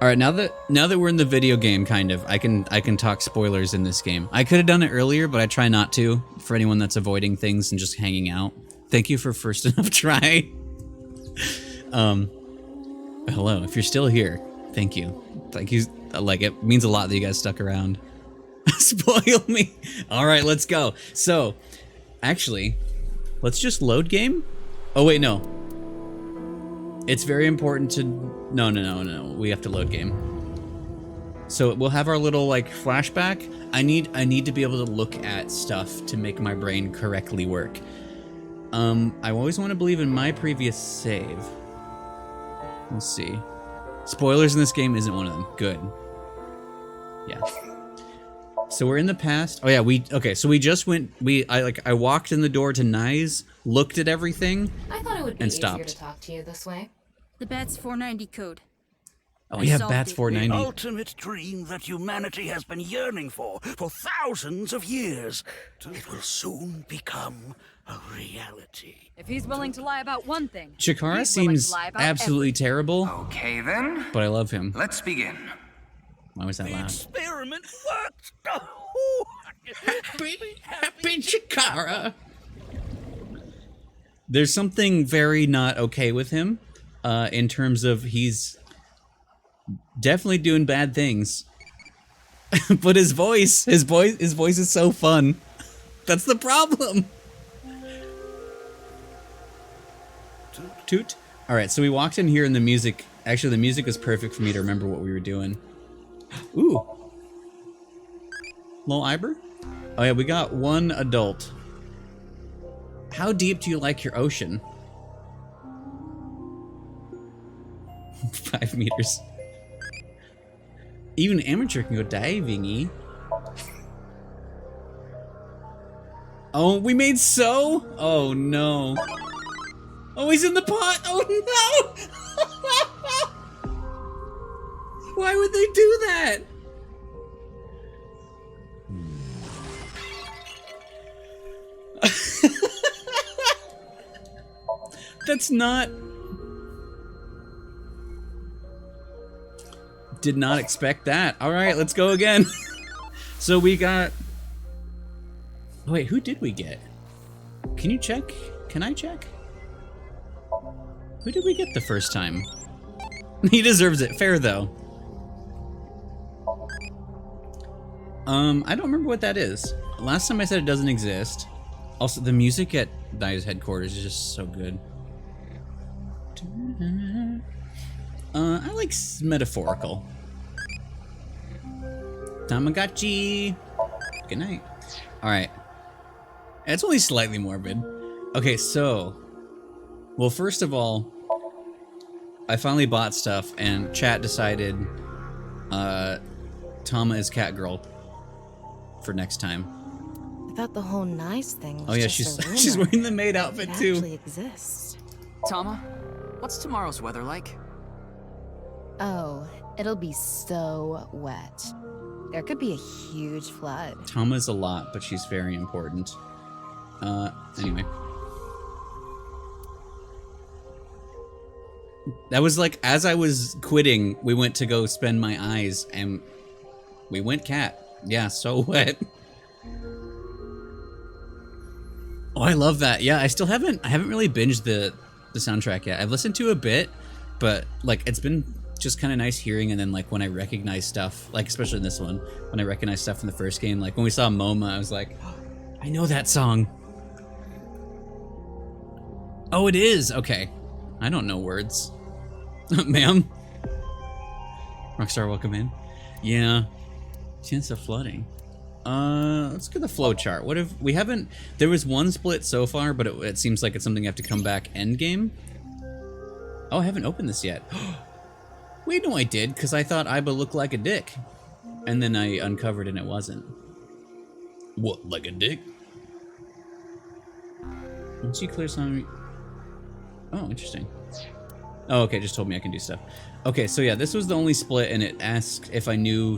All right, now that we're in the video game, kind of, I can talk spoilers in this game. I could have done it earlier, but I try not to. For anyone that's avoiding things and just hanging out, thank you for first enough try. Hello, if you're still here, thank you. Thank you. Like, it means a lot that you guys stuck around. Spoil me. All right, let's go. So, actually, let's just load game. Oh wait, no. It's very important to... No. We have to load game. So we'll have our little, like, flashback. I need to be able to look at stuff to make my brain correctly work. I always want to believe in my previous save. Let's see. Spoilers in this game isn't one of them. Good. Yeah. So we're in the past. Oh yeah, okay, so we just went... I walked in the door to Nye's, looked at everything, I thought it would be and easier stopped. to talk to you this way. The BATS 490 code. Oh yeah, BATS 490. The ultimate dream that humanity has been yearning for thousands of years. It will soon become a reality. If he's willing to lie about one thing, Chikara he's willing to seems lie about absolutely terrible, Okay then, but I love him. let's begin. Why was that The loud? experiment worked. Happy Chikara. There's something very not okay with him, in terms of he's definitely doing bad things. But his voice is so fun. That's the problem. Toot. All right, so we walked in here and the music, actually the music was perfect for me to remember what we were doing. Ooh. Lil Iber? Oh yeah, we got one adult. How deep do you like your ocean? 5 meters. Even amateur can go diving-y. Oh, we made so? Oh no. Oh, he's in the pot! Oh no! Why would they do that? That's not... Did not expect that. All right, let's go again. So we got... Wait, who did we get? Can you check? Can I check? Who did we get the first time? He deserves it. Fair, though. I don't remember what that is. Last time I said it doesn't exist. Also, the music at Nye's headquarters is just so good. I like metaphorical. Tamagotchi. Good night. All right. It's only slightly morbid. Okay, so... Well, first of all, I finally bought stuff, and chat decided Tama is Catgirl for next time. I thought the whole nice thing was Oh yeah, just a rumor. she's wearing the maid outfit It too. actually exists. Tama, what's tomorrow's weather like? Oh, it'll be so wet. There could be a huge flood. Tama's a lot, but she's very important. Anyway. That was like, as I was quitting, we went to go spend my eyes, and we went cat. Yeah, so wet. Oh, I love that. Yeah, I haven't really binged the soundtrack yet. I've listened to a bit, but like it's been just kind of nice hearing, and then like when I recognize stuff, like especially in this one, when I recognize stuff from the first game, like when we saw MoMA, I was like, oh, I know that song. Oh, it is. Okay. I don't know words. Ma'am? Rockstar, welcome in. Yeah. Chance of flooding. Let's get the flow chart. What if we haven't... There was one split so far, but it seems like it's something I have to come back end game. Oh, I haven't opened this yet. Wait, no I did, because I thought Iba looked like a dick. And then I uncovered and it wasn't. What, like a dick? Once you clear some... Oh, interesting. Oh, okay, just told me I can do stuff. Okay, so yeah, this was the only split, and it asked if I knew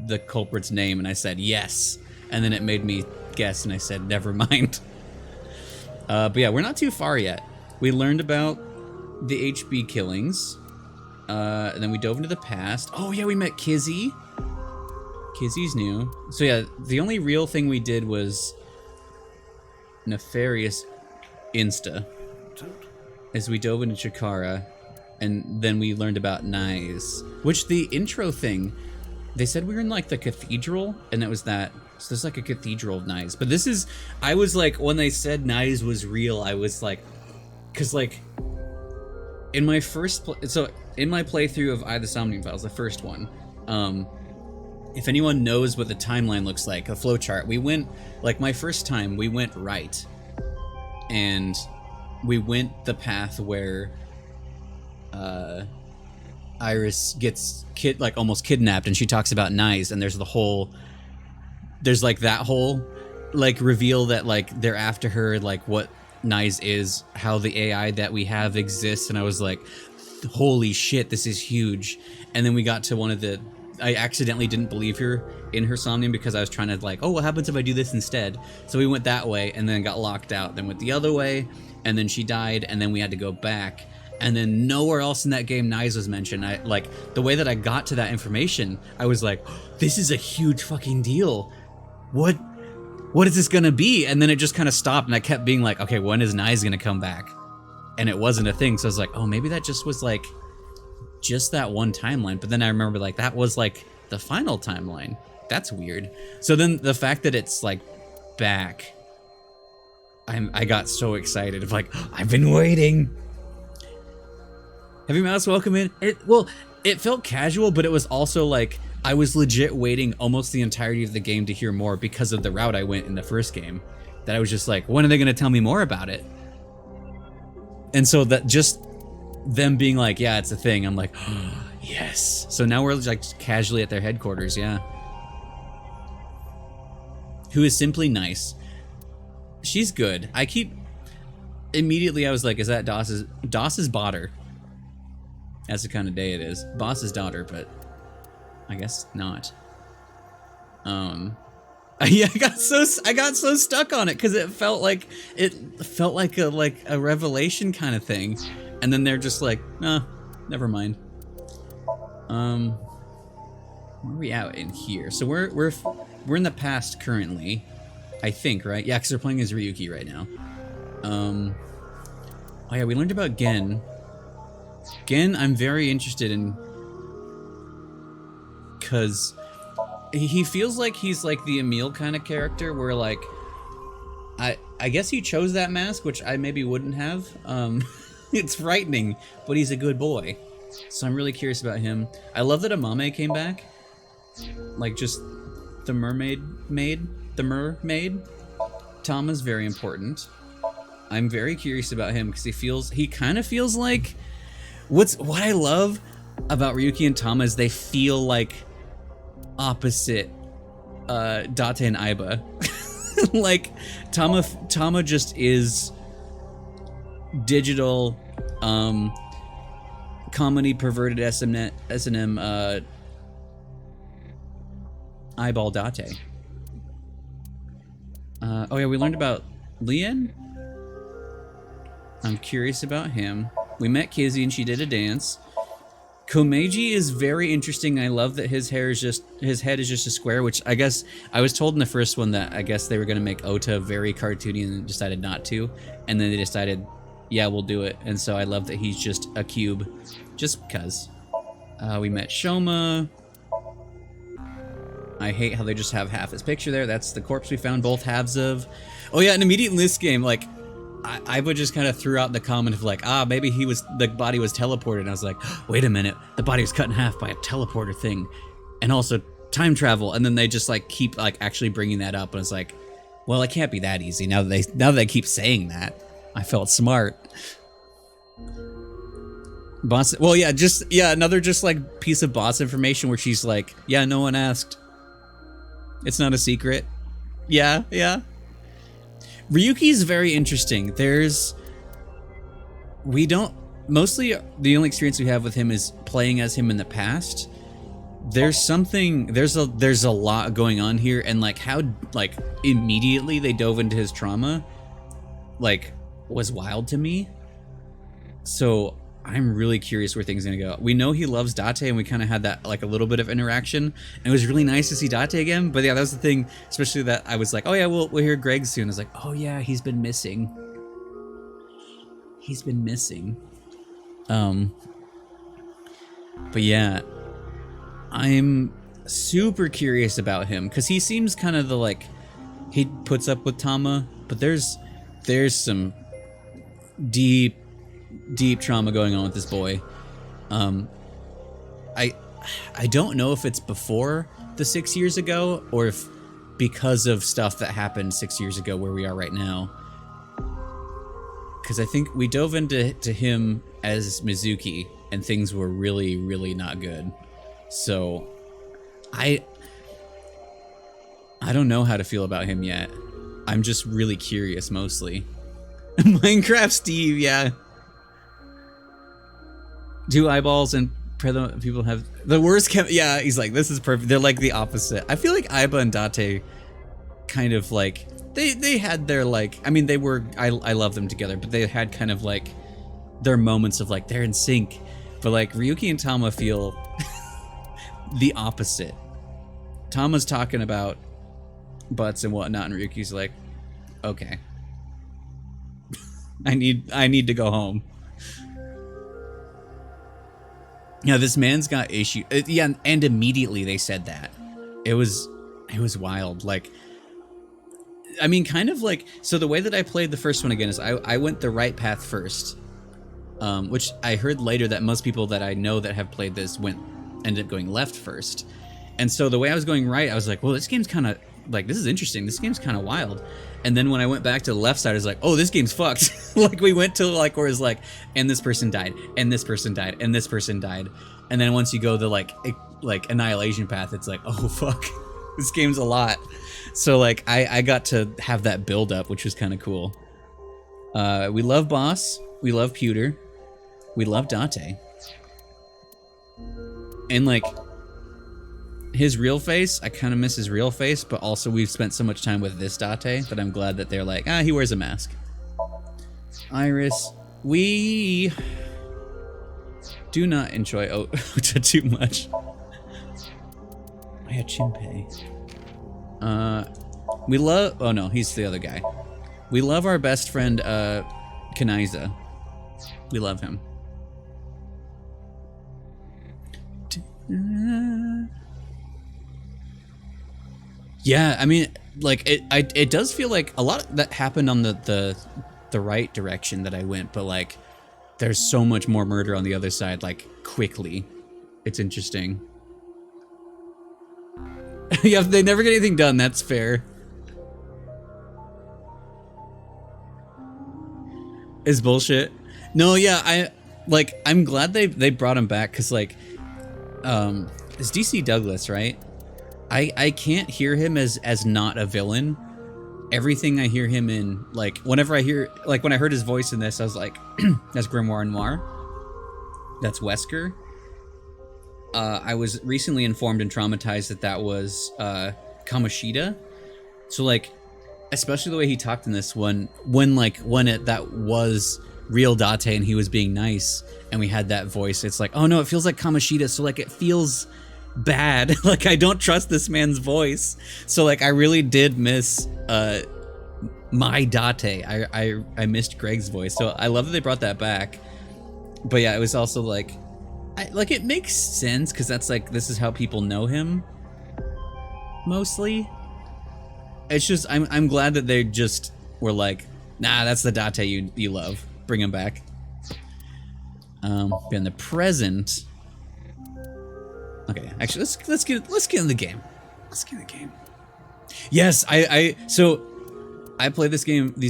the culprit's name, and I said yes. And then it made me guess, and I said never mind. But yeah, we're not too far yet. We learned about the HB killings. And then we dove into the past. Oh yeah, we met Kizzy. Kizzy's new. So yeah, the only real thing we did was Nefarious Insta. As we dove into Chikara, and then we learned about Nyes. Which the intro thing, they said we were in like the cathedral, and it was that. So there's like a cathedral of Nyes. But this is, I was like, when they said Nyes was real, I was like, cause like, in my first, in my playthrough of the Somnium Files, the first one, if anyone knows what the timeline looks like, a flowchart, we went, like my first time, we went right. And we went the path where Iris gets almost kidnapped, and she talks about Nyes, and there's like that whole like reveal that like they're after her, like what Nyes is, how the AI that we have exists, and I was like, holy shit, this is huge. And then we got to one of the, I accidentally didn't believe her in her Somnium because I was trying to like, oh, what happens if I do this instead? So we went that way and then got locked out, then went the other way, and then she died, and then we had to go back. And then nowhere else in that game Nyes was mentioned. I like the way that I got to that information, I was like, oh, this is a huge fucking deal. What is this gonna be? And then it just kind of stopped, and I kept being like, okay, when is Nyes gonna come back? And it wasn't a thing, so I was like, oh, maybe that just was like just that one timeline. But then I remember like that was like the final timeline. That's weird. So then the fact that it's like back, I got so excited of like, oh, I've been waiting. Heavy Mouse, welcome in. It felt casual, but it was also like I was legit waiting almost the entirety of the game to hear more because of the route I went in the first game. That I was just like, when are they going to tell me more about it? And so that just them being like, yeah, it's a thing. I'm like, oh, yes. So now we're like casually at their headquarters, yeah. Who is simply nice. She's good. Immediately I was like, is that Doss's daughter? That's the kind of day it is. Boss's daughter, but I guess not. Yeah, I got so stuck on it because it felt like a revelation kind of thing, and then they're just like, nah, never mind. Where are we out in here? So we're in the past currently, I think, right? Yeah, because we're playing as Ryuki right now. Oh yeah, we learned about Gen. Gen, I'm very interested in, because he feels like he's like the Emil kind of character, where like, I guess he chose that mask, which I maybe wouldn't have. It's frightening, but he's a good boy. So I'm really curious about him. I love that Amame came back. Like just the mermaid. Tama's very important. I'm very curious about him because he kind of feels like, what I love about Ryuki and Tama is they feel like opposite Date and Aiba. Like Tama just is digital comedy perverted S&M eyeball Date. Oh yeah, we learned about Lien. I'm curious about him. We met Kizzy and she did a dance. Komeiji is very interesting. I love that his head is just a square, which I guess I was told in the first one that I guess they were gonna make Ota very cartoony and decided not to, and then they decided, yeah, we'll do it. And so I love that he's just a cube, just because. We met Shoma. I hate how they just have half his picture there. That's the corpse we found both halves of. Oh yeah, and immediately in this game, like, I would just kind of threw out the comment of like, maybe the body was teleported. And I was like, wait a minute, the body was cut in half by a teleporter thing, and also time travel. And then they just like keep like actually bringing that up, and it's like, well, it can't be that easy. Now that they keep saying that, I felt smart. Boss, well, yeah, another just like piece of boss information where she's like, yeah, no one asked. It's not a secret. Yeah. Ryuki's very interesting. Mostly the only experience we have with him is playing as him in the past. There's a lot going on here, and like how like immediately they dove into his trauma, like, was wild to me. So I'm really curious where things are gonna go. We know he loves Date, and we kind of had that like a little bit of interaction, and it was really nice to see Date again. But yeah, that was the thing, especially that I was like, oh yeah, we'll hear Greg soon. I was like, oh yeah, he's been missing. He's been missing. But yeah, I'm super curious about him because he seems kind of the like he puts up with Tama, but there's some deep trauma going on with this boy. I don't know if it's before the 6 years ago or if because of stuff that happened 6 years ago where we are right now. Because I think we dove into him as Mizuki and things were really, really not good. So I don't know how to feel about him yet. I'm just really curious mostly. Minecraft Steve, yeah. Two eyeballs and people have the worst yeah, he's like, this is perfect. They're like the opposite. I feel like Aiba and Date kind of like they had their like, I mean, they were, I love them together, but they had kind of like their moments of like they're in sync. But like Ryuki and Tama feel the opposite. Tama's talking about butts and whatnot, and Ryuki's like, okay. I need to go home. Yeah, this man's got issue. Yeah, and immediately they said that. It was wild. Like, I mean, kind of like, so the way that I played the first one again is I went the right path first, which I heard later that most people that I know that have played this ended up going left first. And so the way I was going right, I was like, well, this game's kind of like, this is interesting. This game's kind of wild. And then when I went back to the left side, I was like, oh, this game's fucked. Like, we went to like where it's like, and this person died, and this person died, and this person died. And then once you go the like annihilation path, it's like, oh fuck, this game's a lot. So like I got to have that build up, which was kind of cool. We love Boss, we love Pewter, we love Date. And like his real face, I kind of miss his real face, but also we've spent so much time with this Date that I'm glad that they're like, he wears a mask. Iris, we do not enjoy Ota too much. I had Chimpei. We love, oh no, he's the other guy. We love our best friend, Kanaiza. We love him. Yeah, I mean, like it does feel like a lot of that happened on the right direction that I went, but like there's so much more murder on the other side, like quickly. It's interesting. Yeah, they never get anything done, that's fair. Is bullshit. No, yeah, I'm glad they brought him back, because like it's DC Douglas, right? I can't hear him as not a villain. Everything I hear him in, like whenever I hear, like when I heard his voice in this, I was like, that's Grimoire Noir. That's Wesker. I was recently informed and traumatized that was Kamoshida. So like, especially the way he talked in this one, that was real Date and he was being nice and we had that voice, it's like, oh no, it feels like Kamoshida, so like it feels bad. Like I don't trust this man's voice. So like I really did miss my Date. I missed Greg's voice. So I love that they brought that back. But yeah, it was also like it makes sense because that's like, this is how people know him mostly. It's just I'm glad that they just were like, nah, that's the Date you love. Bring him back. But in the present, okay, actually let's get in the game. Let's get in the game. Yes, so I play these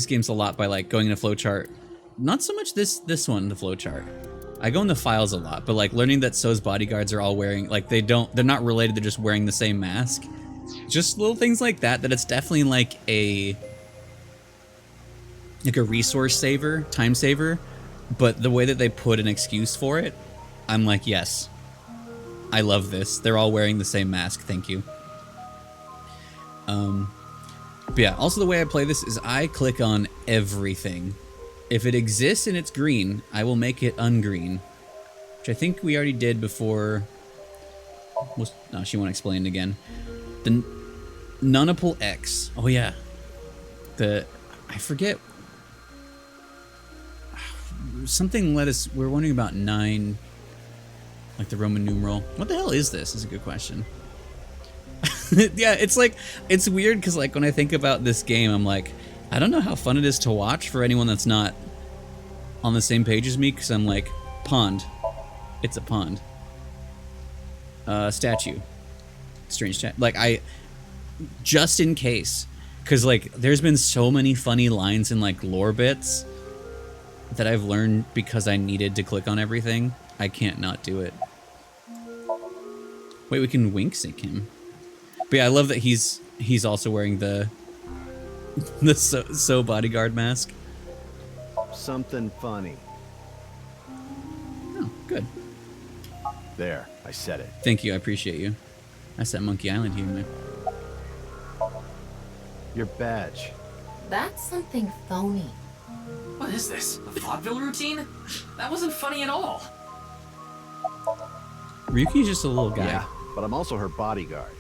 games a lot by like going in a flowchart. Not so much this one, the flowchart. I go in the files a lot, but like learning that So's bodyguards are all wearing, like they're not related, they're just wearing the same mask. Just little things like that it's definitely like a resource saver, time saver, but the way that they put an excuse for it, I'm like, yes, I love this. They're all wearing the same mask, thank you. But yeah, also the way I play this is I click on everything. If it exists and it's green, I will make it ungreen. Which I think we already did before. No, she won't explain it again. The Nunapole X. Oh yeah. I forget. Something let us. We're wondering about 9. Like the Roman numeral. What the hell is this? Is a good question. Yeah, it's like, it's weird because like when I think about this game, I'm like, I don't know how fun it is to watch for anyone that's not on the same page as me, because I'm like, pond. It's a pond. Statue. Strange chat. Like, just in case, because like there's been so many funny lines in like lore bits that I've learned because I needed to click on everything. I can't not do it. Wait, we can wink sync him. But yeah, I love that he's also wearing the so bodyguard mask. Something funny. Oh, good. There, I said it. Thank you, I appreciate you. That's that Monkey Island humor. Your badge. That's something phony. What is this? A vaudeville routine? That wasn't funny at all. Ryuki's just a little guy. Yeah, but I'm also her bodyguard.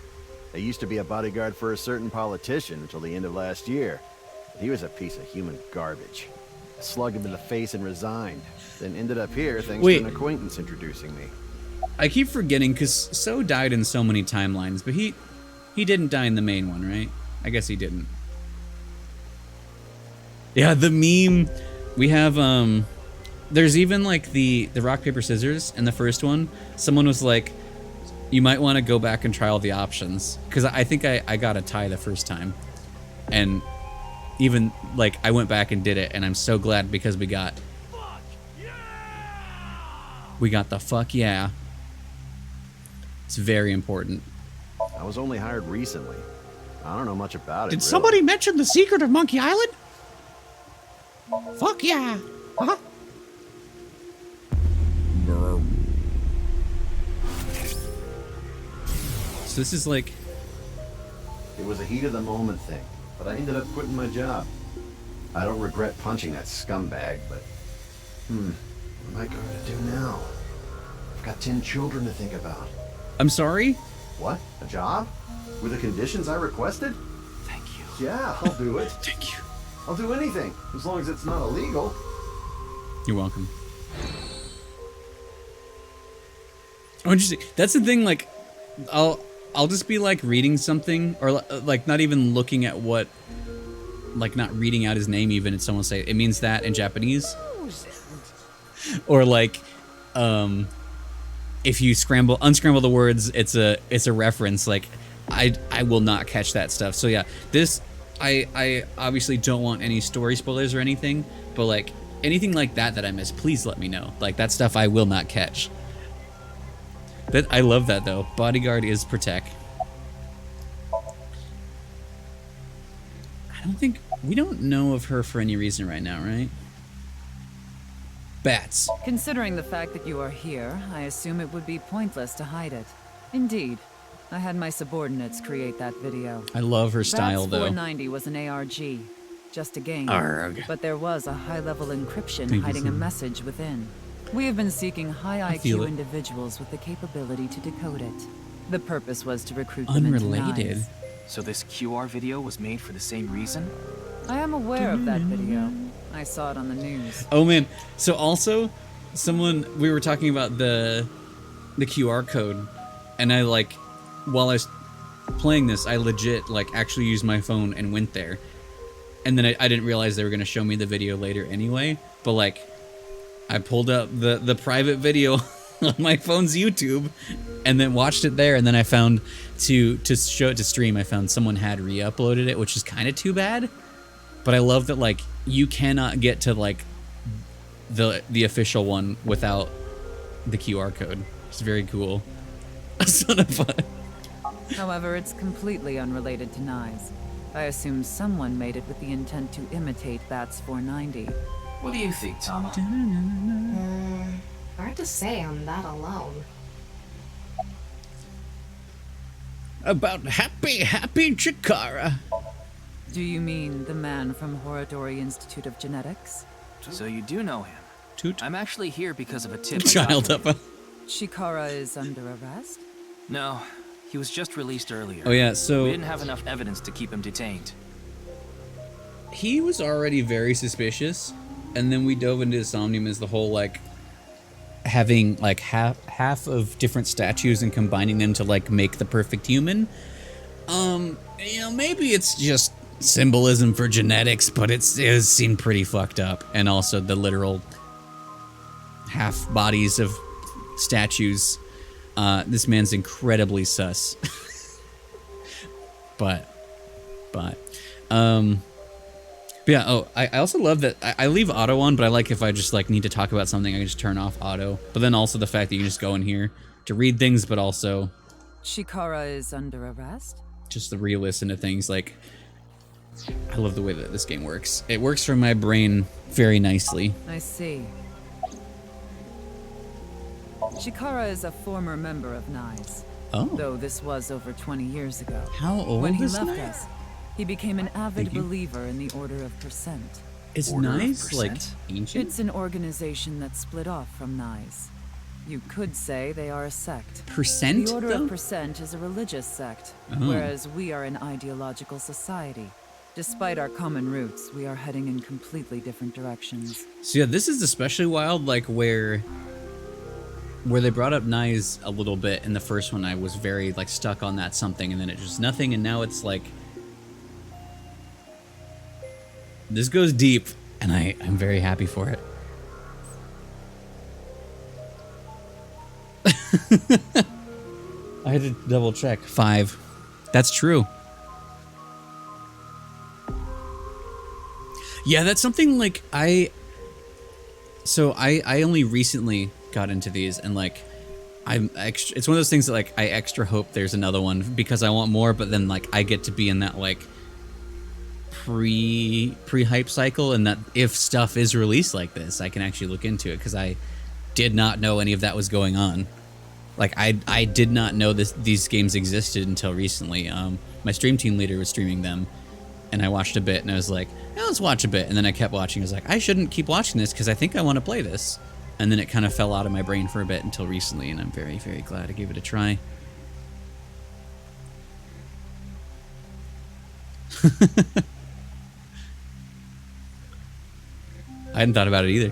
I used to be a bodyguard for a certain politician until the end of last year. He was a piece of human garbage. I slugged him in the face and resigned. Then ended up here thanks to an acquaintance introducing me. I keep forgetting because So died in so many timelines, but he didn't die in the main one, right? I guess he didn't. Yeah, the meme. We have there's even like the rock paper scissors in the first one. Someone was like, you might want to go back and try all the options, because I think I got a tie the first time, and even like I went back and did it, and I'm so glad because we got the fuck yeah. It's very important. I was only hired recently. I don't know much about it. Did really. somebody mention the secret of Monkey Island? Fuck yeah. Huh? So this is like... It was a heat of the moment thing, but I ended up quitting my job. I don't regret punching that scumbag, but... what am I going to do now? I've got 10 children to think about. I'm sorry? What? A job? With the conditions I requested? Thank you. Yeah, I'll do it. Thank you. I'll do anything, as long as it's not illegal. You're welcome. Oh, interesting. That's the thing, like, I'll just be like reading something, or like not even looking at what, like not reading out his name even, and someone will say it means that in Japanese. Or like, if you unscramble the words, it's a reference. Like, I will not catch that stuff. So yeah, this, I obviously don't want any story spoilers or anything, but like anything like that I miss, please let me know. Like that stuff I will not catch. That I love that though. Bodyguard is protect. We don't know of her for any reason right now, right? Bats. Considering the fact that you are here, I assume it would be pointless to hide it. Indeed. I had my subordinates create that video. I love her style, Bats though. 490 was an ARG. Just a game. Arrgh. But there was a high-level encryption hiding a message within. We have been seeking high IQ individuals with the capability to decode it. The purpose was to recruit them into Unrelated. knives. So this QR video was made for the same reason? I am aware of that video. I saw it on the news. Oh man, so also, we were talking about the QR code, and I like, while I was playing this, I legit like actually used my phone and went there. And then I didn't realize they were gonna show me the video later anyway, but like, I pulled up the private video on my phone's YouTube, and then watched it there, and then I found, to show it to stream, I found someone had re-uploaded it, which is kind of too bad. But I love that, like, you cannot get to, like, the official one without the QR code. It's very cool. Son of fun. However, it's completely unrelated to knives. I assume someone made it with the intent to imitate Bats 490. What do you think, Tama? Hard to say on that alone. About happy Chikara. Do you mean the man from Horodori Institute of Genetics? So you do know him. Toot. I'm actually here because of a tip I got Child from up. you. Chikara is under arrest? No, he was just released earlier. Oh yeah, so We didn't have enough evidence to keep him detained. he was already very suspicious, and then we dove into Somnium as the whole like having like half of different statues and combining them to like make the perfect human. You know, maybe it's just symbolism for genetics, but it seemed pretty fucked up. And also the literal half bodies of statues. This man's incredibly sus. but yeah, oh, I also love that I leave auto on, but I like if I just like need to talk about something, I can just turn off auto. But then also the fact that you can just go in here to read things, but also Chikara is under arrest? just to re-listen to things. Like, I love the way that this game works. It works for my brain very nicely. I see. Chikara is a former member of NICE. Oh. Though this was over 20 years ago. How old When he is left Nye? us, he became an avid Thank you. believer in the Order of Percent. Is Order of nice like Percent? ancient? It's an organization that split off from NICE. You could say they are a sect. Percent, The Order though? of Percent is a religious sect, Oh. whereas we are an ideological society. Despite our common roots, we are heading in completely different directions. So yeah, this is especially wild, like where they brought up Nyes a little bit in the first one. I was very like stuck on that something, and then it just nothing, and now it's like this goes deep, and I'm very happy for it. I had to double check. 5. That's true. Yeah, that's something like I only recently got into these, and like it's one of those things that like I extra hope there's another one because I want more, but then like I get to be in that like pre-hype cycle, and that if stuff is released like this, I can actually look into it, because I did not know any of that was going on. Like I did not know these games existed until recently. My stream team leader was streaming them, and I watched a bit, and I was like, yeah, let's watch a bit. And then I kept watching. I was like, I shouldn't keep watching this because I think I want to play this. And then it kind of fell out of my brain for a bit until recently, and I'm very, very glad I gave it a try. I hadn't thought about it either.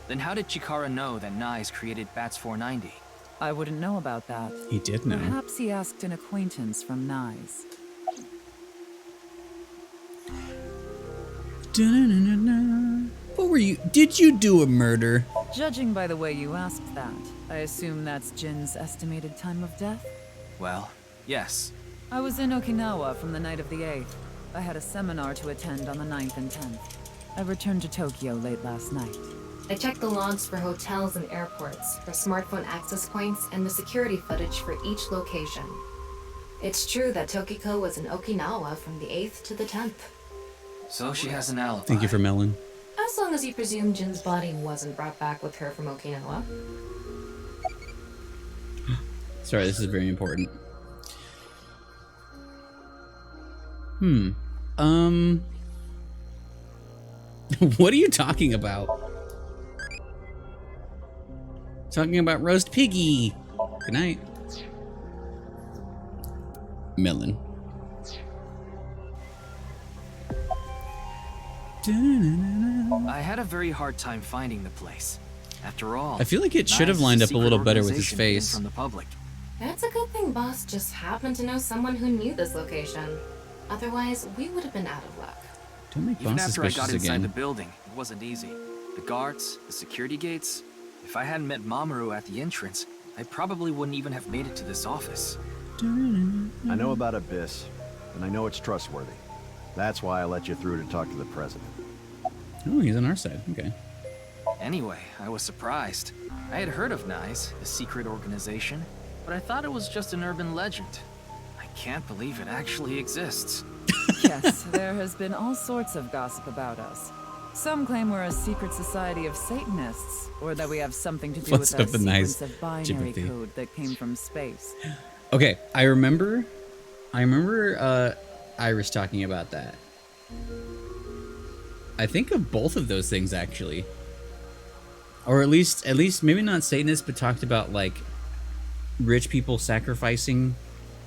Then how did Chikara know that Nyes created Bats 490? I wouldn't know about that. He did know. Perhaps he asked an acquaintance from NICE. What were you? Did you do a murder? Judging by the way you asked that, I assume that's Jin's estimated time of death? Well, yes. I was in Okinawa from the night of the 8th. I had a seminar to attend on the 9th and 10th. I returned to Tokyo late last night. I checked the logs for hotels and airports, for smartphone access points, and the security footage for each location. It's true that Tokiko was in Okinawa from the 8th to the 10th. So she has an alibi. Thank you for Melon. As long as you presume Jin's body wasn't brought back with her from Okinawa. Sorry, this is very important. What are you talking about? Talking about roast piggy. Good night. Melon. I had a very hard time finding the place. After all, I feel like it should have Nyes is lined up a secret little better with his organization hidden face. from the public. That's a good thing Boss just happened to know someone who knew this location. Otherwise, we would have been out of luck. Don't make Even Boss after I got suspicious inside the again. building, it wasn't easy. The guards, the security gates. If I hadn't met Mamoru at the entrance, I probably wouldn't even have made it to this office. I know about Abyss, and I know it's trustworthy. That's why I let you through to talk to the president. Oh, he's on our side. Okay. Anyway, I was surprised. I had heard of Nyes, a secret organization, but I thought it was just an urban legend. I can't believe it actually exists. Yes, there has been all sorts of gossip about us. Some claim we're a secret society of Satanists, or that we have something to do What's with a up with Nyes? sequence of binary Jimothy. code that came from space. Okay, I remember Iris talking about that. I think of both of those things actually. Or at least maybe not Satanists, but talked about like rich people sacrificing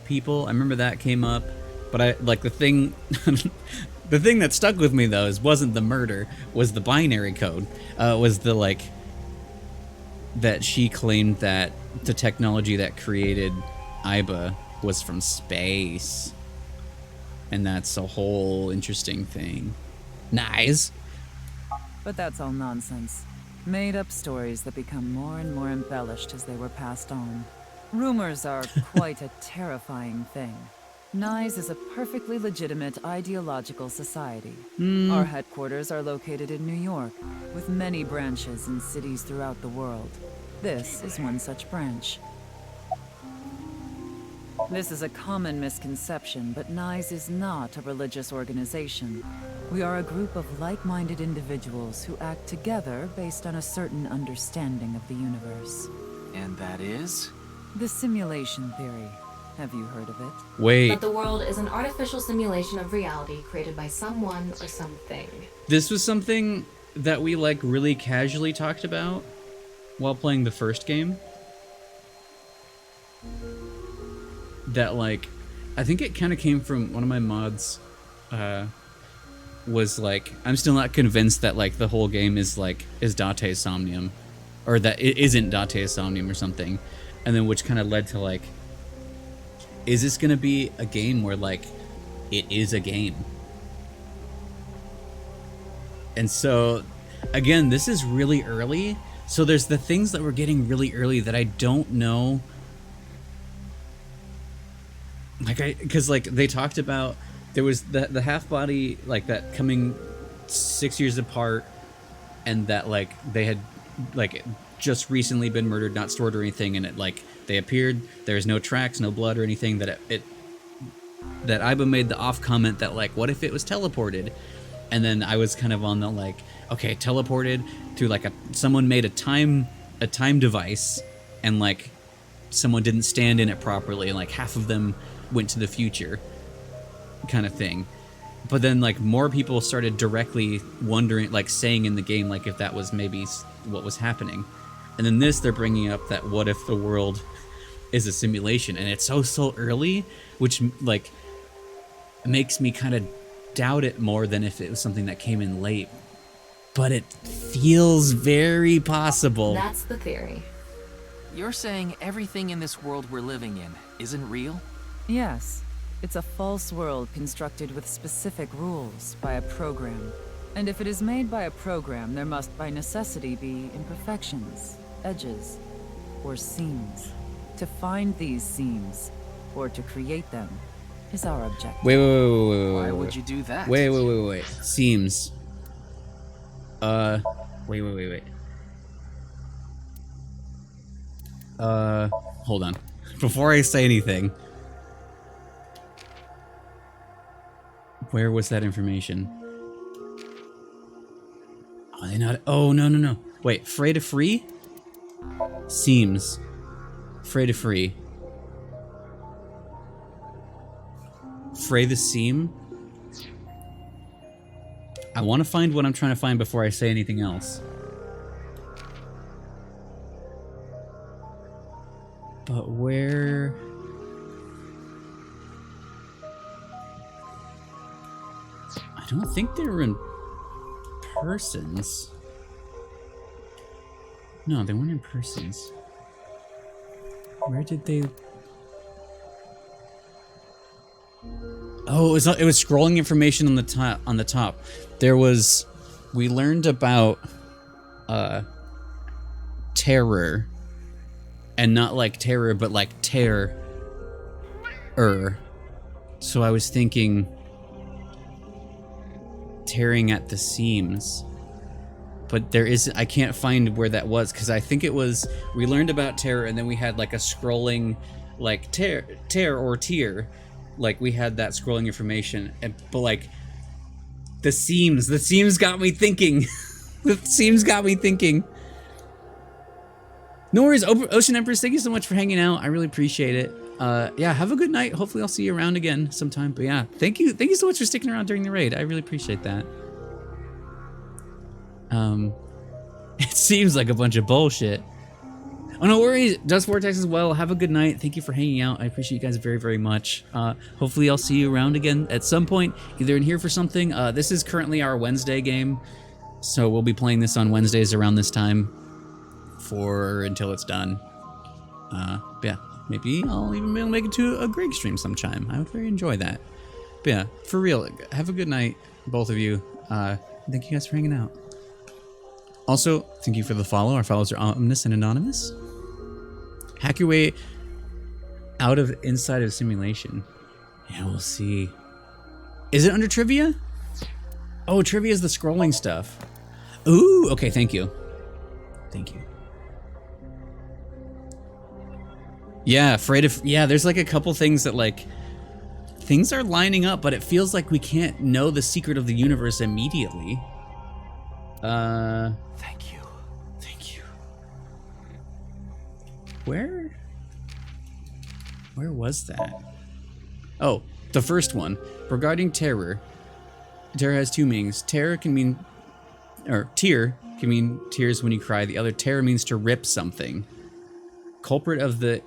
people. I remember that came up, but I like the thing the thing that stuck with me though wasn't the murder, was the binary code. Was the like that she claimed that the technology that created Iba was from space. And that's a whole interesting thing. Nice. But that's all nonsense. Made up stories that become more and more embellished as they were passed on. Rumors are quite a terrifying thing. NICE is a perfectly legitimate ideological society. Our headquarters are located in New York, with many branches in cities throughout the world. This is one such branch. This is a common misconception, but NICE is not a religious organization. We are a group of like-minded individuals who act together based on a certain understanding of the universe. And that is? The simulation theory. Have you heard of it? Wait. That the world is an artificial simulation of reality created by someone or something. This was something that we like really casually talked about while playing the first game. That like, I think it kind of came from one of my mods, was like, I'm still not convinced that like the whole game is Date Somnium, or that it isn't Date Somnium or something, and then which kind of led to like, is this gonna be a game where like, it is a game? And so, again, this is really early, so there's the things that we're getting really early that I don't know. Like because like they talked about, there was the half body like that coming 6 years apart, and that like they had like just recently been murdered, not stored or anything, and it like they appeared, there's no tracks, no blood or anything, that that Iba made the off comment that like, what if it was teleported? And then I was kind of on the like, okay, teleported through like someone made a time device, and like someone didn't stand in it properly, and like half of them went to the future kind of thing. But then like more people started directly wondering, like saying in the game like if that was maybe what was happening. And then they're bringing up that what if the world is a simulation, and it's so early, which like makes me kind of doubt it more than if it was something that came in late. But it feels very possible. That's the theory. You're saying everything in this world we're living in isn't real? Yes. It's a false world constructed with specific rules by a program. And if it is made by a program, there must by necessity be imperfections, edges, or seams. To find these seams, or to create them, is our objective. Wait. Why would you do that? Wait. Seams. Wait. Hold on. Before I say anything, where was that information? Are they not? Oh, no. Wait, fray to free? Seams. Fray to free. Fray the seam? I want to find what I'm trying to find before I say anything else. But where... I don't think they were in persons. No, they weren't in persons. Where did they... Oh, it was scrolling information on the top. There was... We learned about... terror. And not like terror, but like terror. So I was thinking... tearing at the seams. But there is... I can't find where that was, because I think it was... We learned about terror, and then we had like a scrolling... Like tear or tier. Like we had that scrolling information. But like... The seams got me thinking. The seams got me thinking. No worries, Ocean Empress, thank you so much for hanging out. I really appreciate it. Yeah, have a good night. Hopefully I'll see you around again sometime. But yeah, thank you so much for sticking around during the raid. I really appreciate that. It seems like a bunch of bullshit. Oh, no worries. Dust Vortex as well. Have a good night. Thank you for hanging out. I appreciate you guys very, very much. Hopefully I'll see you around again at some point, either in here for something. This is currently our Wednesday game, so we'll be playing this on Wednesdays around this time until it's done. Yeah, maybe I'll even be able to make it to a Greg stream sometime. I would very enjoy that. But yeah, for real, have a good night, both of you. Thank you guys for hanging out. Also, thank you for the follow. Our follows are ominous and anonymous. Hack your way out of inside of simulation. Yeah, we'll see. Is it under trivia? Oh, trivia is the scrolling stuff. Ooh, okay, thank you. Thank you. Yeah, there's like a couple things that like, things are lining up, but it feels like we can't know the secret of the universe immediately. Thank you. Thank you. Where was that? Oh, the first one. Regarding terror. Terror has two meanings. Tear can mean tears when you cry. The other, terror, means to rip something. Culprit of the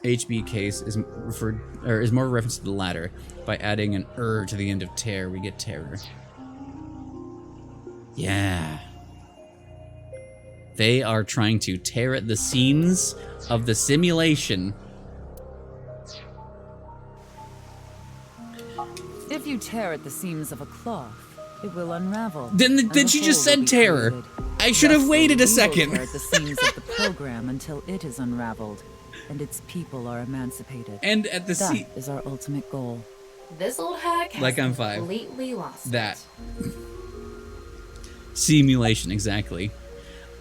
HB case is more of a reference to the latter. By adding an to the end of tear, we get terror. Yeah. They are trying to tear at the seams of the simulation. If you tear at the seams of a cloth, it will unravel. Then and she the just whole will said be terror. created. I should have Thus, waited a we will second. tear at the seams of the program until it is unraveled, and its people are emancipated. And at the That is our ultimate goal. This old hack has Like I'm 5. completely lost That. it. Simulation, exactly.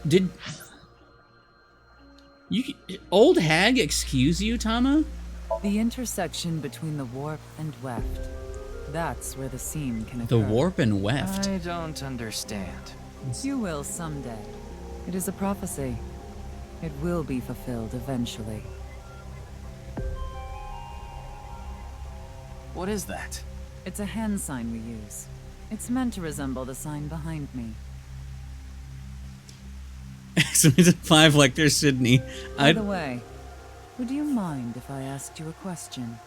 Did you old hag excuse you, Tama? The intersection between the warp and weft. That's where the seam can occur. The warp and weft. I don't understand. You will someday. It is a prophecy. It will be fulfilled eventually. What is that? It's a hand sign we use. It's meant to resemble the sign behind me. Excellent 5 like there's Sydney. By the way, would you mind if I asked you a question?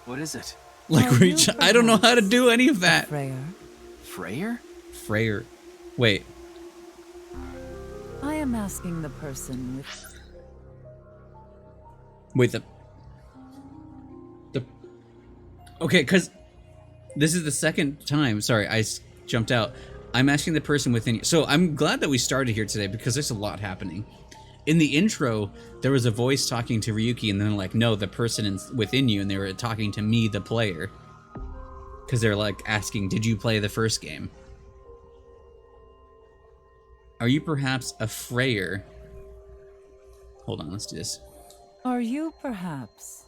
What is it? Like Are you I don't know how to perhaps do any of that. Freya? Freyr? Freyr. Wait. I am asking the person with... Wait, the okay, because this is the second time. Sorry, I jumped out. I'm asking the person within you. So I'm glad that we started here today because there's a lot happening. In the intro, there was a voice talking to Ryuki, and then like, no, the person within you, and they were talking to me, the player, because they're like asking, did you play the first game? Are you perhaps a Freyr? Hold on, let's do this. Are you perhaps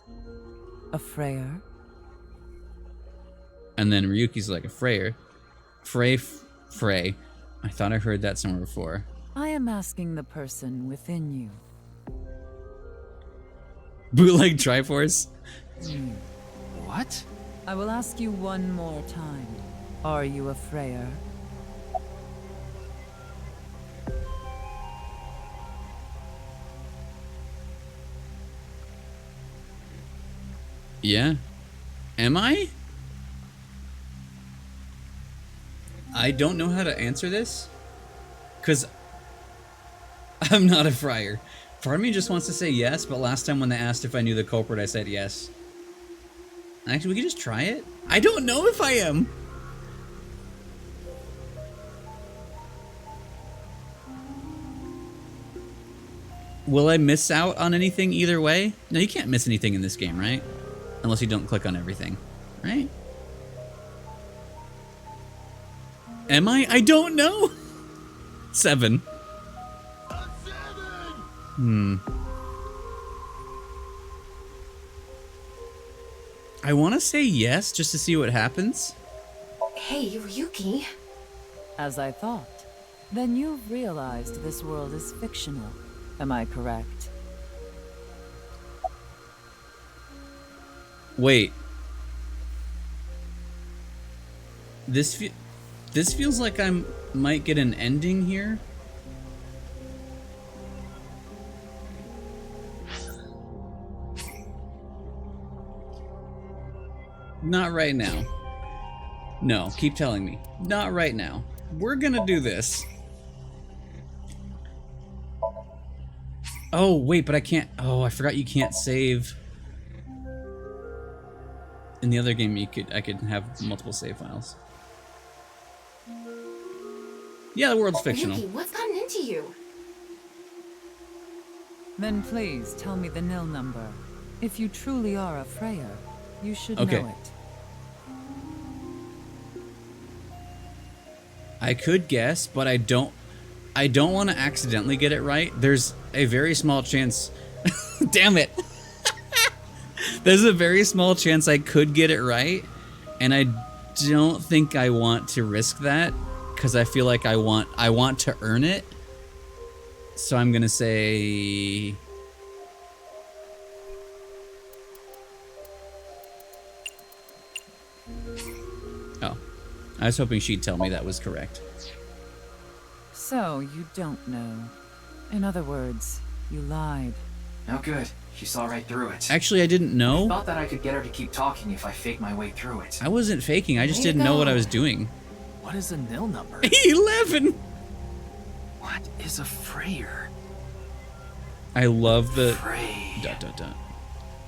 a Freyr? And then Ryuki's like, a Freyr? Frey. I thought I heard that somewhere before. I am asking the person within you. Bootleg Triforce? What? I will ask you one more time. Are you a Freyr? Yeah. Am I? I don't know how to answer this. Because I'm not a friar. Part of me just wants to say yes, but last time when they asked if I knew the culprit, I said yes. Actually, we could just try it. I don't know if I am. Will I miss out on anything either way? No, you can't miss anything in this game, right? Unless you don't click on everything, right? Am I? I don't know. 7. I want to say yes, just to see what happens. Hey, Ryuki. As I thought. Then you've realized this world is fictional. Am I correct? Wait. This This feels like I might get an ending here. Not right now. No, keep telling me. Not right now. We're gonna do this. Oh, wait, but I can't. Oh, I forgot you can't save. In the other game, I could have multiple save files. Yeah, the world's fictional. Yuki, what's gotten into you? Then please tell me the nil number. If you truly are a Freya, you should know it. I could guess, but I don't want to accidentally get it right. There's a very small chance. Damn it. There's a very small chance I could get it right, and I don't think I want to risk that because I feel like I want to earn it. So I'm going to say Oh. I was hoping she'd tell me that was correct. So, you don't know. In other words, you lied. No good. She saw right through it. Actually, I didn't know. I thought that I could get her to keep talking if I fake my way through it. I wasn't faking. I just didn't know what I was doing. What is a nil number? 11! What is a Freyer? I love the... Frey. Dot, dot, dot.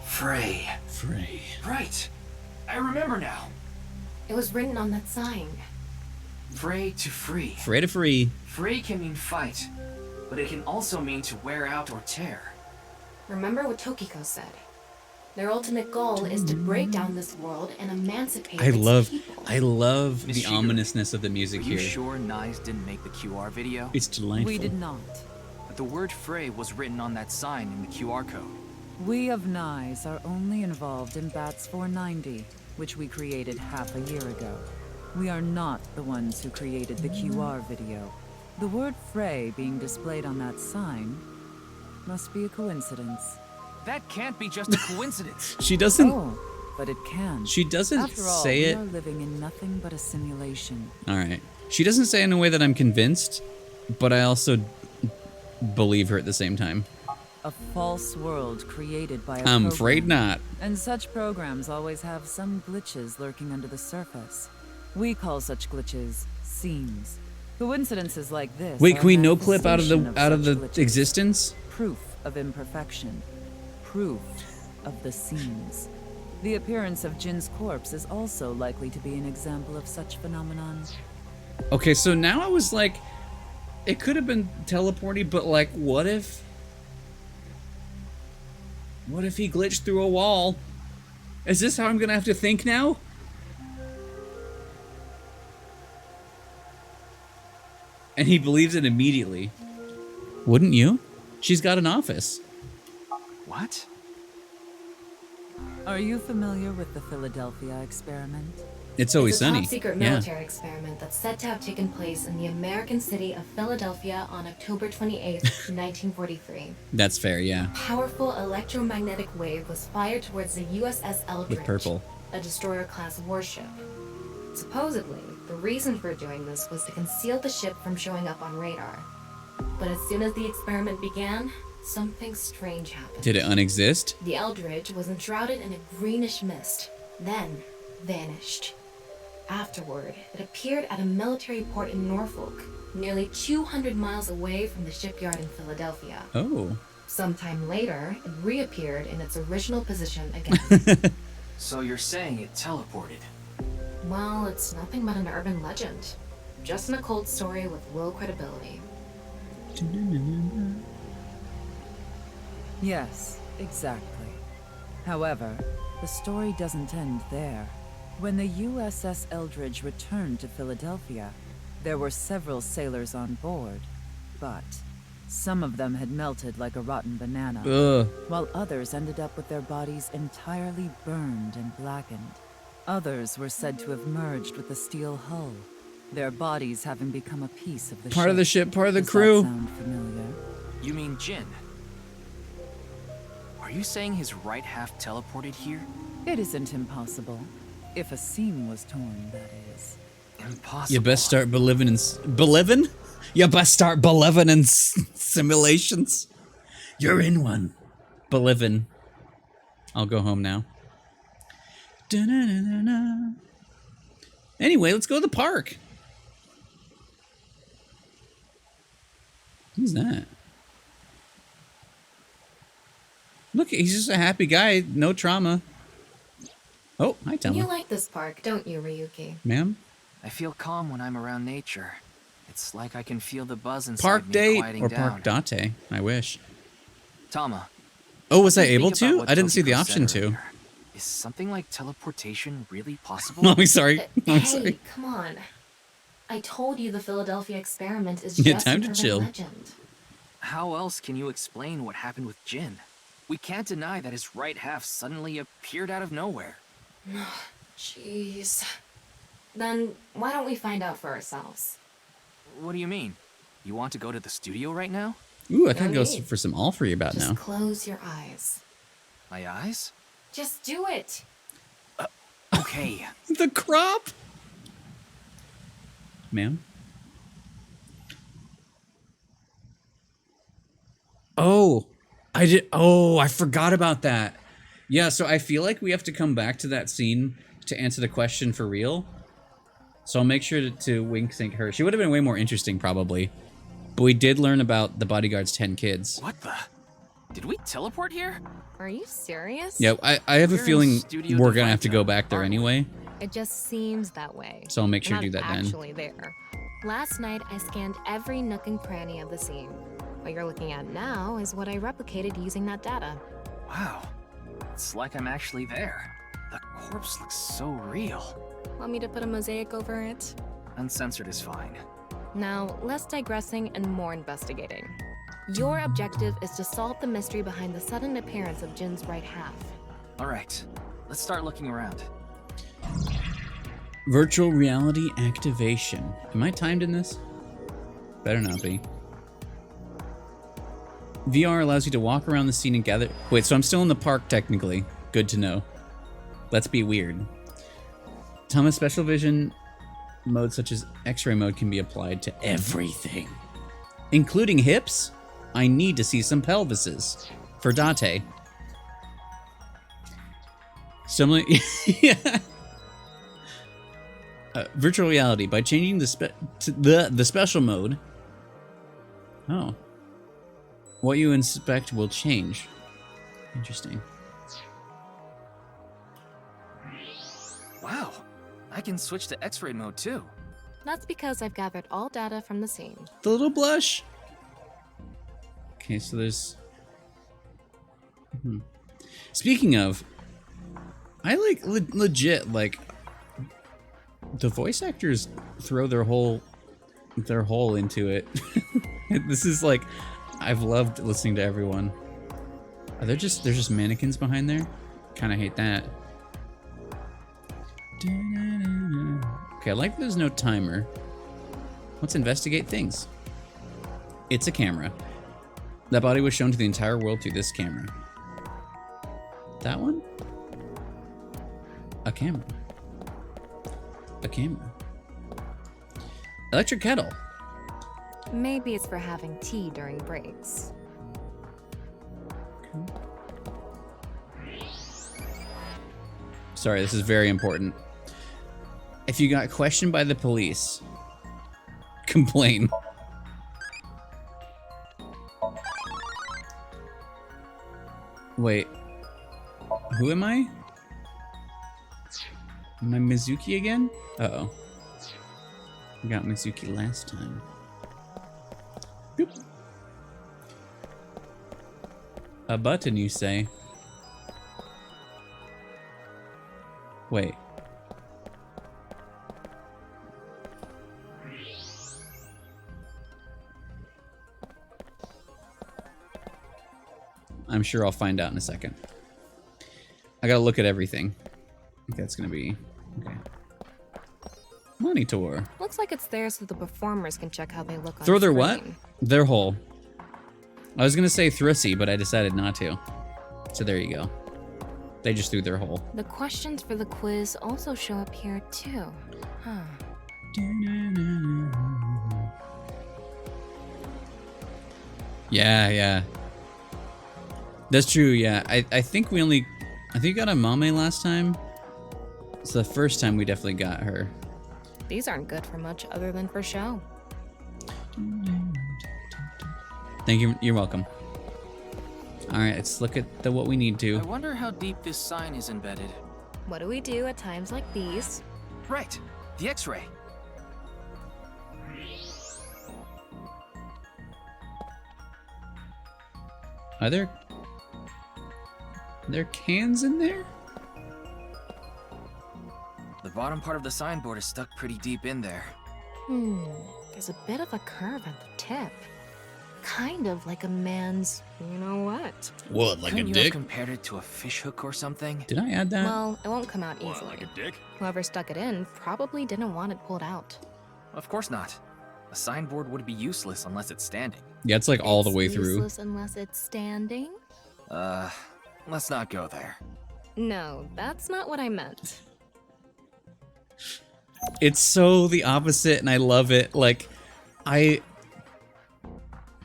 Frey. Frey. Right. I remember now. It was written on that sign. Frey to free. Frey to free. Frey can mean fight, but it can also mean to wear out or tear. Remember what Tokiko said. Their ultimate goal is to break down this world and emancipate I its love people. the ominousness of the music Are here. you sure Nyes didn't make the QR video? It's delightful. We did not. But the word Frey was written on that sign in the QR code. We of Nyes are only involved in Bats 490, which we created half a year ago. We are not the ones who created the QR video. The word Frey being displayed on that sign must be a coincidence. That can't be just a coincidence. She doesn't... Oh, but it can. She doesn't After all, say we it... are living in nothing but a simulation. Alright. She doesn't say it in a way that I'm convinced, but I also believe her at the same time. A false world created by a I'm program. afraid not. And such programs always have some glitches lurking under the surface. We call such glitches seams. Coincidences like this. Wait, are can we a no clip out of the manifestation of such glitches. existence? Proof of imperfection. Proof of the seams. The appearance of Jin's corpse is also likely to be an example of such phenomenon. Okay, so now I was like, it could have been teleporting, but like, what if he glitched through a wall? Is this how I'm gonna have to think now? And he believes it immediately. Wouldn't you? She's got an office. What? Are you familiar with the Philadelphia experiment? It's Always It's a Sunny. top-secret Yeah. military experiment that's said to have taken place in the American city of Philadelphia on October 28th, 1943. That's fair, yeah. Powerful electromagnetic wave was fired towards the USS Eldridge, With purple. a destroyer-class warship. Supposedly, the reason for doing this was to conceal the ship from showing up on radar. But as soon as the experiment began, something strange happened. Did it unexist? The Eldridge was enshrouded in a greenish mist, then vanished. Afterward, it appeared at a military port in Norfolk, nearly 200 miles away from the shipyard in Philadelphia. Oh. Sometime later, it reappeared in its original position again. So you're saying it teleported? Well, it's nothing but an urban legend. Just an occult story with low credibility. Yes, exactly. However, the story doesn't end there. When the USS Eldridge returned to Philadelphia, there were several sailors on board, but some of them had melted like a rotten banana, Ugh. while others ended up with their bodies entirely burned and blackened. Others were said to have merged with the steel hull, their bodies having become a piece of the ship. Part of the ship, part of the Does crew. that sound familiar? You mean Jin? Are you saying his right half teleported here? It isn't impossible. If a seam was torn, that is. Impossible. You best start believing in believing. You best start believing in simulations. You're in one. Believing. I'll go home now. Da-na-na-na-na. Anyway, let's go to the park. Who's that? Look, he's just a happy guy. No trauma. Oh, hi, Tama. You like this park, don't you, Ryuki? Ma'am? I feel calm when I'm around nature. It's like I can feel the buzz inside Park me date quieting or down. park date. I wish. Tama. Oh, was I think able about to? what I didn't see the Tokiko option said to. earlier. Is something like teleportation really possible? No, I'm sorry. I'm Hey, sorry. come on. I told you the Philadelphia experiment is Yeah, just time an to urban chill. legend. How else can you explain what happened with Jin? We can't deny that his right half suddenly appeared out of nowhere. Jeez. Then why don't we find out for ourselves? What do you mean? You want to go to the studio right now? Ooh, I could No go need. for some all free about Just now. close your eyes. My eyes? Just do it. Okay. The crop? Ma'am? Oh, I forgot about that. Yeah, so I feel like we have to come back to that scene to answer the question for real. So I'll make sure to wink sync her. She would have been way more interesting probably. But we did learn about the bodyguard's 10 kids. What the? Did we teleport here? Are you serious? Yeah, I have a We're in feeling Studio we're gonna have to go Divina, back there aren't we? anyway. It just seems that way. So I'll make sure We're to do not that then. actually there. Last night, I scanned every nook and cranny of the scene. What you're looking at now is what I replicated using that data. Wow. It's like I'm actually there. The corpse looks so real. Want me to put a mosaic over it? Uncensored is fine. Now, less digressing and more investigating. Your objective is to solve the mystery behind the sudden appearance of Jin's right half. Alright, let's start looking around. Virtual reality activation. Am I timed in this? Better not be. VR allows you to walk around the scene and gather... Wait, so I'm still in the park technically. Good to know. Let's be weird. Thomas special vision mode such as X-ray mode can be applied to everything. Including hips? I need to see some pelvises. For Date. Similar... yeah. Virtual reality. By changing the special mode... Oh. What you inspect will change. Interesting. Wow, I can switch to X-ray mode too. That's because I've gathered all data from the scene. The little blush. Okay, so there's... Speaking of, I like legit like the voice actors throw their whole into it. This is like, I've loved listening to everyone. Are there just there's just mannequins behind there? Kind of hate that. Okay, I like there's no timer. Let's investigate things. It's a camera. That body was shown to the entire world through this camera. That one? A camera. A camera. Electric kettle. Maybe it's for having tea during breaks. Sorry, this is very important. If you got questioned by the police, complain. Wait. Who am I? Am I Mizuki again? Uh-oh. I got Mizuki last time. Boop. A button, you say? Wait. I'm sure I'll find out in a second. I gotta look at everything. I think that's gonna be... Okay. Monitor. Looks like it's there so the performers can check how they look on Throw their what? screen. Their hole. I was gonna say Thrissy, but I decided not to. So there you go. They just threw their hole. The questions for the quiz also show up here too. Huh. Yeah, yeah. That's true, yeah. I think we got a Mame last time. It's the first time we definitely got her. These aren't good for much other than for show. Thank you. You're welcome. All right, let's look at what we need to. I wonder how deep this sign is embedded. What do we do at times like these? Right, the X-ray. Are there cans in there? The bottom part of the signboard is stuck pretty deep in there. There's a bit of a curve at the tip. Kind of like a man's, you know what? What, like Couldn't a you have dick? compared it to a fish hook or something? Did I add that? Well, it won't come out easily. Like a dick? Whoever stuck it in probably didn't want it pulled out. Of course not. A signboard would be useless unless it's standing. Yeah, it's like all the way through. Useless unless it's standing? Let's not go there. No, that's not what I meant. It's so the opposite, and I love it. Like, I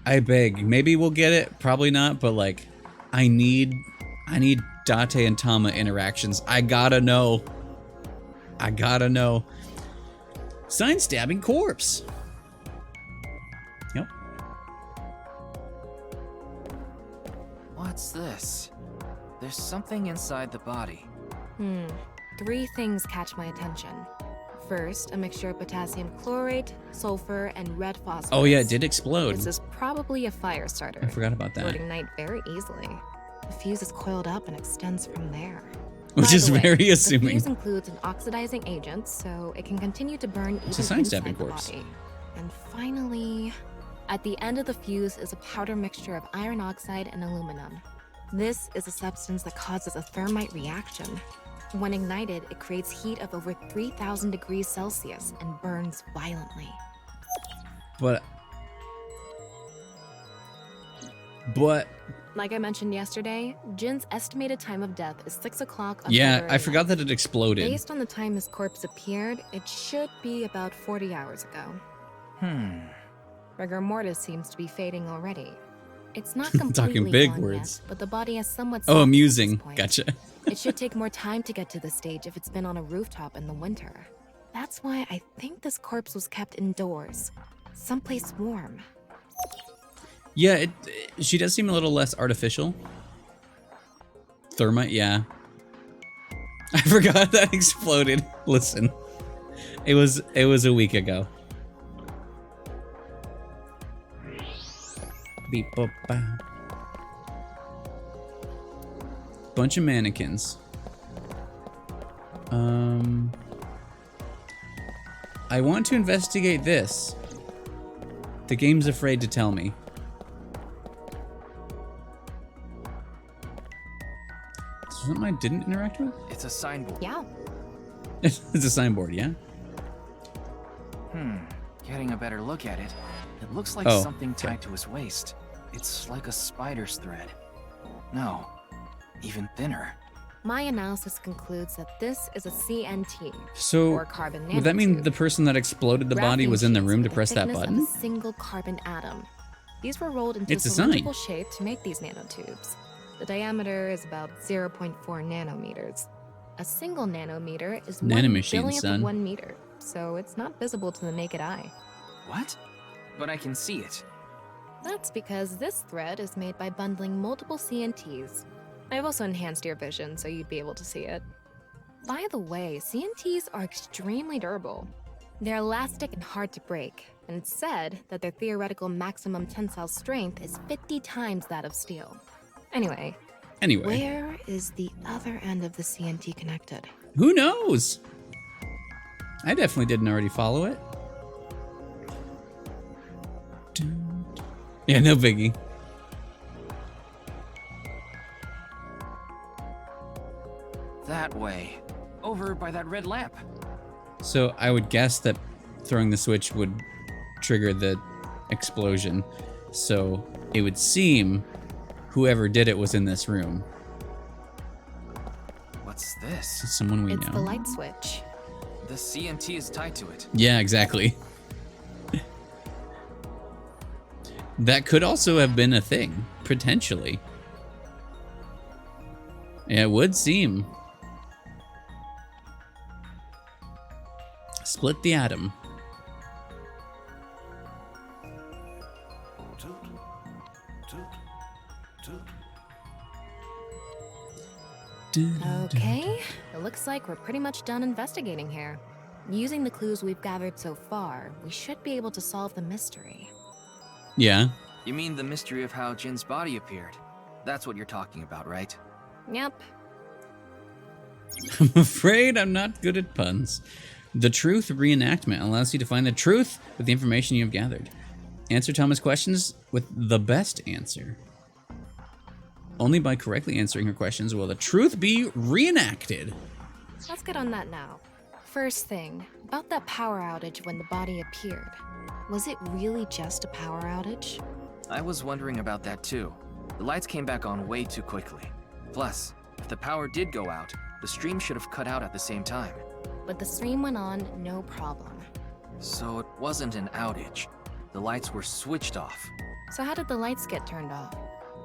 beg. Maybe we'll get it. Probably not. But like, I need Date and Tama interactions. I gotta know. Sign stabbing corpse. Yep. What's this? There's something inside the body. 3 things catch my attention. First, a mixture of potassium chlorate, sulfur, and red phosphorus. Oh yeah, it did explode. This is probably a fire starter. I forgot about that. Ignite very easily. The fuse is coiled up and extends from there. Which By is the way, very assuming. The fuse includes an oxidizing agent, so it can continue to burn even It's a sign inside stabbing the corpse. body. And finally, at the end of the fuse is a powder mixture of iron oxide and aluminum. This is a substance that causes a thermite reaction. When ignited, it creates heat of over 3,000 degrees Celsius and burns violently. But Like I mentioned yesterday, Jin's estimated time of death is 6 o'clock on yeah, February I forgot 9th. that it exploded. Based on the time his corpse appeared, it should be about 40 hours ago. Rigor mortis seems to be fading already. It's not completely Talking big gone words. yet, but the body has somewhat Oh, softened at amusing. this point. Gotcha. It should take more time to get to this stage if it's been on a rooftop in the winter. That's why I think this corpse was kept indoors, someplace warm. Yeah, she does seem a little less artificial. Thermite, yeah. I forgot that exploded. Listen, it was a week ago. Beep boop bow. Bunch of mannequins. I want to investigate this. The game's afraid to tell me. Something I didn't interact with? It's a signboard. Yeah, It's a signboard, yeah? Getting a better look at it. It looks like Oh, something okay. tied to his waist. It's like a spider's thread. No, even thinner. my analysis concludes that this is a CNT, So, or carbon nanotube. would that mean the person that exploded the body Graphene was in the sheets room to with the press that thickness button? Of a single carbon atom. These were rolled into It's a a sign. cylindrical shape to make these nanotubes. The diameter is about 0.4 nanometers. A single nanometer is 1 Nanomachine, billionth son. of 1 meter, so it's not visible to the naked eye. What? But I can see it. That's because this thread is made by bundling multiple CNTs. I've also enhanced your vision so you'd be able to see it. By the way, CNTs are extremely durable. They're elastic and hard to break, and it's said that their theoretical maximum tensile strength is 50 times that of steel. Anyway, where is the other end of the CNT connected? Who knows? I definitely didn't already follow it. Yeah, no biggie. That way. Over by that red lamp. So I would guess that throwing the switch would trigger the explosion. So it would seem whoever did it was in this room. What's this? It's someone we It's know. the light switch. The CMT is tied to it. Yeah, exactly. That could also have been a thing, potentially. Yeah, it would seem. Split the atom. Okay, it looks like we're pretty much done investigating here. Using the clues we've gathered so far, we should be able to solve the mystery. Yeah. You mean the mystery of how Jin's body appeared? That's what you're talking about, right? Yep. I'm afraid I'm not good at puns. The truth reenactment allows you to find the truth with the information you have gathered. Answer Thomas' questions with the best answer. Only by correctly answering her questions will the truth be reenacted. Let's get on that now. First thing, about that power outage when the body appeared. Was it really just a power outage? I was wondering about that too. The lights came back on way too quickly. Plus, if the power did go out, the stream should have cut out at the same time. But the stream went on, no problem. So it wasn't an outage. The lights were switched off. So how did the lights get turned off?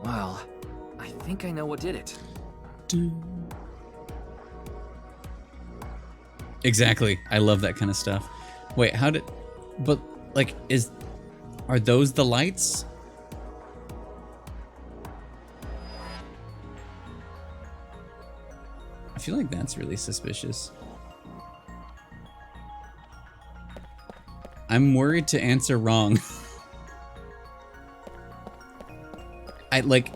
Well, I think I know what did it. Exactly. I love that kind of stuff. Wait, how did... But, like, are those the lights? I feel like that's really suspicious. I'm worried to answer wrong.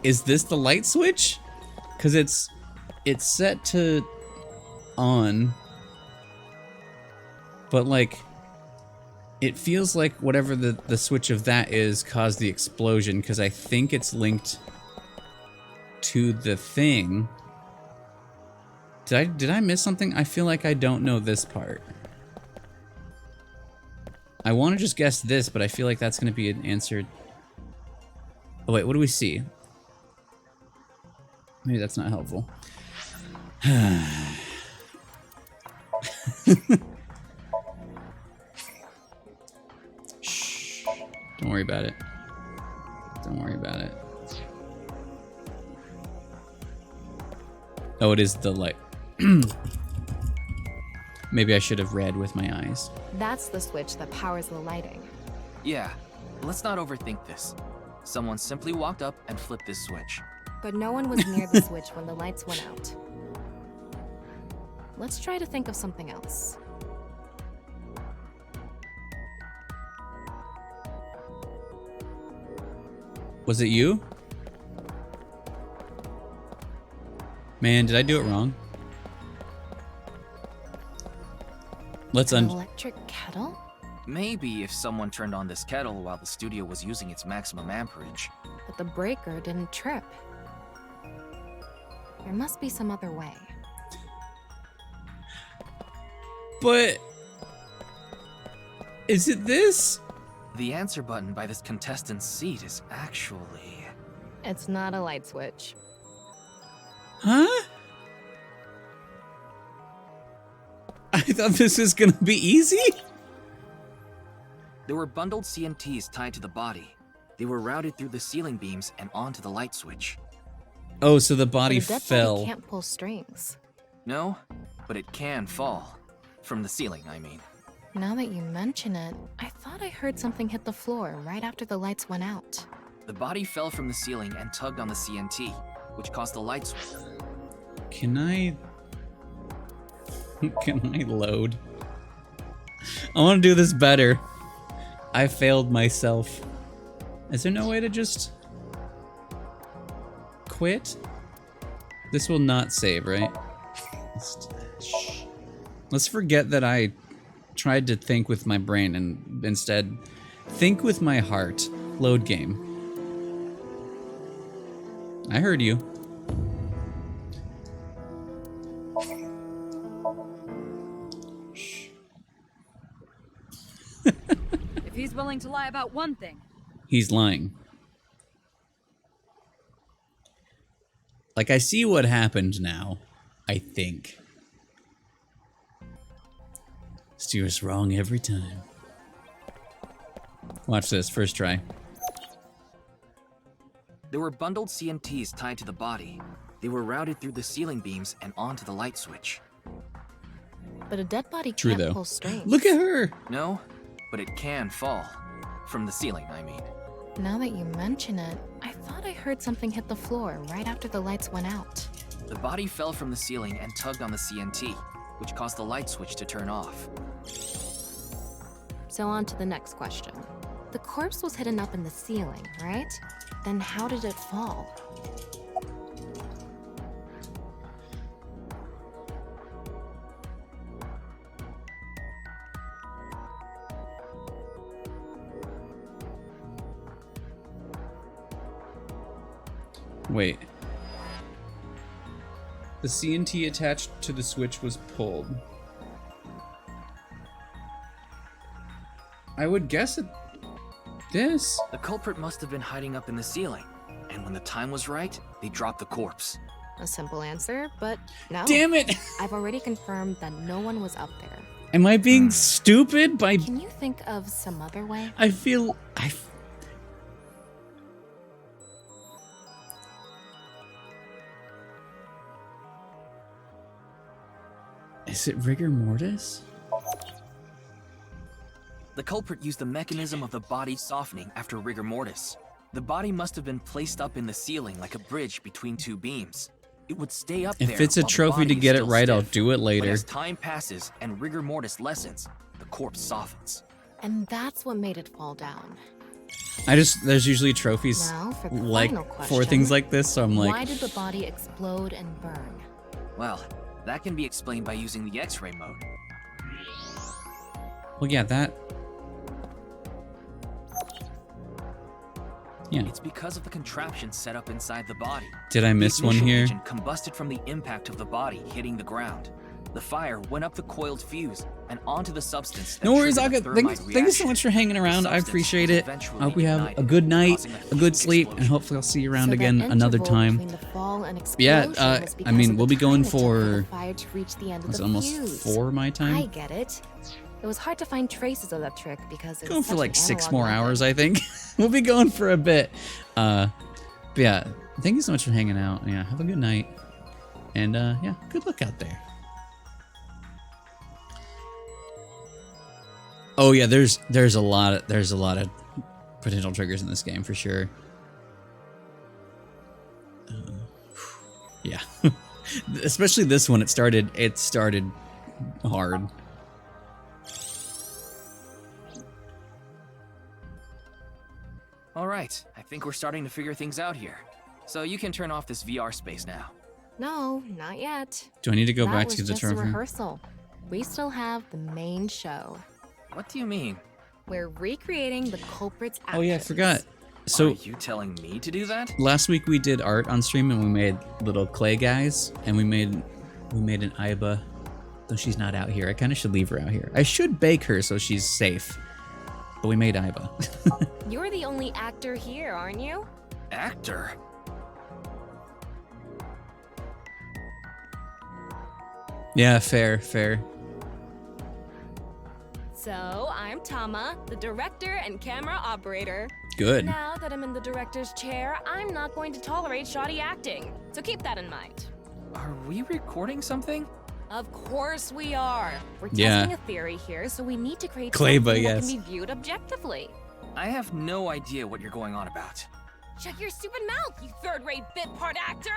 Is this the light switch? Because it's set to on. But, like, it feels like whatever the switch of that is caused the explosion, because I think it's linked to the thing. Did I miss something? I feel like I don't know this part. I want to just guess this, but I feel like that's going to be an answer. Oh, wait, what do we see? Maybe that's not helpful. Shh. Don't worry about it. Don't worry about it. Oh, it is the light. Maybe I should have read with my eyes. That's the switch that powers the lighting. Yeah, let's not overthink this. Someone simply walked up and flipped this switch. But no one was near the switch when the lights went out. Let's try to think of something else. Was it you? Man, did I do it wrong? Let's An electric kettle? Maybe if someone turned on this kettle while the studio was using its maximum amperage. But the breaker didn't trip. There must be some other way. But... is it this? The answer button by this contestant's seat is actually... It's not a light switch. Huh? I thought this was gonna be easy? There were bundled CMTs tied to the body. They were routed through the ceiling beams and onto the light switch. Oh, so the body But a dead fell. body can't pull strings. No, but it can fall. From the ceiling, I mean. Now that you mention it, I thought I heard something hit the floor right after the lights went out. The body fell from the ceiling and tugged on the CMT, which caused the light switch. Can I load? I want to do this better. I failed myself. Is there no way to just quit? This will not save, right? Let's forget that I tried to think with my brain and instead think with my heart. Load game. I heard you. If he's willing to lie about one thing, He's lying. Like, I see what happened now, I think. Steers wrong every time. Watch this, first try. There were bundled CNTs tied to the body. They were routed through the ceiling beams and onto the light switch. But a dead body True can't though. pull strings. Look at her! No, but it can fall. From the ceiling, I mean. Now that you mention it, I thought I heard something hit the floor right after the lights went out. The body fell from the ceiling and tugged on the CNT, which caused the light switch to turn off. So on to the next question. The corpse was hidden up in the ceiling, right? Then how did it fall? Wait. The CNT attached to the switch was pulled. I would guess this. The culprit must have been hiding up in the ceiling, and when the time was right, they dropped the corpse. A simple answer, but no. Damn it! I've already confirmed that no one was up there. Am I being stupid by... Can you think of some other way? I feel... Is it rigor mortis? The culprit used the mechanism of the body softening after rigor mortis. The body must have been placed up in the ceiling like a bridge between two beams. It would stay up there. If it's a while the trophy body to is get it still right, I'll stiff. do it But later. as time passes and rigor mortis lessens, the corpse softens. And that's what made it fall down. There's usually trophies Now for the like final for question. things like this, so I'm Why like, did the body explode and burn? Well, that can be explained by using the X-ray mode. well, yeah, that. Yeah. It's because of the contraption set up inside the body. Did I miss The one ignition here? agent combusted from the impact of the body hitting the ground. The fire went up the coiled fuse and onto the substance. That No worries, triggered Aga. a Thank thermite you so much reaction. for hanging around. The I substance appreciate was it. eventually I hope we have a ignited, good night, causing a good huge sleep, and explosion. hopefully I'll see you around So that again another interval time. between the fall and Yeah, explosion was I because mean, of we'll the be going time it took for- the fire to reach the end of It's the almost fuse. 4 my I time. get it. It was hard to find traces of that trick because it Going was for such like an 6 analog more method. hours, I think. We'll be going for a bit. But yeah, thank you so much for hanging out. Yeah, have a good night. And yeah, good luck out there. Oh yeah, there's a lot of potential triggers in this game for sure. Yeah, especially this one. It started hard. All right, I think we're starting to figure things out here. So you can turn off this VR space now. No, not yet. Do I need to go that back was to the just a trophy? rehearsal. We still have the main show. What do you mean? We're recreating the culprit's actions. Oh yeah, I forgot. So Are you telling me to do that? last week we did art on stream and we made little clay guys and we made an Iba, though she's not out here. I kind of should leave her out here. I should bake her so she's safe. But we made Iba. You're the only actor here, aren't you? Actor? Yeah, fair. So, I'm Tama, the director and camera operator. Good. Now that I'm in the director's chair, I'm not going to tolerate shoddy acting. So keep that in mind. Are we recording something? Of course we are. We're Yeah. testing a theory here, so we need to create Kleba, something yes. that can be viewed objectively. I have no idea what you're going on about. Shut your stupid mouth, you third-rate bit part actor!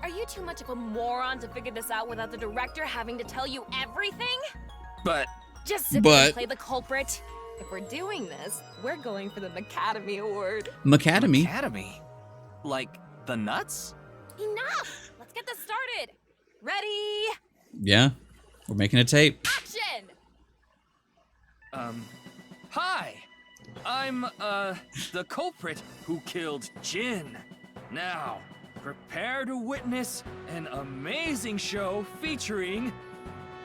Are you too much of a moron to figure this out without the director having to tell you everything? But Just sit there and play the culprit. If we're doing this, we're going for the Academy Award. Macademy. Academy? Like the nuts? Enough! Let's get this started. Ready? Yeah. We're making a tape. Action! Hi! I'm, the culprit who killed Jin. Now, prepare to witness an amazing show featuring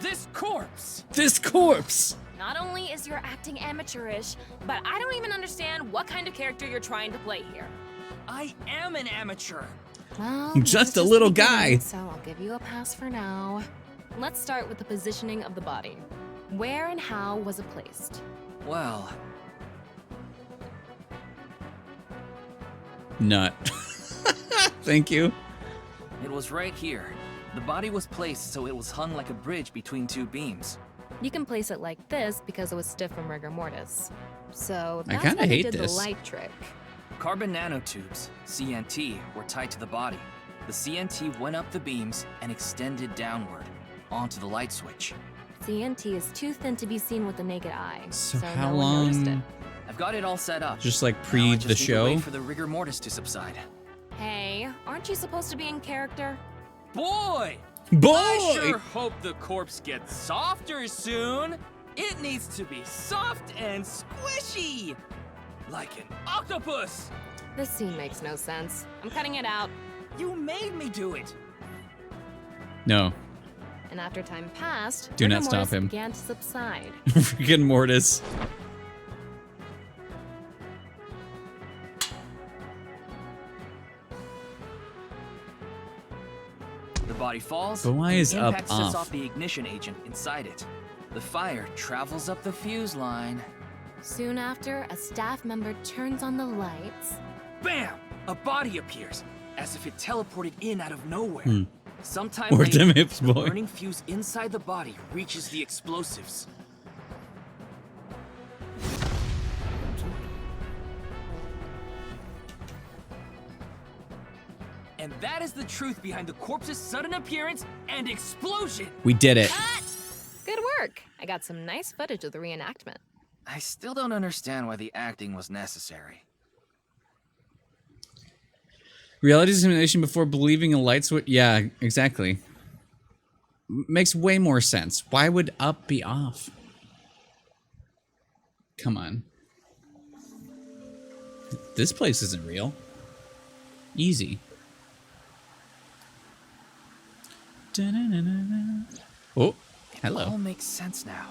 this corpse. This corpse! Not only is your acting amateurish, but I don't even understand what kind of character you're trying to play here. I am an amateur. Well, Just this a is little the beginning, guy. So I'll give you a pass for now. Let's start with the positioning of the body. Where and how was it placed? Well, Nut. Thank you. it was right here. The body was placed so it was hung like a bridge between two beams. You can place it like this because it was stiff from rigor mortis. So I that's kinda why they hate did this. the light trick. Carbon nanotubes, CNT, were tied to the body. The CNT went up the beams and extended downward, onto the light switch. CNT is too thin to be seen with the naked eye, So so how no one noticed it. long? I've got it all set up. Just like Now I pre just the need to show? wait for the rigor mortis to subside. Hey, aren't you supposed to be in character? Boy! Boy! I sure hope the corpse gets softer soon. It needs to be soft and squishy, like an octopus. This scene makes no sense. I'm cutting it out. You made me do it. No. And after time passed, Do not rigor stop mortis him. began to subside. Freaking Mortis. The body falls. But why and is the up impact sets off? off the ignition agent inside it. The fire travels up the fuse line. Soon after, a staff member turns on the lights. Bam! A body appears, as if it teleported in out of nowhere. Sometime Work later, them hips, the boy. burning fuse inside the body reaches the explosives. And that is the truth behind the corpse's sudden appearance and explosion. We did it. Good work! I got some nice footage of the reenactment. I still don't understand why the acting was necessary. Reality simulation before believing a light switch. Yeah, exactly. Makes way more sense. Why would up be off? Come on. This place isn't real. Easy. Da-na-na-na-na. Oh, It all hello. makes sense now.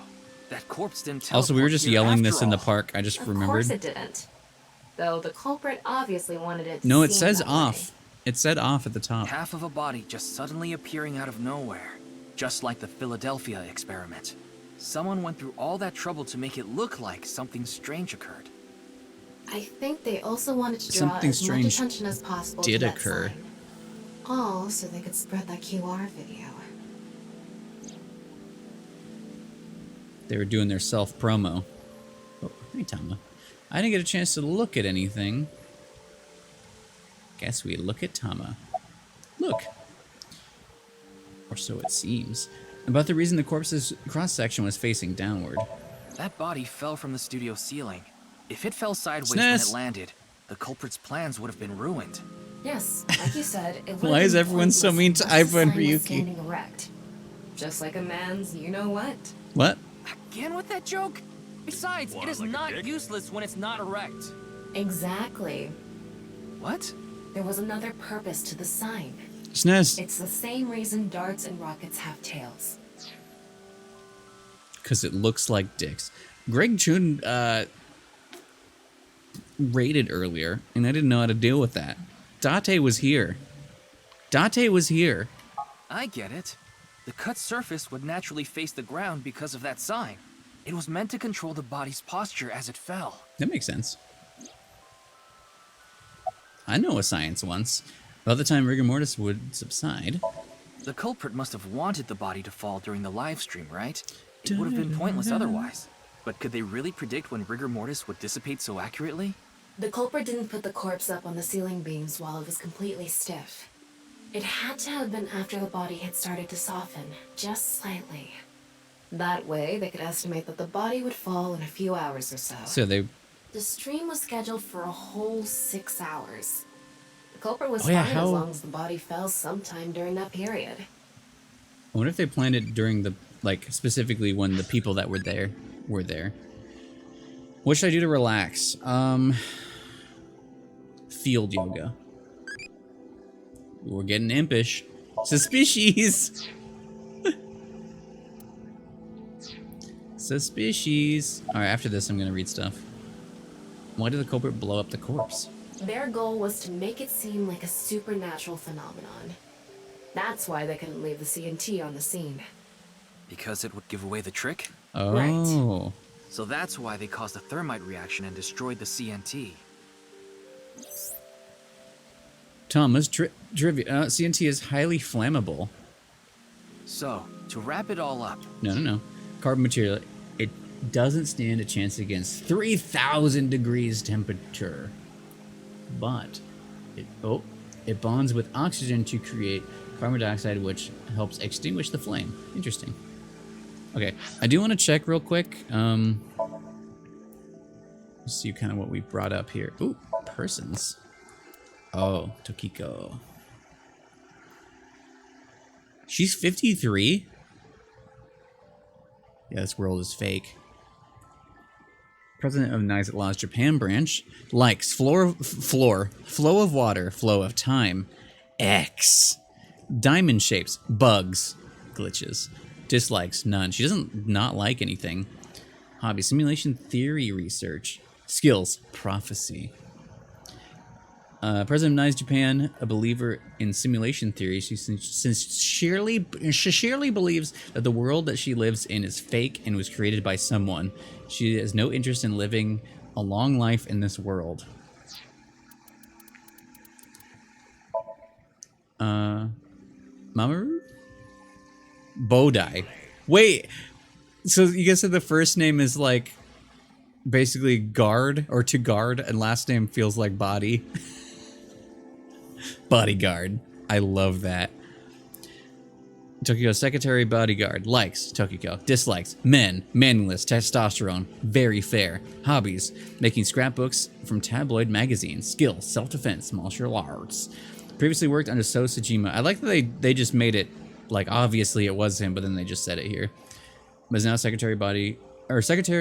That corpse didn't Also, we were teleport just here yelling after this in the all. park. I just Of remembered. course it didn't. Though the culprit obviously wanted it to No, it seem says that way. off. It said off at the top. Half of a body just suddenly appearing out of nowhere. Just like the Philadelphia experiment. Someone went through all that trouble to make it look like something strange occurred. I think they also wanted to draw Something as much strange attention as possible did to that occur. sign. All so they could spread that QR video. They were doing their self-promo. Oh, hey, Tama. I didn't get a chance to look at anything. Guess we look at Tama. Look. Or so it seems. About the reason the corpse's cross-section was facing downward. That body fell from the studio ceiling. If it fell sideways when Sness. it landed, the culprit's plans would have been ruined. Yes, like you said, it Why is everyone so mean to Ivan Ivan and Ryuki? standing erect. Just like a man's you-know-what. What? Again with that joke? Besides, it is not useless when it's not erect. Exactly. What? There was another purpose to the sign. Snez. It's the same reason darts and rockets have tails. Because it looks like dicks. Greg Chun rated earlier, and I didn't know how to deal with that. Date was here. Date was here. I get it. The cut surface would naturally face the ground because of that sign. It was meant to control the body's posture as it fell. That makes sense. I know a science once. About the time rigor mortis would subside. The culprit must have wanted the body to fall during the live stream, right? It would have been pointless otherwise. But could they really predict when rigor mortis would dissipate so accurately? The culprit didn't put the corpse up on the ceiling beams while it was completely stiff. It had to have been after the body had started to soften, just slightly. That way, they could estimate that the body would fall in a few hours or so. So they... The stream was scheduled for a whole 6 hours. The culprit was Oh, yeah, fine how- as long as the body fell sometime during that period. I wonder if they planned it during the... Like, specifically when the people that were there were there. What should I do to relax? Field yoga. We're getting impish. Suspicious! Suspicious. Alright, after this I'm gonna read stuff. Why did the culprit blow up the corpse? Their goal was to make it seem like a supernatural phenomenon. That's why they couldn't leave the CNT on the scene. Because it would give away the trick? Oh. So that's why they caused a thermite reaction and destroyed the CNT. Thomas, trivia. CNT is highly flammable. So, to wrap it all up... No. Carbon material. It doesn't stand a chance against 3,000 degrees temperature. But it bonds with oxygen to create carbon dioxide, which helps extinguish the flame. Interesting. Okay, I do want to check real quick. See kind of what we brought up here. Ooh, persons. Oh, Tokiko. She's 53? Yeah, this world is fake. President of Nice Law's Japan branch likes flow of water, flow of time, X, diamond shapes, bugs, glitches, dislikes, none. She doesn't not like anything. Hobby, simulation theory research, skills, prophecy. President of Nice Japan, a believer in simulation theory, she sincerely believes that the world that she lives in is fake and was created by someone. She has no interest in living a long life in this world. Mamoru? Bodai. Wait, so you guys said the first name is like basically guard or to guard, and last name feels like body. Bodyguard. I love that. Tokiko secretary bodyguard. Likes Tokiko. Dislikes men. Meaningless. Testosterone. Very fair. Hobbies. Making scrapbooks from tabloid magazines. Skills. Self-defense. Martial arts. Previously worked under So Sejima. I like that they just made it like obviously it was him, but then they just said it here. But is now secretary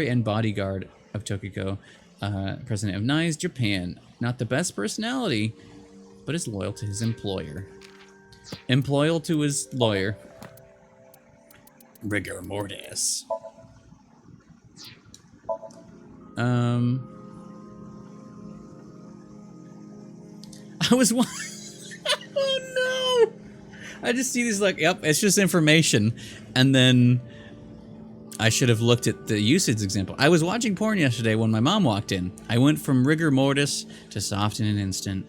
and bodyguard of Tokiko. President of Nice Japan. Not the best personality, but is loyal to his employer. Loyal to his lawyer. Rigor mortis. I was oh no! I just see these like, yep, it's just information. And then I should have looked at the usage example. I was watching porn yesterday when my mom walked in. I went from rigor mortis to soft in an instant.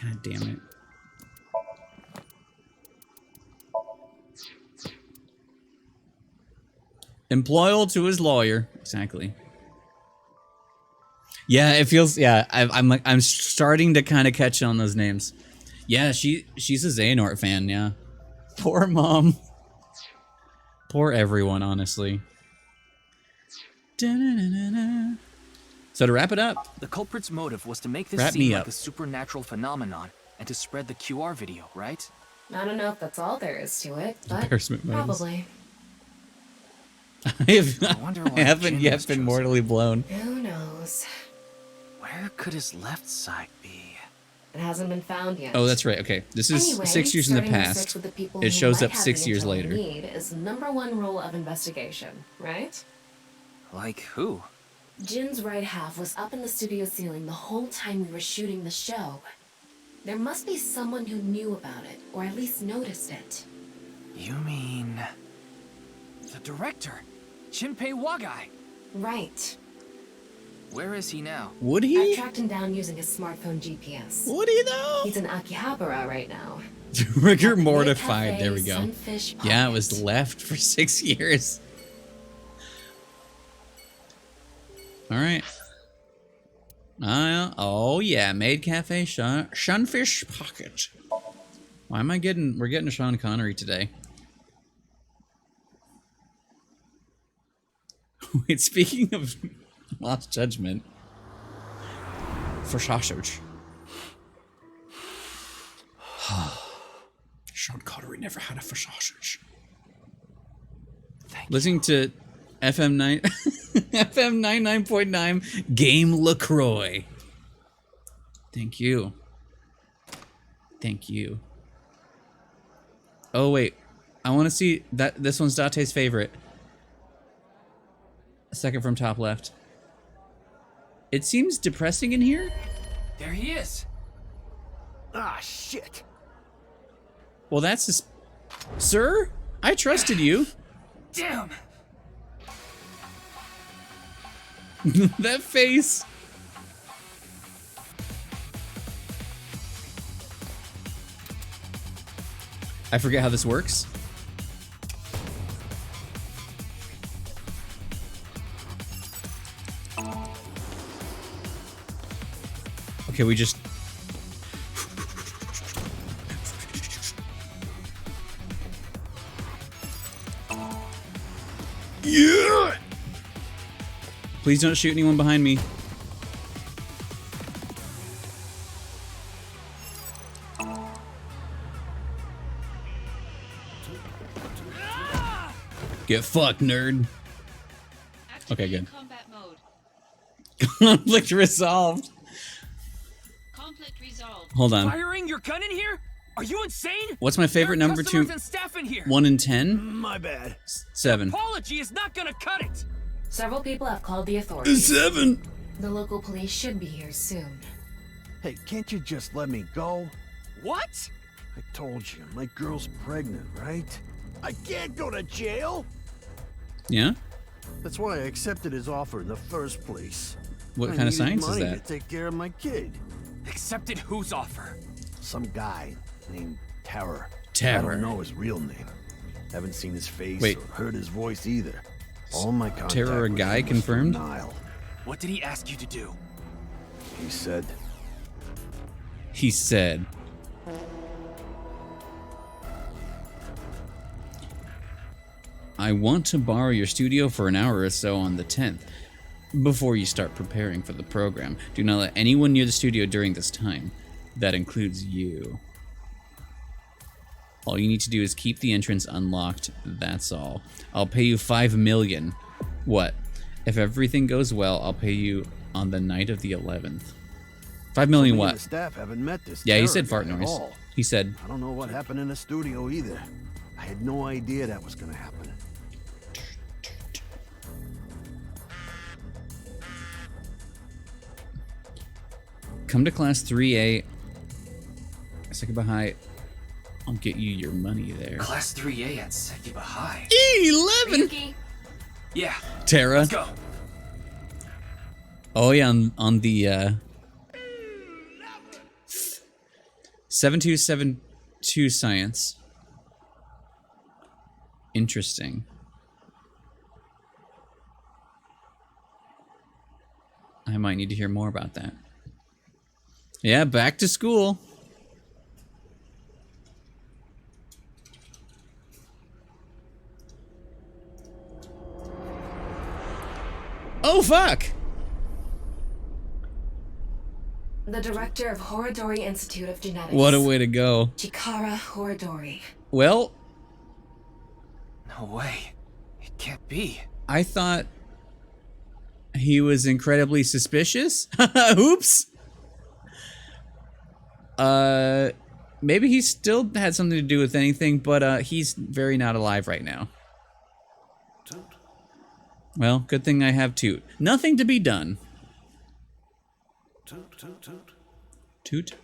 God damn it. Loyal to his lawyer. Exactly. Yeah, it feels, yeah, I'm starting to kind of catch on those names. Yeah, she's a Xehanort fan, yeah. Poor mom. Poor everyone, honestly. Da-na-na-na-na. So to wrap it up, the culprit's motive was to make this seem like a supernatural phenomenon and to spread the QR video, right? I don't know if that's all there is to it, but probably. I haven't yet been mortally blown. Who knows? Where could his left side be? It hasn't been found yet. Oh, that's right. Okay, this is anyway, 6 years in the past. It shows up 6 years later. Need is the #1 rule of investigation, right? Like who? Jin's right half was up in the studio ceiling the whole time we were shooting the show. There must be someone who knew about it, or at least noticed it. You mean... the director, Shinpei Wagai? Right. Where is he now? Would he? I tracked him down using his smartphone GPS. Would he though? He's in Akihabara right now. Rigor mortified. Cafe, there we go. Sunfish Yeah, it was left for 6 years. All right. Oh yeah, Maid Cafe, Sunfish Pocket. Why am I getting? We're getting Sean Connery today. Wait, speaking of Lost Judgment, for sausage. Sean Connery never had a for sausage. Listening to FM 99.9 Game LaCroix. Thank you. Thank you. Oh wait, I want to see that. This one's Date's favorite. Second from top left. It seems depressing in here. There he is. Ah, shit. Well, that's just... Sir? I trusted you. Damn! That face. I forget how this works. Okay, we just... Yeah! Please don't shoot anyone behind me. Get fucked, nerd. Okay, good. Combat mode. Conflict resolved. Conflict resolved. Hold on. Firing your gun in here? Are you insane? What's my favorite There are number to customers and staff in here. 1 in 10? My bad. 7. Apology is not gonna cut it. Several people have called the authorities. 7. The local police should be here soon. Hey, can't you just let me go? What? I told you, my girl's pregnant, right? I can't go to jail! Yeah? That's why I accepted his offer in the first place. What I kind of needed science is money that? to take care of my kid. Accepted whose offer? Some guy named Terror. Terror. I don't know his real name. Haven't seen his face Wait. or heard his voice either. All my contact Terror a with guy him was through confirmed? Nile. What did he ask you to do? He said, He said. I want to borrow your studio for an hour or so on the 10th. Before you start preparing for the program, do not let anyone near the studio during this time. That includes you. All you need to do is keep the entrance unlocked. That's all. I'll pay you 5 million. What? If everything goes well, I'll pay you on the night of the 11th. 5 million "Me and what? the staff haven't met this Yeah, he Terror said fart guy at noise. all. He said, I don't know what happened in the studio either. I had no idea that was gonna happen. come to class 3A. Sekiba High. I'll get you your money there. Class 3A at Sekiba High. 11! Ryuki, Yeah, Tara. let's go. Oh yeah, on the 7272 science. Interesting. I might need to hear more about that. Yeah, back to school. Oh fuck! the director of Horodori Institute of Genetics. What a way to go. Chikara Horodori. Well, No way. It can't be. I thought he was incredibly suspicious. Oops. Maybe he still had something to do with anything, but he's very not alive right now. Well, good thing I have Toot. Nothing to be done. Toot.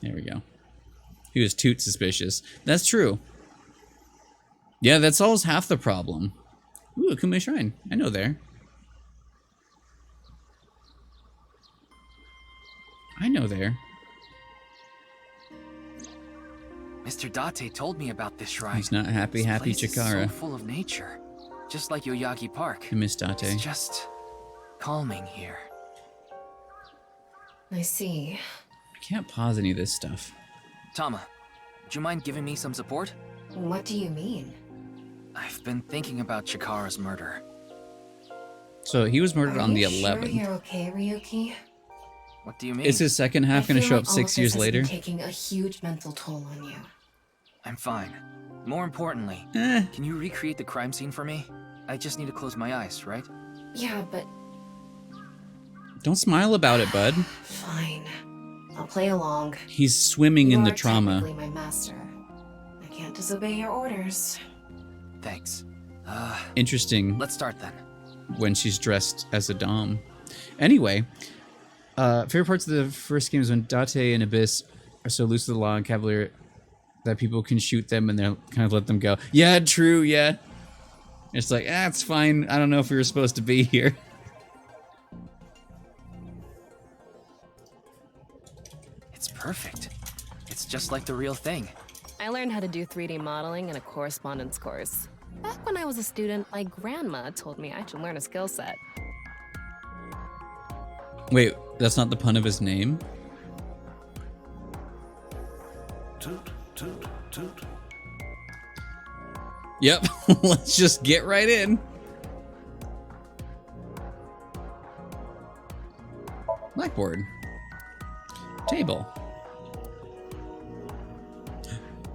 There we go. He was Toot suspicious. That's true. Yeah, that solves half the problem. Ooh, Akume Shrine. I know there. I know there. Mr. Date told me about this shrine. He's not happy, This happy place is Chikara. so full of nature. Just like Yoyagi Park. I miss Date. It's just calming here. I see. I can't pause any of this stuff. Tama, would you mind giving me some support? What do you mean? I've been thinking about Chikara's murder. So he was murdered Are on the you 11th. Sure you're okay, Ryuki? What do you mean? Is his second half I going to feel show like up all 6 of years this has later? been taking a huge mental toll on you. I'm fine. More importantly, Eh. can you recreate the crime scene for me? I just need to close my eyes, right? Yeah, but Don't smile about it, bud. fine. I'll play along. He's swimming in You the are trauma. technically my master. I can't disobey your orders. Thanks. Interesting Let's start then. when she's dressed as a dom. Anyway, Favorite parts of the first game is when Date and Abyss are so loose with the law and Cavalier that people can shoot them and they're kind of let them go. Yeah, true, yeah. It's like, it's fine. I don't know if we were supposed to be here. It's perfect. It's just like the real thing. I learned how to do 3D modeling in a correspondence course. Back when I was a student, my grandma told me I should learn a skill set. Wait, that's not the pun of his name? Toot, toot, toot. Yep, let's just get right in. Blackboard. Table.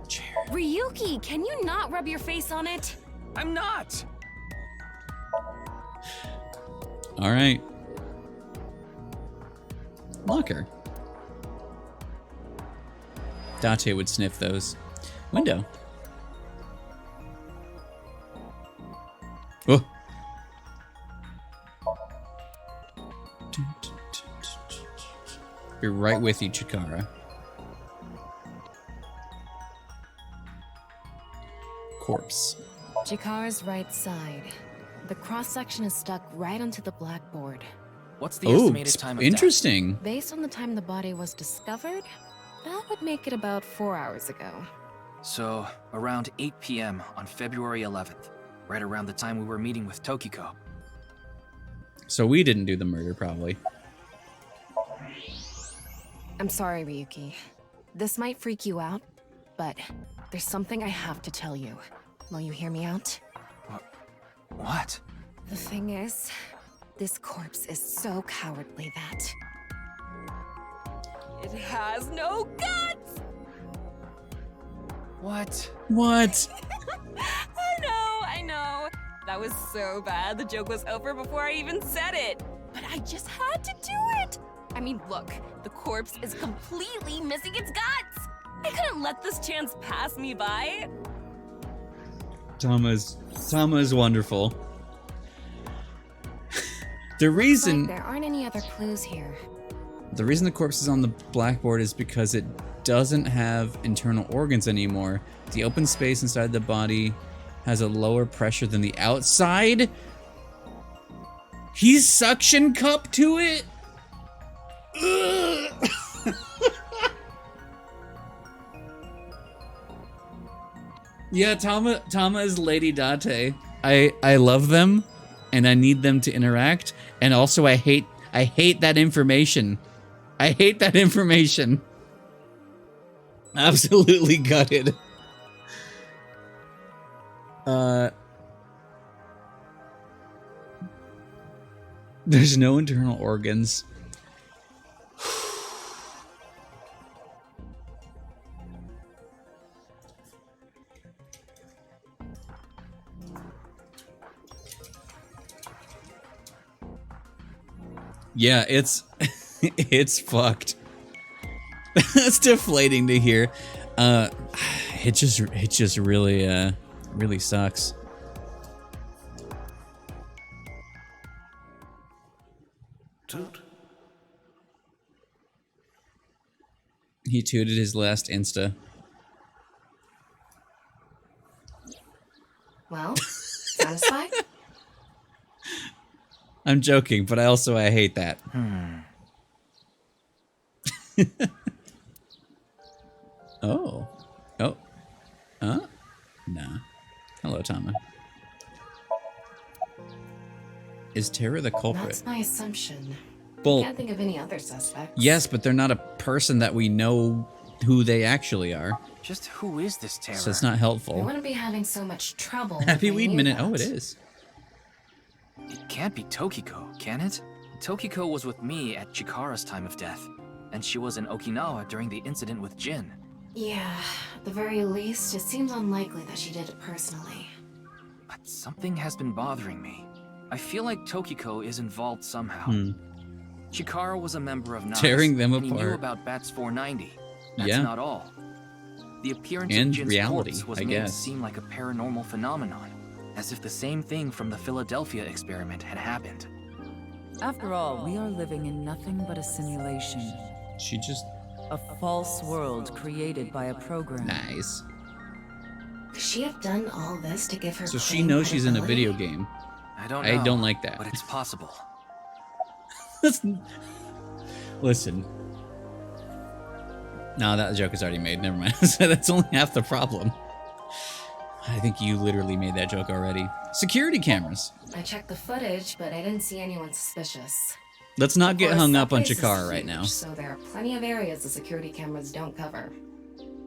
Chair. Ryuki, can you not rub your face on it? I'm not! All right. Locker. Date would sniff those. Window. Oh. Be right with you, Chikara. Corpse. Chikara's right side. The cross-section is stuck right onto the blackboard. What's the estimated time of death? Interesting. Based on the time the body was discovered, that would make it about 4 hours ago. So, around 8 p.m. on February 11th, right around the time we were meeting with Tokiko. So we didn't do the murder, probably. I'm sorry, Ryuki. This might freak you out, but there's something I have to tell you. Will you hear me out? What? The thing is, this corpse is so cowardly that it has no guts! What? What? I know. That was so bad. The joke was over before I even said it. But I just had to do it. I mean, look, the corpse is completely missing its guts. I couldn't let this chance pass me by. Tama is wonderful. The reason There aren't any other clues here. the reason the corpse is on the blackboard is because it doesn't have internal organs anymore. The open space inside the body has a lower pressure than the outside. He's suction cup to it. Ugh. Yeah, Tama is Lady Date. I love them, and I need them to interact. And also, I hate that information. I hate that information. Absolutely gutted. There's no internal organs. Yeah, it's it's fucked. That's deflating to hear. It just really really sucks. Toot. He tooted his last Insta. Well, satisfied? I'm joking, but I hate that. Oh. Nah. Hello, Tama. Is Terra the culprit? That's my assumption. Well, Can't think of any other suspects. yes, but they're not a person that we know who they actually are. Just who is this terror? So it's not We helpful. wouldn't be having so much trouble. if Happy we Weed knew Minute. that. Oh, it is. It can't be Tokiko, can it? Tokiko was with me at Chikara's time of death, and she was in Okinawa during the incident with Jin. Yeah, at the very least, it seems unlikely that she did it personally. But something has been bothering me. I feel like Tokiko is involved somehow. Chikara was a member of NICE, Tearing them and he knew apart. about Bats 490. That's Yeah. not all. The appearance And of Jin's reality, corpse was I made to guess. seem like a paranormal phenomenon, as if the same thing from the Philadelphia experiment had happened. After all, we are living in nothing but a simulation. She just... A false world created by a program. Nice. Could she have done all this to give her So she claim knows she's in a credibility? video game. I don't know. I don't like that. But it's possible. Listen. No, that joke is already made. Never mind. So that's only half the problem. I think you literally made that joke already. Security cameras. I checked the footage, but I didn't see anyone suspicious. Let's not Of get course, hung that up on place is Chikara right huge, now. So there are plenty of areas the security cameras don't cover.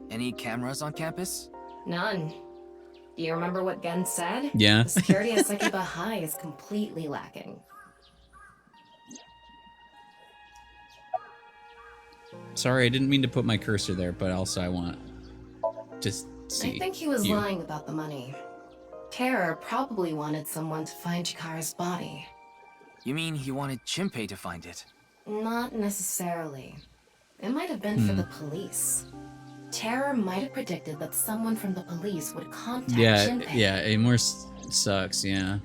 Any cameras on campus? None. Do you remember what Gen said? Yeah. The security at Succuba High is completely lacking. Sorry, I didn't mean to put my cursor there, but also I want to see. I think he was you. lying about the money. Terror probably wanted someone to find Chikara's body. You mean he wanted Chimpei to find it? Not necessarily. It might have been for the police. Terror might have predicted that someone from the police would contact Chimpei. Yeah, Amor sucks, yeah.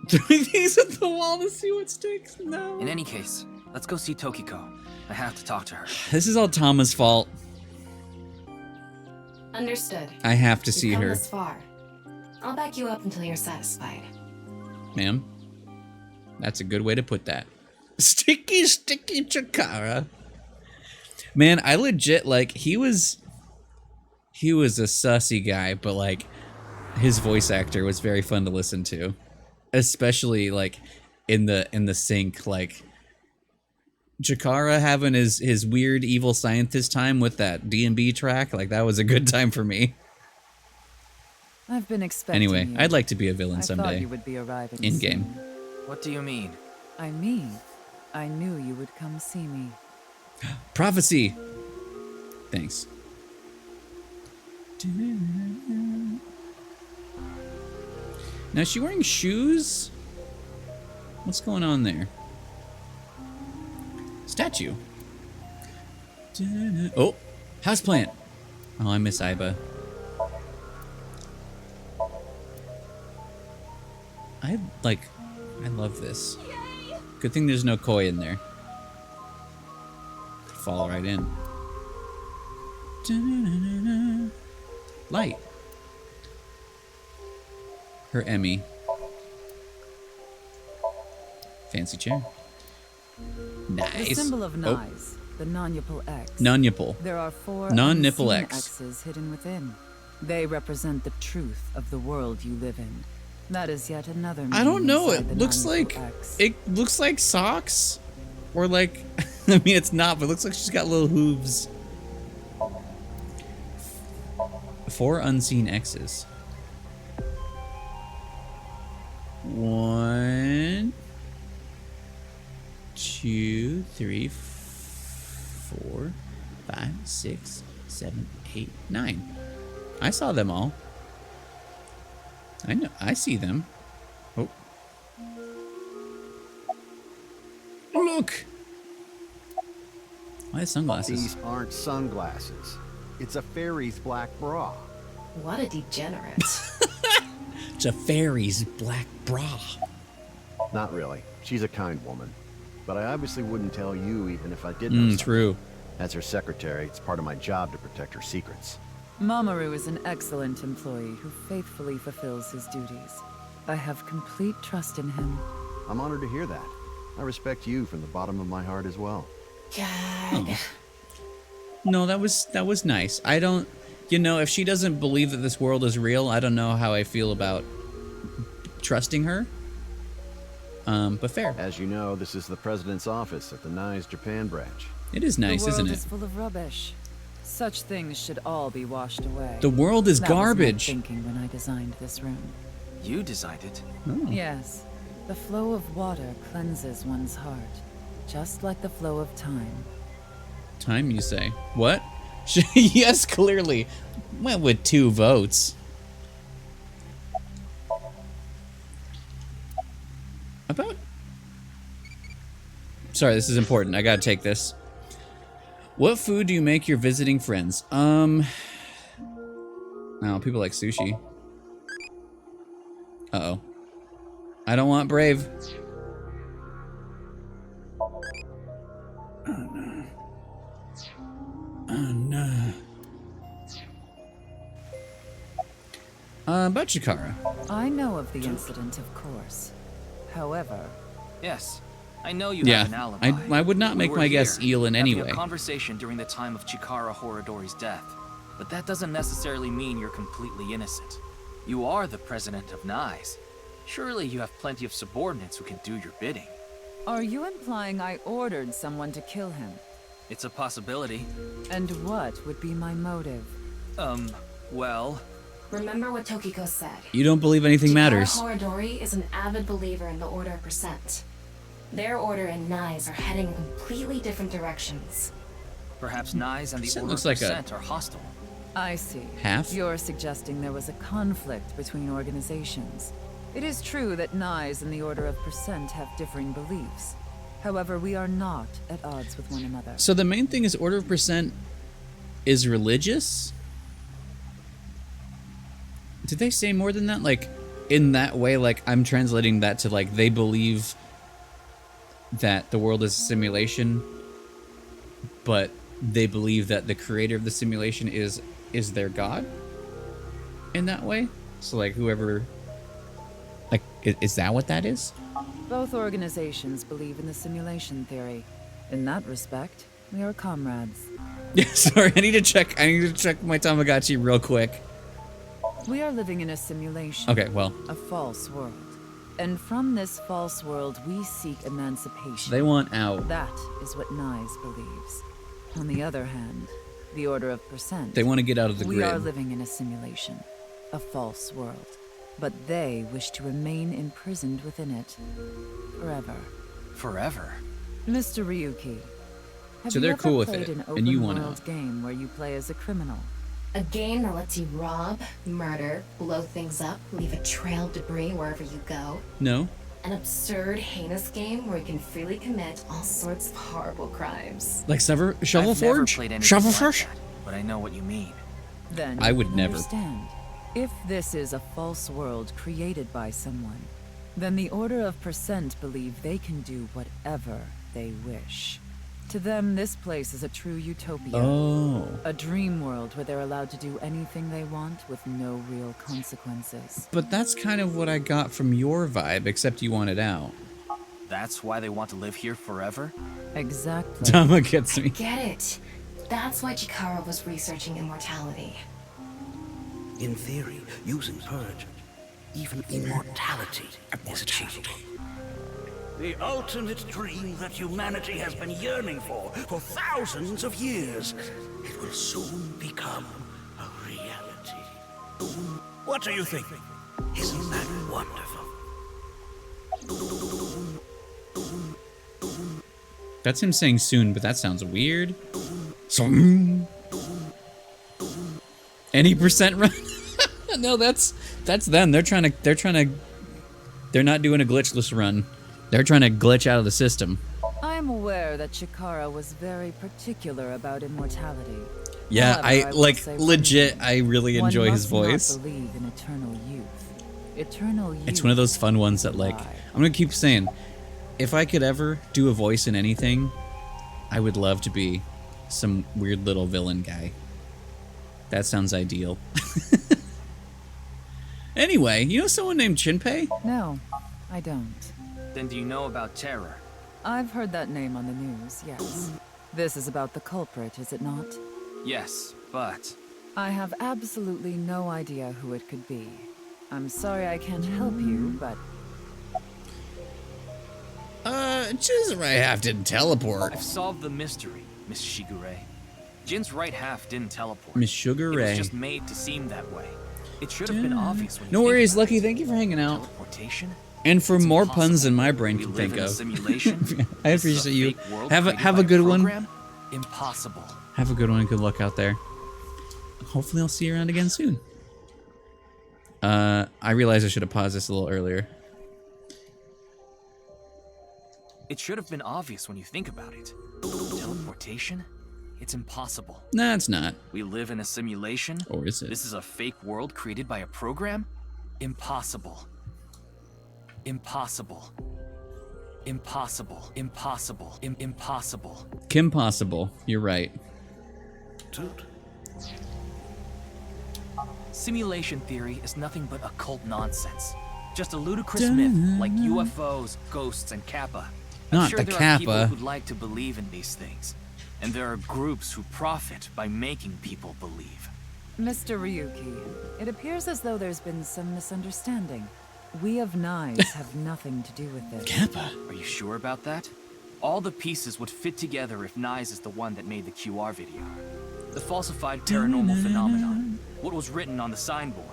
Throwing things at the wall to see what sticks? No. In any case, let's go see Tokiko. I have to talk to her. This is all Tama's fault. Understood. I have to You've see come her. this far. I'll back you up until you're satisfied. Ma'am, that's a good way to put that. Sticky Chikara. Man, I legit, like, he was a sussy guy, but, like, his voice actor was very fun to listen to. Especially, like, in the sync, like, Chikara having his weird evil scientist time with that D&B track, like, that was a good time for me. I've been expecting Anyway, you. I'd like to be a villain I thought someday. you would be arriving In-game. soon. What do you mean? I mean, I knew you would come see me. Prophecy! Thanks. Now, is she wearing shoes? What's going on there? Statue. Oh, houseplant. Oh, I miss Iba. I love this. Good thing there's no koi in there. Could fall right in. Light. Her Emmy. Fancy chair. Nice. The symbol of Oh, Nyes, the non-nipple X. non-nipple. There are 4 Non-nipple unseen X. X's hidden within. They represent the truth of the world you live in. That is yet another. I don't meaning know. inside It the looks non-nipple like X. it looks like socks, or like I mean it's not, but it looks like she's got little hooves. 4 unseen X's. 1, 2, 3, 4, 5, 6, 7, 8, 9. I saw them all. I know. I see them. Oh. Look. Why sunglasses? These aren't sunglasses. It's a fairy's black bra. What a degenerate. It's a fairy's black bra. Not really. She's a kind woman. But I obviously wouldn't tell you even if I did know something. True. As her secretary, it's part of my job to protect her secrets. Mamoru is an excellent employee who faithfully fulfills his duties. I have complete trust in him. I'm honored to hear that. I respect you from the bottom of my heart as well. God. No, that was nice. I don't, you know, if she doesn't believe that this world is real, I don't know how I feel about trusting her. But fair. As you know, this is the president's office at the Nyes Japan branch. It is nice, the world isn't it? is full of rubbish. Such things should all be washed away. The world is That was my garbage. thinking when I designed this room. You designed it. Oh. Yes, the flow of water cleanses one's heart, just like the flow of time. Time, you say? What? Yes, clearly. Went with 2 votes. About... Sorry, this is important. I gotta take this. What food do you make your visiting friends? Oh, people like sushi. Uh-oh. I don't want Brave. Oh no. About Chikara. I know of the incident, of course. However, Yes, I know you Yeah, have an alibi. I would not We make were my guess here, Eel in any having way. a conversation during the time of Chikara Horadori's death, but that doesn't necessarily mean you're completely innocent. You are the president of Nyes. Surely you have plenty of subordinates who can do your bidding. are you implying I ordered someone to kill him? It's a possibility. And what would be my motive? Well, Remember what Tokiko said. You don't believe anything matters. Chikara Horadori is an avid believer in the Order of Percent. Their order and Nyes are heading in completely different directions. perhaps Nyes and the Percent Order looks of like a- Percent are hostile. I see. Half? You're suggesting there was a conflict between organizations. It is true that Nyes and the Order of Percent have differing beliefs. However, we are not at odds with one another. So the main thing is Order of Percent is religious? Did they say more than that? Like, in that way, like, I'm translating that to, like, they believe that the world is a simulation, but they believe that the creator of the simulation is their god? In that way? So, like, whoever... Like, is that what that is? Both organizations believe in the simulation theory. In that respect, we are comrades. Yeah, sorry, I need to check my Tamagotchi real quick. We are living in a simulation. Okay, well, A false world. And from this false world, we seek emancipation. they want out. That is what Nyes believes. On the other hand, the Order of Percent. They want to get out of the We grid. are living in a simulation, a false world. But they wish to remain imprisoned within it forever. Forever. Mr. Ryuki, have So you they're ever cool with played it, an and you open wanna world know. game where you play as a criminal? A game that lets you rob, murder, blow things up, leave a trail of debris wherever you go. No? An absurd, heinous game where you can freely commit all sorts of horrible crimes. Like Shovel I've never Forge? played anything Shovel like Forge? that, but I know what you mean. Then I you would can never. understand. If this is a false world created by someone, then the Order of Percent believe they can do whatever they wish. To them, this place is a true utopia. Oh. A dream world where they're allowed to do anything they want with no real consequences. But that's kind of what I got from your vibe, except you want it out. That's why they want to live here forever? Exactly. Tama gets me. Get it? That's why Chikara was researching immortality. In theory, using Purge, even immortality is achievable. The ultimate dream that humanity has been yearning for thousands of years. It will soon become a reality. What do you think? Isn't that wonderful? That's him saying soon, but that sounds weird. Soon. Any percent run? No, that's them. They're not doing a glitchless run. They're trying to glitch out of the system. I am aware that Chikara was very particular about immortality. Yeah, However, I will like say legit. one I really thing. enjoy One his must not voice. believe in eternal youth. Eternal youth. It's one of those fun ones that, like, lie. I'm gonna keep saying, if I could ever do a voice in anything, I would love to be some weird little villain guy. That sounds ideal. Anyway, you know someone named Shinpei? No, I don't. Then do you know about Terror? I've heard that name on the news, yes. This is about the culprit, is it not? Yes, but... I have absolutely no idea who it could be. I'm sorry I can't help you, but Chizuru half didn't teleport. I've solved the mystery, Miss Shigure. Jin's right half didn't teleport. Miss It Sugar was Ray. just made to seem that way. It should have been obvious when you No think worries, about Lucky. it. Thank you for hanging out. Teleportation? And for It's more impossible. puns than my brain We can live think in a of. simulation? I This is a appreciate you. fake world Have a created by good one. program? Impossible. Have a good one and good luck out there. Hopefully I'll see you around again soon. I realized I should have paused this a little earlier. It should have been obvious when you think about it. Teleportation? It's impossible. Nah, it's not. We live in a simulation? Or is it? This is a fake world created by a program? Impossible. Impossible. Impossible. Impossible. Impossible. Kim Possible. You're right. Toot. Simulation theory is nothing but occult nonsense. Just a ludicrous myth like UFOs, ghosts, and Kappa. I'm Not sure the there are Kappa. people who'd like to believe in these things. And there are groups who profit by making people believe. Mr. Ryuki, it appears as though there's been some misunderstanding. We of Nyes have nothing to do with this. Kappa. Are you sure about that? All the pieces would fit together if Nyes is the one that made the QR video. The falsified paranormal phenomenon. What was written on the signboard.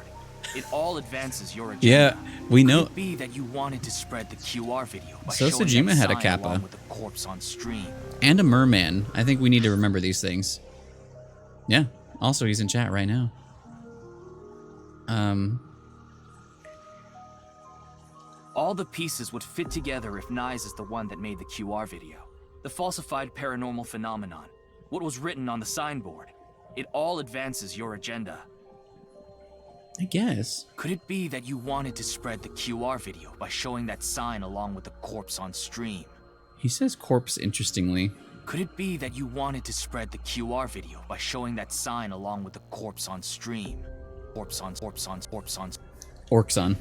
It all advances your agenda. Yeah, we know. Could it be that you wanted to spread the QR video by So showing Sejima that had a sign Kappa. along with the corpse on stream? And a merman. I think we need to remember these things. Yeah. Also, he's in chat right now. All the pieces would fit together if Nyes is the one that made the QR video. The falsified paranormal phenomenon. What was written on the signboard. It all advances your agenda. I guess. Could it be that you wanted to spread the QR video by showing that sign along with the corpse on stream? He says corpse interestingly. Could it be that you wanted to spread the QR video by showing that sign along with the corpse on stream? Corpse on. Orcs on.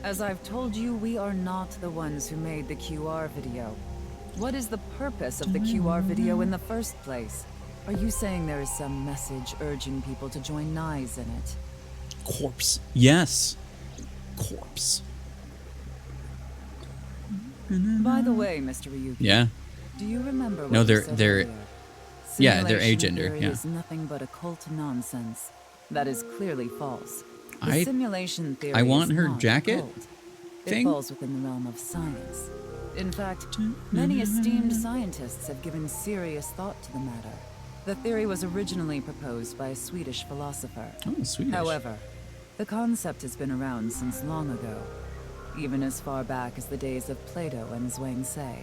As I've told you, we are not the ones who made the QR video. What is the purpose of the QR video in the first place? Are you saying there is some message urging people to join Nyes in it? Corpse. Yes. Corpse. By the way, Mr. Ryuki. Yeah. Do you remember what No, you they're said they're earlier? yeah, they're Simulation agender, theory yeah. is nothing but occult nonsense. That is clearly false. The I- simulation theory I want is her not jacket occult. thing. It falls within the realm of science. In fact, many esteemed scientists have given serious thought to the matter. The theory was originally proposed by a Swedish philosopher. Oh, Swedish. However, the concept has been around since long ago, even as far back as the days of Plato and Zhuangzi.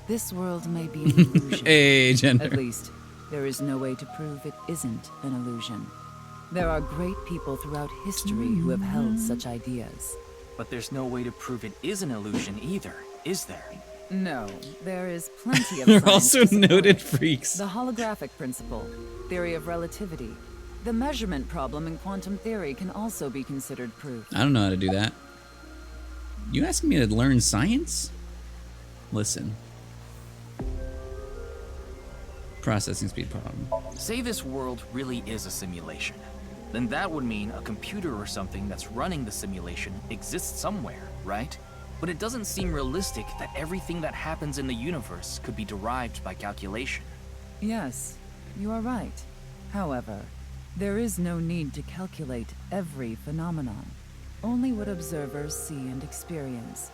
This world may be an illusion. Hey, gender. At least, there is no way to prove it isn't an illusion. There are great people throughout history who have held such ideas. But there's no way to prove it is an illusion either, is there? No, there is plenty of They're science also to support noted it. freaks. The holographic principle, theory of relativity, the measurement problem in quantum theory can also be considered proof. I don't know how to do that. You asking me to learn science? Listen. Processing speed problem. Say this world really is a simulation. Then that would mean a computer or something that's running the simulation exists somewhere, right? But it doesn't seem realistic that everything that happens in the universe could be derived by calculation. Yes, you are right. However, there is no need to calculate every phenomenon, only what observers see and experience.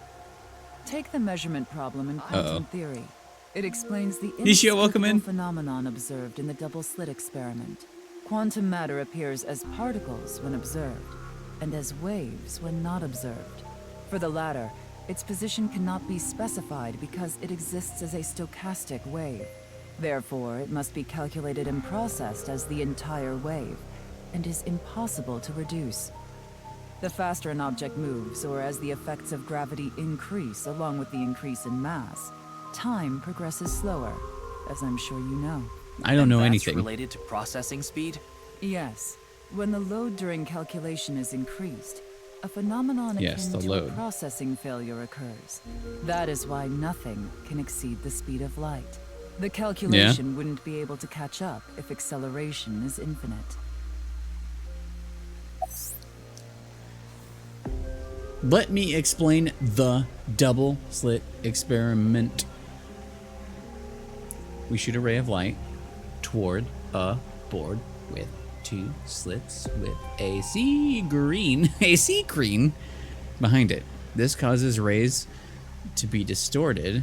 Take the measurement problem in quantum theory. It explains the Nishio, welcome in. inexplicable phenomenon observed in the double-slit experiment. Quantum matter appears as particles when observed, and as waves when not observed. For the latter, its position cannot be specified because it exists as a stochastic wave. Therefore, it must be calculated and processed as the entire wave, and is impossible to reduce. The faster an object moves, or as the effects of gravity increase along with the increase in mass, time progresses slower, as I'm sure you know. I don't know That's anything. related to processing speed? Yes. When the load during calculation is increased, a phenomenon Yes, akin the to load. a processing failure occurs. That is why nothing can exceed the speed of light. The calculation wouldn't be able to catch up if acceleration is infinite. Let me explain the double slit experiment. We shoot a ray of light toward a board with two slits with a sea green behind it. This causes rays to be distorted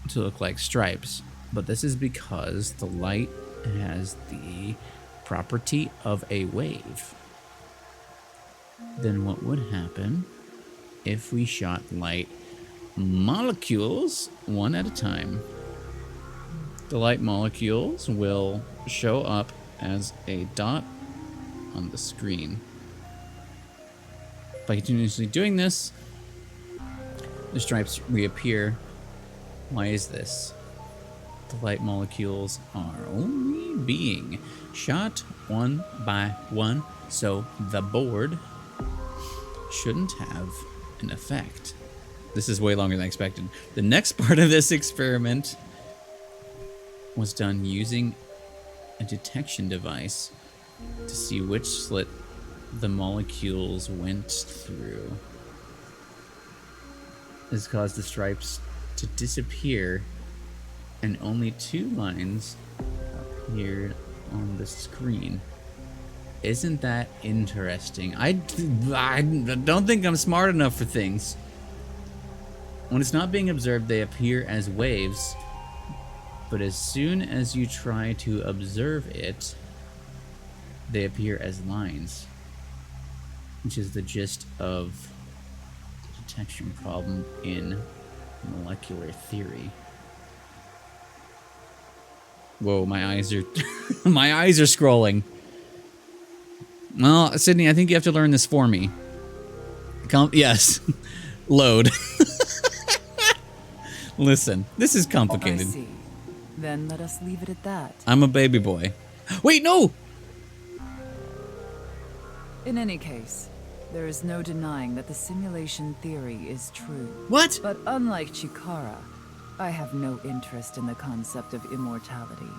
to look like stripes, but this is because the light has the property of a wave. Then what would happen if we shot light molecules one at a time? The light molecules will show up as a dot on the screen. By continuously doing this, the stripes reappear. Why is this? The light molecules are only being shot one by one, so the board shouldn't have an effect. This is way longer than I expected. The next part of this experiment was done using a detection device to see which slit the molecules went through. This caused the stripes to disappear, and only 2 lines appeared on the screen. Isn't that interesting? I don't think I'm smart enough for things. When it's not being observed, they appear as waves, but as soon as you try to observe it, they appear as lines, which is the gist of the detection problem in molecular theory. Whoa, my eyes are my eyes are scrolling. Well, Sydney, I think you have to learn this for me. Yes. Load. Listen, this is complicated. I see. Then let us leave it at that. I'm a baby boy. Wait, no! In any case, there is no denying that the simulation theory is true. What? But unlike Chikara, I have no interest in the concept of immortality,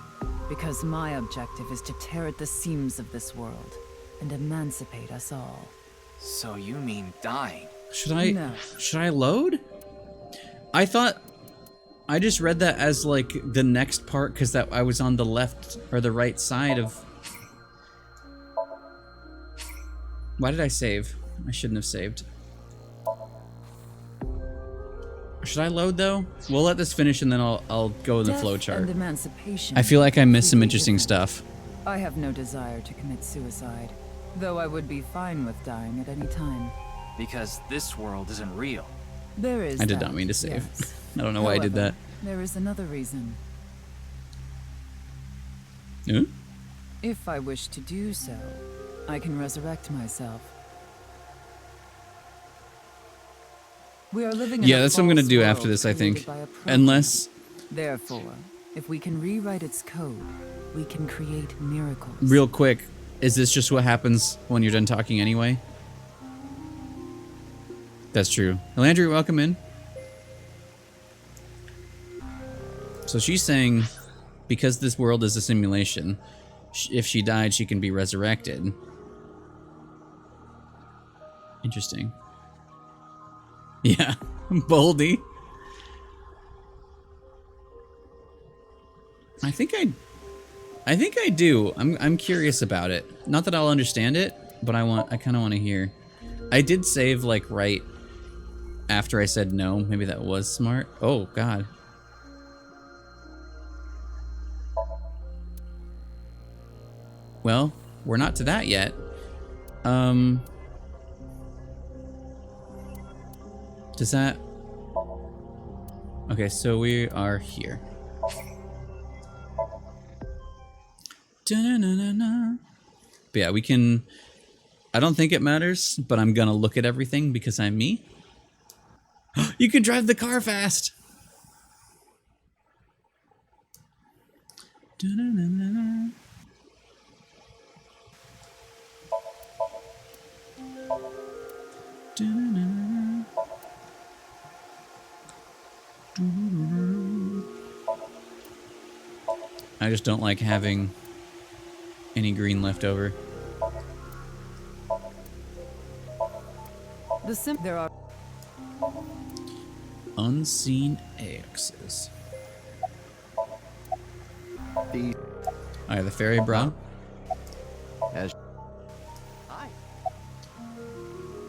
because my objective is to tear at the seams of this world and emancipate us all. So you mean dying? Should I No. should I load? I thought I just read that as like the next part because that I was on the left or the right side of. Why did I save? I shouldn't have saved. Should I load though? We'll let this finish and then I'll go in the Death flowchart. and emancipation I feel like I missed some completely interesting different. stuff. I have no desire to commit suicide, though I would be fine with dying at any time. Because this world isn't real. There is I did that, not mean to save. yes. I don't know why I did that. However, there is another reason. Huh? If I wish to do so, I can resurrect myself. We are living in Yeah, a that's what I'm gonna false do after world this, I think. created by a program. Unless Therefore, if we can rewrite its code, we can create miracles. real quick, is this just what happens when you're done talking anyway? That's true. Landry, welcome in. So she's saying, because this world is a simulation, if she died, she can be resurrected. Interesting. Yeah, Boldy. I think I do. I'm curious about it. Not that I'll understand it, but I kind of want to hear. I did save like right after I said no. Maybe that was smart. Oh God. Well, we're not to that yet. Does that... Okay, so we are here. Da-na-na-na-na. But yeah, we can... I don't think it matters, but I'm gonna look at everything because I'm me. You can drive the car fast! Da-na-na-na-na. Da-na-na-na-na. I just don't like having any green left over. There are Unseen axes. Alright, the fairy bra. As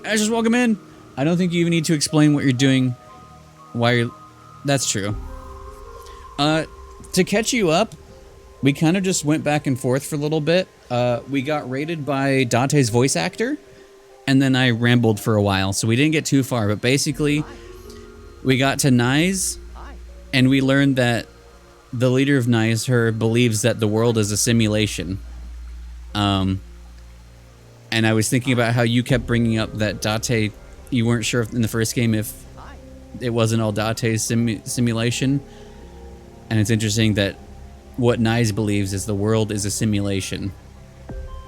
Ash, just welcome in. I don't think you even need to explain what you're doing. Why you're... That's true. To catch you up, we kind of just went back and forth for a little bit. We got raided by Dante's voice actor, and then I rambled for a while, so we didn't get too far. But basically, we got to Nyes, and we learned that the leader of Nyes, her, believes that the world is a simulation. And And I was thinking about how you kept bringing up that Date, you weren't sure if, in the first game if it wasn't all Date's simulation. And it's interesting that what Nyes believes is the world is a simulation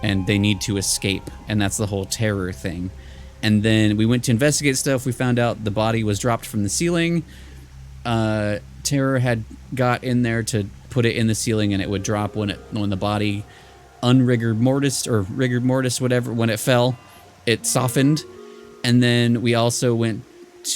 and they need to escape, and that's the whole terror thing. And then we went to investigate stuff. We found out the body was dropped from the ceiling. Terror had got in there to put it in the ceiling, and it would drop when the body rigor mortis, whatever, when it fell, it softened. And then we also went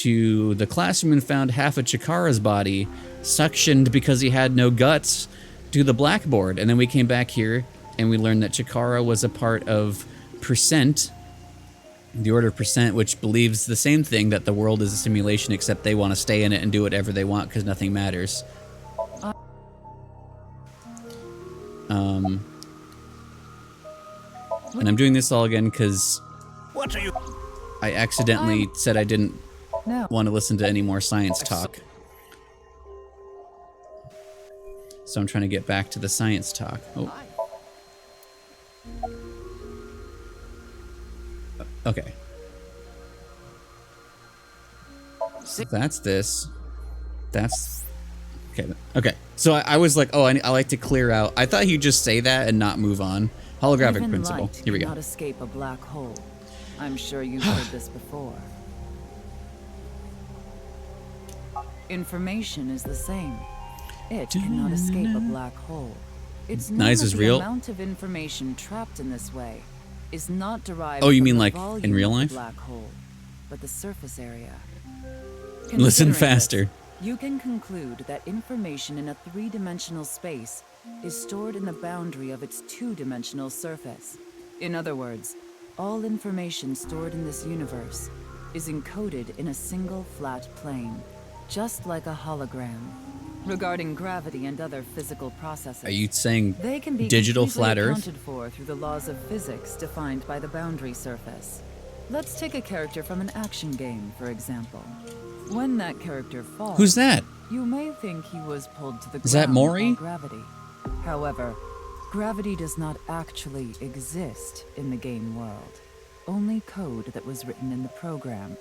to the classroom and found half of Chikara's body suctioned because he had no guts to the blackboard. And then we came back here and we learned that Chikara was a part of Percent, the Order of Percent, which believes the same thing, that the world is a simulation, except they want to stay in it and do whatever they want because nothing matters. And I'm doing this all again because I accidentally said I didn't want to listen to any more science talk. So I'm trying to get back to the science talk. Oh. Okay. So that's this. That's... Okay. Okay. So I was like, oh, I like to clear out. I thought he'd just say that and not move on. Holographic Even principle. light Here we go. cannot escape a black hole. I'm sure you've heard this before. Information is the same. It cannot escape a black hole. It's known Nice that is the real. amount of information trapped in this way is not derived Oh, you from mean the like volume in real of the life? black hole, but the surface area. Listen Considering faster. this, you can conclude that information in a three-dimensional space is stored in the boundary of its two-dimensional surface. In other words, all information stored in this universe is encoded in a single flat plane, just like a hologram. Regarding gravity and other physical processes, Are you saying they can be digital completely flat Earth? accounted for through the laws of physics defined by the boundary surface. Let's take a character from an action game, for example. When that character falls, Who's that? you may think he was pulled to the ground Is that Maury? by gravity. However, gravity does not actually exist in the game world. Only code that was written in the program.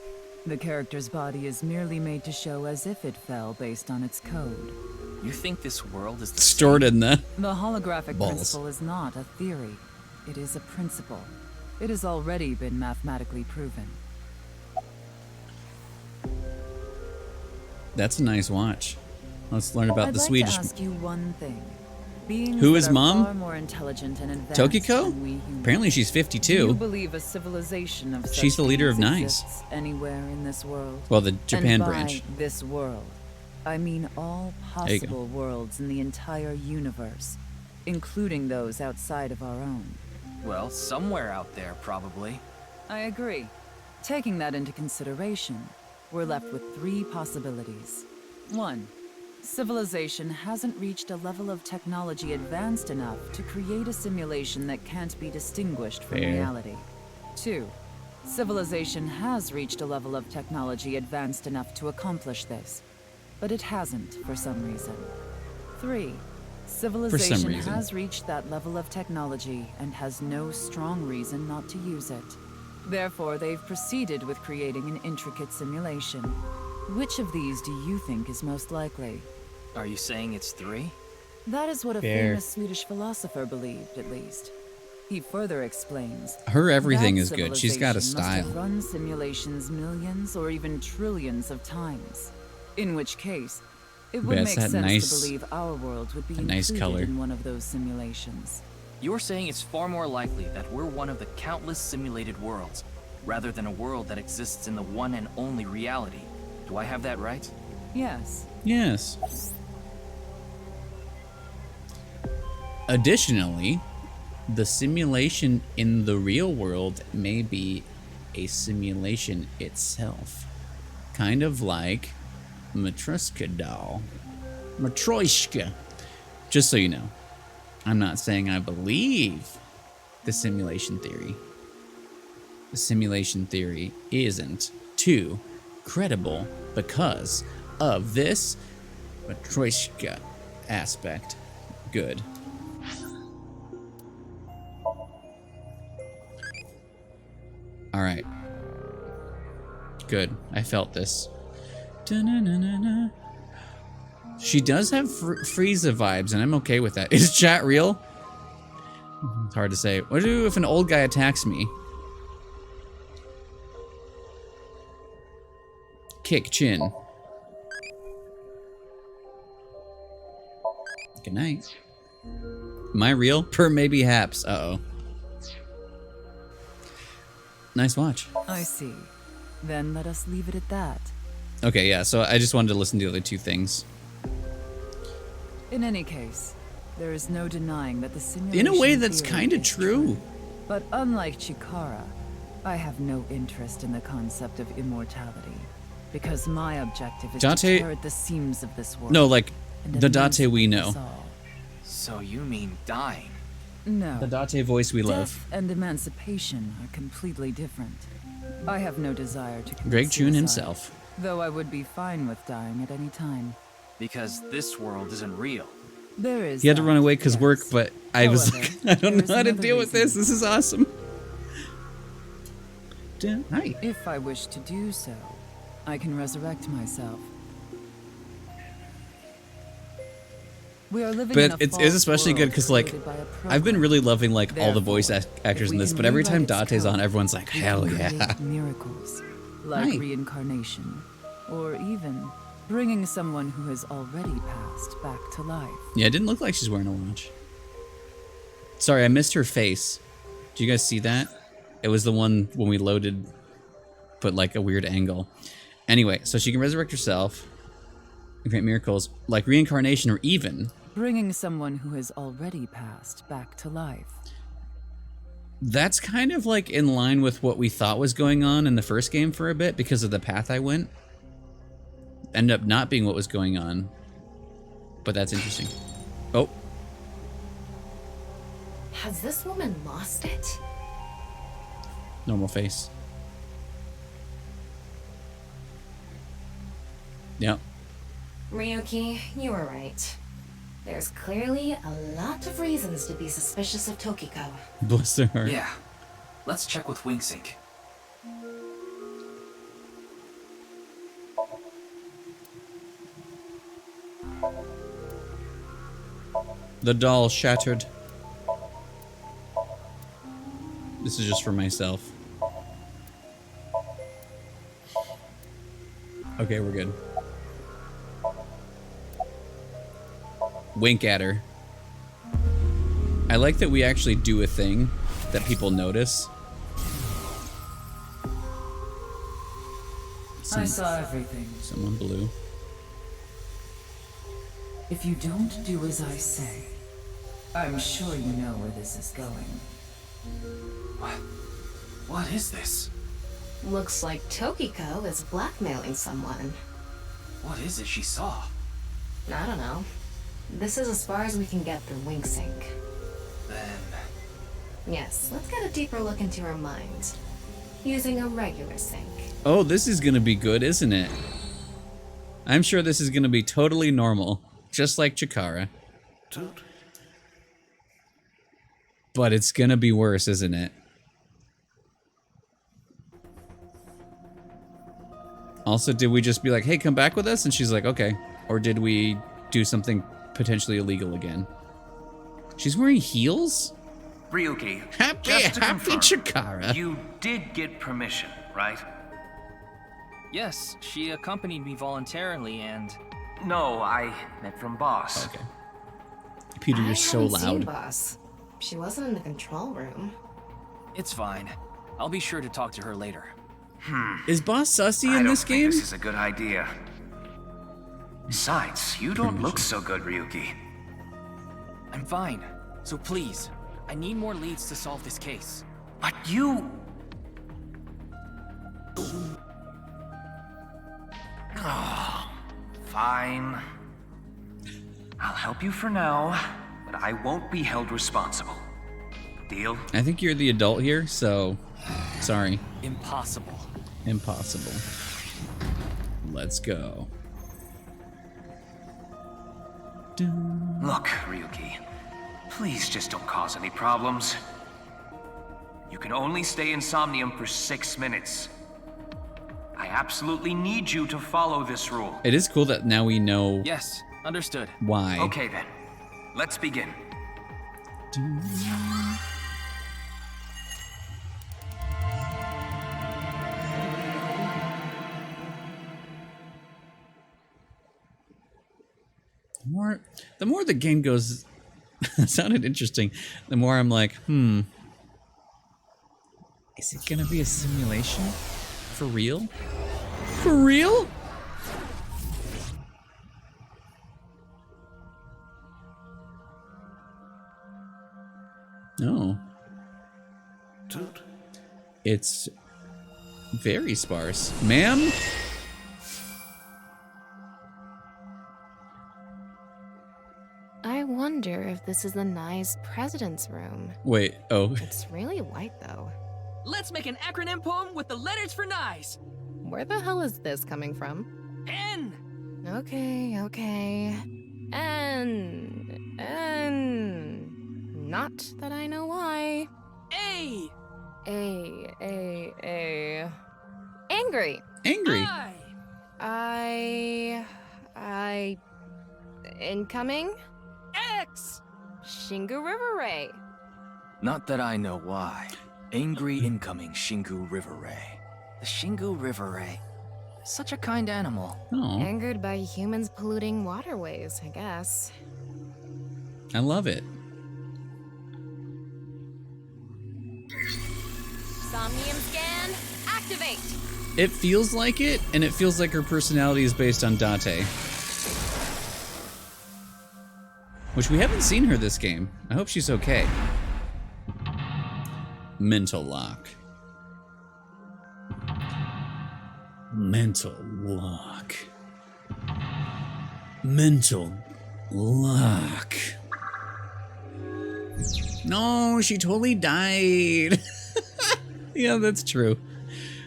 The character's body is merely made to show as if it fell based on its code. You think this world is the Stored in the... The holographic Balls. principle is not a theory. It is a principle. It has already been mathematically proven. That's a nice watch. Let's learn about I'd the like Swedish... to ask you one thing. Beings Who that is are Mom? far more intelligent and advanced Tokiko? than we humans. Apparently she's Do you 52. believe a civilization of such She's the leader of beings Nice. exists anywhere in this world? Well, the Japan And by branch. this world, I mean all There you go. possible worlds in the entire universe, including those outside of our own. Well, somewhere out there, probably. I agree. Taking that into consideration, we're left with three possibilities. 1. Civilization hasn't reached a level of technology advanced enough to create a simulation that can't be distinguished from Fair. reality. 2. Civilization has reached a level of technology advanced enough to accomplish this, but it hasn't for some reason. 3. Civilization reason. has reached that level of technology and has no strong reason not to use it. Therefore, they've proceeded with creating an intricate simulation. Which of these do you think is most likely? Are you saying it's 3? That is what a Fair. famous Swedish philosopher believed, at least. He further explains, Her everything that is good. She's got a civilization must have style. run simulations millions or even trillions of times. In which case, it would Yeah, make it's that sense nice- to believe our world would be that nice included color. in one of those simulations. You're saying it's far more likely that we're one of the countless simulated worlds, rather than a world that exists in the one and only reality. Do I have that right? Yes. Yes. Additionally, the simulation in the real world may be a simulation itself. Kind of like Matryoshka doll. Matryoshka. Just so you know, I'm not saying I believe the simulation theory. The simulation theory isn't too credible because of this Matryoshka aspect. Good. All right. Good. I felt this. Da-na-na-na-na. She does have Frieza vibes, and I'm okay with that. Is chat real? It's hard to say. What do if an old guy attacks me? Kick chin. Good night. Am I real? Per maybe haps. Uh-oh. Nice watch. I see. Then let us leave it at that. Okay, yeah, so I just wanted to listen to the other two things. In any case, there is no denying that the simulation In a way that's theory kind of is true. But unlike Chikara, I have no interest in the concept of immortality, because my objective is to tear at the seams of this world. No, like and the Date we emancipate us know. all. So you mean dying? No. The Date voice we love. Death and emancipation are completely different. I have no desire to commit Greg June suicide, himself. though I would be fine with dying at any time. Because this world isn't real. There is He had to that, run away because yes. work, but I was However, like, I don't there is know how to another deal with this. reason. This is awesome. Hi. If I wish to do so, I can resurrect myself. We are living in But a it's false especially good world because, like, created by a I've been program. really loving, like, all the voice Therefore, actors if in we this, can but every time rewrite its Date's on, code, everyone's like, we hell can yeah. create miracles, like Hi. reincarnation, or even bringing someone who has already passed back to life. Yeah, it didn't look like she's wearing a watch. Sorry, I missed her face. Do you guys see that? It was the one when we loaded, but like a weird angle. Anyway, so she can resurrect herself, and create miracles, like reincarnation, or even Bringing someone who has already passed back to life. that's kind of like in line with what we thought was going on in the first game for a bit because of the path I went. Ended up not being what was going on, but that's interesting. Oh, Has this woman lost it? normal face. Yep. Ryuki, you were right. There's clearly a lot of reasons to be suspicious of Tokiko. Bless her heart. Yeah. Let's check with Wingsync. The doll shattered. This is just for myself. Okay, we're good. Wink at her. I like that we actually do a thing that people notice. I saw everything. Someone blue. If you don't do as I say, I'm sure you know where this is going. What is this? Looks like Tokiko is blackmailing someone. What is it she saw? I don't know. This is as far as we can get through Wingsync. Then... Yes, let's get a deeper look into her mind. Using a regular sync. Oh, this is gonna be good, isn't it? I'm sure this is gonna be totally normal. Just like Chikara. Toot. But it's gonna be worse, isn't it? Also, did we just be like, hey, come back with us? And she's like, okay. Or did we do something potentially illegal again? She's wearing heels? Ryuki, Happy just to confirm, Chikara. you did get permission, right? Yes, she accompanied me voluntarily and... No, I meant from boss. Okay. Peter, you're so I haven't seen loud. Boss. She wasn't in the control room. It's fine. I'll be sure to talk to her later. Is Boss Sussy I in don't this think game? this is a good idea. Besides, you don't look so good, Ryuki. I'm fine. So please, I need more leads to solve this case. But you... Oh, fine. I'll help you for now, but I won't be held responsible. Deal? I think you're the adult here, so sorry. Impossible. Impossible. Let's go. Look, Ryuki, please just don't cause any problems. You can only stay in Somnium for 6 minutes. I absolutely need you to follow this rule. It is cool that now we know Yes, understood. why. Okay then, let's begin. The more the game goes, it sounded interesting. The more I'm like, is it gonna be a simulation? For real? For real? No. Toot. It's very sparse. Ma'am? I wonder if this is the Nye's president's room. Wait, oh. It's really white, though. Let's make an acronym poem with the letters for Nyes. Where the hell is this coming from? N. Okay. Not that I know why. A. Angry. Angry. I... Incoming? X. Shingu River Ray. Not that I know why. Angry incoming Shingu River Ray. The Shingu River Ray. Such a kind animal. Oh, Angered by humans polluting waterways, I guess. I love it. Somnium scan, activate! It feels like it, and it feels like her personality is based on Date. Which we haven't seen her this game. I hope she's okay. Mental lock. Mental lock. Mental lock. No, she totally died. Yeah, that's true.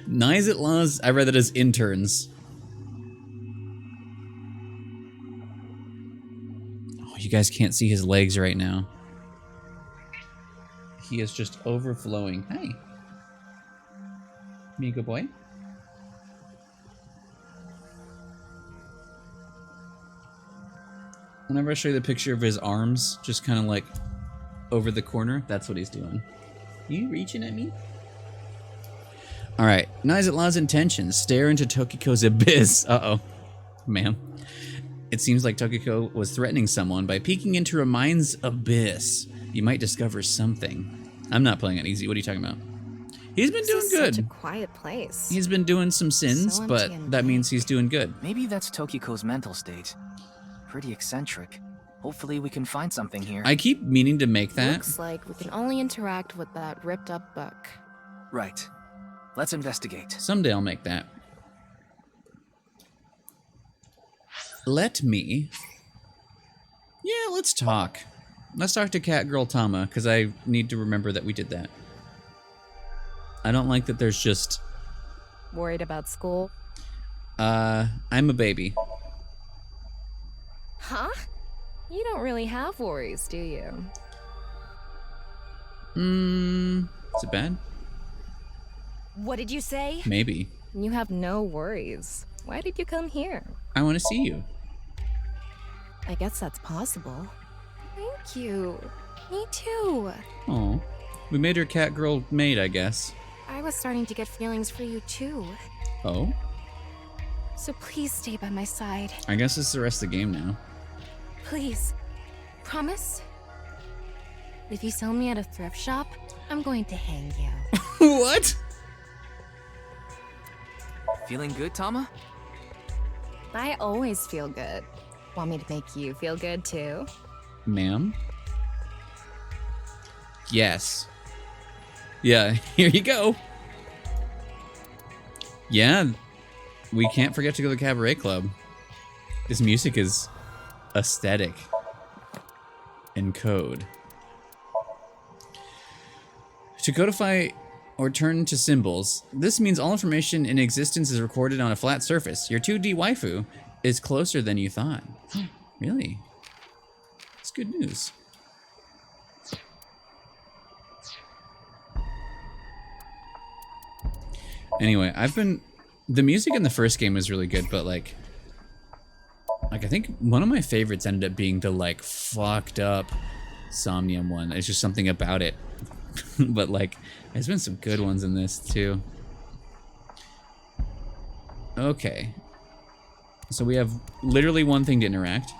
Nyes at Laws, I read that as interns. Oh, you guys can't see his legs right now. He is just overflowing. Hi. Me, good boy. Whenever I show you the picture of his arms, just kind of like over the corner, that's what he's doing. You reaching at me? Alright, Nyes at Law's intentions. Stare into Tokiko's abyss. Uh-oh. Ma'am. It seems like Tokiko was threatening someone by peeking into her mind's abyss. You might discover something. I'm not playing it easy. What are you talking about? He's been doing good. Such a quiet place. He's been doing some sins, So but empty and that means he's doing good. Maybe that's Tokiko's mental state. Pretty eccentric. Hopefully we can find something here. I keep meaning to make that. Looks like we can only interact with that ripped up book. Right. Let's investigate. Someday I'll make that. Let me... Yeah, let's talk. Let's talk to Catgirl Tama, because I need to remember that we did that. I don't like that there's just... Worried about school? I'm a baby. Huh? You don't really have worries, do you? Is it bad? What did you say? Maybe. You have no worries. Why did you come here? I want to see you. I guess that's possible. Thank you. Me too. Oh, we made her Catgirl maid, I guess. I was starting to get feelings for you too. Oh? So please stay by my side. I guess it's the rest of the game now. Please. Promise? If you sell me at a thrift shop, I'm going to hang you. What? Feeling good, Tama? I always feel good. Want me to make you feel good too? Ma'am? Yes. Yeah, here you go. Yeah, we can't forget to go to the Cabaret Club. This music is aesthetic and code. To codify or turn to symbols, this means all information in existence is recorded on a flat surface. Your 2D waifu is closer than you thought. Really? It's good news. Anyway, the music in the first game was really good, but like I think one of my favorites ended up being the like fucked up Somnium one. It's just something about it. But like there's been some good ones in this too. Okay. So we have literally one thing to interact.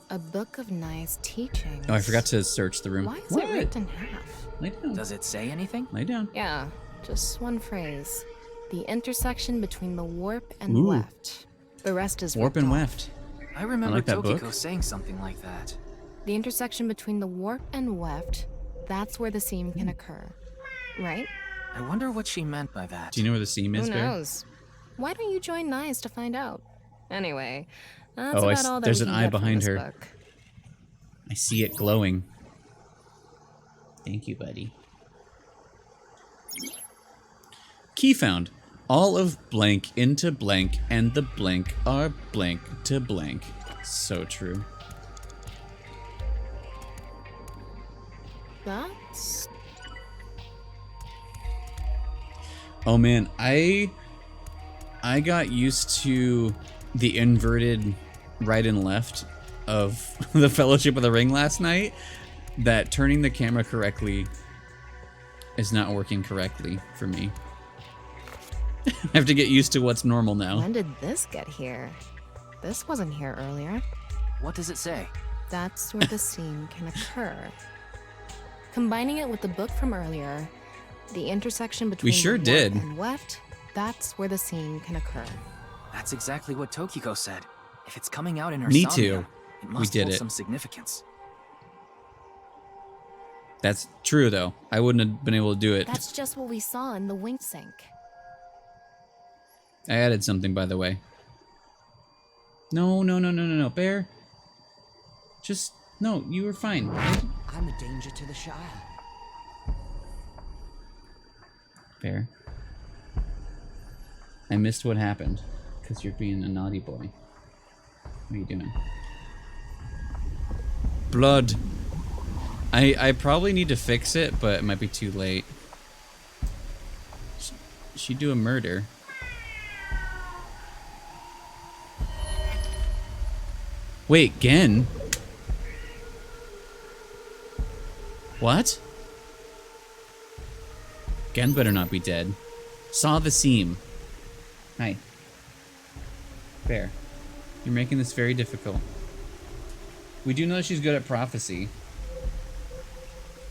A book of nice teachings. Oh, I forgot to search the room. Why is it ripped in half? Lay down. Does it say anything? Lay down. Yeah, just one phrase. The intersection between the warp and Ooh. weft. The rest is Warp ripped and off. weft. I remember like that Tokiko book. saying something like that. The intersection between the warp and weft, that's where the seam can occur. Right? I wonder what she meant by that. Do you know where the seam is, Who Bear? knows? Why don't you join Nyes to find out? Anyway, that's Oh, about all that there's we an can eye get from behind this her. book. I see it glowing. Thank you, buddy. Key found. All of blank into blank and the blank are blank to blank. So true. That's... Oh man, I got used to the inverted right and left of the Fellowship of the Ring last night, that turning the camera correctly is not working correctly for me. I have to get used to what's normal now. When did this get here? This wasn't here earlier. What does it say? That's where the seam can occur. Combining it with the book from earlier, the intersection between sure the did. warp and weft, that's where the seam can occur. That's exactly what Tokiko said. If it's coming out in her Me Somnium, too. it must We did hold it. some significance. That's true though. I wouldn't have been able to do it. That's just what we saw in the wink sink. I added something, by the way. No, Bear. Just, no, you were fine. I'm a danger to the Shire. Bear. I missed what happened, because you're being a naughty boy. What are you doing? Blood. I probably need to fix it, but it might be too late. She'd do a murder. Wait, Gen? What? Gen better not be dead. Saw the seam. Hi. Bear. You're making this very difficult. We do know that she's good at prophecy.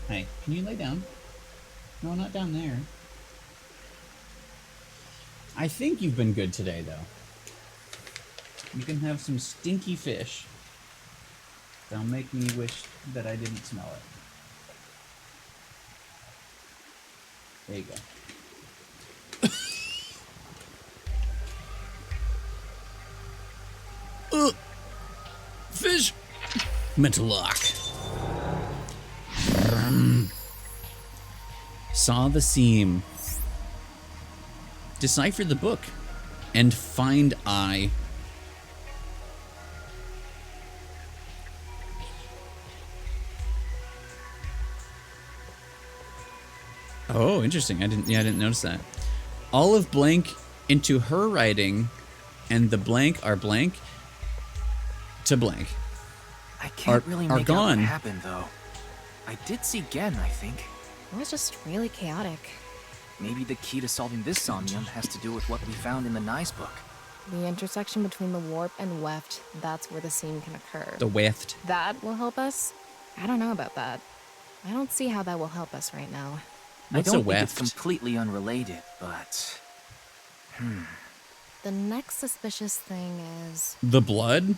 Hi. Can you lay down? No, not down there. I think you've been good today, though. You can have some stinky fish. That'll make me wish that I didn't smell it. There you go. Fish! Mental lock. Saw the seam. Decipher the book. And find eye. Oh, interesting. I didn't notice that. All of blank into her writing, and the blank are blank to blank. I can't really are make gone. out what happened, though. I did see Gen, I think. It was just really chaotic. Maybe the key to solving this Somnium has to do with what we found in the Nyes book. The intersection between the warp and weft, that's where the seam can occur. The weft. That will help us? I don't know about that. I don't see how that will help us right now. What's I don't a think it's weft? completely unrelated, but... The next suspicious thing is... The blood?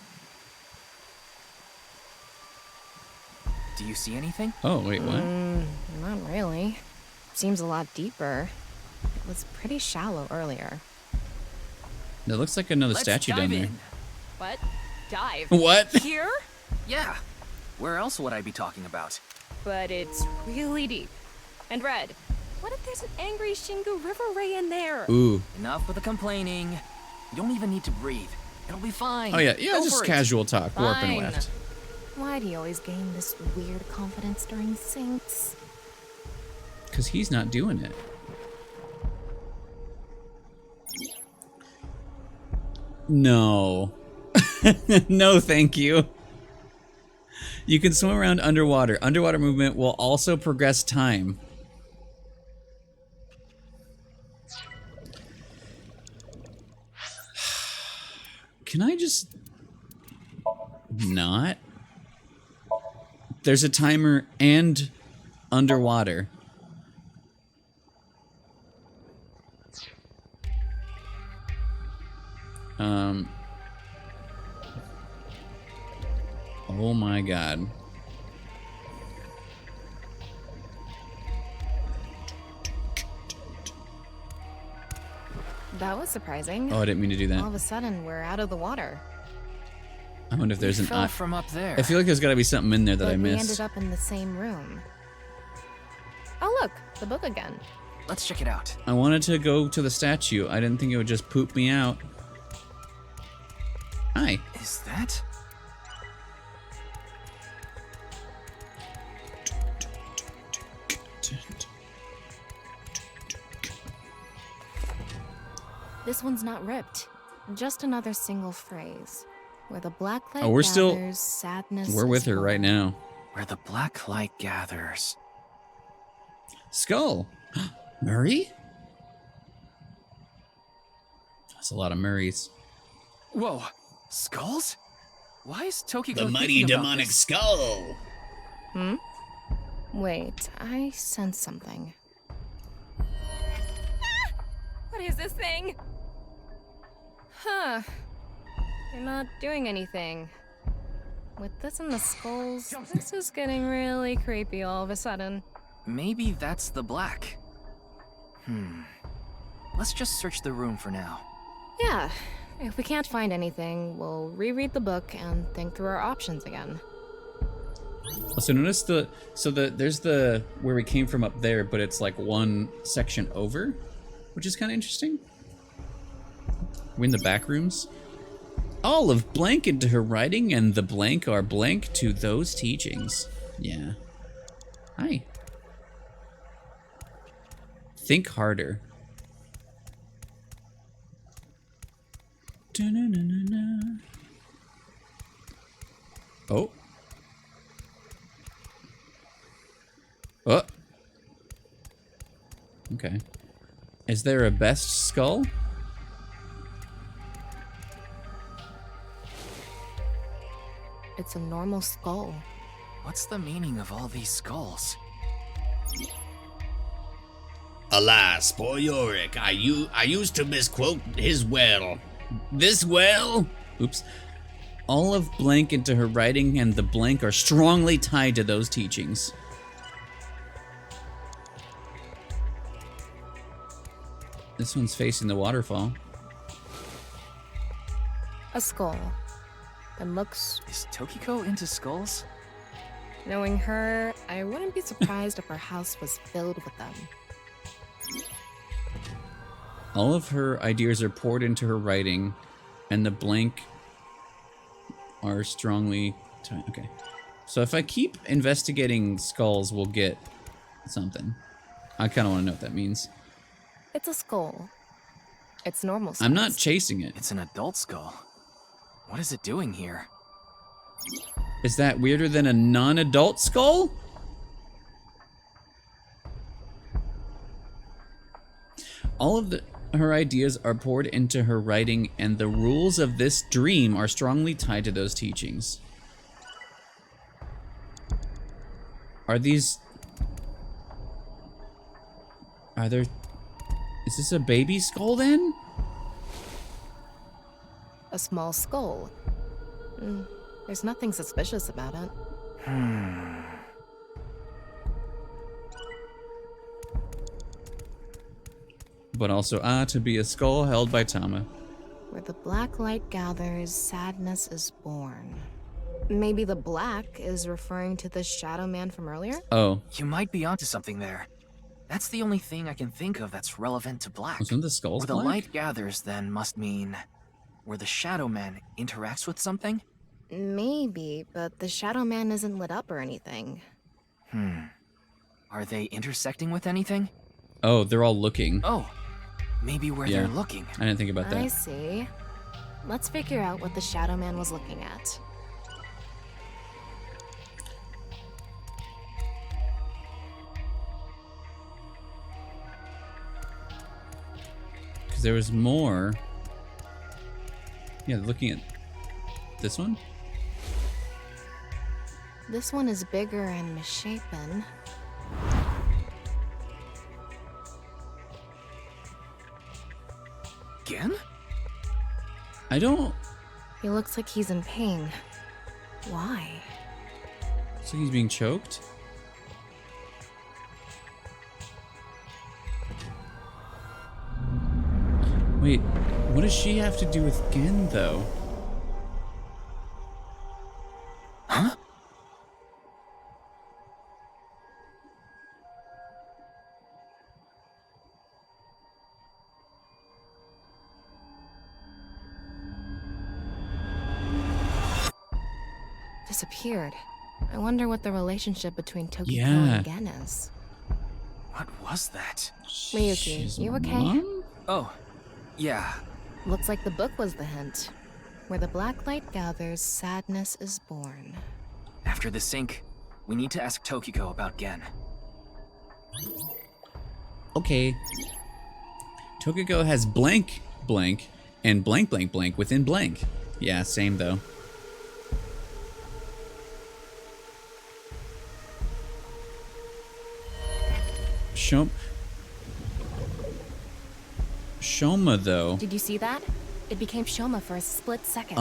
Do you see anything? Oh, wait, what? Not really. Seems a lot deeper. It was pretty shallow earlier. That looks like another statue down there. What? Dive? What? Here? Yeah. Where else would I be talking about? But it's really deep. And red. What if there's an angry Shingu River Ray in there? Ooh. Enough with the complaining. You don't even need to breathe. It'll be fine. Oh, yeah, Go just for it. casual talk. Warp and Fine. weft. Why do you always gain this weird confidence during syncs? Because he's not doing it. No. No, thank you. You can swim around underwater. Underwater movement will also progress time. Can I just not? There's a timer and underwater. Oh my god. That was surprising. Oh, I didn't mean to do that. All of a sudden, we're out of the water. I wonder if there's an fell from up there. I feel like there's got to be something in there that But I we missed. ended up in the same room. Oh look, the book again. Let's check it out. I wanted to go to the statue. I didn't think it would just poop me out. Hi. Is that? This one's not ripped. Just another single phrase. Where the black light Oh, we're gathers, still- sadness We're with is her right born. now. Where the black light gathers. Skull. Murray? That's a lot of Murrays. Whoa, skulls? Why is Tokiko The mighty thinking about demonic this? skull. Hmm? Wait, I sense something. What is this thing? Huh. You're not doing anything. With this and the skulls, this is getting really creepy all of a sudden. Maybe that's the black. Let's just search the room for now. Yeah, if we can't find anything, we'll reread the book and think through our options again. So notice there's the where we came from up there, but it's like one section over, which is kind of interesting. We're in the back rooms. All of blank into her writing, and the blank are blank to those teachings. Yeah. Hi. Think harder. Da-na-na-na-na. Oh. Oh. Okay. Is there a best skull? It's a normal skull. What's the meaning of all these skulls? Alas, poor Yorick, I used to misquote his well. This well? Oops. All of blank into her writing and the blank are strongly tied to those teachings. This one's facing the waterfall. A skull. That looks... Is Tokiko into skulls? Knowing her, I wouldn't be surprised if her house was filled with them. All of her ideas are poured into her writing, and the blank are strongly tied. Okay. So if I keep investigating skulls, we'll get something. I kind of want to know what that means. It's a skull. It's normal size. I'm not chasing it. It's an adult skull. What is it doing here? Is that weirder than a non-adult skull? All of her ideas are poured into her writing, and the rules of this dream are strongly tied to those teachings. Are these... Are there... Is this a baby skull then? A small skull. There's nothing suspicious about it. But also, to be a skull held by Tama. Where the black light gathers, sadness is born. Maybe the black is referring to the shadow man from earlier? Oh. You might be onto something there. That's the only thing I can think of that's relevant to black. Wasn't the skulls Where the black? light gathers, then, must mean where the shadow man interacts with something? Maybe, but the shadow man isn't lit up or anything. Are they intersecting with anything? Oh, they're all looking. Oh, maybe where Yeah. they're looking. I didn't think about I that. see. let's figure out what the Shadow Man was looking at. Because there was more. Yeah, looking at this one. This one is bigger and misshapen. Again? I don't. He looks like he's in pain. Why? So he's being choked? Wait, what does she have to do with Gen, though? Huh? Disappeared. I wonder what the relationship between Tokiko Yeah. and Gen is. What was that? Ryuki, She's you okay? mom? Oh, yeah. Looks like the book was the hint. Where the black light gathers, sadness is born. After the sync, we need to ask Tokiko about Gen. Okay. Tokiko has blank blank and blank blank blank within blank. Yeah, same though. Shoma though. Did you see that? It became Shoma for a split second.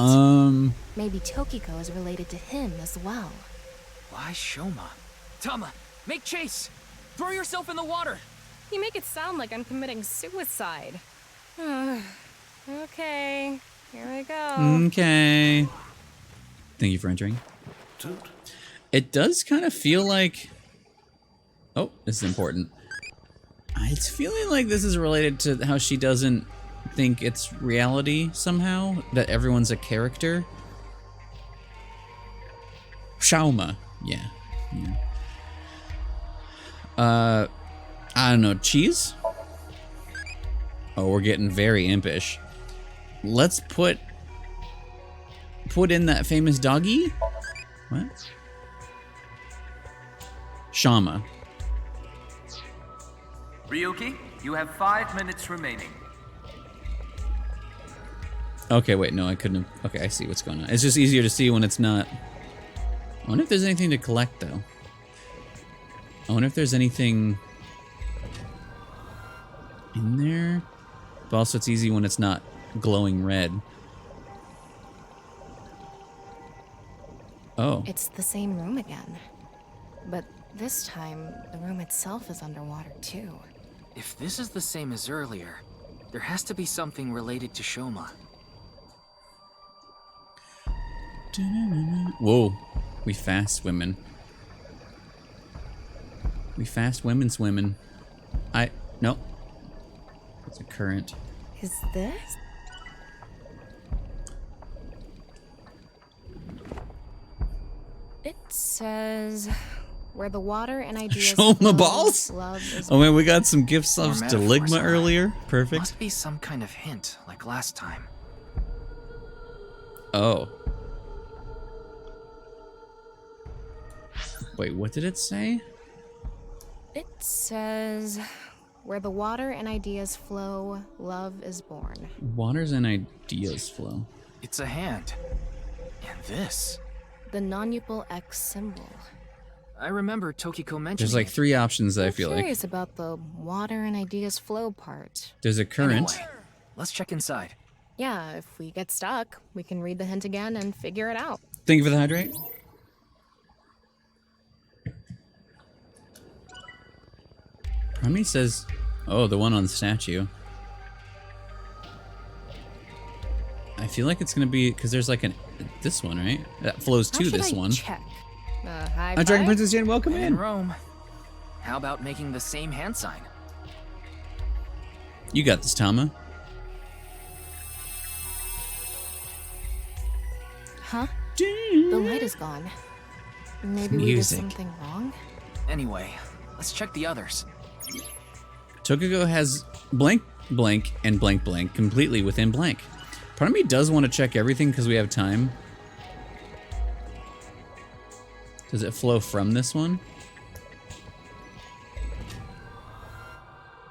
Maybe Tokiko is related to him as well. Why Shoma? Tama, make chase! Throw yourself in the water! You make it sound like I'm committing suicide. Okay, here we go. Okay. Thank you for entering. It does kind of feel like... Oh, this is important. It's feeling like this is related to how she doesn't think it's reality somehow, that everyone's a character. Shauma. Yeah. I don't know. Cheese? Oh, we're getting very impish. Let's put in that famous doggy. What? Shama. Ryuki, you have 5 minutes remaining. Okay, wait, no, I couldn't have. Okay, I see what's going on. It's just easier to see when it's not. I wonder if there's anything to collect, though. I wonder if there's anything in there. But also, it's easy when it's not glowing red. Oh. It's the same room again. But this time, the room itself is underwater, too. If this is the same as earlier, there has to be something related to Shoma. Whoa. We fast swimming. We fast women swimming. Nope. It's a current. Is this? It says, where the water and ideas Show 'em the flow, balls? love is Oh man, we got some gifts of More metaphors Staligma are- earlier. Perfect. Must be some kind of hint, like last time. Oh. Wait, what did it say? It says, where the water and ideas flow, love is born. Waters and ideas flow. It's a hand. And this. The non-upal X symbol. I remember Tokiko mentioning There's like it. 3 options that I I'm feel like. curious about the water and ideas flow part. There's a current. Anyway, let's check inside. Yeah, if we get stuck, we can read the hint again and figure it out. Thank you for the hydrate. Prami says, oh, the one on the statue. I feel like it's gonna be, because there's like this one, right? That flows How to should this I one. check? Hi, Dragon five? Princess Jen, welcome In in. Rome. How about making the same hand sign? You got this, Tama. Huh? The light is gone. Maybe we did Music. something wrong? Anyway, let's check the others. Tokiko has blank, blank, and blank, blank completely within blank. Part of me does want to check everything because we have time. Does it flow from this one?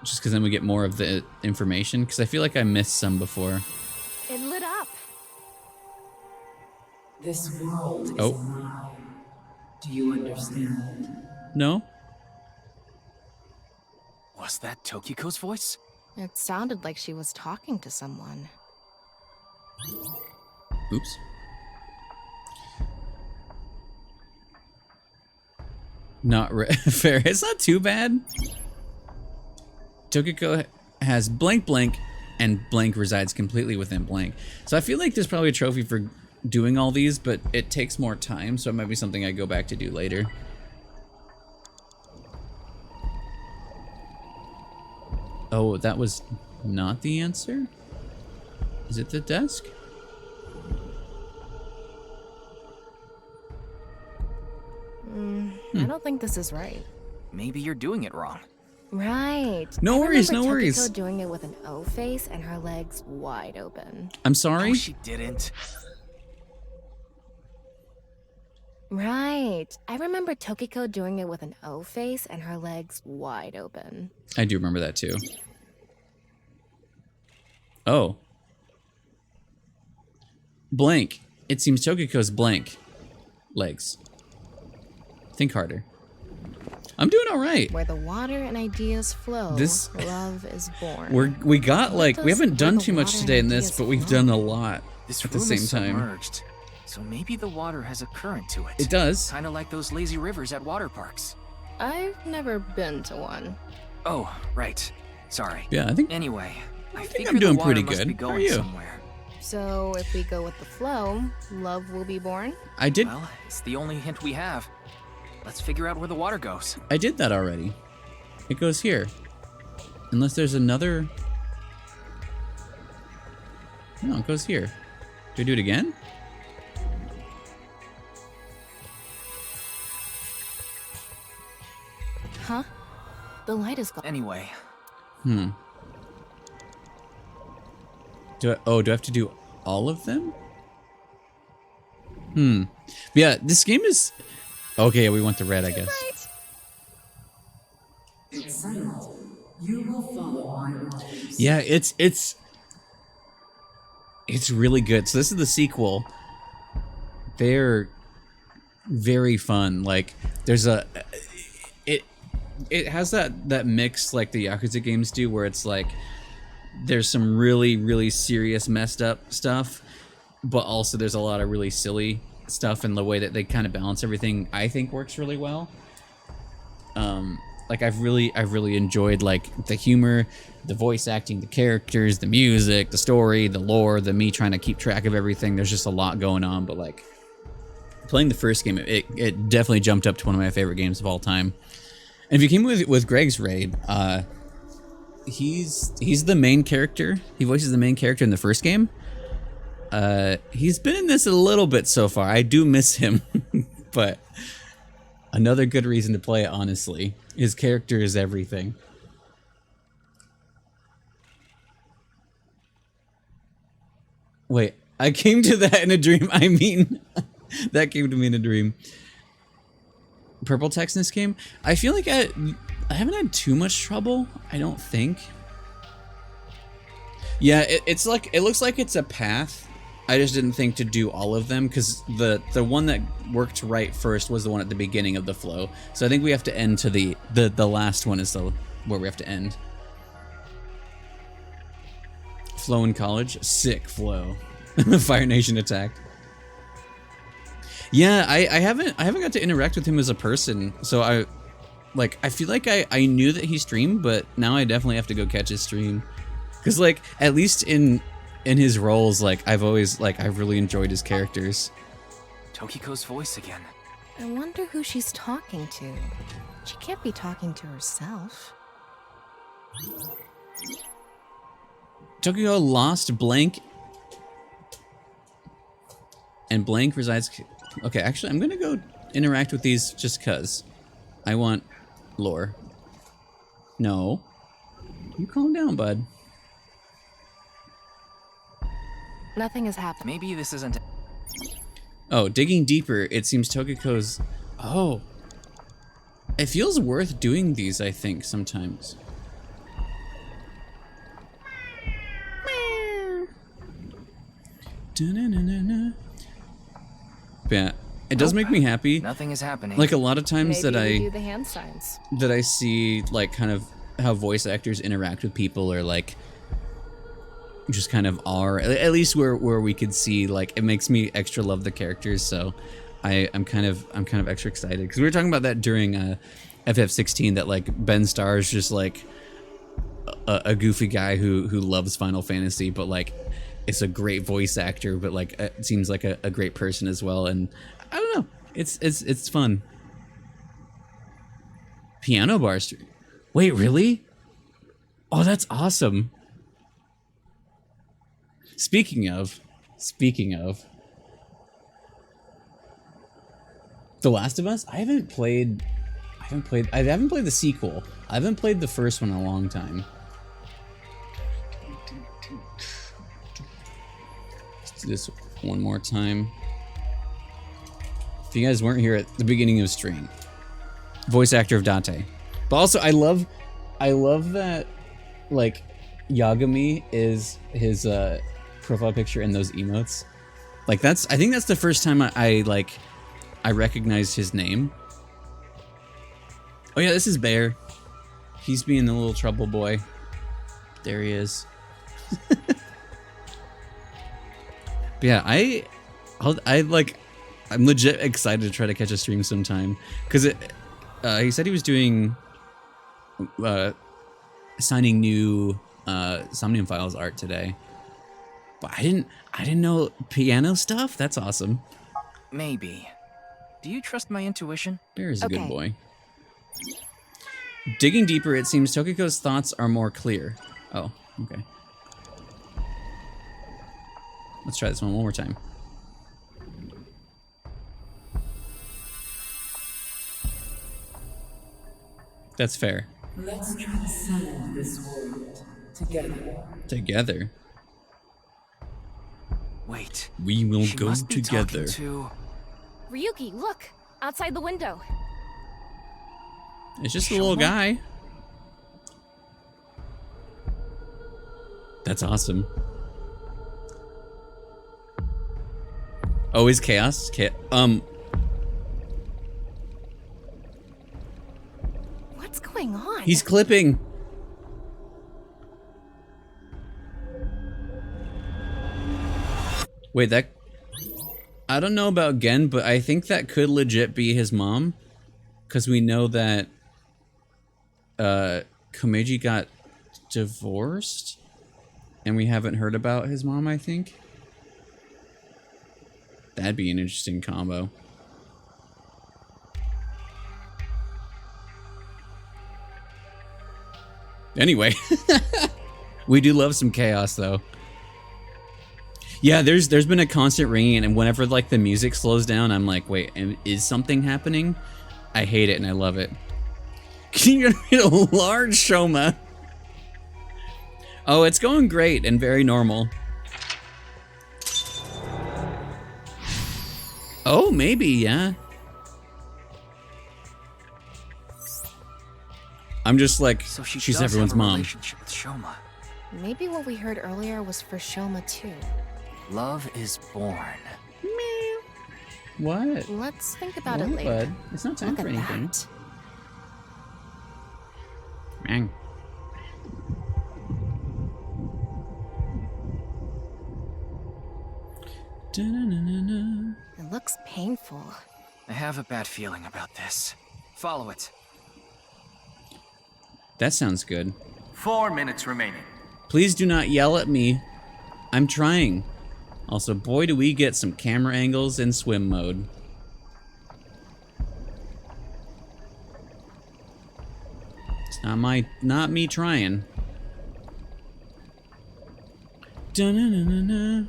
Just because then we get more of the information? Because I feel like I missed some before. It lit up. This world is mine. Do you understand? No? Was that Tokiko's voice? It sounded like she was talking to someone. Oops. Not fair. It's not too bad. Tokiko has blank blank, and blank resides completely within blank. So I feel like there's probably a trophy for doing all these, but it takes more time, so it might be something I go back to do later. Oh, that was not the answer? Is it the desk? I don't think this is right. Maybe you're doing it wrong. Right. No worries, no Tokiko worries. doing it with an O face and her legs wide open. I'm sorry? No, she didn't. Right. I remember Tokiko doing it with an O face and her legs wide open. I do remember that too. Oh. Blank. It seems Tokiko's blank. Legs. Think harder. I'm doing all right. Where the water and ideas flow, love is born. We got like, we haven't done too much today in this, but we've done a lot This at the room same is time. submerged, so maybe the water has a current to it. It does. Kind of like those lazy rivers at water parks. I've never been to one. Oh, right. Sorry. Yeah, I think. Anyway, I think figure I'm doing the water pretty must good. be How are going you? somewhere. So if we go with the flow, love will be born? I did. Well, it's the only hint we have. Let's figure out where the water goes. I did that already. It goes here. Unless there's another. No, it goes here. Do I do it again? Huh? The light is gone. Anyway. Do I have to do all of them? Yeah, this game is... Okay, we went to red, I guess. You will follow my orders. Yeah, it's really good. So this is the sequel. They're very fun. Like, there's a... It has that mix like the Yakuza games do, where it's like there's some really, really serious messed up stuff, but also there's a lot of really silly stuff, and the way that they kind of balance everything I think works really well. Like I've really enjoyed like the humor, the voice acting, the characters, the music, the story, the lore, the me trying to keep track of everything. There's just a lot going on, but like playing the first game, it definitely jumped up to one of my favorite games of all time. And if you came with Greg's raid, he's the main character. He voices the main character in the first game. He's been in this a little bit so far. I do miss him, but another good reason to play it, honestly. His character is everything. Wait, I came to that in a dream. I mean, that came to me in a dream. Purple text in this game? I feel like I haven't had too much trouble, I don't think. Yeah, it's like, it looks like it's a path. I just didn't think to do all of them, because the one that worked right first was the one at the beginning of the flow. So I think we have to end to the last one is where we have to end. Flow in college? Sick flow. Fire Nation attacked. Yeah, I haven't got to interact with him as a person, so I feel like I knew that he streamed, but now I definitely have to go catch his stream. Cause like, at least in his roles, like I've really enjoyed his characters. Tokiko's voice again. I wonder who she's talking to. She can't be talking to herself. Tokiko lost blank, and blank resides. Okay, actually, I'm gonna go interact with these just cause. I want lore. No. You calm down, bud. Nothing has happened. Maybe this isn't... Oh, digging deeper, it seems Tokiko's... Oh. It feels worth doing these, I think, sometimes. Da-na-na-na-na. Yeah, it does make me happy. Nothing is happening. Like a lot of times Maybe that we I... do the hand signs. that I see, like, kind of how voice actors interact with people, or like just kind of are, at least where we could see, like, it makes me extra love the characters. So I'm kind of extra excited, because we were talking about that during FF16, that like Ben Starr is just like a goofy guy who loves Final Fantasy, but like it's a great voice actor, but like it seems like a great person as well. And I don't know, it's fun. Piano bar stream. Wait, really? Oh, that's awesome. Speaking of The Last of Us, I haven't played the sequel. I haven't played the first one in a long time. Let's do this one more time. If you guys weren't here at the beginning of the stream, voice actor of Dante. But also I love that, like, Yagami is his profile picture in those emotes. Like, I think that's the first time I recognized his name. Oh yeah, this is Bear. He's being the little trouble boy. There he is. But yeah, I'm legit excited to try to catch a stream sometime, because he said he was doing signing new Somnium Files art today. But I didn't know piano stuff. That's awesome. Maybe. Do you trust my intuition? Bear is a good boy. Digging deeper, it seems Tokiko's thoughts are more clear. Oh, okay. Let's try this one more time. That's fair. Let's transcend this world together. Together. Wait. We will She go must be together. talking to... Ryuki, look! Outside the window. It's just a little guy. That's awesome. Oh, is Chaos? What's going on? He's clipping. Wait, I don't know about Gen, but I think that could legit be his mom, because we know that Komeiji got divorced, and we haven't heard about his mom, I think. That'd be an interesting combo. Anyway, we do love some chaos, though. Yeah, there's been a constant ringing, and whenever like the music slows down, I'm like, wait, is something happening? I hate it and I love it. Can you get a large Shoma? Oh, it's going great and very normal. Oh, maybe, yeah. I'm just like, So she's everyone's mom. Relationship with Shoma. Maybe what we heard earlier was for Shoma too. Love is born. What? Let's think about What, it later. bud? It's not time Look for at anything. that. Mang. Da-na-na-na-na. It looks painful. I have a bad feeling about this. Follow it. That sounds good. 4 minutes remaining. Please do not yell at me. I'm trying. Also, boy, do we get some camera angles in swim mode. It's not me trying. Da-na-na-na-na.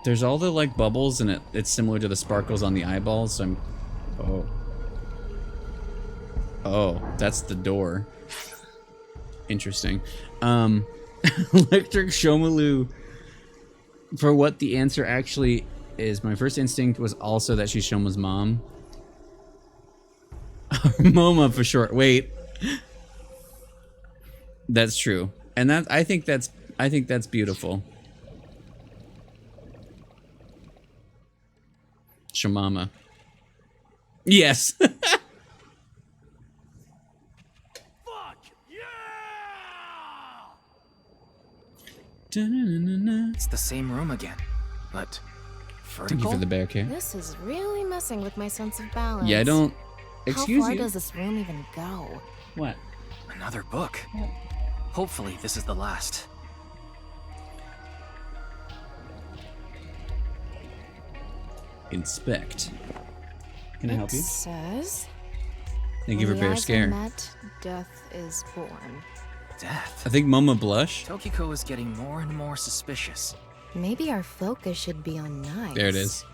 There's all the like bubbles, and it's similar to the sparkles on the eyeballs. So I'm. Oh. Oh, that's the door. interesting. Electric Shomalu, for what the answer actually is, my first instinct was also that she's Shoma's mom. Moma for short. Wait. That's true. And that I think that's beautiful. Shomama. Yes. It's the same room again, but vertical? Thank you for the bear care. This is really messing with my sense of balance. Yeah, I don't... Excuse How far you. does this room even go? What? Another book. Hopefully, this is the last. Inspect. Can I help you? It says... Thank you for "When the bear eyes are scare. met, death is born." Death? I think Moma blush. Tokiko is getting more and more suspicious. Maybe our focus should be on knives. There it is.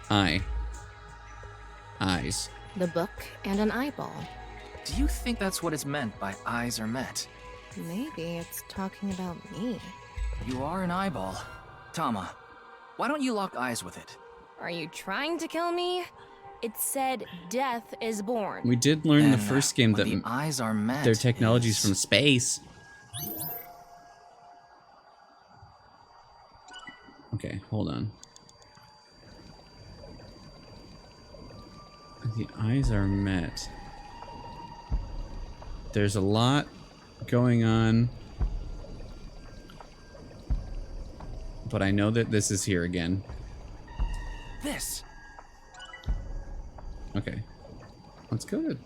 Eye. Eyes. The book and an eyeball. Do you think that's what is meant by eyes are met? Maybe it's talking about me. You are an eyeball. Tama, why don't you lock eyes with it? Are you trying to kill me? It said death is born. We did learn in the Then, first game when that the eyes are met, their technology's from space. Okay, hold on. The eyes are met. There's a lot going on. But I know that this is here again. This. Okay. Let's go to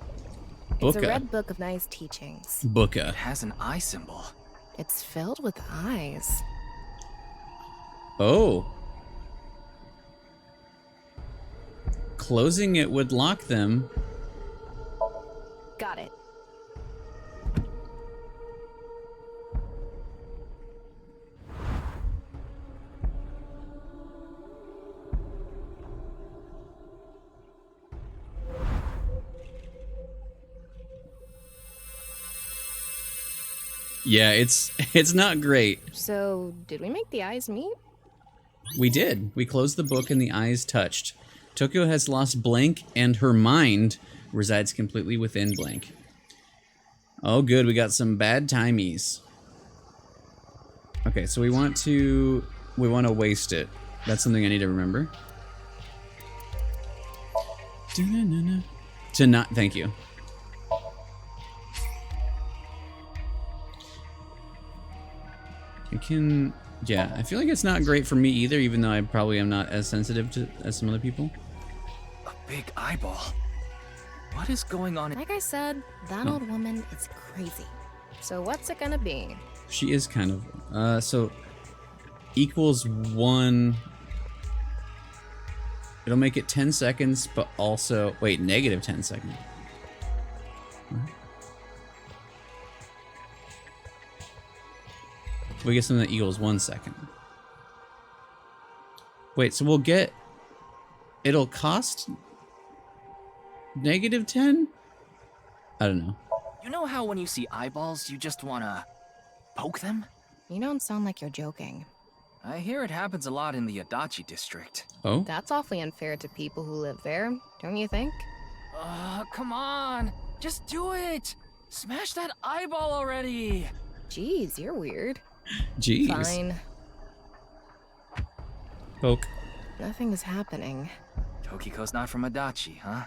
It's a Booka. red book of nice teachings. Booka. It has an eye symbol. It's filled with eyes. Oh. Closing it would lock them. Got it. Yeah, it's not great. So, did we make the eyes meet? We did. We closed the book and the eyes touched. Tokyo has lost blank and her mind resides completely within blank. Oh good, we got some bad timies. Okay, so we want to waste it. That's something I need to remember. To not, thank you. Yeah, I feel like it's not great for me either, even though I probably am not as sensitive to as some other people. A big eyeball. What is going on? Like I said, that old woman is crazy. So what's it gonna be? She is kind of, so equals 1. It'll make it 10 seconds, but also, wait, negative 10 seconds. What? We get something that equals 1 second. Wait, so we'll get, it'll cost negative 10? I don't know. You know how when you see eyeballs, you just wanna poke them? You don't sound like you're joking. I hear it happens a lot in the Adachi district. Oh? That's awfully unfair to people who live there, don't you think? Come on! Just do it! Smash that eyeball already! Jeez, you're weird. Jeez. Fine. Poke. Nothing is happening. Tokiko's not from Adachi, huh?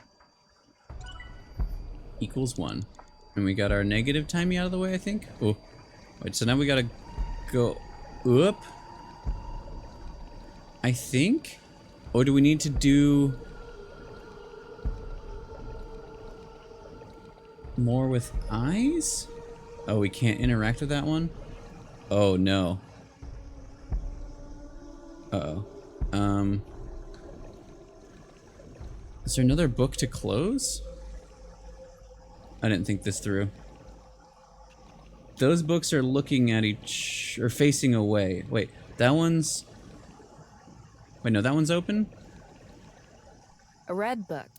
Equals 1. And we got our negative timey out of the way, I think. Oh. Wait, so now we gotta go up. I think? Or do we need to do more with eyes? Oh, we can't interact with that one? Oh, no. Uh-oh. Is there another book to close? I didn't think this through. Those books are looking at each... or facing away. Wait, that one's... Wait, no, that one's open? A red book.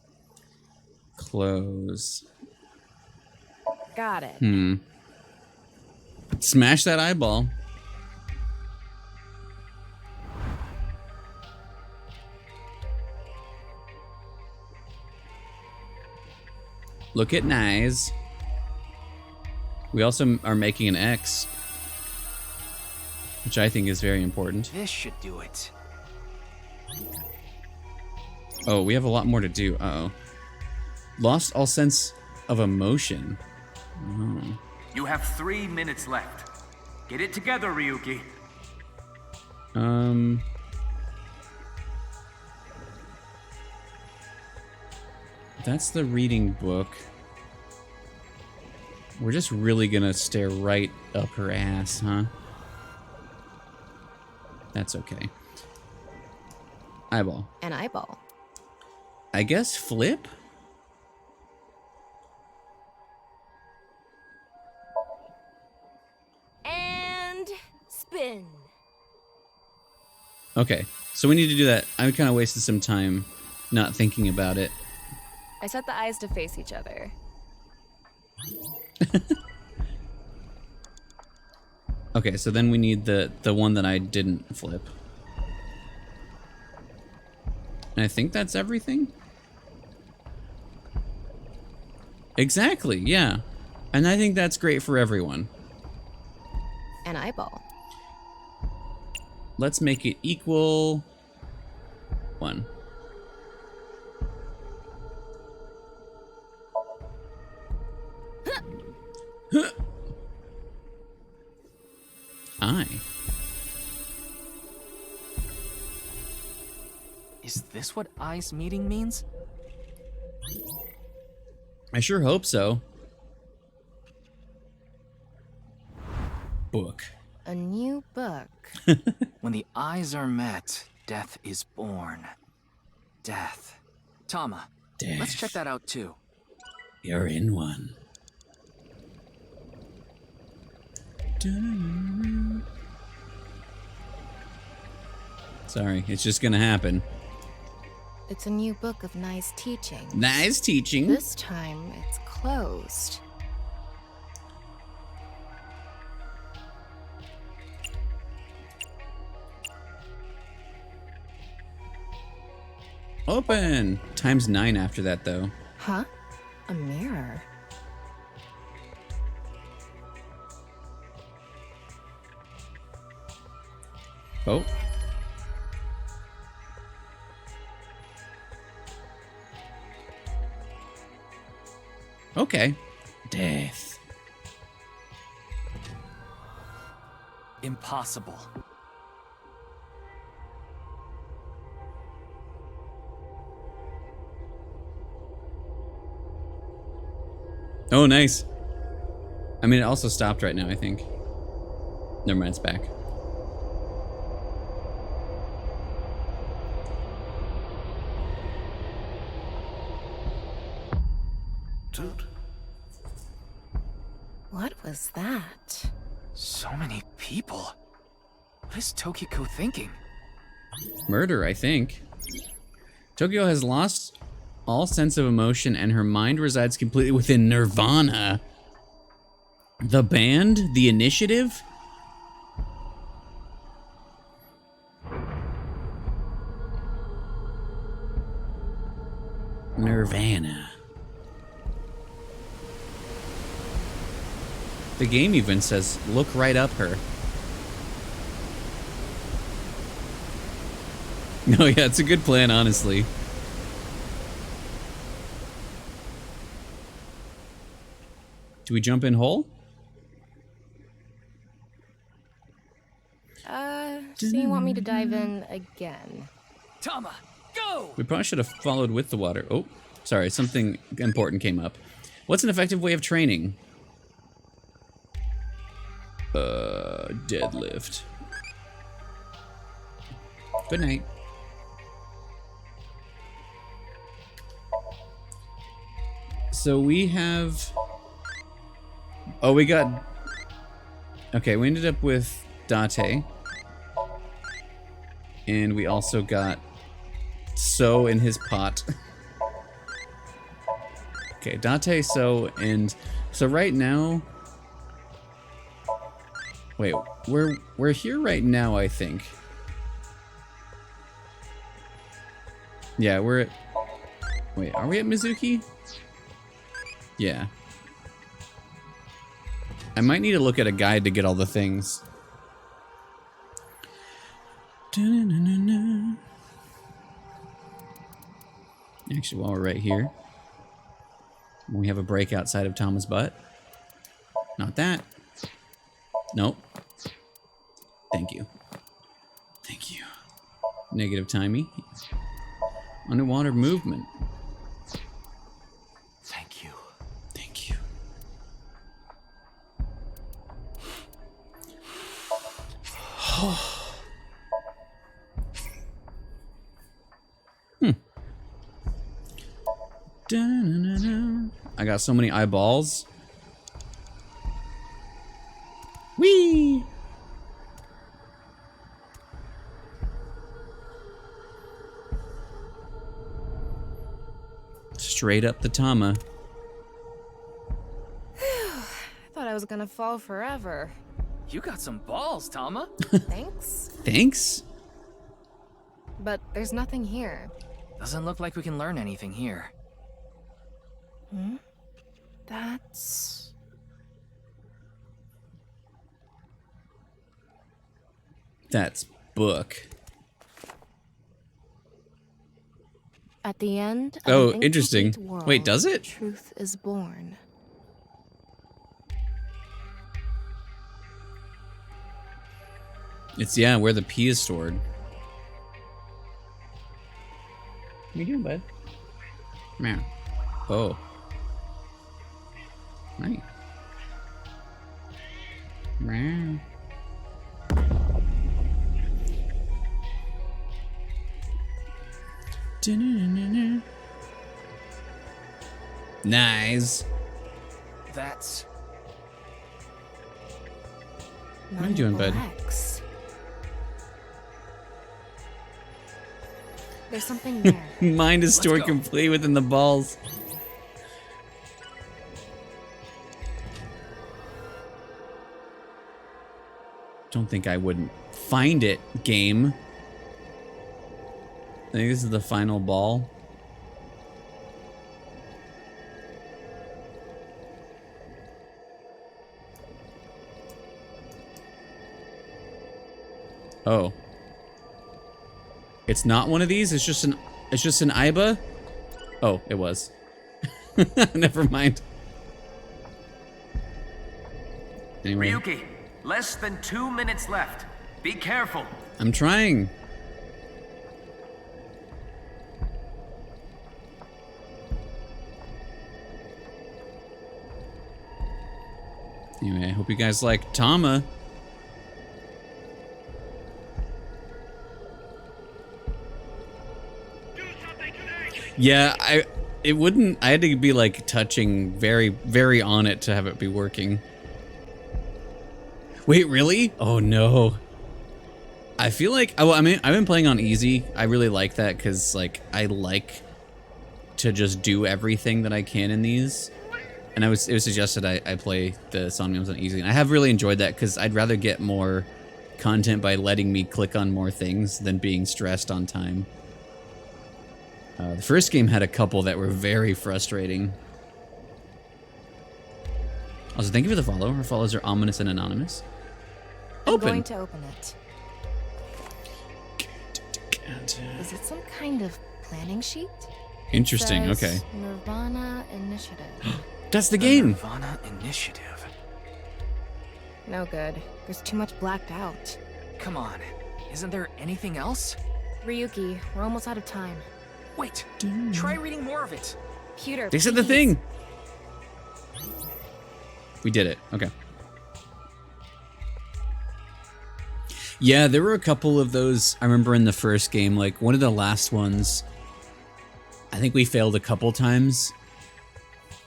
Close. Got it. Hmm. Smash that eyeball. Look at Nyes. We also are making an X, which I think is very important. This should do it. Oh, we have a lot more to do. Uh-oh. Lost all sense of emotion. Oh. You have 3 minutes left. Get it together, Ryuki. That's the reading book. We're just really gonna stare right up her ass, huh? That's okay. Eyeball. An eyeball. I guess flip? And spin. Okay, so we need to do that. I kind of wasted some time not thinking about it. I set the eyes to face each other. Okay, so then we need the one that I didn't flip. And I think that's everything? Exactly, yeah. And I think that's great for everyone. An eyeball. Let's make it equal 1. Eye. Is this what eyes meeting means? I sure hope so. Book. A new book. When the eyes are met, death is born. Death. Tama, Death. let's check that out too. You're in one. Sorry, it's just gonna happen. It's a new book of nice teaching. Nice teaching. This time it's closed. Open! Times 9 after that, though. Huh? A mirror. Oh. Okay. Death. Impossible. Oh, nice. I mean, it also stopped right now, I think. Never mind, it's back. Toot. What was that? So many people. What is Tokiko thinking? Murder, I think. Tokyo has lost all sense of emotion and her mind resides completely within Nirvana. The band? The initiative? Nirvana. The game even says, look right up her. No, yeah, it's a good plan, honestly. Do we jump in hole? So you want me to dive in again? Tama, go! We probably should have followed with the water. Oh, sorry, something important came up. What's an effective way of training? Deadlift. Good night. So we have... Oh, we got... Okay, we ended up with Date. And we also got So in his pot. Okay, Date, So, and... So right now... Wait, we're here right now, I think. Yeah, we're at... Wait, are we at Mizuki? Yeah. I might need to look at a guide to get all the things. Actually, while we're right here, we have a break outside of Tama's butt. Not that. Nope. Thank you. Thank you. Negative timey. Underwater movement. Thank you. Thank you. I got so many eyeballs. Whee! Straight up the Tama. I thought I was gonna fall forever. You got some balls, Tama. Thanks. Thanks? But there's nothing here. Doesn't look like we can learn anything here. Hmm? That's... That's book. At the end of Oh, an interesting. incomplete world, Wait, does it? Truth is born. It's, yeah, where the P is stored. What are you doing, bud? Man. Oh. Right. Man. Nice. That's... What are you doing, bud? Relax. There's something there. Mind is Let's stored go. complete within the balls. Don't think I wouldn't find it, game. I think this is the final ball. Oh. It's not one of these, it's just an Iba? Oh, it was. Never mind. Anyway, Ryuki, less than 2 minutes left. Be careful. I'm trying. Anyway, I hope you guys like Tama. Yeah, I had to be like touching very, very on it to have it be working. Wait, really? Oh no. I feel like, I mean, I've been playing on easy. I really like that because like, I like to just do everything that I can in these. And it was suggested I play the Somniums on easy. And I have really enjoyed that because I'd rather get more content by letting me click on more things than being stressed on time. The first game had a couple that were very frustrating. Also, thank you for the follow. Our follows are ominous and anonymous. I'm Open. going to open it. Is it some kind of planning sheet? Interesting, It says okay. Nirvana Initiative. That's the game. Nirvana Initiative. No good. There's too much blacked out. Come on. Isn't there anything else? Ryuki, we're almost out of time. Wait. Try reading more of it. Pewter, They said the please. thing. We did it. Okay. Yeah, there were a couple of those. I remember in the first game, like one of the last ones, I think we failed a couple times.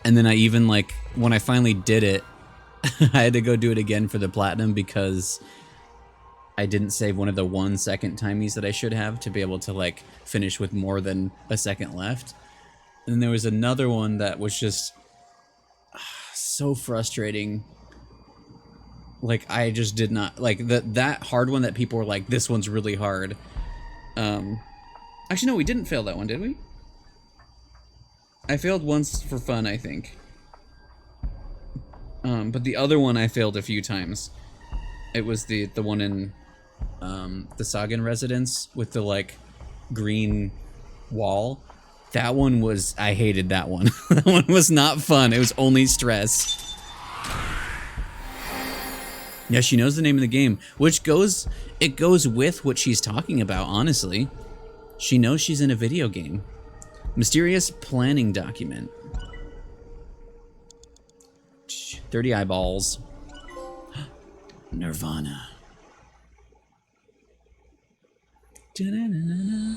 And then I even like, when I finally did it, I had to go do it again for the platinum because I didn't save one of the 1 second timies that I should have to be able to like finish with more than a second left. And then there was another one that was just so frustrating. Like, I just did not like that hard one that people were like, this one's really hard. Actually, no, we didn't fail that one, did we? I failed once for fun, I think. But the other one I failed a few times. It was the one in the Sagan residence with the like green wall. That one was, I hated that one. That one was not fun. It was only stress. Yeah, she knows the name of the game, which goes with what she's talking about, honestly. She knows she's in a video game. Mysterious planning document. 30 eyeballs. Nirvana. Da-na-na-na-na.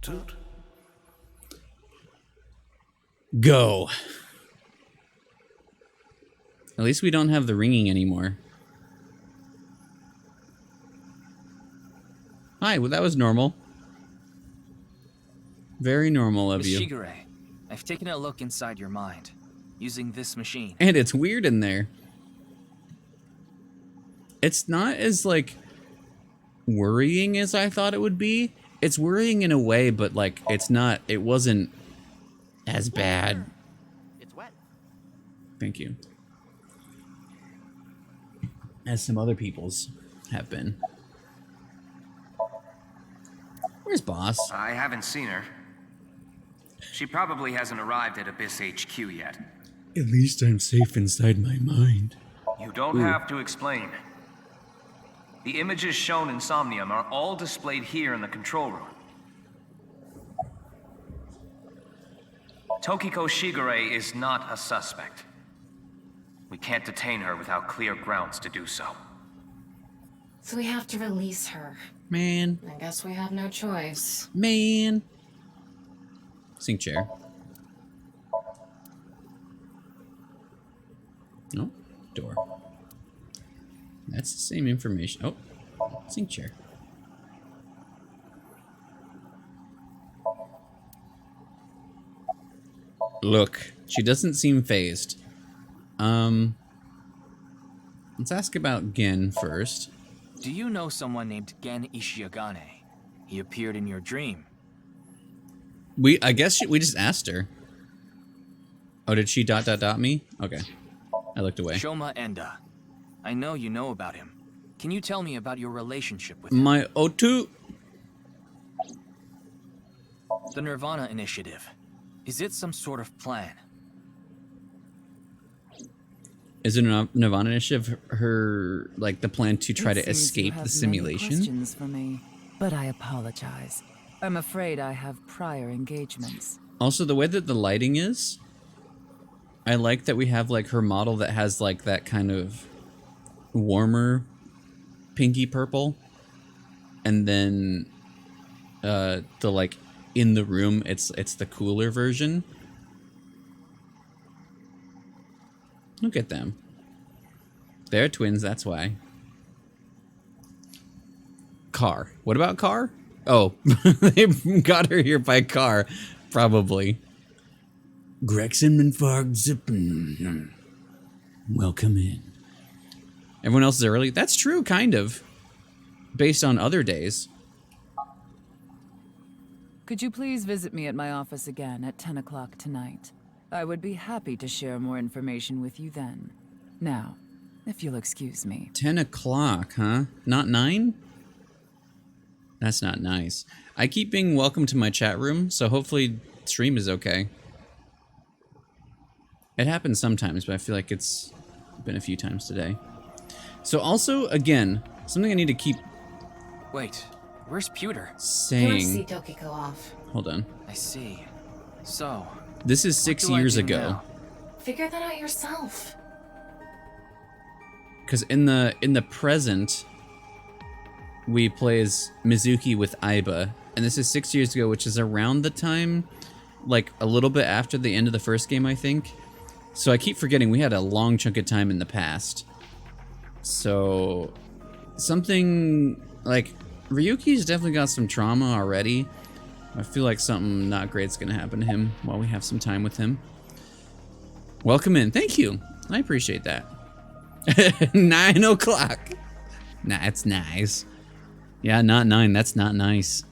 Toot. Go. At least we don't have the ringing anymore. Hi, well, that was normal. Very normal of you. Shigure, I've taken a look inside your mind, using this machine. And it's weird in there. It's not as, like, worrying as I thought it would be. It's worrying in a way, but, like, it's not, it wasn't as bad. It's wet. Thank you. As some other people's have been. Where's Boss? I haven't seen her. She probably hasn't arrived at Abyss HQ yet. At least I'm safe inside my mind. You don't have to explain. The images shown in Somnium are all displayed here in the control room. Tokiko Shigure is not a suspect. We can't detain her without clear grounds to do so. So we have to release her. Man. I guess we have no choice. Man. Sink chair. No. Door. That's the same information. Oh. Sink chair. Look. She doesn't seem phased. Let's ask about Gen first. Do you know someone named Gen Ishiagane? He appeared in your dream. I guess we just asked her. Oh, did she ... me? Okay. I looked away. Shoma Enda. I know you know about him. Can you tell me about your relationship with him? My O2. The Nirvana Initiative. Is it some sort of plan? Is it a Nirvana initiative? Her, like, the plan to try to escape the simulation? Questions for me, but I apologize. I'm afraid I have prior engagements. Also, the way that the lighting is, I like that we have, like, her model that has, like, that kind of warmer pinky purple. And then, the, like, in the room, it's the cooler version. Look at them. They're twins, that's why. Car. What about car? Oh, they got her here by car, probably. Gregson and Fargzippen. Welcome in. Everyone else is early. That's true, kind of. Based on other days. Could you please visit me at my office again at 10 o'clock tonight? I would be happy to share more information with you then. Now, if you'll excuse me. 10 o'clock, huh? Not 9? That's not nice. I keep being welcome to my chat room, so hopefully stream is okay. It happens sometimes, but I feel like it's been a few times today. So also, again, something I need to keep... Wait, where's Pewter? Saying... You see Tokiko off. Hold on. I see. So... This is 6 years ago. Now? Figure that out yourself. Because in the present, we play as Mizuki with Aiba, and this is 6 years ago, which is around the time, like a little bit after the end of the first game, I think. So I keep forgetting we had a long chunk of time in the past. So something like Ryuki's definitely got some trauma already, I feel like something not great's gonna happen to him while we have some time with him. Welcome in. Thank you. I appreciate that. 9 o'clock. Nah, that's nice. Yeah, not 9. That's not nice.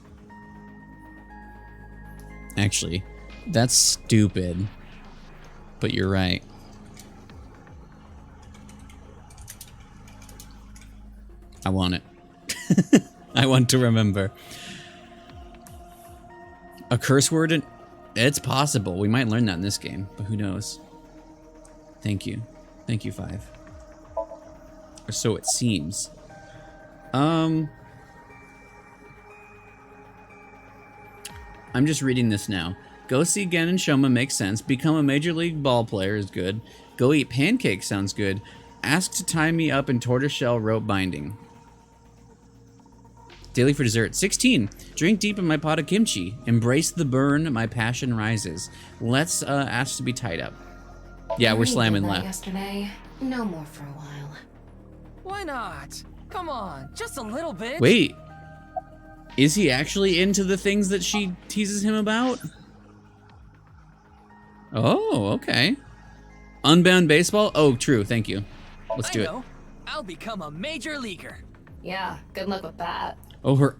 Actually, that's stupid. But you're right. I want it. I want to remember. A curse word? It's possible. We might learn that in this game, but who knows? Thank you. Thank you, 5. Or so it seems. I'm just reading this now. Go see Gen and Shoma makes sense. Become a major league ball player is good. Go eat pancakes sounds good. Ask to tie me up in tortoiseshell rope binding. Daily for dessert. 16. Drink deep in my pot of kimchi. Embrace the burn. My passion rises. Let's ask to be tied up. Yeah, we're slamming left. Yesterday, no more for a while. Why not? Come on, just a little bit. Wait. Is he actually into the things that she teases him about? Oh, okay. Unbound baseball? Oh, true. Thank you. Let's do it. I'll become a major leaguer. Yeah, good luck with that. Oh, her...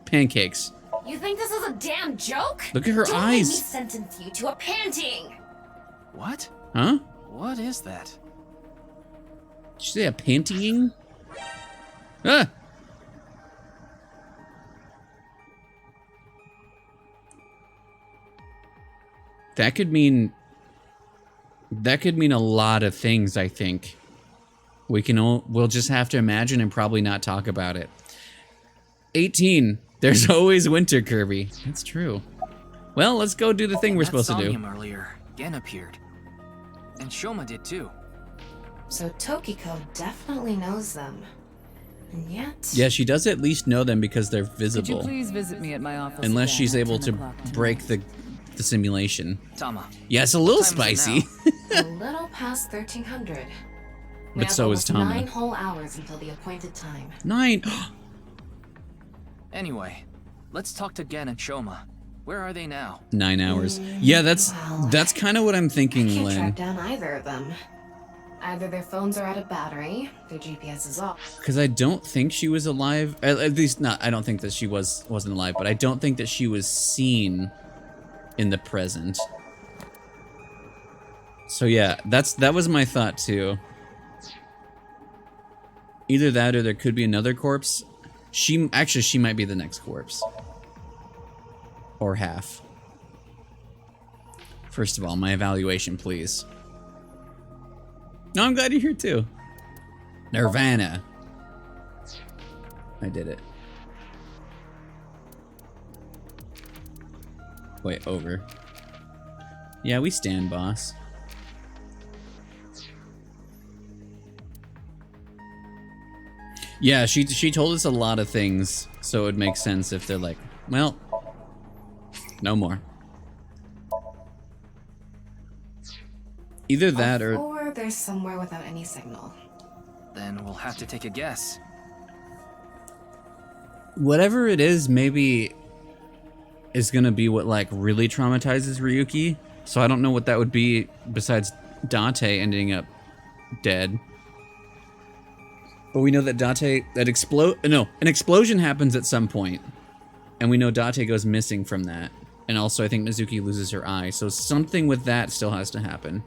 Pancakes. You think this is a damn joke? Look at her Don't eyes. Let me sentence you to a panting. What? Huh? What is that? Did you say a pantying? Ah! That could mean a lot of things, I think. We'll just have to imagine and probably not talk about it. 18. There's always winter, Kirby. That's true. Well, let's go do the thing we're supposed to do. Somnium earlier, Gen appeared. And Shoma did too. So Tokiko definitely knows them. And yet... Yeah, she does at least know them because they're visible. Could you please visit me at my office Unless again she's at able 10 to o'clock tonight? break the simulation. Tama. Yes, a little What time is it spicy. a little past 1300. We But have so is almost Tama. 9 whole hours until the appointed time. 9. Anyway, let's talk to Gen and Shoma. Where are they now? 9 hours. Yeah, that's kind of what I'm thinking, I can't Lynn. track down either of them. Either their phones are out of battery, their GPS is off. Because I don't think she was alive. At least not. I don't think that she wasn't alive, but I don't think that she was seen in the present. So yeah, that was my thought too. Either that or there could be another corpse. She might be the next corpse. Or half. First of all, my evaluation, please. No, I'm glad you're here too. Nirvana. I did it. Wait, over. Yeah, we stand, boss. Yeah, she told us a lot of things, so it would make sense if they're like, well, no more. Either that Or they're somewhere without any signal. Then we'll have to take a guess. whatever it is, maybe is gonna be what like really traumatizes Ryuki. So I don't know what that would be besides Date ending up dead. But we know that an explosion happens at some point, and we know Date goes missing from that. And also, I think Mizuki loses her eye, so something with that still has to happen.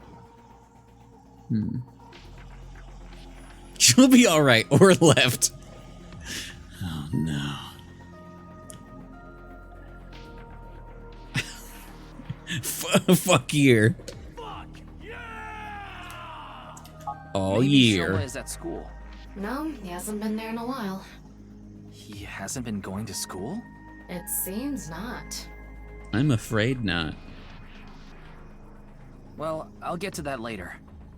She'll be all right, or left. Oh no. Fuck year. All Maybe year. Shoma is at school. No, he hasn't been there in a while. He hasn't been going to school? It seems not. I'm afraid not. Well, I'll get to that later.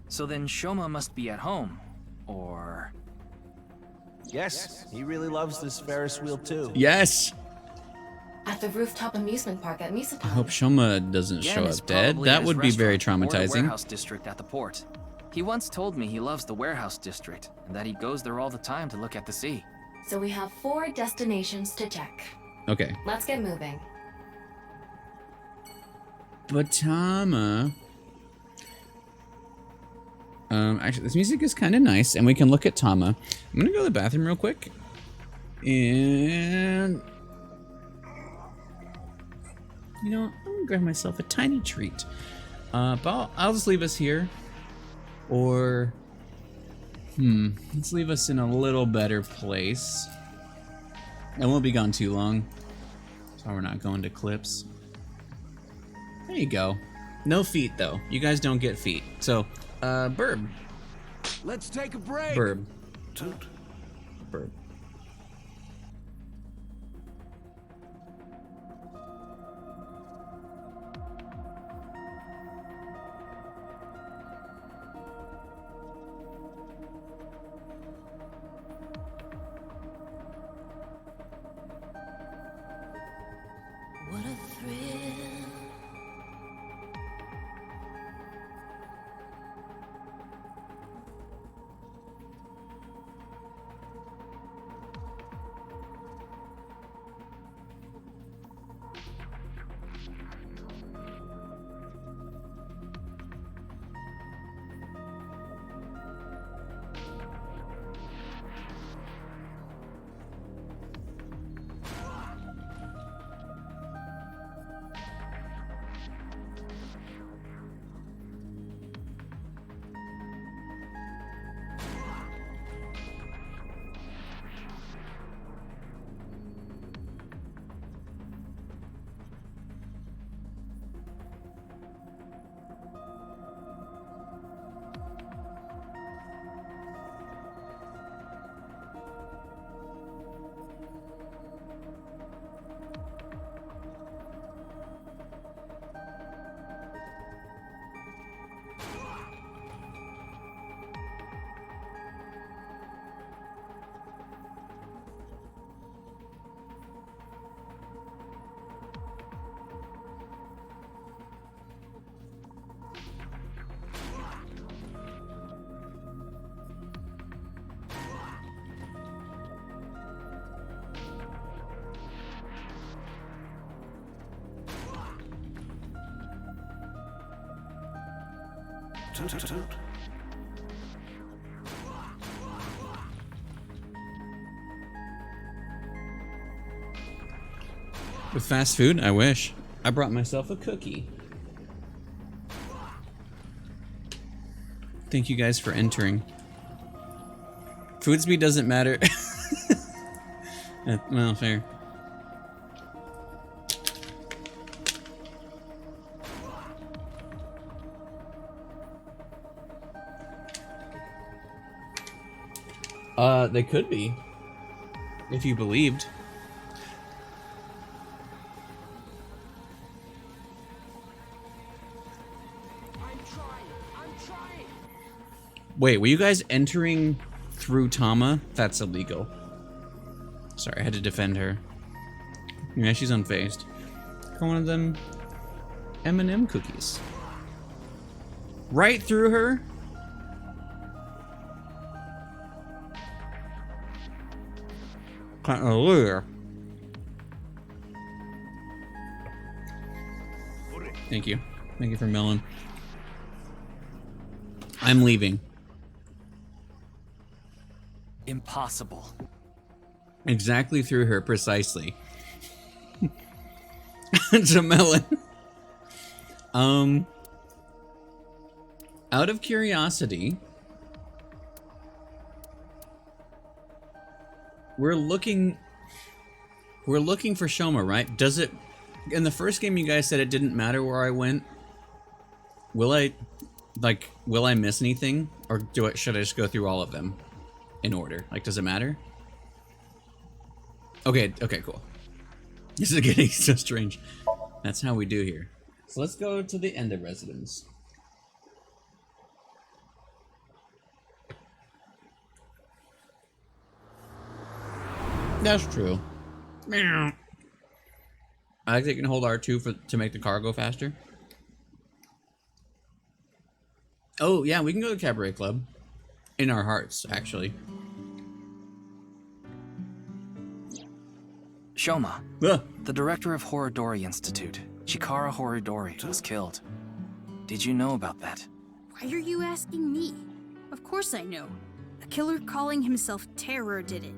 So then Shoma must be at home, or... Yes, he really loves this Ferris wheel too. Yes! At the rooftop amusement park at I Misatan. hope Shoma doesn't Gen show is up dead. probably at That his would be very restaurant or the traumatizing. warehouse district at the port. He once told me he loves the warehouse district, and that he goes there all the time to look at the sea. So we have 4 destinations to check. Okay. Let's get moving. But Tama... actually, this music is kind of nice, and we can look at Tama. I'm gonna go to the bathroom real quick. And... You know, I'm gonna grab myself a tiny treat. But I'll just leave us here. Or... let's leave us in a little better place. And won't be gone too long. So we're not going to clips. There you go. No feet, though. You guys don't get feet. So, Burb. Let's take a break. Burb. Toot. Burb. What a thrill. Toot, toot, toot. With fast food? I wish. I brought myself a cookie. Thank you guys for entering. Food speed doesn't matter. Well, fair. They could be. If you believed. Wait, were you guys entering through Tama? That's illegal. Sorry, I had to defend her. Yeah, she's unfazed. Got one of them M&M cookies. Right through her? Hallelujah. Thank you. Thank you for melon. I'm leaving. Impossible. Exactly through her, precisely. It's a melon. Out of curiosity, we're looking for Shoma, right? Does it, in the first game you guys said it didn't matter where I went. Will I miss anything? Or should I just go through all of them in order? Like, does it matter? Okay, cool. This is getting so strange. That's how we do here. So let's go to the end of residence. That's true. I like that you can hold R2 to make the car go faster. Oh, yeah, we can go to the Cabaret Club. In our hearts, actually. Shoma, Ah. the director of Horodori Institute, Chikara Horodori, was killed. Did you know about that? Why are you asking me? Of course I know. A killer calling himself Terror did it.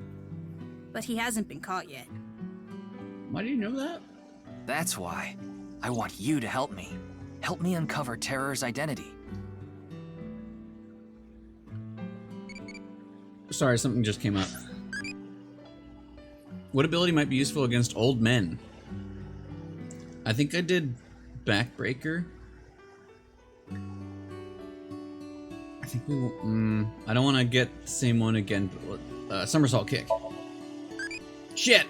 But he hasn't been caught yet. Why do you know that? That's why. I want you to help me. Help me uncover Terror's identity. Sorry, something just came up. What ability might be useful against old men? I think I did Backbreaker. I think we will, I don't want to get the same one again. Somersault kick. Shit!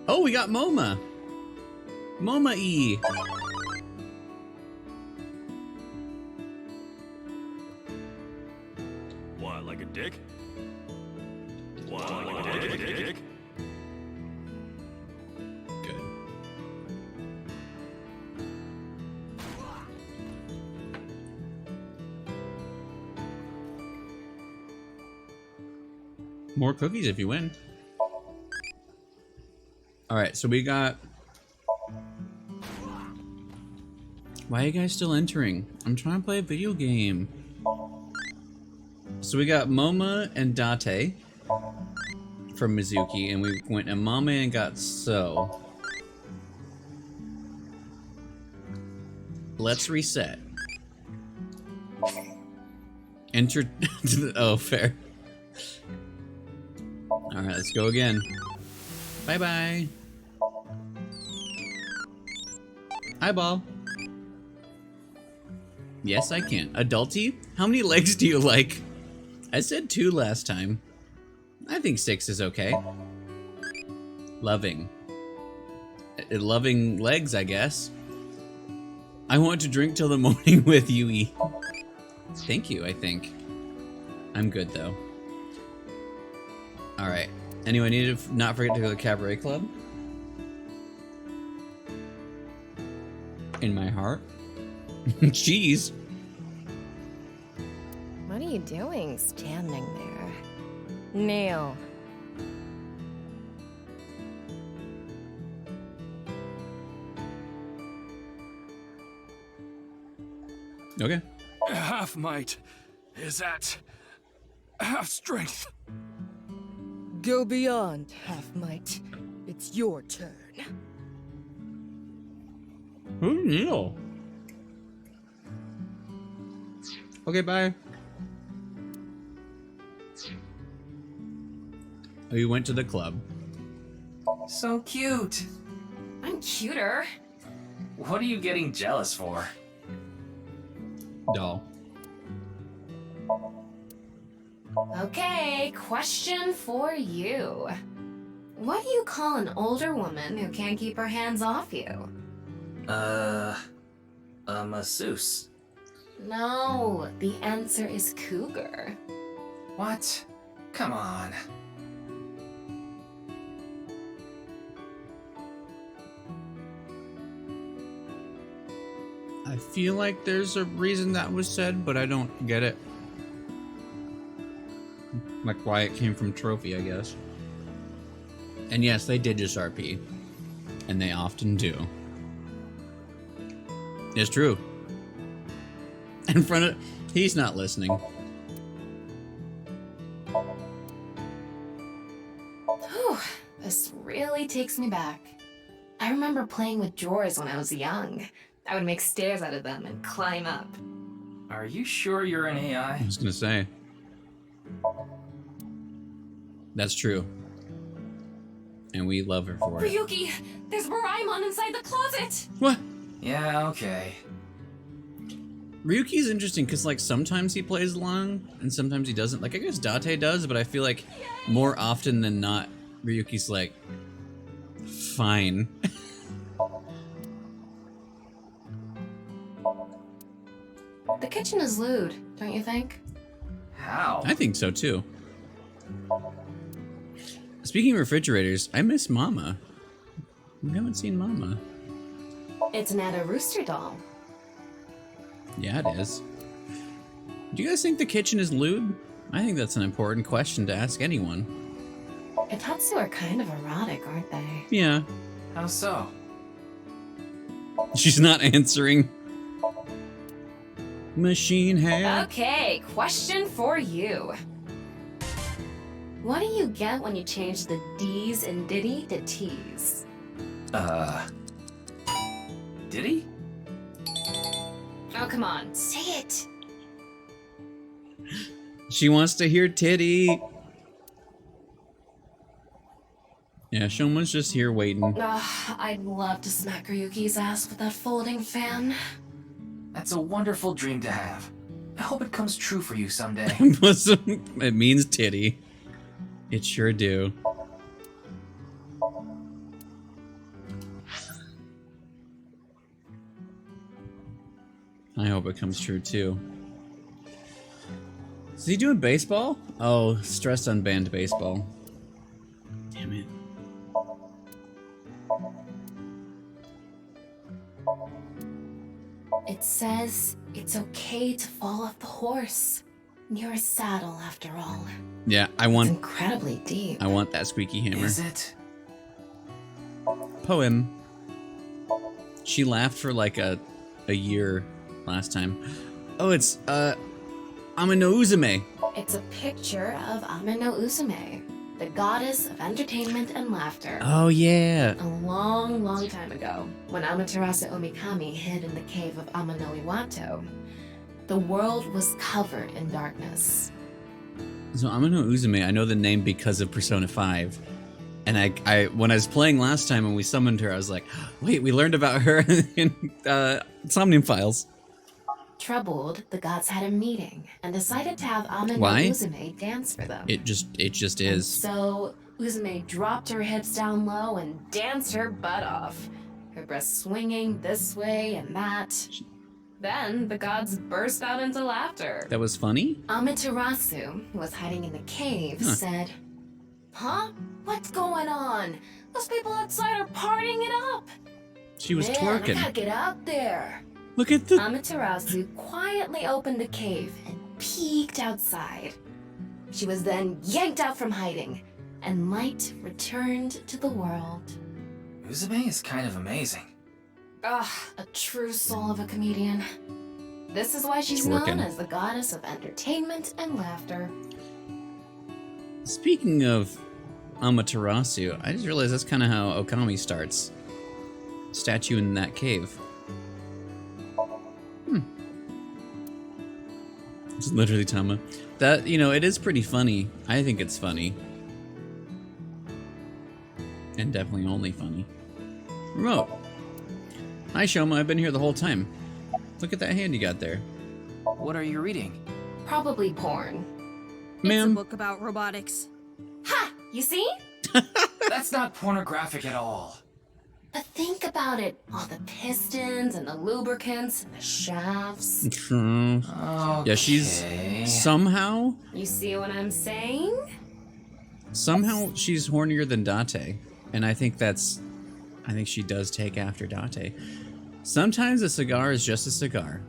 Oh, we got MoMA! MoMA E! What, like a dick? What, like a dick? Good. More cookies if you win. Alright, so we got... Why are you guys still entering? I'm trying to play a video game. So we got MoMA and Date from Mizuki, and we went Amame and got So. Let's reset. Enter to the... Oh, fair. Alright, let's go again. Bye-bye. Eyeball. Yes, I can. Adulty? How many legs do you like? I said 2 last time. I think 6 is okay. Loving. Loving legs, I guess. I want to drink till the morning with Yui. Thank you, I think. I'm good, though. Alright. Anyway, I need to not forget to go to the Cabaret Club. In my heart. Jeez. What are you doing standing there? Neil. Okay. Half might is at half strength. Go beyond half might. It's your turn. Who's Neil? Okay, bye. Oh, you went to the club. So cute. I'm cuter. What are you getting jealous for? Doll. Okay, question for you. What do you call an older woman who can't keep her hands off you? A masseuse. No, the answer is cougar. What? Come on. I feel like there's a reason that was said, but I don't get it. Like why it came from Trophy, I guess. And yes, they did just RP. And they often do. It's true. In front of... He's not listening. Whew, this really takes me back. I remember playing with drawers when I was young. I would make stairs out of them and climb up. Are you sure you're an AI? I was gonna say. That's true. And we love her for it. Ryuki, there's Moraemon inside the closet! What? Yeah, okay. Ryuki's interesting because, like, sometimes he plays along and sometimes he doesn't. Like, I guess Date does, but I feel like more often than not, Ryuki's like, fine. The kitchen is lewd, don't you think? How? I think so too. Speaking of refrigerators, I miss Mama. We haven't seen Mama. It's not a rooster doll. Yeah, it is. Do you guys think the kitchen is lewd? I think that's an important question to ask anyone. Itatsu are kind of erotic, aren't they? Yeah. How so? She's not answering. Machine head. Okay, question for you. What do you get when you change the D's in Diddy to T's? Diddy? Oh, come on, say it. She wants to hear titty. Yeah, Shoma's just here waiting. I'd love to smack Ryuki's ass with that folding fan. That's a wonderful dream to have. I hope it comes true for you someday. It means titty. It sure do. I hope it comes true too. Is he doing baseball? Oh, stressed unbanned baseball. Damn it. It says it's okay to fall off the horse. You're a saddle after all. Yeah, I want. It's incredibly deep. I want that squeaky hammer. Is it? Poem. She laughed for like a year last time. Oh, it's Amino Uzume. It's a picture of Amino Uzume, the goddess of entertainment and laughter. Oh yeah. A long, long time ago, when Amaterasu Omikami hid in the cave of Amano Iwato, the world was covered in darkness. So Amino Uzume, I know the name because of Persona 5. And I when I was playing last time and we summoned her, I was like, wait, we learned about her in Somnium files. Troubled, the gods had a meeting and decided to have Amino Why? Uzume dance for them. It just And is. so Uzume dropped her hips down low and danced her butt off, her breasts swinging this way and that. Then the gods burst out into laughter. That was funny? Amaterasu, who was hiding in the cave, said, "Huh? What's going on? Those people outside are partying it up." She was Man, twerking. I gotta get out there. Look at the... Amaterasu quietly opened the cave and peeked outside. She was then yanked out from hiding, and light returned to the world. Uzume is kind of amazing. A true soul of a comedian. This is why she's known as the goddess of entertainment and laughter. Speaking of Amaterasu, I just realized that's kind of how Okami starts. Statue in that cave. It's literally Tama. That, you know, it is pretty funny. I think it's funny. And definitely only funny. Remote. Hi, Shoma. I've been here the whole time. Look at that hand you got there. What are you reading? Probably porn. It's a book about robotics. Ha! You see? That's not pornographic at all. But think about it. All the pistons and the lubricants and the shafts. True. Yeah, she's somehow... You see what I'm saying? Somehow she's hornier than Date. And I think that's... I think she does take after Date. Sometimes a cigar is just a cigar.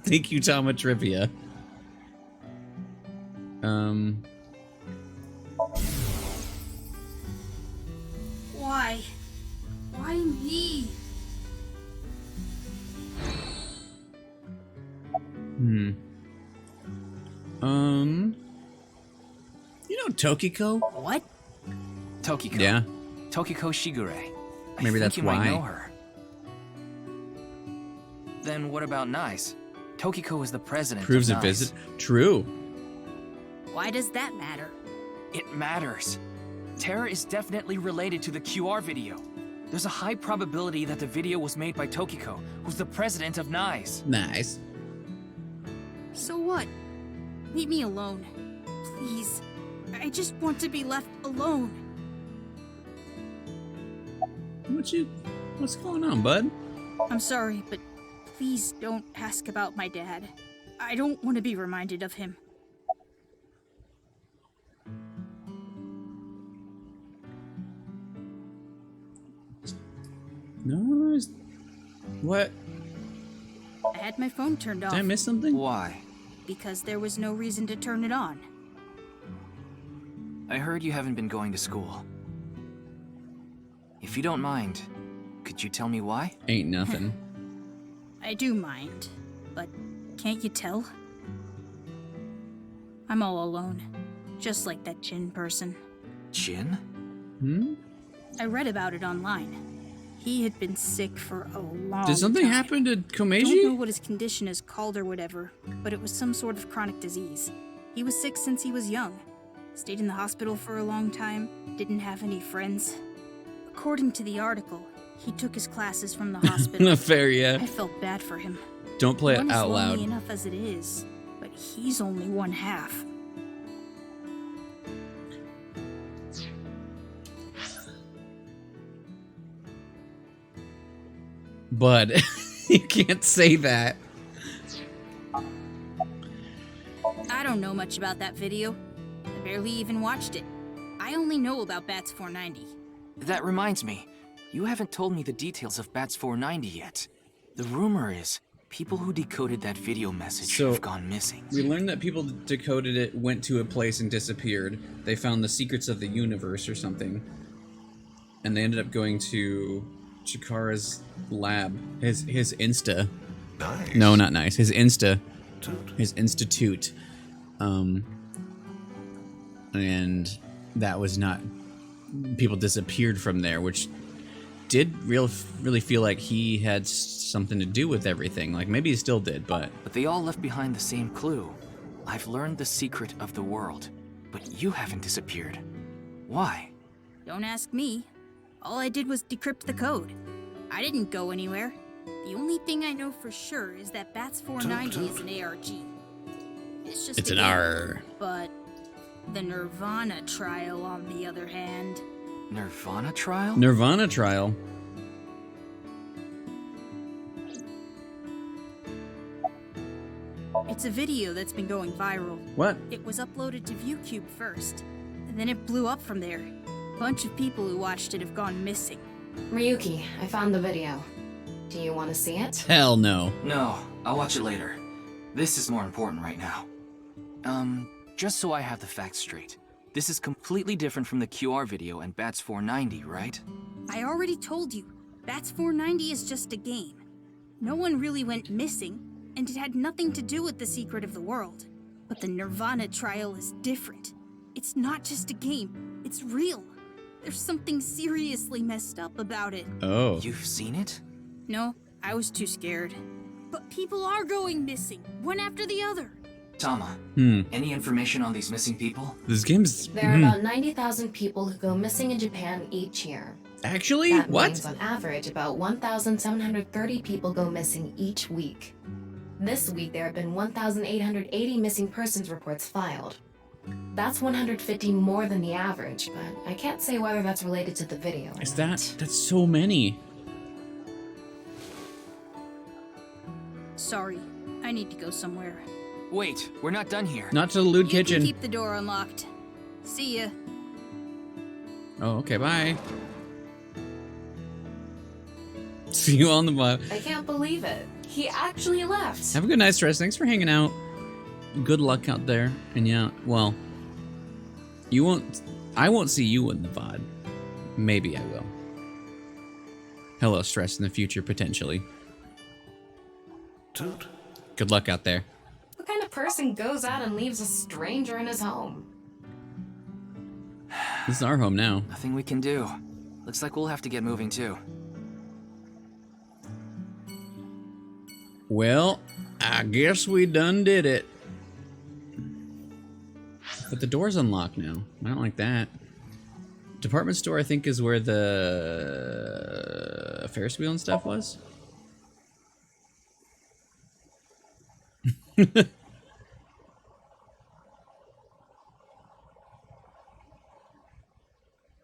Thank you, Tama Trivia. Why? Why me? You know Tokiko? What? Tokiko. Yeah. Tokiko Shigure. I Maybe think that's you why. might know her. Then what about Nice? Tokiko is the president Proves of a Nice. visit. True. Why does that matter? It matters. Terra is definitely related to the QR video. There's a high probability that the video was made by Tokiko, who's the president of Nice. Nice. So what? Leave me alone. Please. I just want to be left alone. What's going on, bud? I'm sorry, but please don't ask about my dad. I don't want to be reminded of him. No, what? I had my phone turned off. Did I miss something? Why? Because there was no reason to turn it on. I heard you haven't been going to school. If you don't mind, could you tell me why? Ain't nothing. I do mind, but can't you tell? I'm all alone, just like that Jin person. Jin? Hmm? I read about it online. He had been sick for a long time. Did something happen to Komeiji? Don't know what his condition is called or whatever, but it was some sort of chronic disease. He was sick since he was young. Stayed in the hospital for a long time, didn't have any friends. According to the article, he took his classes from the hospital. Fair, yeah. I felt bad for him. Don't play it One out is loud. lonely enough as it is, but he's only one half. Bud, you can't say that. I don't know much about that video. I barely even watched it. I only know about Bats 490. That reminds me, you haven't told me the details of Bats 490 yet. The rumor is, people who decoded that video message have gone missing. We learned that people decoded it, went to a place and disappeared. They found the secrets of the universe or something. And they ended up going to Chikara's lab. His Insta. Nice. No, not nice. His Insta. His institute. And that was not... People disappeared from there, which did really feel like he had something to do with everything. Like, maybe he still did, but... But they all left behind the same clue. I've learned the secret of the world, but you haven't disappeared. Why? Don't ask me. All I did was decrypt the code. I didn't go anywhere. The only thing I know for sure is that Bats 490 is an ARG. It's just It's a an game. R. But the Nirvana trial, on the other hand... Nirvana trial? Nirvana trial? It's a video that's been going viral. What? It was uploaded to ViewCube first, and then it blew up from there. A bunch of people who watched it have gone missing. Ryuki, I found the video. Do you want to see it? Hell no. No, I'll watch it later. This is more important right now. Just so I have the facts straight. This is completely different from the QR video and Bats 490, right? I already told you, Bats 490 is just a game. No one really went missing, and it had nothing to do with the secret of the world. But the Nirvana trial is different. It's not just a game, it's real. There's something seriously messed up about it. Oh. You've seen it? No, I was too scared. But people are going missing, one after the other. Tama, any information on these missing people? This game's... There are about 90,000 people who go missing in Japan each year. Actually? That What? means on average, about 1,730 people go missing each week. This week, there have been 1,880 missing persons reports filed. That's 150 more than the average, but I can't say whether that's related to the video or Is not. that's so many. Sorry, I need to go somewhere. Wait, we're not done here. Not to the lewd You kitchen. can keep the door unlocked. See ya. Oh, okay, bye. See you on the bus. I can't believe it. He actually left. Have a good night, Stress. Thanks for hanging out. Good luck out there. And yeah, well, I won't see you in the VOD. Maybe I will. Hello, Stress, in the future, potentially. Good luck out there. What kind of person goes out and leaves a stranger in his home? This is our home now. Nothing we can do. Looks like we'll have to get moving too. Well, I guess we done did it. But the door's unlocked now. I don't like that. Department store, I think, is where the Ferris wheel and stuff was.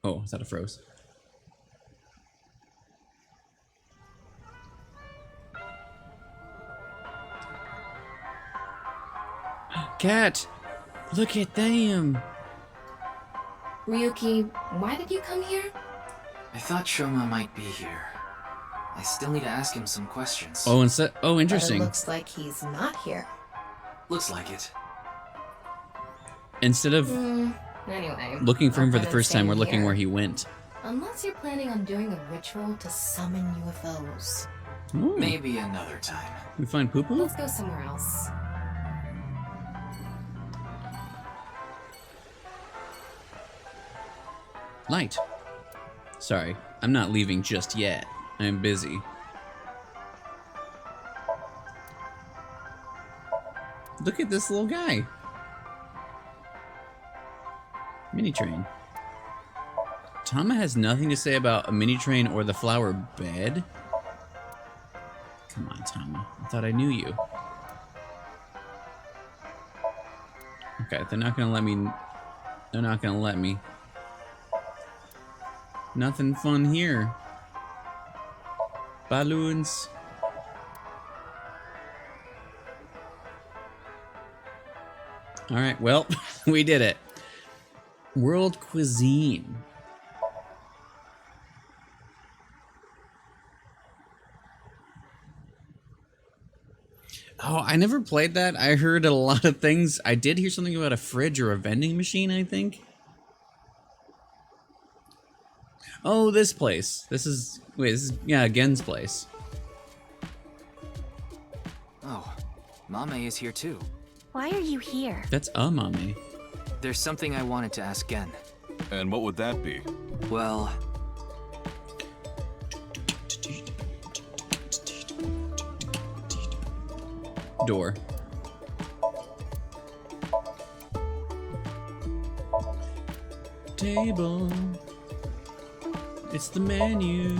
Oh, is that a froze? Cat! Look at them! Ryuki, why did you come here? I thought Shoma might be here. I still need to ask him some questions. Oh, interesting. But it looks like he's not here. Looks like it. Instead of... Anyway, Looking for our him for the plan first is time. We're staying looking here. where he went. Unless you're planning on doing a ritual to summon UFOs. Ooh. Maybe another time. We find poo poo? Let's go somewhere else. Light. Sorry, I'm not leaving just yet. I'm busy. Look at this little guy. Mini train. Tama has nothing to say about a mini train or the flower bed. Come on, Tama. I thought I knew you. Okay, they're not gonna let me. They're not gonna let me. Nothing fun here. Balloons. Alright, well, we did it. World cuisine. Oh, I never played that. I heard a lot of things. I did hear something about a fridge or a vending machine, I think. Oh, this place. This is... Wait, this is... Yeah, Gen's place. Oh, Mame is here too. Why are you here? That's a mommy. There's something I wanted to ask Gen. And what would that be? Well... Door. Table. It's the menu.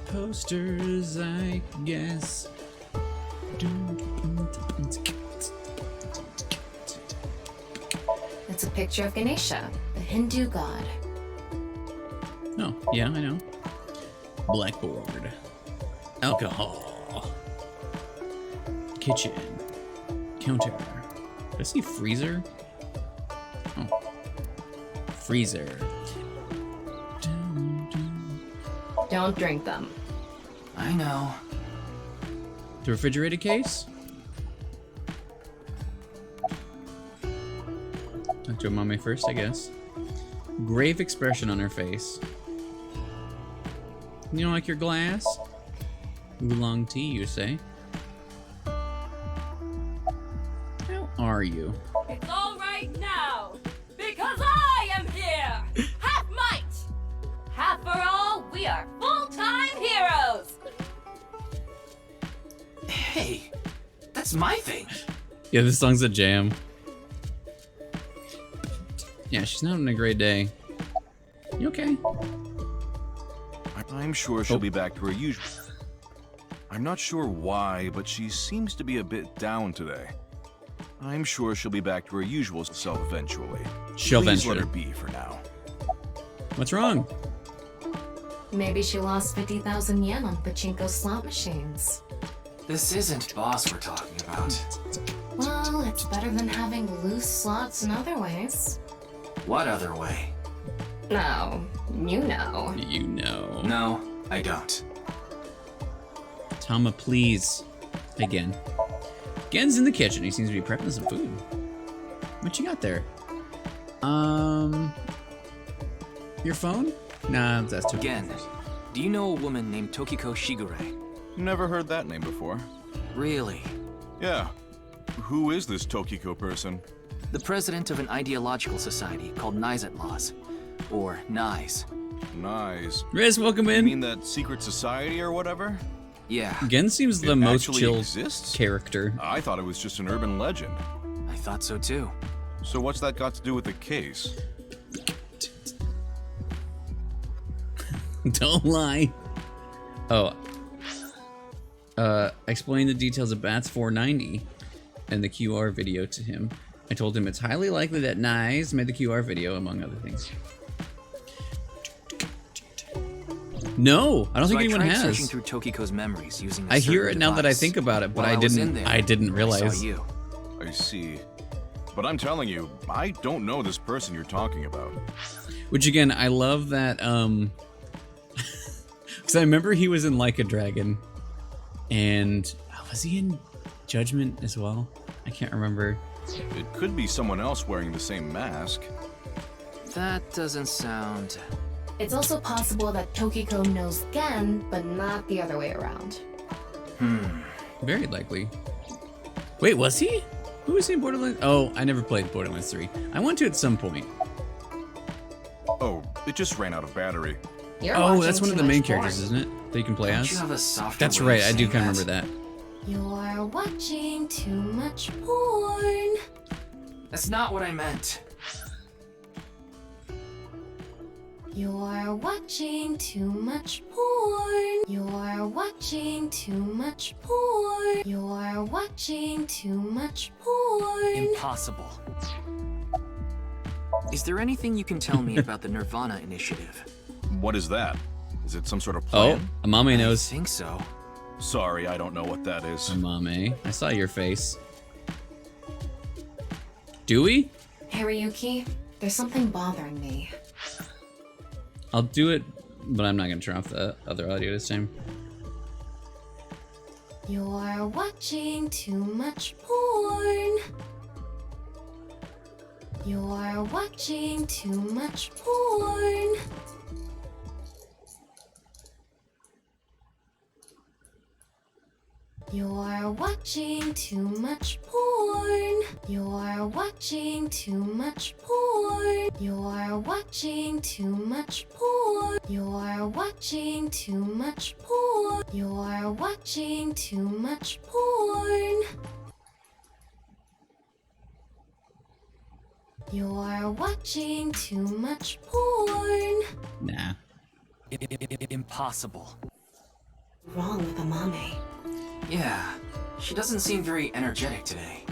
Posters, I guess. It's a picture of Ganesha, the Hindu god. Oh, yeah, I know. Blackboard. Alcohol. Kitchen. Counter. Did I see freezer? Oh. Freezer. Don't drink them. I know. The refrigerated case? Talk to a mommy first, I guess. Grave expression on her face. You don't like your glass? Oolong tea, you say? How are you? It's all right now, because I am here! Half might! Half for all, we are full-time heroes! Hey, that's my thing. Yeah, this song's a jam. Yeah, she's not having a great day. You okay? I'm sure she'll be back to her usual. I'm not sure why, but she seems to be a bit down today. I'm sure she'll be back to her usual self eventually. She'll Please eventually. let her be for now. What's wrong? Maybe she lost 50,000 yen on pachinko slot machines. This isn't boss we're talking about. Well, it's better than having loose slots in other ways. What other way? No, you know. You know. No, I don't. Tama, please. Again. Gen's in the kitchen. He seems to be prepping some food. What you got there? Your phone? Nah, that's too. Gen, do you know a woman named Tokiko Shigure? Never heard that name before. Really? Yeah. Who is this Tokiko person? The president of an ideological society called Nice at Laws. Or NICE. Nice. Riz, welcome in. You mean that secret society or whatever? Yeah. Gen seems the It most actually chill exists? character. I thought it was just an urban legend. I thought so too. So what's that got to do with the case? Don't lie. Oh. Explain the details of Bats 490 and the QR video to him. I told him it's highly likely that Nice made the QR video, among other things. No, I don't think anyone I tried has. searching through Tokiko's memories using a I hear certain it now that I device. think about it, but While I was didn't. in there, I didn't I realize. saw you. I see. But I'm telling you, I don't know this person you're talking about. Which again, I love that. Because I remember he was in Like a Dragon, and was he in Judgment as well? I can't remember. It could be someone else wearing the same mask. That doesn't sound... It's also possible that Tokiko knows Gen, but not the other way around. Very likely. Wait, was he? Who was he in Borderlands? Oh, I never played Borderlands 3. I want to at some point. Oh, it just ran out of battery. Oh, that's one of the main characters, isn't it? That you can play as? You have a softer That's way right, of I do saying kind of that. remember that. You're watching too much porn. That's not what I meant. You're watching too much porn. You're watching too much porn. You're watching too much porn. Impossible. Is there anything you can tell me about the Nirvana initiative? What is that? Is it some sort of Oh, plan? Amame knows. I think so. Sorry, I don't know what that is. Amame, I saw your face. Do we? Hariyuki, there's something bothering me. I'll do it, but I'm not gonna turn off the other audio this time. You're watching too much porn. You're watching too much porn. You're watching too much porn. You're watching too much porn. You're watching too much porn. You're watching too much porn. You're watching too much porn. You're watching too much porn. Nah. Impossible. Wrong with Amame. Yeah, she doesn't seem very energetic today.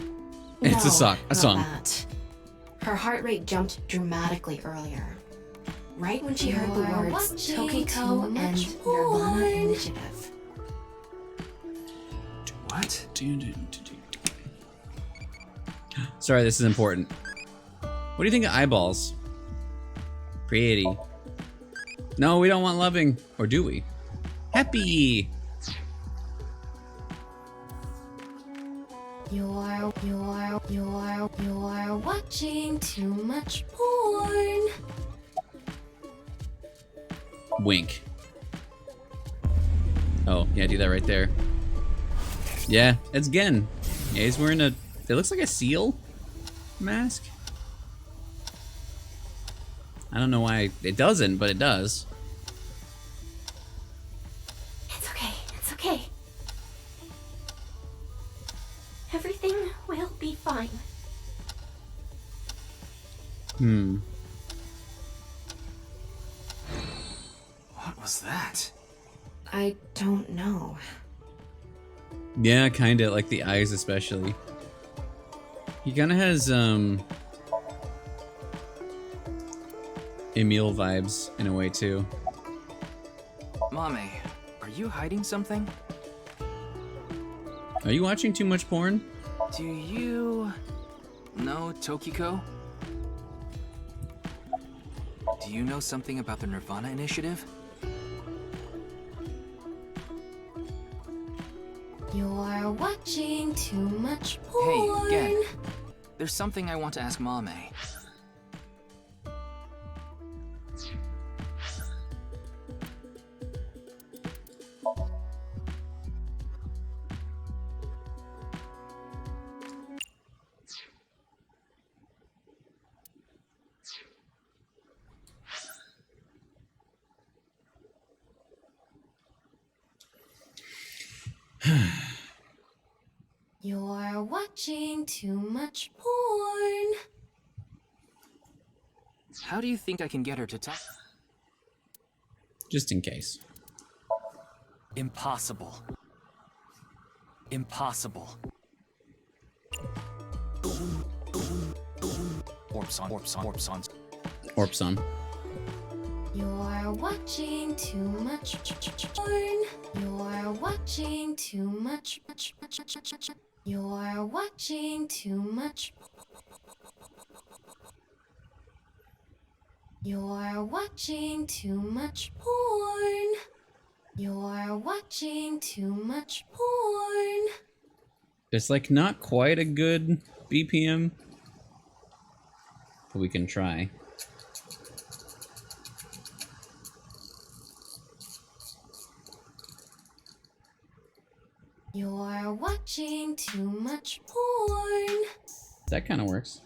It's a song. A not song. that. Her heart rate jumped dramatically earlier. Right when she heard the words Tokiko and Nirvana Initiative. What? Sorry, this is important. What do you think of eyeballs? Pretty. No, we don't want loving. Or do we? Happy! You're watching too much porn. Wink. Oh, yeah, do that right there. Yeah, it's Gen. Yeah, he's wearing a... It looks like a seal mask. I don't know why it doesn't, but it does. It's okay. It's okay. Everything will be fine. What was that? I don't know. Yeah, kinda, like the eyes especially. He kinda has, Emil vibes in a way too. Mame, are you hiding something? Are you watching too much porn? Do you know Tokiko? Do you know something about the Nirvana initiative? You're watching too much Hey, porn. Gen. There's something I want to ask Mame. You're watching too much porn. How do you think I can get her to talk? Just in case. Impossible. Impossible. Orpson, Orpson, Orpson. Orpson. You're watching too much porn. You're watching too much. You're watching too much. You're watching too much porn. You're watching too much porn. It's like not quite a good BPM, but we can try. You're watching too much porn. That kind of works.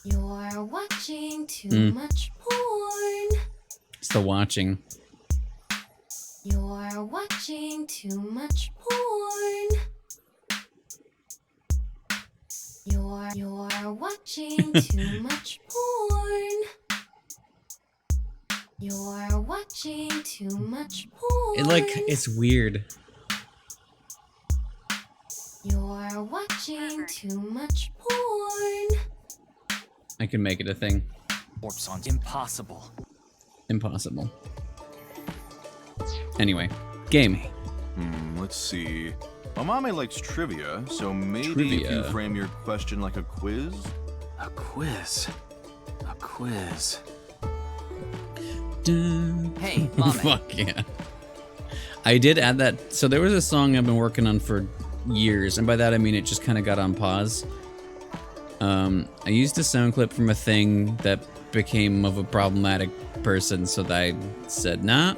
You're watching too much porn. It's the watching. You're watching too much porn. You're watching too much porn. You're watching too much porn. It's weird. You're watching too much porn. I can make it a thing. Warp songs impossible. Impossible. Anyway, game. Let's see. Amame likes trivia, so maybe if you frame your question like a quiz? A quiz. A quiz. Hey, Mame. Fuck yeah. I did add that. So there was a song I've been working on for years, and by that I mean it just kind of got on pause. I used a sound clip from a thing that became of a problematic person, so that I said nah.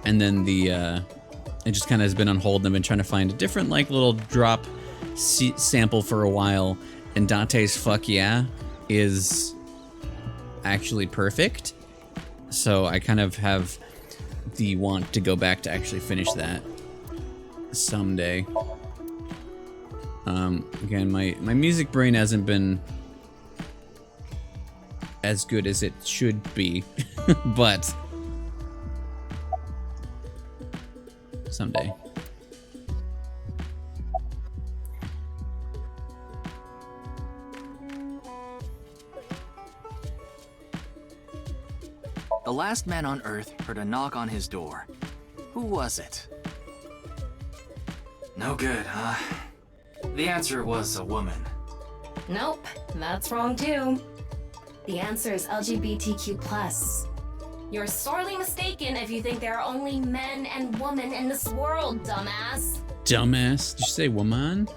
And then it just kind of has been on hold, and I've been trying to find a different like little drop sample for a while. And Dante's "Fuck Yeah" is actually perfect. So I kind of have the want to go back to actually finish that someday. Again, my music brain hasn't been as good as it should be, but someday. The last man on Earth heard a knock on his door. Who was it? No good, huh? The answer was a woman. Nope, that's wrong too. The answer is LGBTQ+. You're sorely mistaken if you think there are only men and women in this world, dumbass. Dumbass? Did you say woman?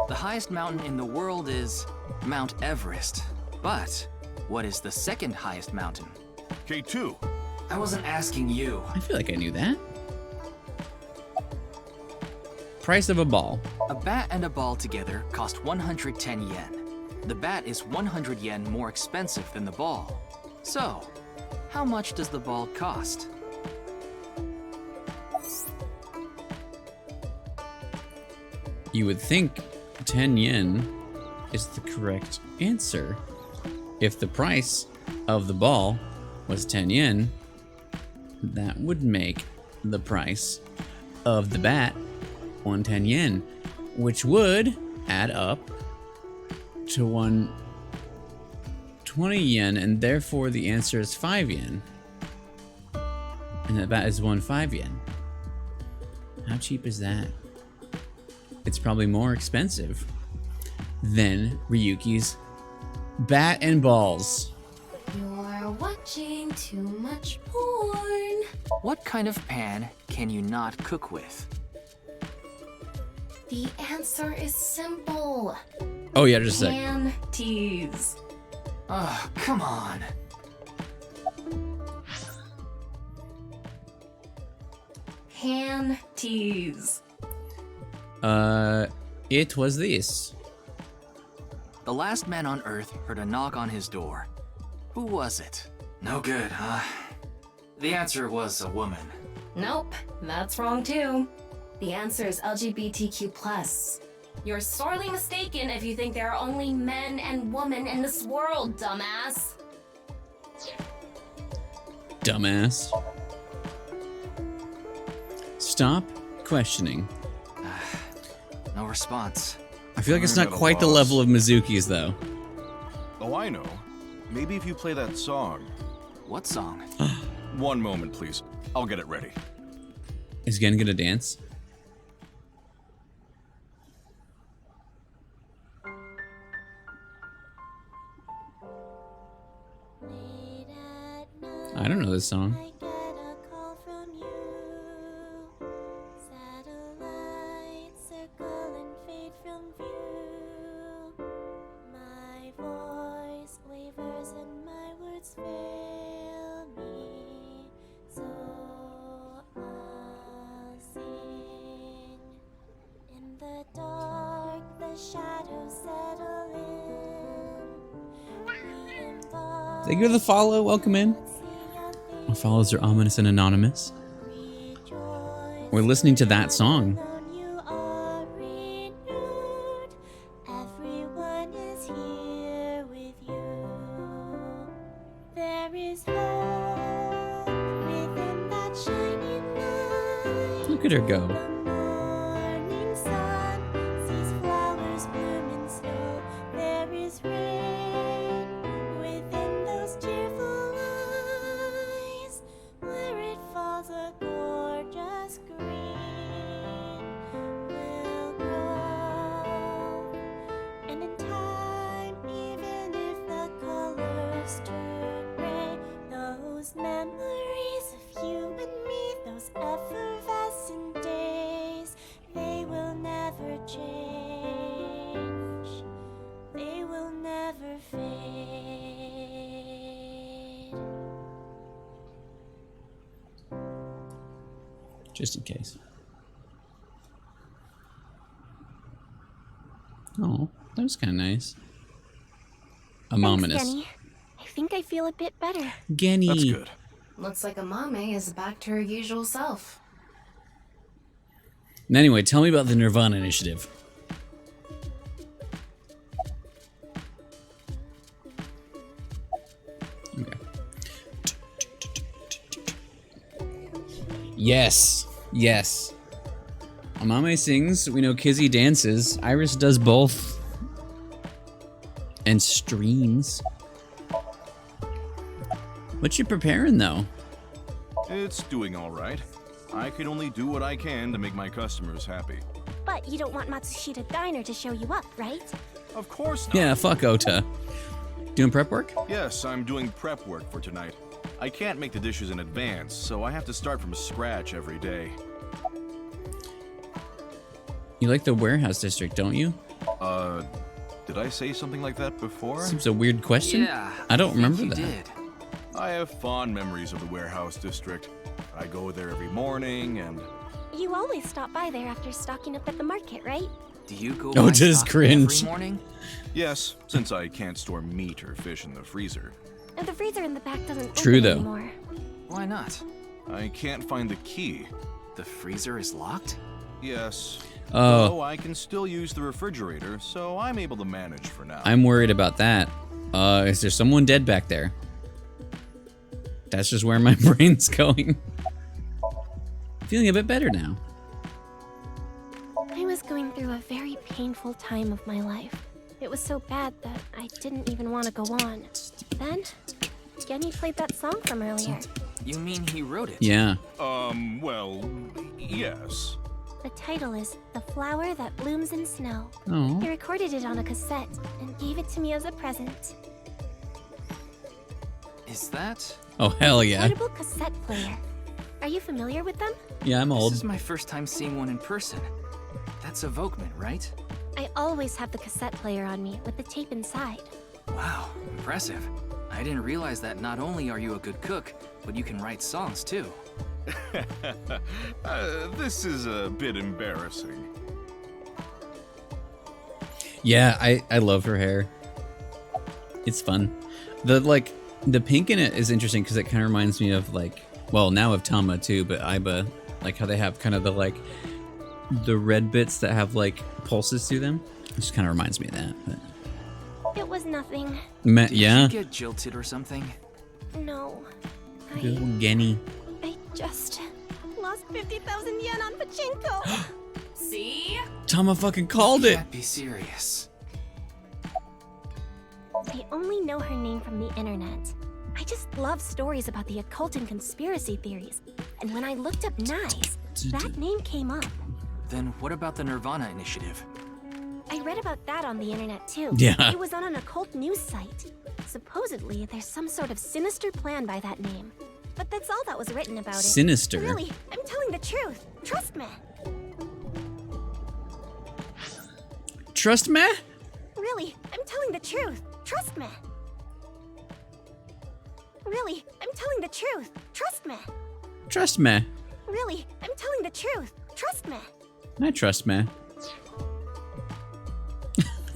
The highest mountain in the world is Mount Everest. But what is the second highest mountain? K2. I wasn't asking you. I feel like I knew that. Price of a ball. A bat and a ball together cost 110 yen. The bat is 100 yen more expensive than the ball. So, how much does the ball cost? You would think 10 yen is the correct answer. If the price of the ball was 10 yen, that would make the price of the bat 110 yen, which would add up to 120 yen, and therefore the answer is 5 yen. And the bat is 15 yen. How cheap is that? It's probably more expensive than Ryuki's bat and balls. You're watching too much porn. What kind of pan can you not cook with? The answer is simple. Oh yeah, just a sec. Panties. Oh, come on. Panties. It was this. The last man on Earth heard a knock on his door. Who was it? No good, huh? The answer was a woman. Nope, that's wrong too. The answer is LGBTQ+. You're sorely mistaken if you think there are only men and women in this world, dumbass. Dumbass. Stop questioning. No response. I feel like it's not quite the level of Mizuki's though. Oh, I know. Maybe if you play that song. What song? One moment, please. I'll get it ready. Is Gen gonna dance? I don't know this song. the dark, the shadows settle in. Thank you for the follow. Welcome in. Our follows are ominous and anonymous. We're listening to that song. Everyone is here with you. There is hope within that shining light. Look at her go. Morning sun sees flowers bloom in snow. There is rain within those cheerful eyes. Where it falls, a gorgeous green will grow. And in time, even if the colors turn gray, those memories of you and me, those effervescent days, they will never change. They will never fade. Just in case. Oh, that was kind of nice. Ominous. Genny. I think I feel a bit better. Genny. That's good. Looks like Amame is back to her usual self. And anyway, tell me about the Nirvana initiative. Okay. Yes. Yes. Amame sings, we know Kizzy dances, Iris does both. And streams. What you preparing though? It's doing all right. I can only do what I can to make my customers happy. But you don't want Matsushita Diner to show you up, right? Of course not. Yeah, fuck Ota. Doing prep work? Yes, I'm doing prep work for tonight. I can't make the dishes in advance, so I have to start from scratch every day. You like the warehouse district, don't you? Did I say something like that before? Seems a weird question. Yeah, I don't remember you that. did. I have fond memories of the warehouse district. I go there every morning and... You always stop by there after stocking up at the market, right? Do you go Oh, by just stock cringe. every morning? Yes, since I can't store meat or fish in the freezer. And the freezer in the back doesn't True, open though. anymore. Why not? I can't find the key. The freezer is locked? Yes. Oh. Though I can still use the refrigerator, so I'm able to manage for now. I'm worried about that. Is there someone dead back there? That's just where my brain's going. Feeling a bit better now. I was going through a very painful time of my life. It was so bad that I didn't even want to go on. Then, Genny played that song from earlier. You mean he wrote it? Yeah. Well, yes. The title is The Flower That Blooms in Snow. Oh. He recorded it on a cassette and gave it to me as a present. Is that? Oh, hell yeah. Portable cassette player. Are you familiar with them? Yeah, I'm old. This is my first time seeing one in person. That's a Volkman, right? I always have the cassette player on me with the tape inside. Wow, impressive. I didn't realize that not only are you a good cook, but you can write songs too. This is a bit embarrassing. Yeah, I love her hair. It's fun. The pink in it is interesting because it kind of reminds me of now of Tama too, but Aiba, like how they have kind of the red bits that have pulses to them. It just kind of reminds me of that. But It was nothing. Did yeah. you get jilted or something? No. Good old Genny. I just lost 50,000 yen on pachinko. See? Tama fucking called it. Can't be serious. I only know her name from the internet. I just love stories about the occult and conspiracy theories. And when I looked up Nice, that name came up. Then what about the Nirvana initiative? I read about that on the internet too. Yeah. It was on an occult news site. Supposedly, there's some sort of sinister plan by that name. But that's all that was written about it. Sinister? Really, I'm telling the truth. Trust me. Trust me? Really, I'm telling the truth. Trust me. Really, I'm telling the truth. Trust me. Trust me. Really, I'm telling the truth. Trust me. I trust me.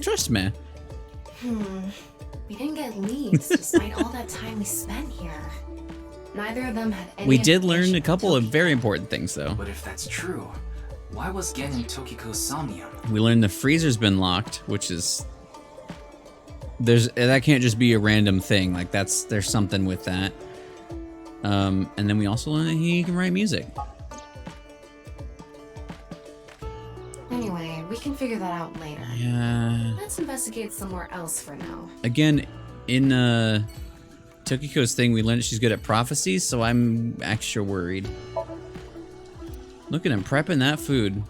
Trust me. We didn't get leads despite all that time we spent here. Neither of them had any. We did learn a couple of very important things, though. But if that's true, why was Gen in Tokiko's Somnium? We learned the freezer's been locked, which is that can't just be a random thing. Like there's something with that. And then we also learned that he can write music. Anyway, we can figure that out later. Yeah. Let's investigate somewhere else for now. Again, in Tokiko's thing, we learned she's good at prophecies, so I'm extra worried. Look at him prepping that food.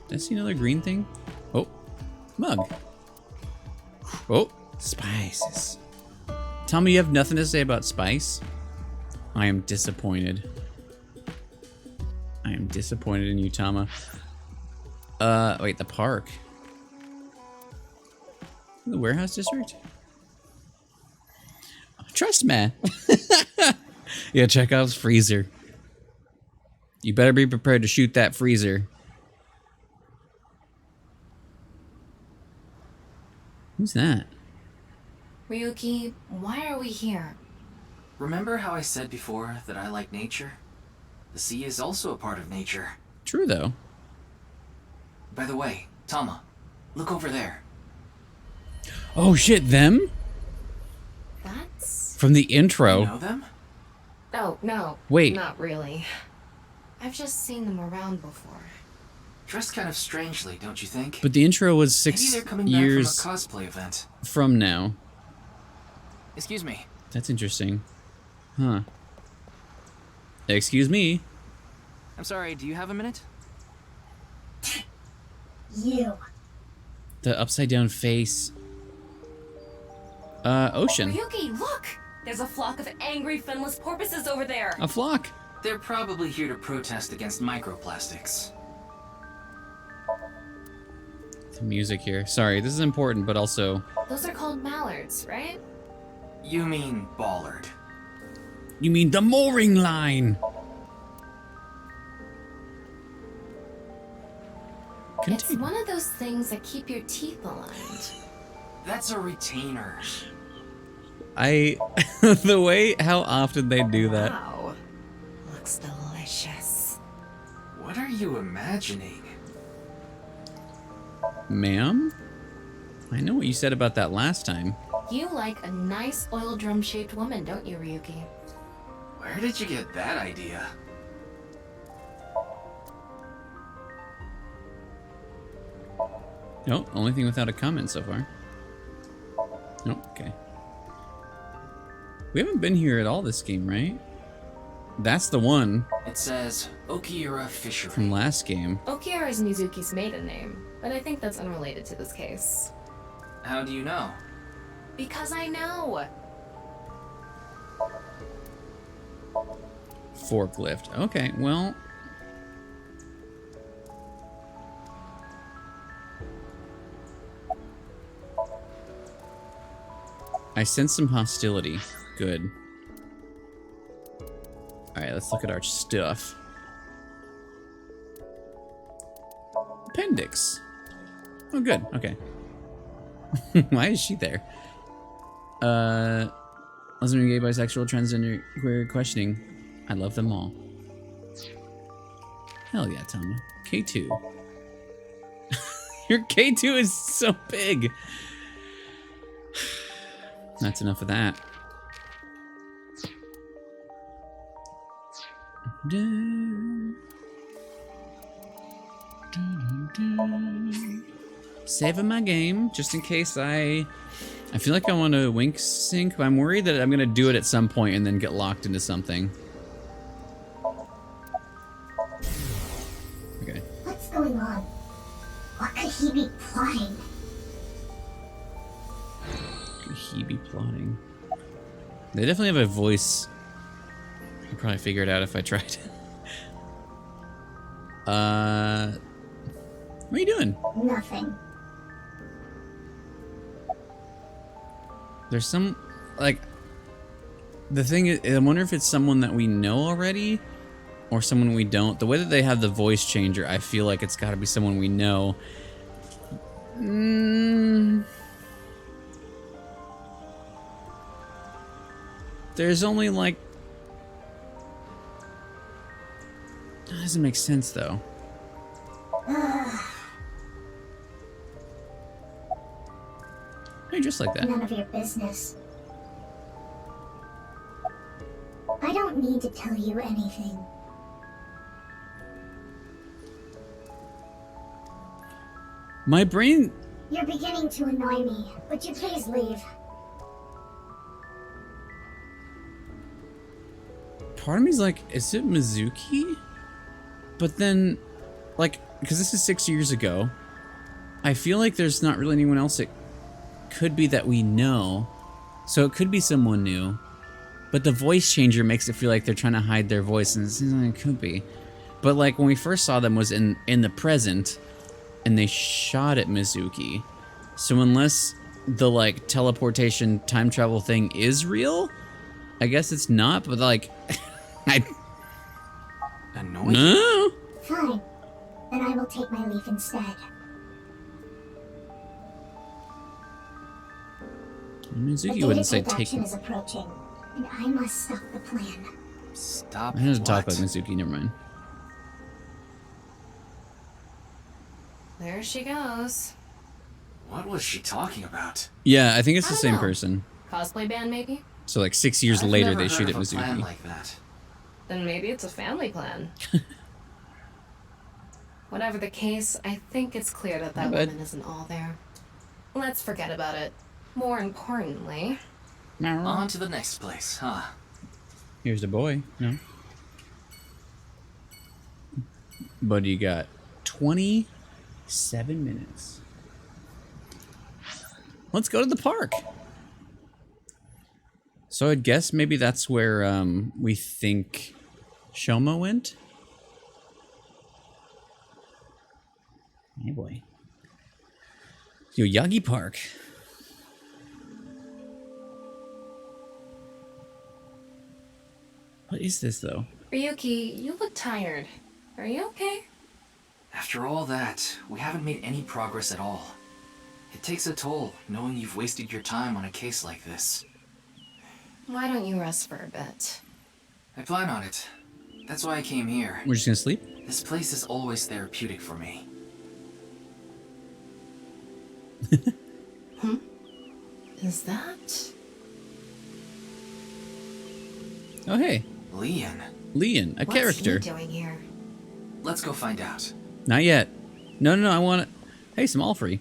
Did I see another green thing? Oh, mug. Oh, spices. Tell me you have nothing to say about spice? I am disappointed. I am disappointed in you, Tama. Wait, the park. The warehouse district? Trust me. Yeah, Chekhov's freezer. You better be prepared to shoot that freezer. Who's that? Ryuki, why are we here? Remember how I said before that I like nature? The sea is also a part of nature. True, though. By the way, Tama, look over there. Oh shit, them? That's... From the intro. You know them? Oh, no. Wait. Not really. I've just seen them around before. Dressed kind of strangely, don't you think? But the intro was Maybe 6 they're coming years back from a cosplay event. from now. Excuse me. That's interesting. Huh. Excuse me. I'm sorry, do you have a minute? You. The upside down face. Ocean. Ryuki, look! There's a flock of angry finless porpoises over there. A flock. They're probably here to protest against microplastics. The music here. Sorry, this is important, but also... Those are called mallards, right? You mean bollard. You mean the mooring line. It's one of those things that keep your teeth aligned. That's a retainer. The way how often they do that. Wow. Looks delicious. What are you imagining? Ma'am? I know what you said about that last time. You like a nice oil drum-shaped woman, don't you, Ryuki? Where did you get that idea? No, only thing without a comment so far. Oh, okay. We haven't been here at all this game, right? That's the one. It says Okiura Fishery. From last game. Okiura is Mizuki's maiden name, but I think that's unrelated to this case. How do you know? Because I know! Forklift. Okay, well... I sense some hostility. Good. Alright, let's look at our stuff. Appendix. Oh, good. Okay. Why is she there? Lesbian, gay, bisexual, transgender, queer, questioning. I love them all. Hell yeah, Tama. K2. Your K2 is so big. That's enough of that. Saving my game, just in case I feel like I want to wink sync, but I'm worried that I'm going to do it at some point and then get locked into something. Okay. What's going on? What could he be plotting? Could he be plotting? They definitely have a voice. I could probably figure it out if I tried. What are you doing? Nothing. There's some, like, the thing is, I wonder if it's someone that we know already or someone we don't. The way that they have the voice changer, I feel like it's got to be someone we know. There's only like... That doesn't make sense though. Hey, just like that. None of your business. I don't need to tell you anything. My brain... You're beginning to annoy me. Would you please leave? Part of me's like, is it Mizuki? But then, like, because this is 6 years ago, I feel like there's not really anyone else it could be that we know. So it could be someone new. But the voice changer makes it feel like they're trying to hide their voice, and it seems like it could be. But like when we first saw them was in the present, and they shot at Mizuki. So unless the like teleportation time travel thing is real, I guess it's not. But like, Annoying? No. Fine. Then I will take my leave instead. Mizuki The wouldn't say data take. production is approaching, and I must stop the plan. Stop. I had to talk what? about Mizuki. Never mind. There she goes. What was she talking about? Yeah, I think it's I the don't same know. person. Cosplay band, maybe? So like 6 years I've later, never they heard shoot at of a plan Mizuki. like that. Then maybe it's a family plan. Whatever the case, I think it's clear that that bad. woman isn't all there. Let's forget about it. More importantly... On to the next place, huh? Here's the boy. No. But you got 27 minutes. Let's go to the park. So I'd guess maybe that's where we think Shoma went. Hey boy. Yoyagi Park. What is this though? Ryuki, you look tired. Are you okay? After all that, we haven't made any progress at all. It takes a toll, knowing you've wasted your time on a case like this. Why don't you rest for a bit? I plan on it. That's why I came here. We're just gonna sleep? This place is always therapeutic for me. Is that... Oh hey. Leon. Leon, a character. What's he doing here? Let's go find out. Not yet. No, I want it. Hey, small free.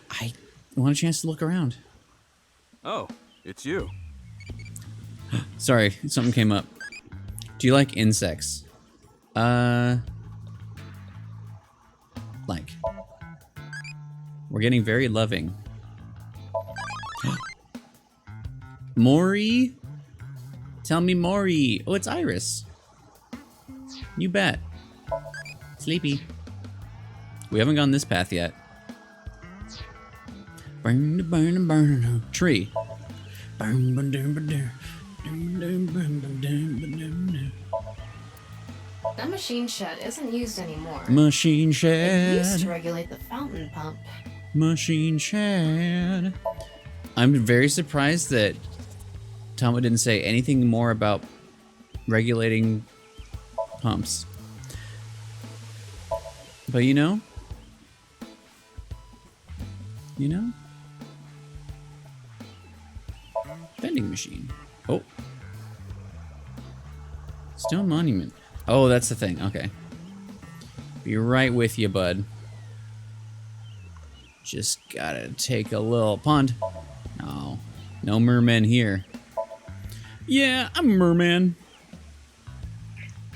I want a chance to look around. Oh, it's you. Sorry, something came up. Do you like insects? Like. We're getting very loving. Mori? Tell me Mori. Oh, it's Iris. You bet. Sleepy. We haven't gone this path yet. Burn, burn, burn, tree. Burn, burn, burn, burn, burn, burn, burn. That machine shed isn't used anymore. Machine It used to shed. regulate the fountain pump. Machine shed. I'm very surprised that Tama didn't say anything more about regulating pumps. But you know? Vending machine. Oh. Stone monument. Oh, that's the thing. Okay. Be right with you, bud. Just gotta take a little punt. No. No merman here. Yeah, I'm a merman.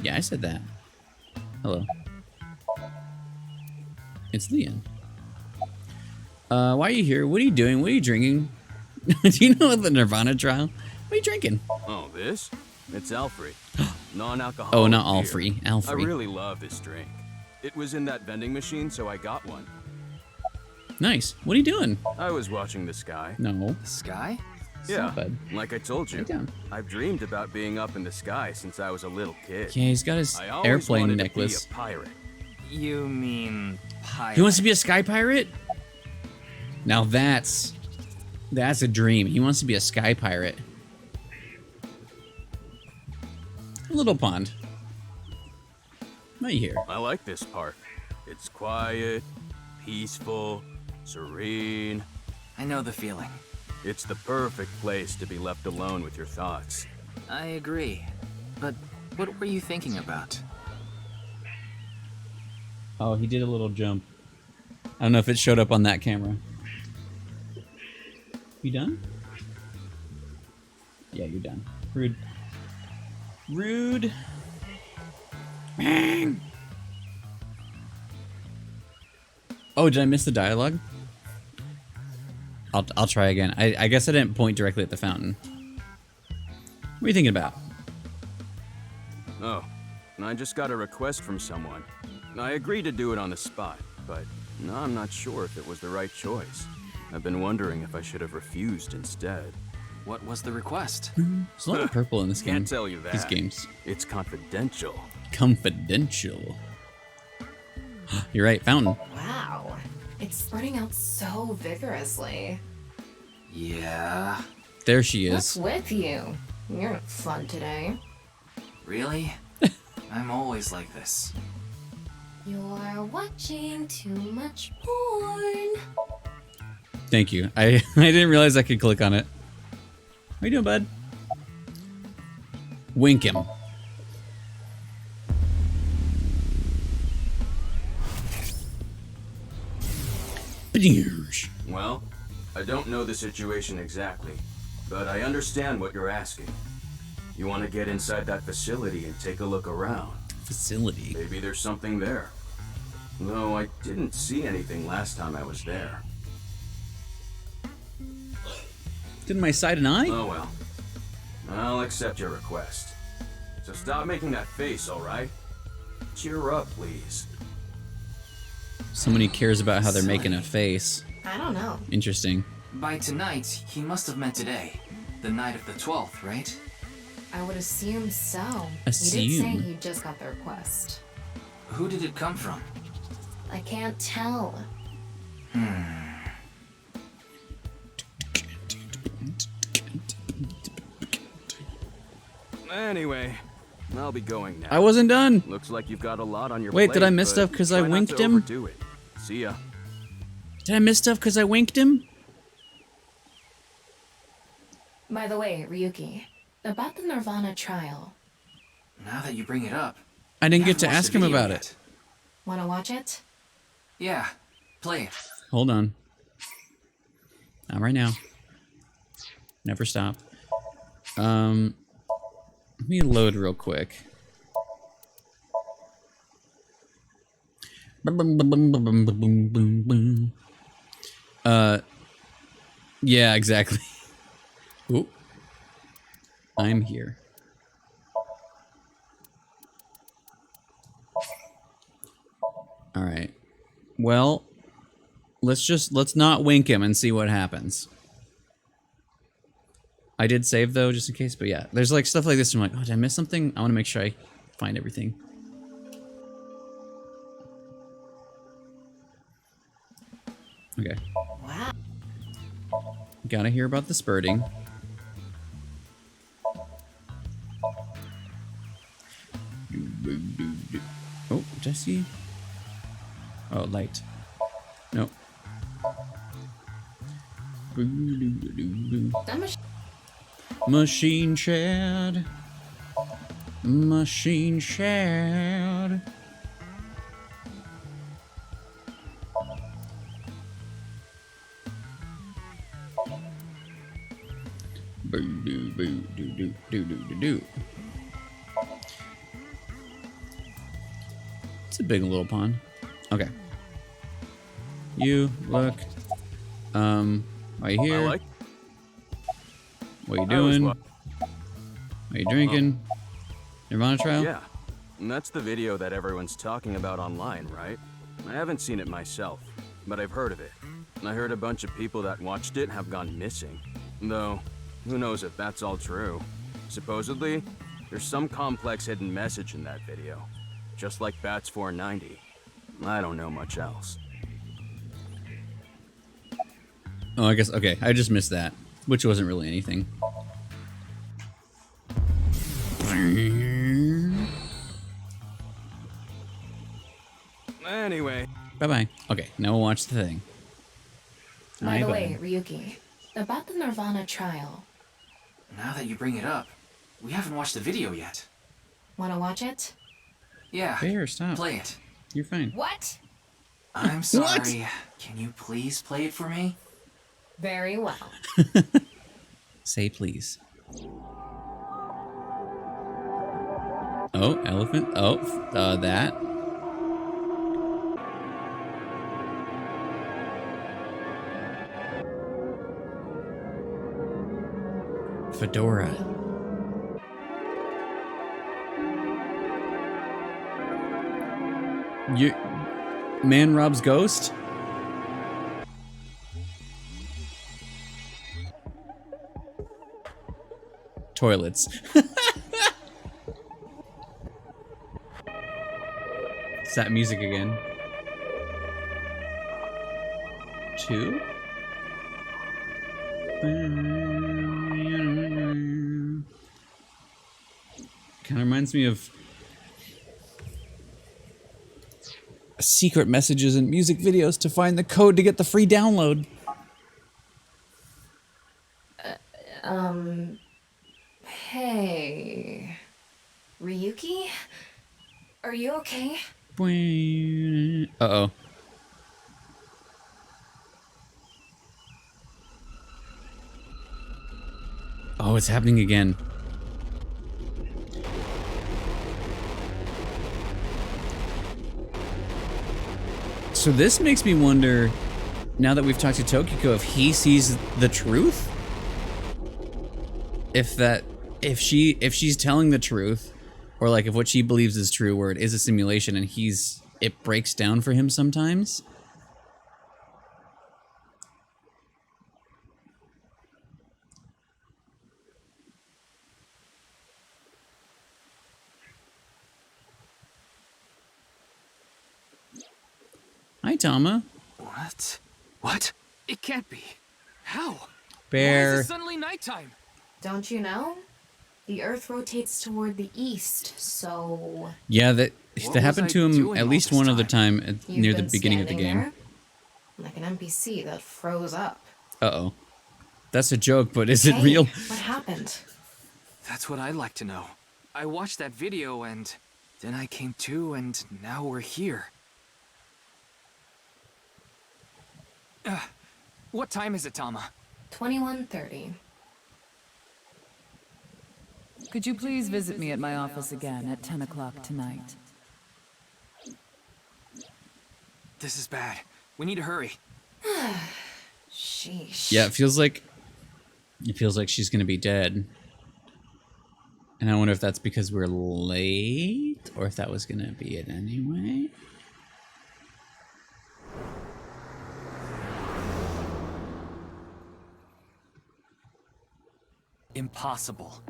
Yeah, I said that. Hello. It's Leon. Why are you here? What are you doing? What are you drinking? Do you know the Nirvana trial? What are you drinking? Oh, this? It's Alfrey. Non-alcoholic Oh, not beer. Alfrey. Alfrey. I really love this drink. It was in that vending machine, so I got one. Nice. What are you doing? I was watching the sky. No. The sky? Yeah, bud. like I told you. Lay down. I've dreamed about being up in the sky since I was a little kid. Yeah, he's got his I always airplane wanted necklace. To be a pirate. You mean pirate? He wants to be a sky pirate? Now that's a dream. He wants to be a sky pirate. A little pond. Right here. I like this park. It's quiet, peaceful, serene. I know the feeling. It's the perfect place to be left alone with your thoughts. I agree. But what were you thinking about? Oh, he did a little jump. I don't know if it showed up on that camera. You done? Yeah, you're done. Rude. Rude. Oh, did I miss the dialogue? I'll try again. I guess I didn't point directly at the fountain. What are you thinking about? Oh, I just got a request from someone. I agreed to do it on the spot, but now I'm not sure if it was the right choice. I've been wondering if I should have refused instead. What was the request? There's a lot of purple in this game. Can't tell you that. These games. It's confidential. Confidential. You're right, fountain. Wow. It's spreading out so vigorously. Yeah. There she is. What's with you? You're not fun today. Really? I'm always like this. You're watching too much porn. Thank you. I didn't realize I could click on it. How you doing, bud? Wink him. Well, I don't know the situation exactly, but I understand what you're asking. You want to get inside that facility and take a look around. Facility? Maybe there's something there. Though I didn't see anything last time I was there. Didn't my side and eye? Oh well. I'll accept your request. So stop making that face, alright? Cheer up, please. Somebody cares about how they're making a face. I don't know. Interesting. By tonight, he must have meant today. The night of the 12th, right? I would assume so. Assume? You did say you just got the request. Who did it come from? I can't tell. Anyway, I'll be going now. I wasn't done. Looks like you've got a lot on your Wait, plate. did I miss but stuff because I try not winked to him? overdo it. See ya. Did I miss stuff because I winked him? By the way, Ryuki, about the Nirvana trial. Now that you bring it up. I didn't I get to haven't watched ask the him video about yet. it. Wanna watch it? Yeah, play it. Hold on. Not right now. Never stop. Let me load real quick. Yeah, exactly. Ooh. I'm here. All right. Well, let's not wink him and see what happens. I did save though, just in case, but yeah, there's like stuff like this. And I'm like, oh, did I miss something? I want to make sure I find everything. Okay. Wow. Gotta hear about the spurting. Oh, Jesse. Oh, light. Nope. Machine Chad. Machine Chad. Boo doo boo doo doo doo doo doo doo. It's a big little pond. Okay. You look. Are you here? What are you doing? What are you drinking? Nirvana trial? Yeah, and that's the video that everyone's talking about online, right? I haven't seen it myself, but I've heard of it. And I heard a bunch of people that watched it have gone missing. Though, who knows if that's all true. Supposedly, there's some complex hidden message in that video. Just like Bats 490. I don't know much else. Oh, I guess, okay, I just missed that, which wasn't really anything. Anyway. Bye-bye. Okay, now we'll watch the thing. By the way, Ryuki, about the Nirvana trial. Now that you bring it up, we haven't watched the video yet. Wanna watch it? Yeah. Bear, stop. Play it. You're fine. What? I'm sorry. Can you please play it for me? Very well. Say please. Oh, elephant. Oh, that. Fedora. You, man robs ghost? Toilets. It's that music again. 2? Kind of reminds me of secret messages in music videos to find the code to get the free download. Hey. Ryuki? Are you okay? Uh-oh. Oh, it's happening again. So this makes me wonder, now that we've talked to Tokiko, if he sees the truth? If she's telling the truth, or like if what she believes is true, where it is a simulation and it breaks down for him sometimes? Hi, Tama. What? What? It can't be. How? Bear. Why is it suddenly nighttime? Don't you know? The Earth rotates toward the east, so... Yeah, that happened to him at least one other time You've near the been beginning of the standing game. there, like an NPC that froze up. Uh-oh. That's a joke, but is it Hey, real? What happened? That's what I'd like to know. I watched that video and then I came to and now we're here. What time is it, Tama? 21:30. Could you please visit me at my office again at 10 o'clock tonight? This is bad. We need to hurry. Sheesh. Yeah, it feels like she's gonna be dead. And I wonder if that's because we're late, or if that was gonna be it anyway. Impossible.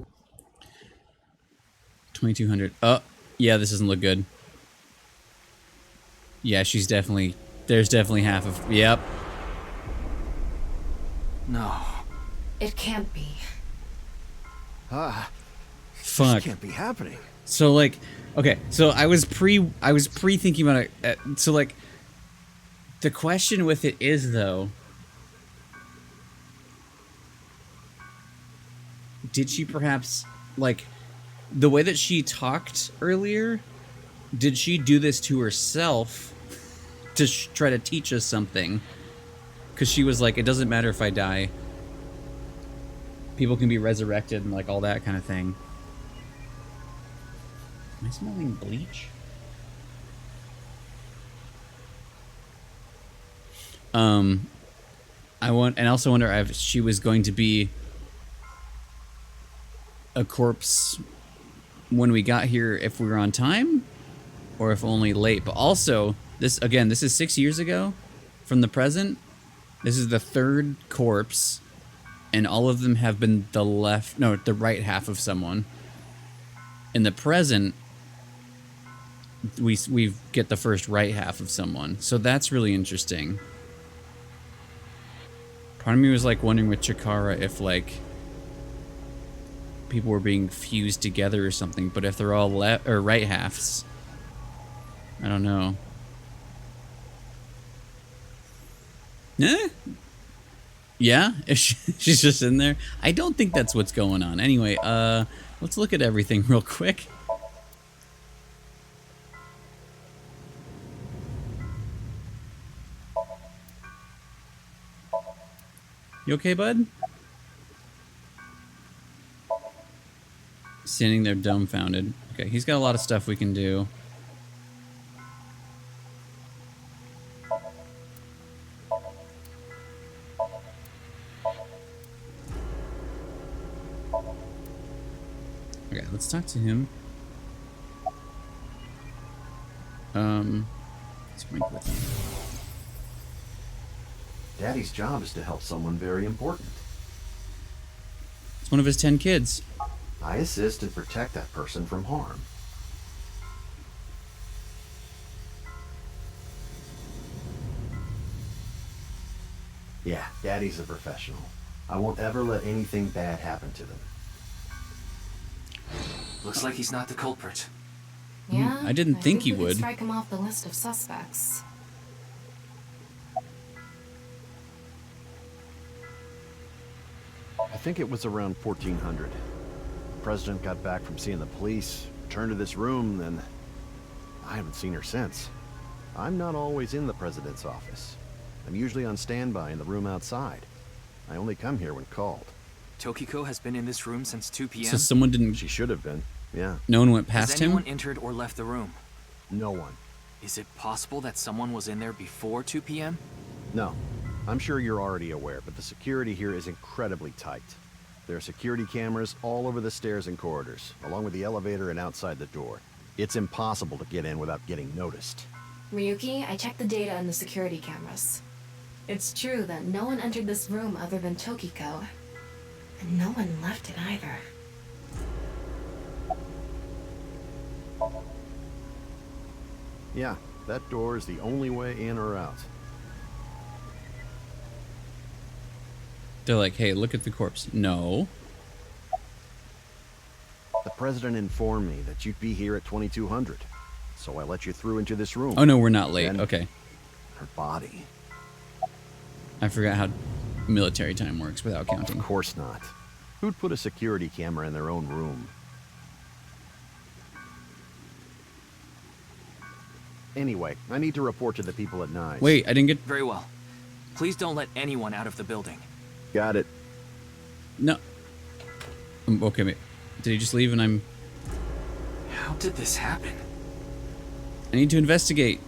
2200. Oh, yeah, this doesn't look good. Yeah, there's definitely half of, yep. No. It can't be. Fuck. Fuck. This can't be happening. So like, okay, so I was pre-thinking about it. So like, the question with it is though, did she perhaps, like, the way that she talked earlier, did she do this to herself to try to teach us something? Because she was like, it doesn't matter if I die. People can be resurrected and like all that kind of thing. Am I smelling bleach? I also wonder if she was going to be a corpse when we got here, if we were on time, or if only late. But also, this is 6 years ago from the present. This is the third corpse, and all of them have been the right half of someone. In the present, we get the first right half of someone. So that's really interesting. Part of me was like wondering with Chikara if like people were being fused together or something, but if they're all left or right halves, I don't know. Yeah, she's just in there. I don't think that's what's going on. Anyway, let's look at everything real quick. You okay, bud? Standing there dumbfounded. Okay, he's got a lot of stuff we can do. Okay, let's talk to him. Let's drink with him. Daddy's job is to help someone very important. It's one of his 10 kids. I assist and protect that person from harm. Yeah, Daddy's a professional. I won't ever let anything bad happen to them. Looks like he's not the culprit. Yeah, I didn't think he we could would. strike him off the list of suspects. I think it was around 1400. The president got back from seeing the police, returned to this room, then I haven't seen her since. I'm not always in the president's office. I'm usually on standby in the room outside. I only come here when called. Tokiko has been in this room since 2 p.m.? So someone didn't... She should have been, yeah. No one went past Has him? anyone entered or left the room? No one. Is it possible that someone was in there before 2 p.m.? No. I'm sure you're already aware, but the security here is incredibly tight. There are security cameras all over the stairs and corridors, along with the elevator and outside the door. It's impossible to get in without getting noticed. Ryuki, I checked the data on the security cameras. It's true that no one entered this room other than Tokiko, and no one left it either. Yeah, that door is the only way in or out. They're like, hey, look at the corpse. No. The president informed me that you'd be here at 2200, so I let you through into this room. Oh, no, we're not late. Then Okay. Her body. I forgot how military time works without counting. Of course not. Who'd put a security camera in their own room? Anyway, I need to report to the people at Nye. Wait, I didn't get... Very well. Please don't let anyone out of the building. Got it. No. Okay, wait. Did he just leave and I'm... How did this happen? I need to investigate.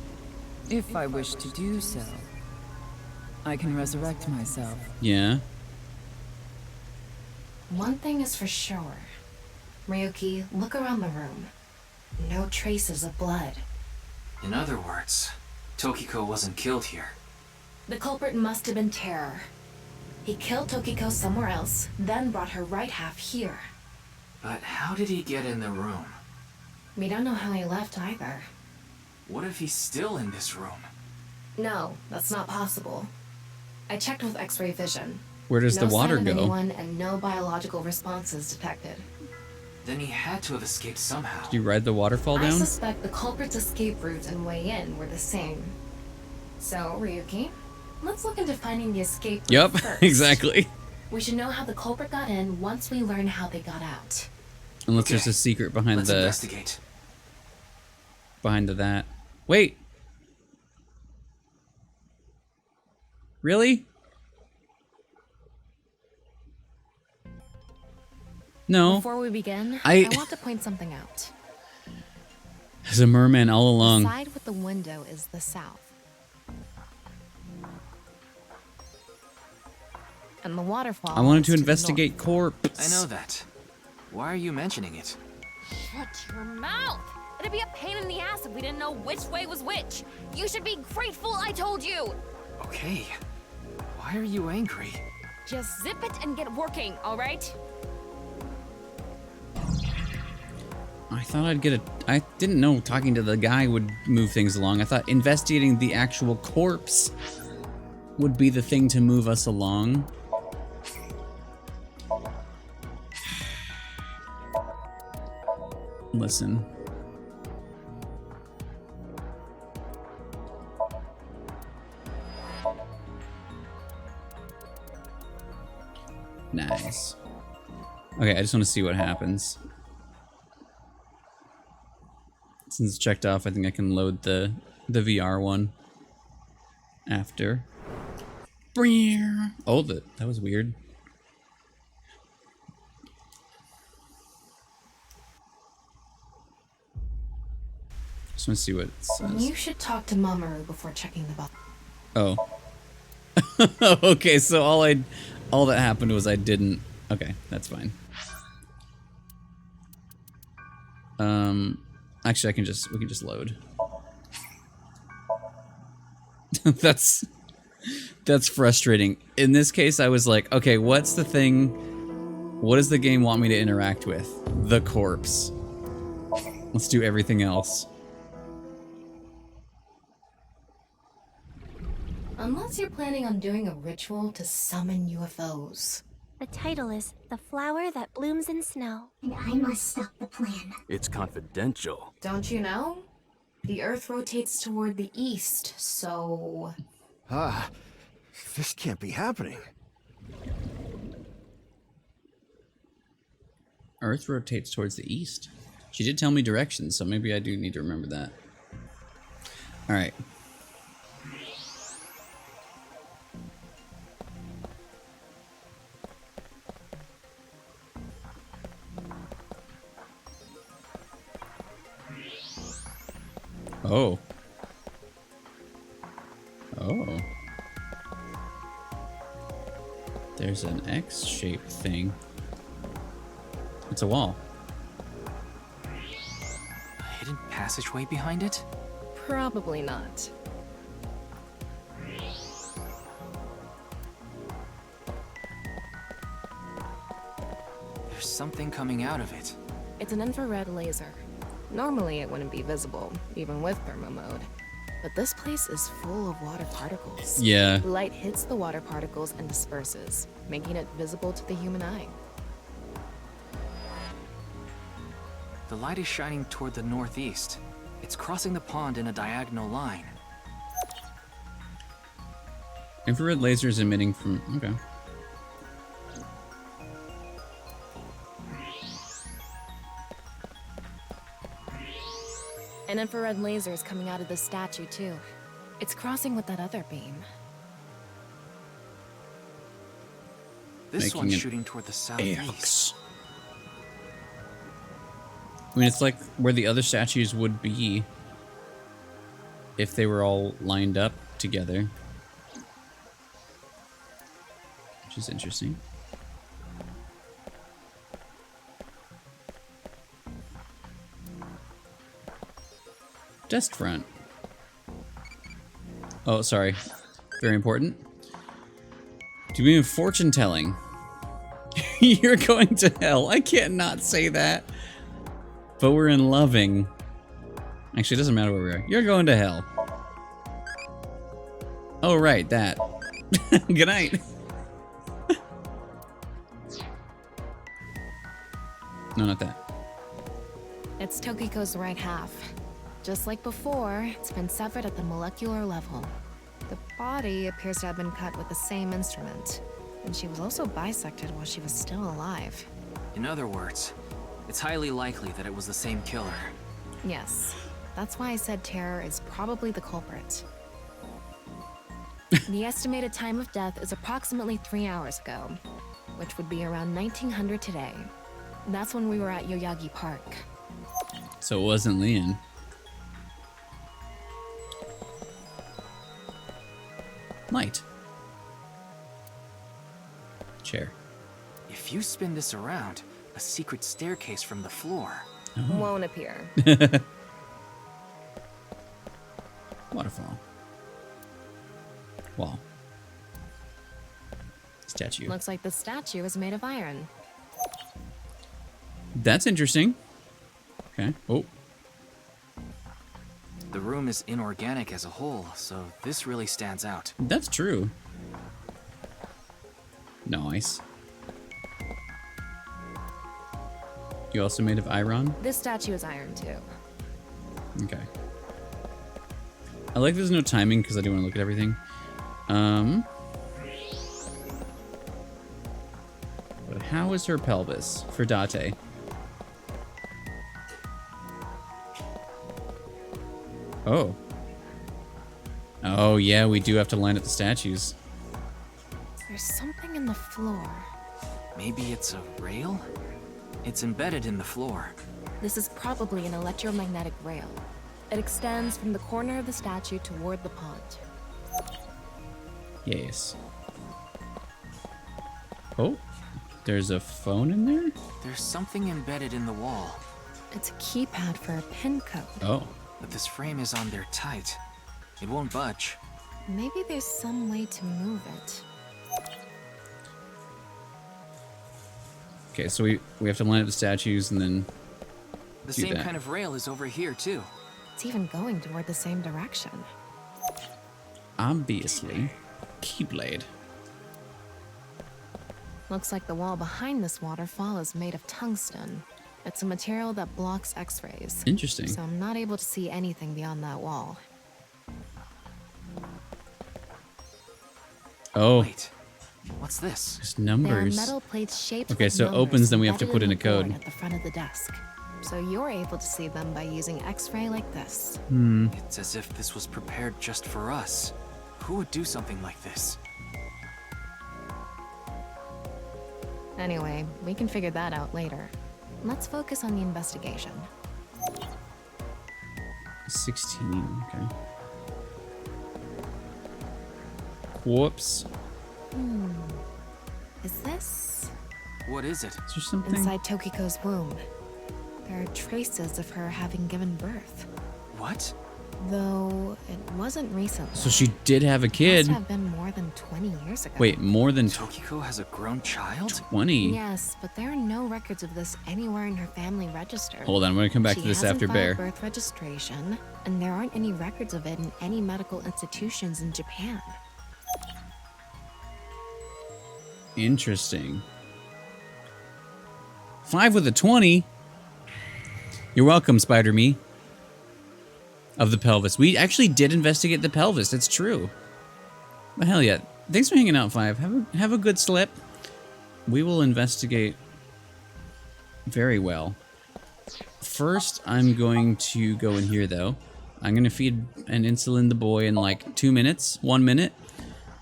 If I wish to do so, I can resurrect myself. Yeah. One thing is for sure. Ryuki, look around the room. No traces of blood. In other words, Tokiko wasn't killed here. The culprit must have been Terror. He killed Tokiko somewhere else, then brought her right half here. But how did he get in the room? We don't know how he left either. What if he's still in this room? No, that's not possible. I checked with X-ray vision. Where does the water sign of go? anyone and no biological responses detected. Then he had to have escaped somehow. Did you ride the waterfall I down? suspect the culprit's escape route and way in were the same. So, Ryuki, let's look into finding the escape route Yep, first. exactly. We should know how the culprit got in once we learn how they got out. Unless there's a secret behind Let's the... investigate. Behind that. Wait. Really? No. Before we begin, I want to point something out. There's a merman all along. The side with the window is the south. And the waterfall. I wanted to is the investigate north. corpse. I know that. Why are you mentioning it? Shut your mouth! It'd be a pain in the ass if we didn't know which way was which. You should be grateful I told you. Okay. Why are you angry? Just zip it and get working, all right? I thought I'd get a... I didn't know talking to the guy would move things along. I thought investigating the actual corpse would be the thing to move us along. Listen. Nice. Okay, I just want to see what happens. Since it's checked off, I think I can load the VR one after. Oh, that was weird. Just want to see what it says. You should talk to Mamoru before checking the box. Oh. Okay, so all that happened was I didn't. Okay, that's fine. Actually, we can just load. That's frustrating. In this case, I was like, okay, what's the thing? What does the game want me to interact with? The corpse. Let's do everything else. Unless you're planning on doing a ritual to summon UFOs. The title is The Flower That Blooms in Snow. And I must stop the plan. It's confidential. Don't you know? The Earth rotates toward the east, so... This can't be happening. Earth rotates towards the east. She did tell me directions, so maybe I do need to remember that. Alright. Oh. Oh. There's an X-shaped thing. It's a wall. A hidden passageway behind it? Probably not. There's something coming out of it. It's an infrared laser. Normally it wouldn't be visible, even with thermo mode. But this place is full of water particles. Yeah. Light hits the water particles and disperses, making it visible to the human eye. The light is shining toward the northeast. It's crossing the pond in a diagonal line. Infrared lasers emitting from... Okay. An infrared laser is coming out of the statue, too. It's crossing with that other beam. This Making one's it shooting toward the southeast. I mean, it's like where the other statues would be if they were all lined up together. Which is interesting. Desk front. Oh, sorry. Very important. To be in fortune telling. You're going to hell. I can't not say that. But we're in loving. Actually, it doesn't matter where we are. You're going to hell. Oh, right, that. Good night. No, not that. It's Tokiko's right half. Just like before, it's been severed at the molecular level. The body appears to have been cut with the same instrument. And she was also bisected while she was still alive. In other words, it's highly likely that it was the same killer. Yes, that's why I said Terror is probably the culprit. The estimated time of death is approximately 3 hours ago, which would be around 1900 today. That's when we were at Yoyagi Park. So it wasn't Leon. Light. Chair. If you spin this around, a secret staircase from the floor won't appear. Waterfall. Wall. Statue. Looks like the statue is made of iron. That's interesting. Okay. Oh. The room is inorganic as a whole, so this really stands out. That's true. Nice. You also made of iron? This statue is iron too. Okay. I like there's no timing because I do want to look at everything. But how is her pelvis for Date? Oh. Oh yeah, we do have to line up the statues. There's something in the floor. Maybe it's a rail? It's embedded in the floor. This is probably an electromagnetic rail. It extends from the corner of the statue toward the pond. Yes. Oh, there's a phone in there? There's something embedded in the wall. It's a keypad for a pin code. Oh. But this frame is on there tight. It won't budge. Maybe there's some way to move it. Okay, so we have to line up the statues and then The do same that. kind of rail is over here too. It's even going toward the same direction. Obviously, Keyblade. Looks like the wall behind this waterfall is made of tungsten. It's a material that blocks X-rays. Interesting. So I'm not able to see anything beyond that wall. Oh. Wait, what's this? There's There numbers. are metal plates shaped Okay, with so it numbers opens, then we have to embedded put in a the board code. at the front of the desk. So you're able to see them by using X-ray like this. It's as if this was prepared just for us. Who would do something like this? Anyway, we can figure that out later. Let's focus on the investigation. 16, okay. Whoops. Is this What is it? Is there something? inside Tokiko's womb? There are traces of her having given birth. What? Though it wasn't recently. So she did have a kid. Must have been more than 20 years ago. Wait, more than Tokiko has a grown child? 20? Yes, but there are no records of this anywhere in her family register. Hold on, I'm gonna come back She to this hasn't after filed Bear. birth registration, and there aren't any records of it in any medical institutions in Japan. Interesting. 5 with a 20. You're welcome, Spider-Me. Of the pelvis. We actually did investigate the pelvis. That's true. But hell yeah. Thanks for hanging out, 5. Have a good slip. We will investigate very well. First, I'm going to go in here, though. I'm going to feed an insulin the boy in like 2 minutes. 1 minute.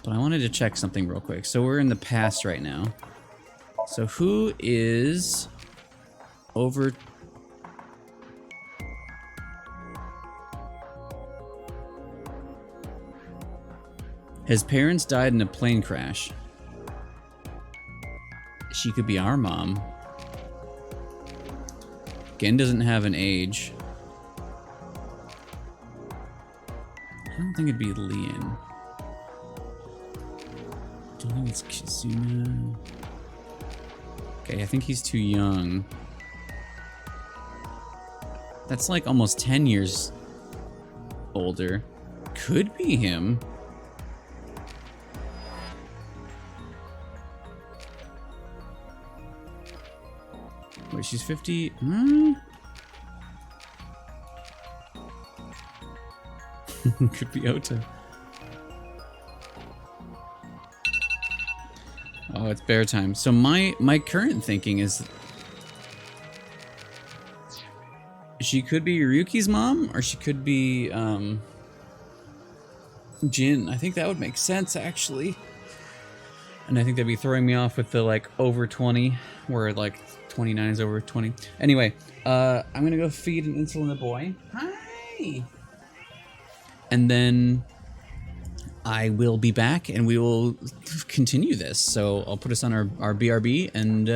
But I wanted to check something real quick. So we're in the past right now. So who is over... His parents died in a plane crash. She could be our mom. Gen doesn't have an age. I don't think it'd be Lian. Don't think it's Kizuna. Okay, I think he's too young. That's like almost 10 years older. Could be him. Wait, she's 50. Could be Ota. Oh, it's bear time. So my current thinking is she could be Ryuki's mom, or she could be Jin. I think that would make sense, actually. And I think that'd be throwing me off with the like over 20, where like 29 is over 20. Anyway, I'm gonna go feed an insulin the boy. Hi. And then I will be back and we will continue this. So I'll put us on our BRB and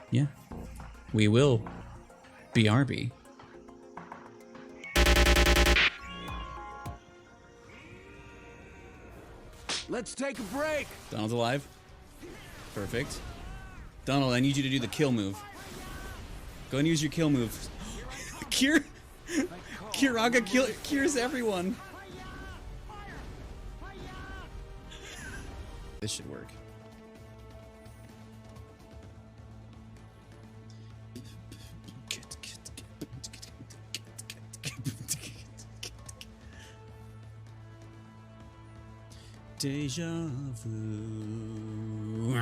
yeah, we will BRB. Let's take a break. Donald's alive. Perfect. Donald, I need you to do the kill move. Go and use your kill move. Kiraga cures everyone. This should work. Deja vu.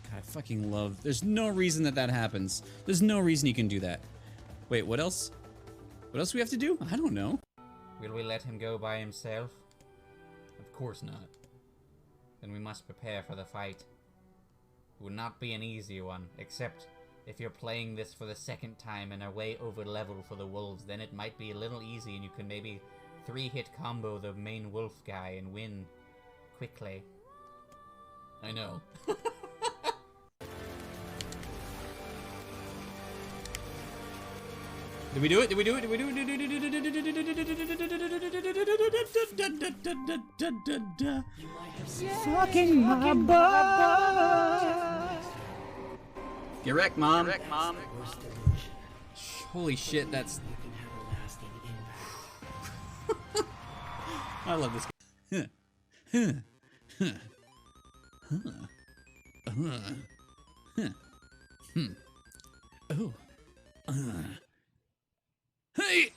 God, I fucking love. There's no reason that happens. There's no reason you can do that. Wait, what else? What else do we have to do? I don't know. Will we let him go by himself? Of course not. Then we must prepare for the fight. It will not be an easy one, except if you're playing this for the second time and are way over level for the wolves, then it might be a little easy and you can maybe 3-hit combo the main wolf guy and win quickly. I know. Did we do it? Did we do it? Did we do it? Fucking my butt. Get wrecked, Mom. Correct, Mom. Holy shit, that's... I love this guy. Oh. Hey!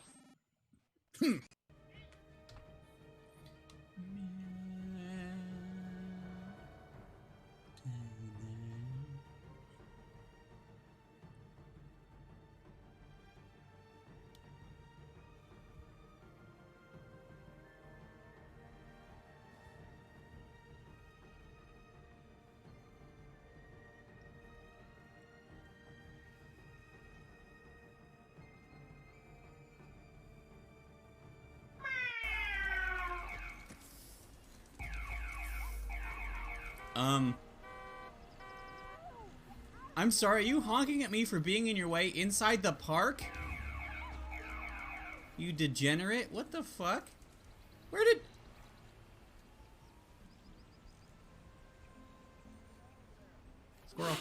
I'm sorry, are you honking at me for being in your way inside the park? You degenerate? What the fuck? Where did... Squirrel.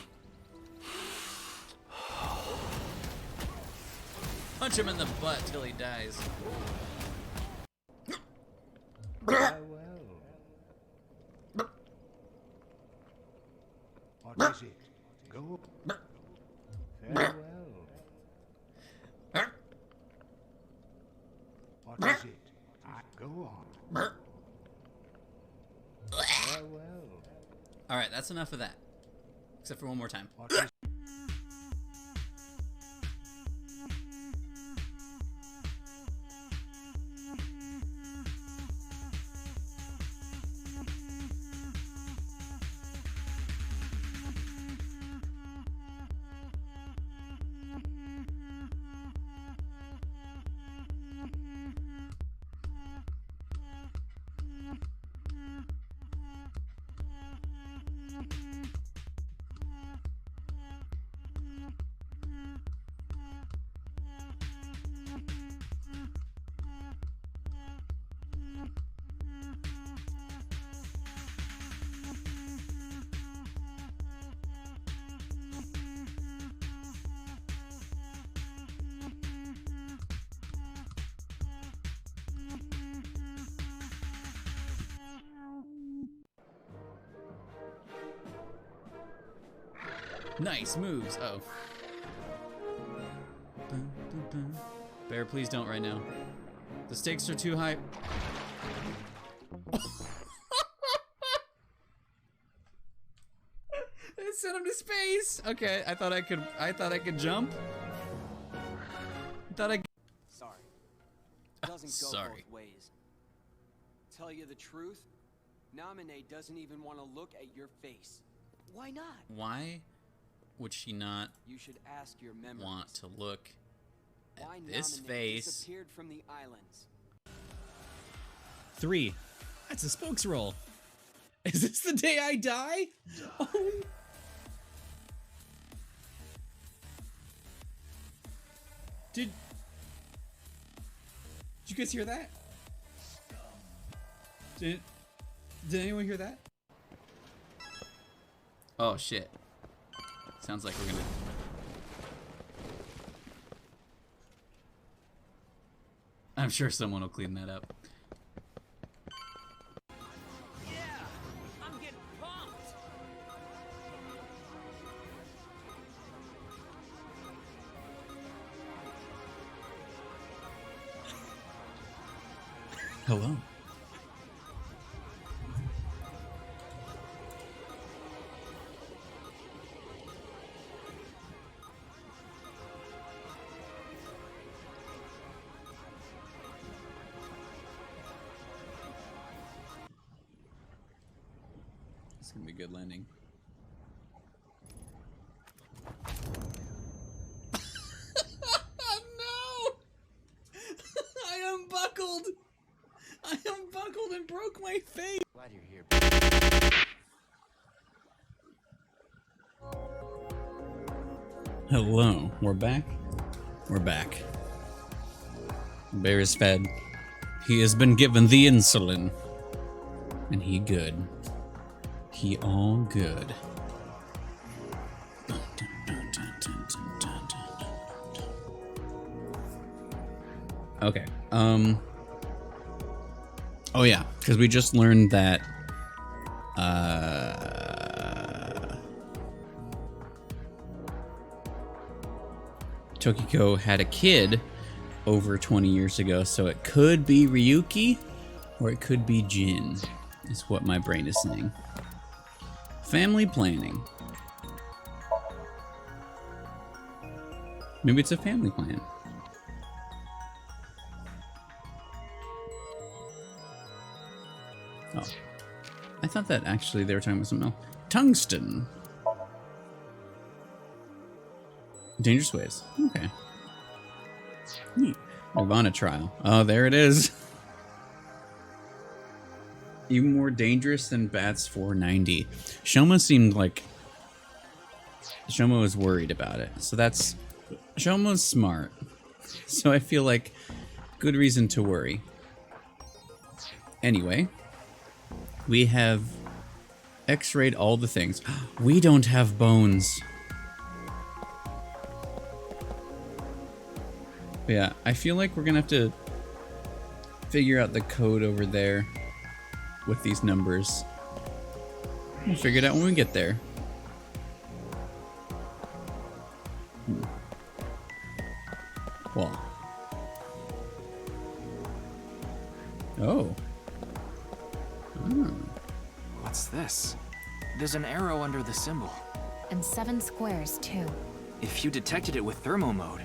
Punch him in the butt till he dies. What is it? Go. Farewell. What is it? Go on. Farewell. Alright, that's enough of that. Except for one more time. What is Nice moves. Oh. Bear, please don't right now. The stakes are too high. It sent him to space. Okay, I thought I could jump. I thought I. Sorry. It doesn't go Sorry. both ways. Tell you the truth, Naminé doesn't even want to look at your face. Why not? Why would she not You should ask your memories. want to look Why at this Naminé face? disappeared from the islands. 3. That's a spokes roll. Is this the day I die? Oh. Did you guys hear that? Did anyone hear that? Oh shit. Sounds like we're gonna... I'm sure someone will clean that up. Hello. It's gonna be a good landing. No! I unbuckled! I unbuckled and broke my face! Glad you're here. Hello, we're back. We're back. The bear is fed. He has been given the insulin. And he good. He all good. Okay. Oh yeah, because we just learned that Tokiko had a kid over 20 years ago, so it could be Ryuki or it could be Jin, is what my brain is saying. Family planning. Maybe it's a family plan. Oh. I thought that actually they were talking about something else. Tungsten. Dangerous ways. Okay. Neat. Nirvana trial. Oh, there it is. Even more dangerous than Bats 490. Shoma seemed like... Shoma was worried about it. So that's... Shoma's smart. So I feel like good reason to worry. Anyway. We have x-rayed all the things. We don't have bones. But yeah, I feel like we're gonna have to figure out the code over there with these numbers. We'll figure it out when we get there. Well. Oh. What's this? There's an arrow under the symbol. And 7 squares, too. If you detected it with thermo mode,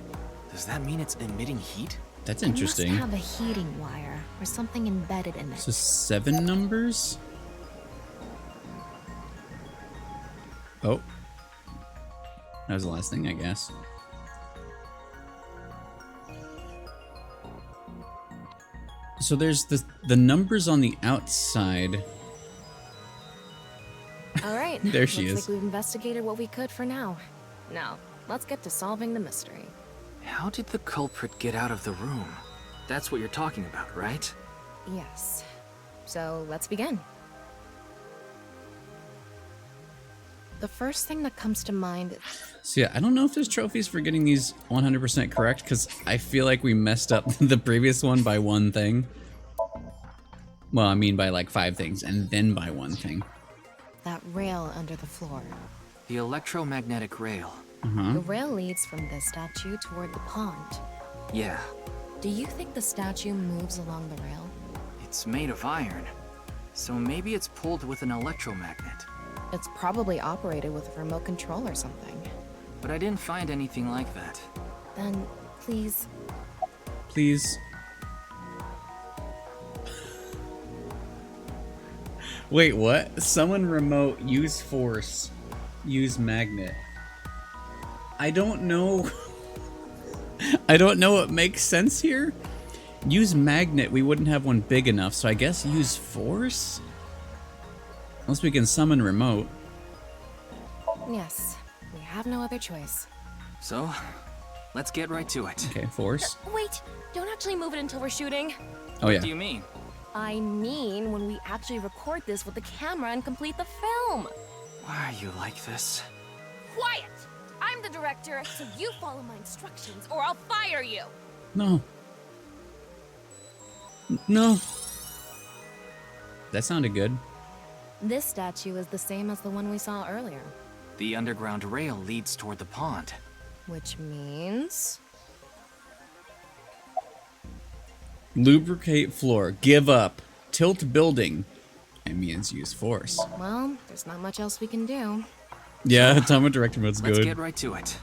does that mean it's emitting heat? That's interesting. It must have a heating wire or something embedded in it. So 7 numbers? Oh. That was the last thing, I guess. So there's the numbers on the outside. All right. There she is. Looks like we've investigated what we could for now. Now, let's get to solving the mystery. How did the culprit get out of the room? That's what you're talking about, right? Yes. So let's begin. The first thing that comes to mind... So yeah, I don't know if there's trophies for getting these 100% correct, because I feel like we messed up the previous one by one thing. Well, I mean by like 5 things, and then by one thing. That rail under the floor. The electromagnetic rail. The rail leads from this statue toward the pond. Yeah, Do you think the statue moves along the rail? it's made of iron. So maybe it's pulled with an electromagnet. It's probably operated with a remote control or something. But I didn't find anything like that. Then, please... Please. Wait, what? Summon remote, use force, use magnet. I don't know. I don't know what makes sense here. Use magnet, we wouldn't have one big enough, so I guess use force? Unless we can summon remote. Yes, we have no other choice. So, let's get right to it. Okay, force. Wait, don't actually move it until we're shooting. Oh yeah. What do you mean? I mean when we actually record this with the camera and complete the film. Why are you like this? Quiet! I'm the director, so you follow my instructions or I'll fire you! No. No. That sounded good. This statue is the same as the one we saw earlier. The underground rail leads toward the pond. Which means... Lubricate floor. Give up. Tilt building. It means use force. Well, there's not much else we can do. Yeah, time of director mode's Let's good. get right to it.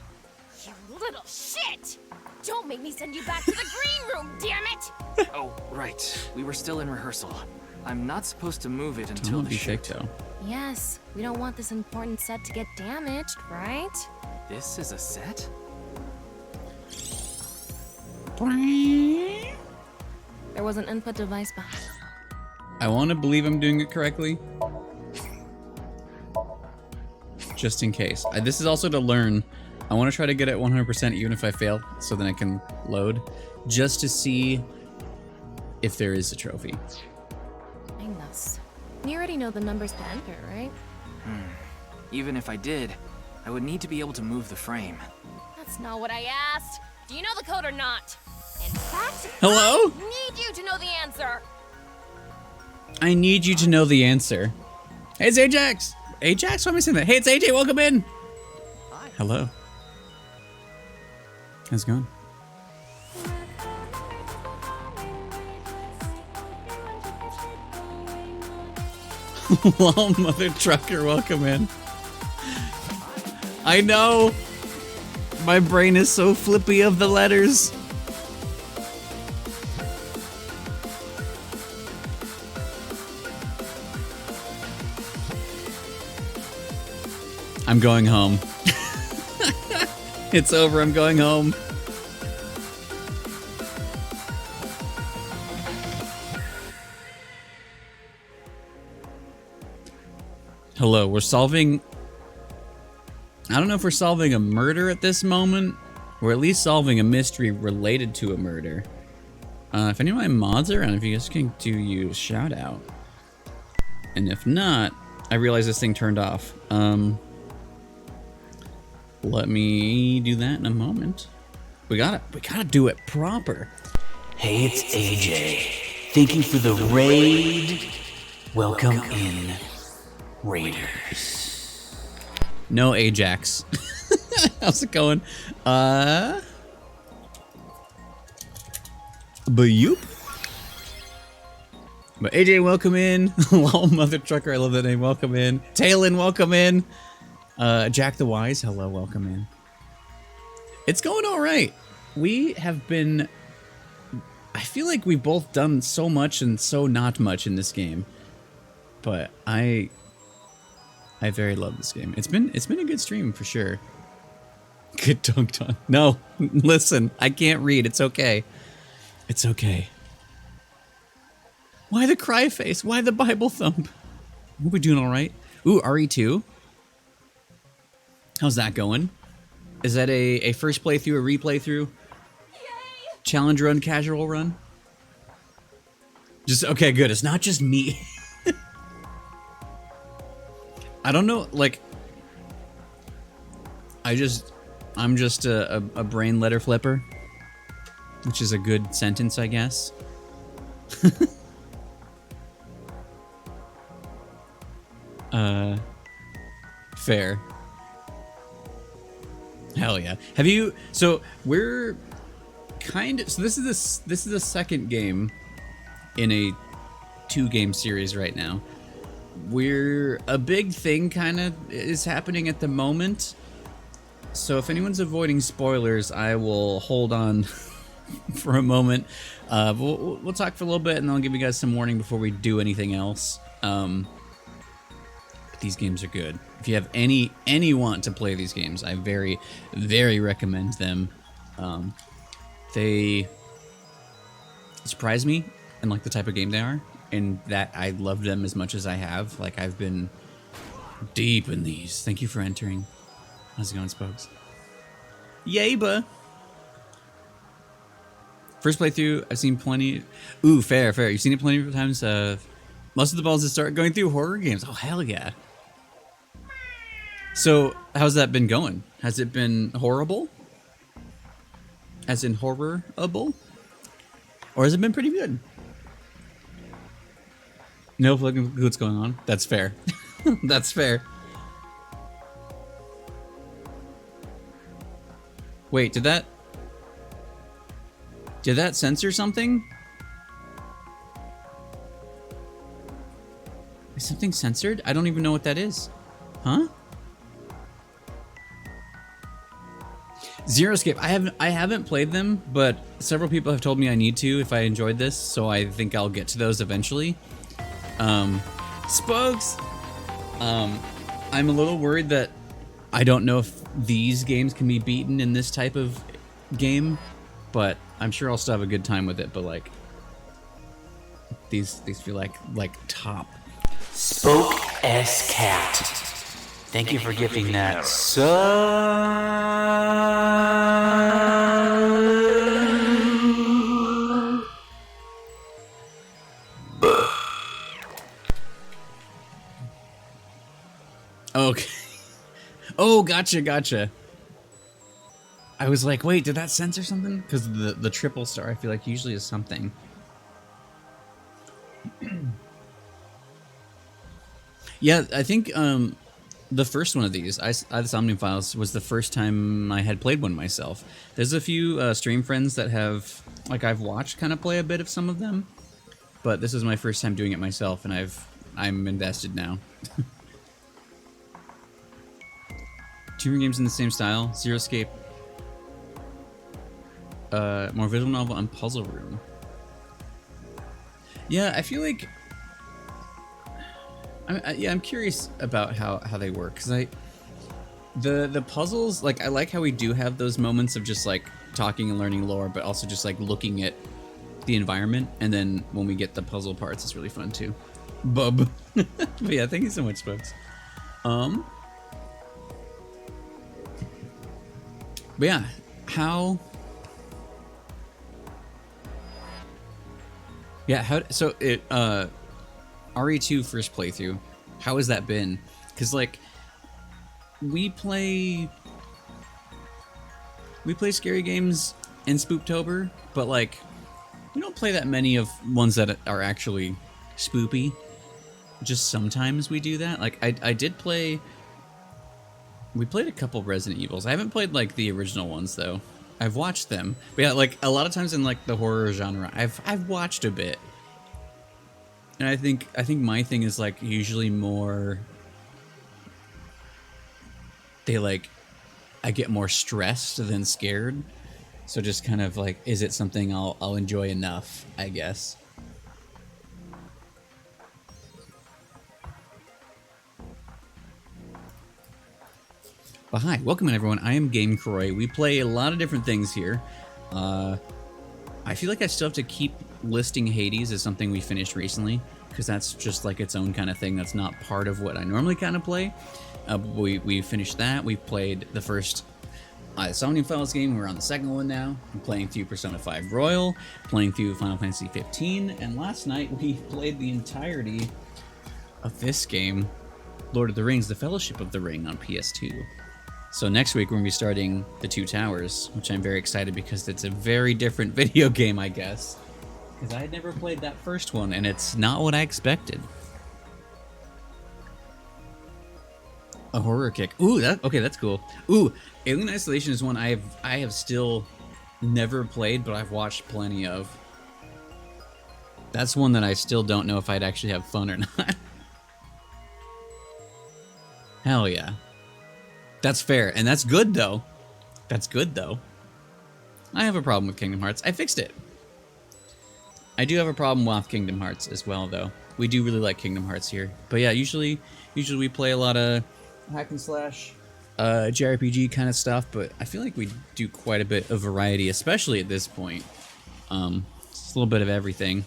You little shit! Don't make me send you back to the green room, damn it! Oh, right. We were still in rehearsal. I'm not supposed to move it until Don't the be shoot. fake though. Yes, we don't want this important set to get damaged, right? This is a set? There was an input device behind. I want to believe I'm doing it correctly. Just in case. This is also to learn. I want to try to get it 100% even if I fail, so then I can load. Just to see if there is a trophy. This. You already know the numbers to enter, right? Even if I did, I would need to be able to move the frame. That's not what I asked. Do you know the code or not? In fact, Hello? I need you to know the answer. I need you to know the answer. Hey, it's Ajax! Ajax? Why am I saying that? Hey, it's AJ, welcome in! Hi. Hello. How's it going? Well, mother trucker, welcome in. I know. My brain is so flippy of the letters. I'm going home. It's over, I'm going home. Hello, we're solving... I don't know if we're solving a murder at this moment. We're at least solving a mystery related to a murder. If any of my mods are around, if you guys can use shout out. And if not, I realize this thing turned off. Let me do that in a moment. We gotta do it proper. Hey, it's AJ. Thank you for the raid. Welcome in, Raiders. No Ajax. How's it going? Boop. But AJ, welcome in. Lol, mother trucker, I love that name. Welcome in. Taylin, welcome in. Jack the Wise, hello, welcome in. It's going all right. We have been... I feel like we've both done so much and so not much in this game. But I very love this game. It's been a good stream for sure. Good dunked on. No, listen, I can't read. It's okay. It's okay. Why the cry face? Why the Bible thump? We're doing all right. Ooh, RE2. How's that going? Is that a first playthrough, a replay through? Challenge run, casual run? Just, okay, good. It's not just me. I don't know, like... I'm just a brain letter flipper. Which is a good sentence, I guess. Fair. Hell yeah. Have you... So, we're... kind of... So this is the second game in a 2-game series right now. A big thing kind of is happening at the moment. So if anyone's avoiding spoilers, I will hold on for a moment. We'll talk for a little bit, and I'll give you guys some warning before we do anything else. But these games are good. If you have any want to play these games, I very, very recommend them. They surprise me and like the type of game they are, and that I love them as much as I have. Like, I've been deep in these. Thank you for entering. How's it going, Spokes? Yay, buh. First playthrough, I've seen plenty. Ooh, fair. You've seen it plenty of times. Most of the balls that start going through horror games. Oh, hell yeah. So, how's that been going? Has it been horrible? As in horrorable? Or has it been pretty good? No, look what's going on. That's fair. That's fair. Wait, did that censor something? Is something censored? I don't even know what that is. Huh? Zero Escape. I haven't played them, but several people have told me I need to if I enjoyed this, so I think I'll get to those eventually. Spokes! I'm a little worried that I don't know if these games can be beaten in this type of game, but I'm sure I'll still have a good time with it, but like these feel like top. Spoke S Cat. Thank you for gifting that Okay. Oh, gotcha. I was like, wait, did that censor something? Because the triple star I feel like usually is something. Yeah, I think the first one of these, the Somnium Files, was the first time I had played one myself. There's a few stream friends that have, like, I've watched kind of play a bit of some of them, but this is my first time doing it myself, and I'm invested now. Two games in the same style, Zero Escape, more visual novel, and Puzzle Room. Yeah, I feel like I'm curious about how they work, because the puzzles, like, I like how we do have those moments of just like talking and learning lore, but also just like looking at the environment, and then when we get the puzzle parts, it's really fun too. Bub. But yeah, thank you so much, Spokes. But yeah, so it RE2 first playthrough, how has that been? Because like we play scary games in Spooktober, but like we don't play that many of ones that are actually spoopy. Just sometimes we do that. Like I did play. We played a couple Resident Evils. I haven't played like the original ones though. I've watched them. But yeah, like a lot of times in like the horror genre, I've watched a bit. And I think my thing is like usually more I get more stressed than scared. So just kind of like, is it something I'll enjoy enough, I guess. But hi, welcome in everyone. I am Game Croix. We play a lot of different things here. I feel like I still have to keep listing Hades as something we finished recently, because that's just like its own kind of thing. That's not part of what I normally kind of play. We finished that. We played the first Somnium Files game. We're on the second one now. I'm playing through Persona 5 Royal, playing through Final Fantasy 15, and last night we played the entirety of this game, Lord of the Rings: The Fellowship of the Ring, on PS2. So next week we're going to be starting The Two Towers, which I'm very excited because it's a very different video game, I guess. Because I had never played that first one, and it's not what I expected. A horror kick. Ooh, okay, that's cool. Ooh, Alien Isolation is one I have still never played, but I've watched plenty of. That's one that I still don't know if I'd actually have fun or not. Hell yeah. That's fair, and that's good though. That's good though. I have a problem with Kingdom Hearts. I fixed it. I do have a problem with Kingdom Hearts as well, though. We do really like Kingdom Hearts here. But yeah, usually we play a lot of hack and slash, JRPG kind of stuff, but I feel like we do quite a bit of variety, especially at this point. It's a little bit of everything.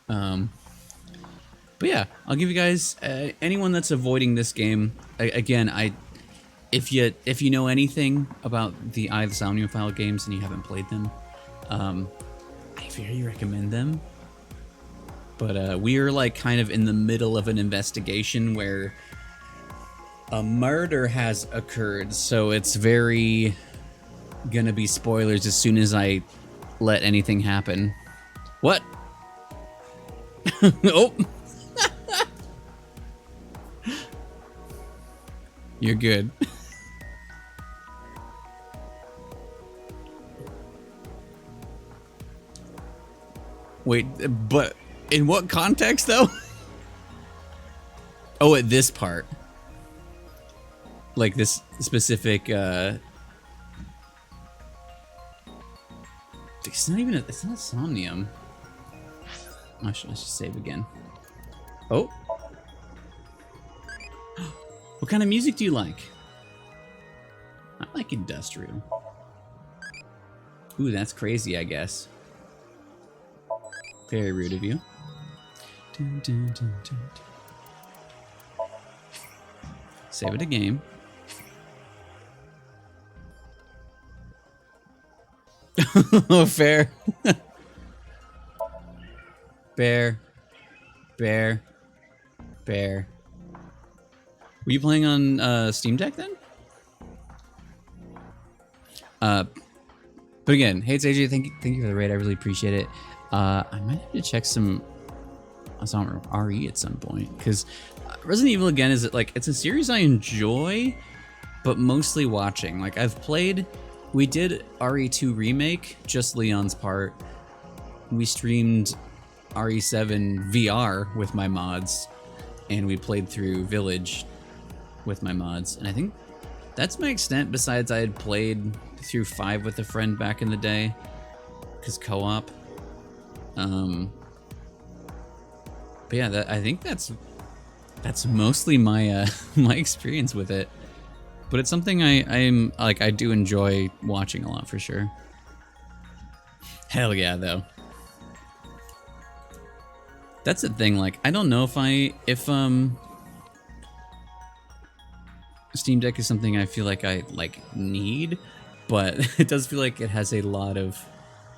But yeah, I'll give you guys anyone that's avoiding this game. Again, if you know anything about the the Somnium File games and you haven't played them, I very recommend them. But we are like kind of in the middle of an investigation where a murder has occurred, so it's very gonna be spoilers as soon as I let anything happen. What? Oh. You're good. Wait, but In what context, though? Oh, at this part. Like this specific, it's not even, it's not Somnium. Let's just save again. Oh. What kind of music do you like? I like industrial. Ooh, that's crazy, I guess. Very rude of you. Dun, dun, dun, dun, dun. Save it a game. Oh, fair. Bear. Bear. Bear. Were you playing on Steam Deck then? But again, hey, it's AJ. Thank you for the raid. I really appreciate it. I might have to check some RE at some point, because Resident Evil again is like, it's a series I enjoy, but mostly watching. Like I've played, we did RE2 remake, just Leon's part. We streamed RE7 VR with my mods, and we played through Village with my mods, and I think that's my extent. Besides, I had played through 5 with a friend back in the day, because co-op. But yeah, I think that's mostly my my experience with it. But it's something I'm like, I do enjoy watching a lot for sure. Hell yeah, though. That's the thing. Like, I don't know if Steam Deck is something I feel like I need, but it does feel like it has a lot of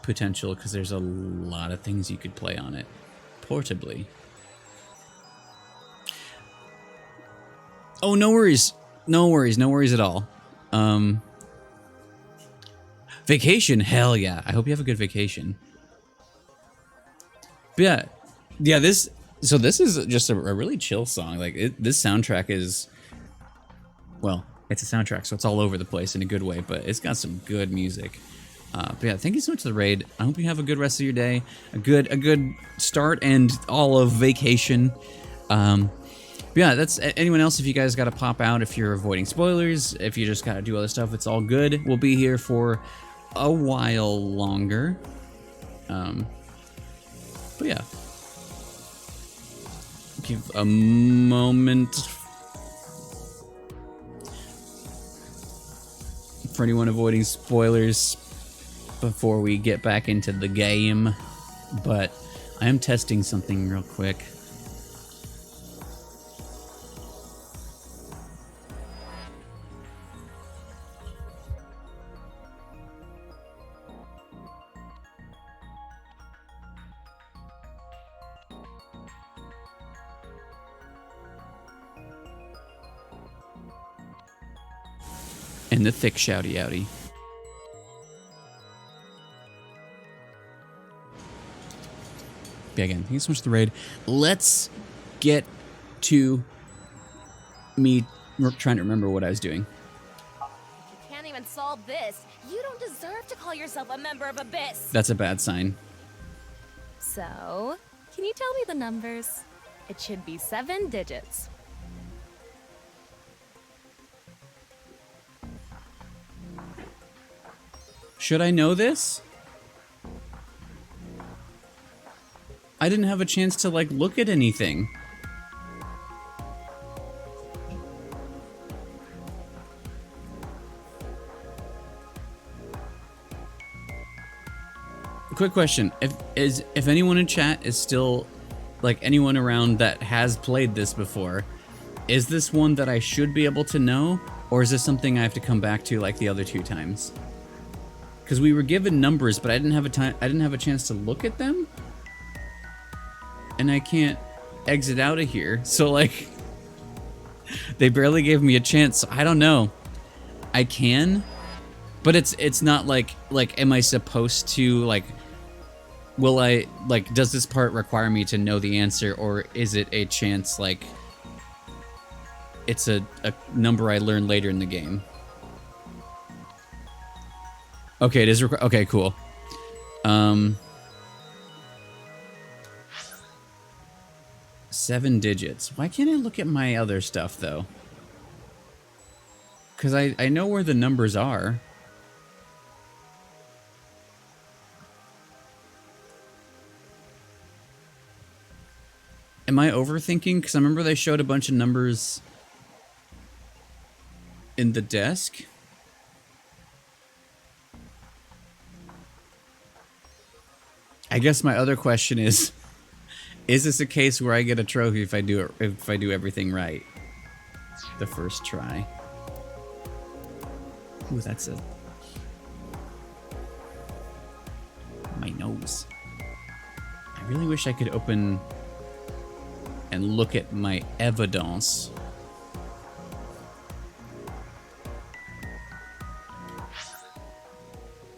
potential because there's a lot of things you could play on it portably. Oh, no worries. No worries. No worries at all. Vacation. Hell yeah. I hope you have a good vacation. But yeah, this is just a really chill song. Like this soundtrack is, well, it's a soundtrack, so it's all over the place in a good way, but it's got some good music. But yeah, thank you so much for the raid. I hope you have a good rest of your day, a good start and all of vacation. But yeah, that's anyone else. If you guys got to pop out, if you're avoiding spoilers, if you just got to do other stuff, it's all good. We'll be here for a while longer. But yeah, give a moment for anyone avoiding spoilers before we get back into the game. But I am testing something real quick. In the thick shouty outy. Yeah, again, thank you so much for the raid. Let's get to me trying to remember what I was doing. You can't even solve this. You don't deserve to call yourself a member of Abyss. That's a bad sign. So, can you tell me the numbers? It should be 7 digits. Should I know this? I didn't have a chance to look at anything. Quick question: if anyone in chat is still anyone around that has played this before, is this one that I should be able to know, or is this something I have to come back to like the other 2 times? Because we were given numbers, but I didn't have a chance to look at them, and I can't exit out of here. So they barely gave me a chance. So I don't know. I can, but it's not like am I supposed to will I does this part require me to know the answer, or is it a chance it's a number I learn later in the game? Okay, it is okay, cool. 7 digits. Why can't I look at my other stuff, though? Because I know where the numbers are. Am I overthinking? Because I remember they showed a bunch of numbers in the desk. I guess my other question is this a case where I get a trophy if I do everything right the first try? Ooh, that's my nose. I really wish I could open and look at my evidence.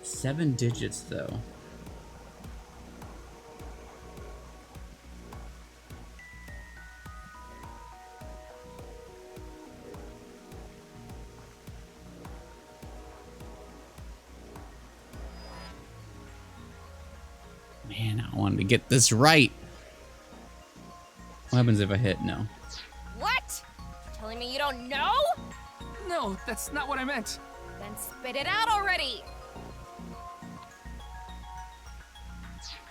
Seven digits, though. Man, I wanted to get this right. What happens if I hit no? What? Telling me you don't know? No, that's not what I meant. Then spit it out already.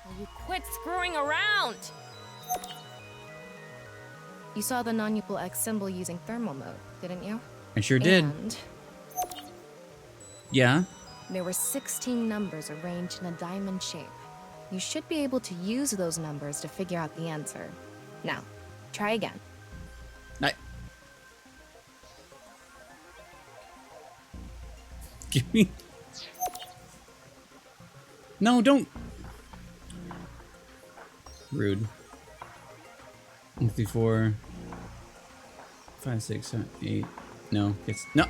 Will you quit screwing around? You saw the non-upal X symbol using thermal mode, didn't you? I sure did. And yeah? There were 16 numbers arranged in a diamond shape. You should be able to use those numbers to figure out the answer. Now, try again. Give me... No, don't... Rude. 1, 2, 3, 4... 5, 6, 7, 8... No, it's... No!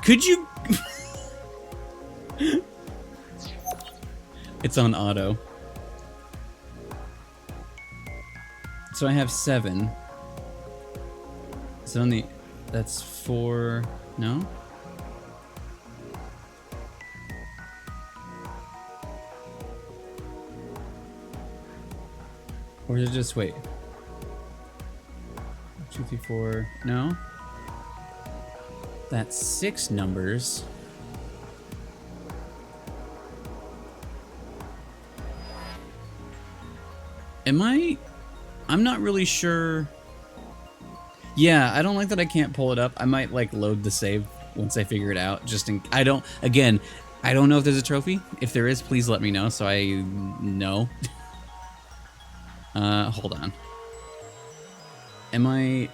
Could you... It's on auto. So I have 7. So only... That's 4... No? Or is it just wait? 2, 3, 4. No? That's 6 numbers. I'm not really sure. Yeah, I don't like that I can't pull it up. I might like load the save once I figure it out. I don't know if there's a trophy. If there is, please let me know so I know. Hold on. Am I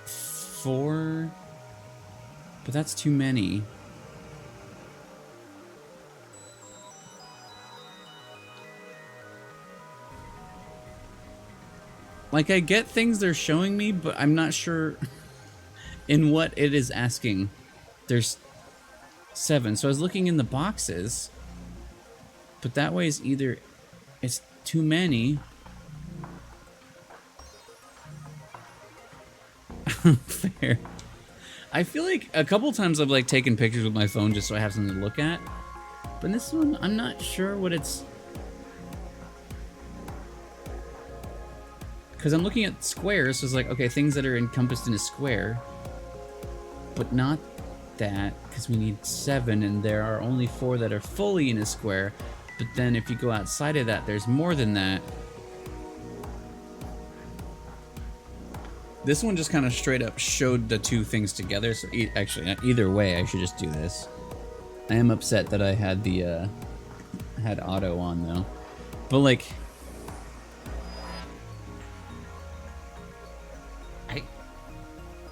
4? But that's too many. Like, I get things they're showing me, but I'm not sure in what it is asking. There's 7. So I was looking in the boxes, but that way is either it's too many. Fair. I feel like a couple times I've like taken pictures with my phone just so I have something to look at. But in this one, I'm not sure what it's... Because I'm looking at squares, so it's like, okay, things that are encompassed in a square. But not that, because we need 7, and there are only 4 that are fully in a square. But then if you go outside of that, there's more than that. This one just kind of straight up showed the two things together, so actually, either way, I should just do this. I am upset that I had the, had auto on, though. But, like...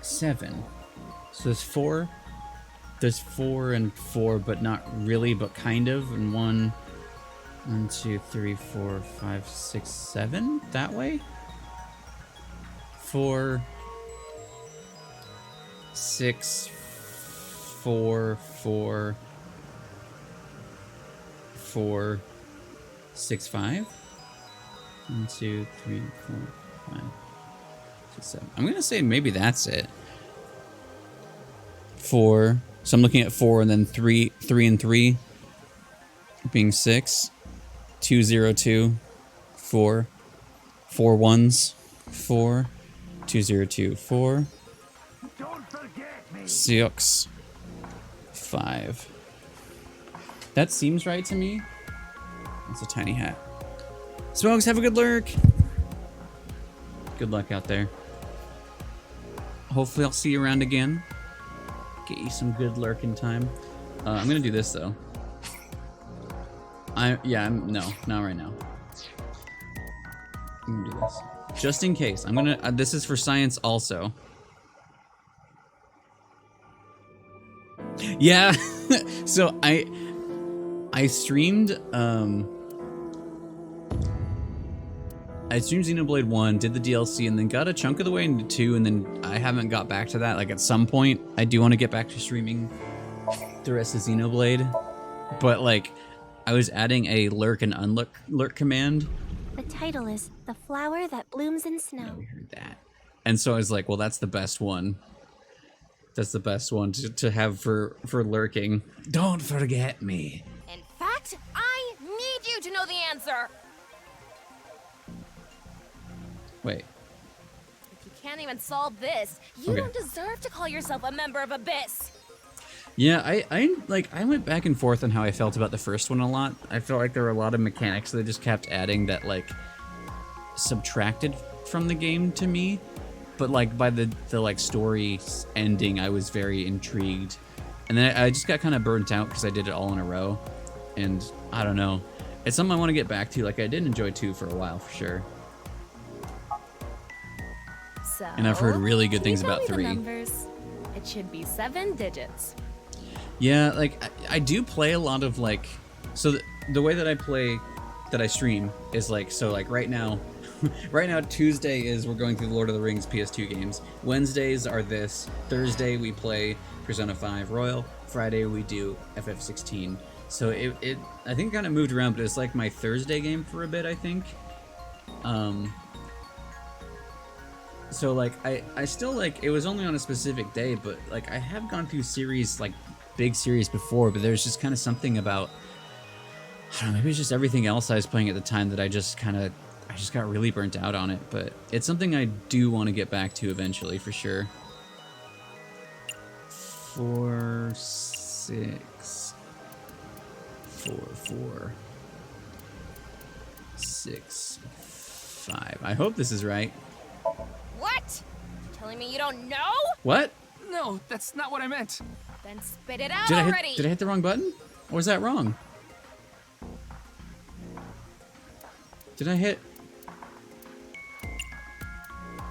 7. So there's 4. There's 4 and 4, but not really, but kind of. And 1, 2, 3, 4, 5, 6, 7. That way. 4, 6, 4, 4, 4, 6, 5. 1, 2, 3, 4, 5. 7. I'm gonna say maybe that's it. 4. So I'm looking at 4 and then 3 and 3 being 6. 2, 0, 2, 4. 4 ones. 4 2024 6 5. That seems right to me. It's a tiny hat. Smokes, have a good lurk. Good luck out there. Hopefully I'll see you around again. Get you some good lurking time. I'm gonna do this though. No, not right now. I'm gonna do this. Just in case. I'm gonna, this is for science also. Yeah, so I streamed Xenoblade 1, did the DLC, and then got a chunk of the way into 2, and then I haven't got back to that. Like, at some point, I do want to get back to streaming the rest of Xenoblade, but, like, I was adding a lurk and unlurk command. The title is The Flower That Blooms in Snow. We heard that. And so I was like, well, that's the best one. That's the best one to have for lurking. Don't forget me. In fact, I need you to know the answer. Wait. If you can't even solve this, you don't deserve to call yourself a member of Abyss. Yeah, I went back and forth on how I felt about the first one a lot. I felt like there were a lot of mechanics that they just kept adding that like subtracted from the game to me. But like by the like story ending, I was very intrigued. And then I just got kind of burnt out because I did it all in a row. And I don't know. It's something I want to get back to. Like I did enjoy 2 for a while for sure. So, And I've heard really good can you things tell about me 3. the numbers? It should be 7 digits. Yeah, like I do play a lot of like, so the way that I play, that I stream is like, so like right now Tuesday is we're going through the Lord of the Rings PS2 games. Wednesdays are this. Thursday we play Persona 5 Royal. Friday we do FF16. So it I think kind of moved around, but it's like my Thursday game for a bit, I think. So like I still like, it was only on a specific day, but like I have gone through series, like big series before, but there's just kind of something about, I don't know, maybe it's just everything else I was playing at the time that I just got really burnt out on it, but it's something I do want to get back to eventually for sure. 4 6 4 4 6 5. I hope this is right. What? Telling me you don't know? What? No, that's not what I meant. Then spit it out Did already. I hit the wrong button? Or was that wrong? Did I hit?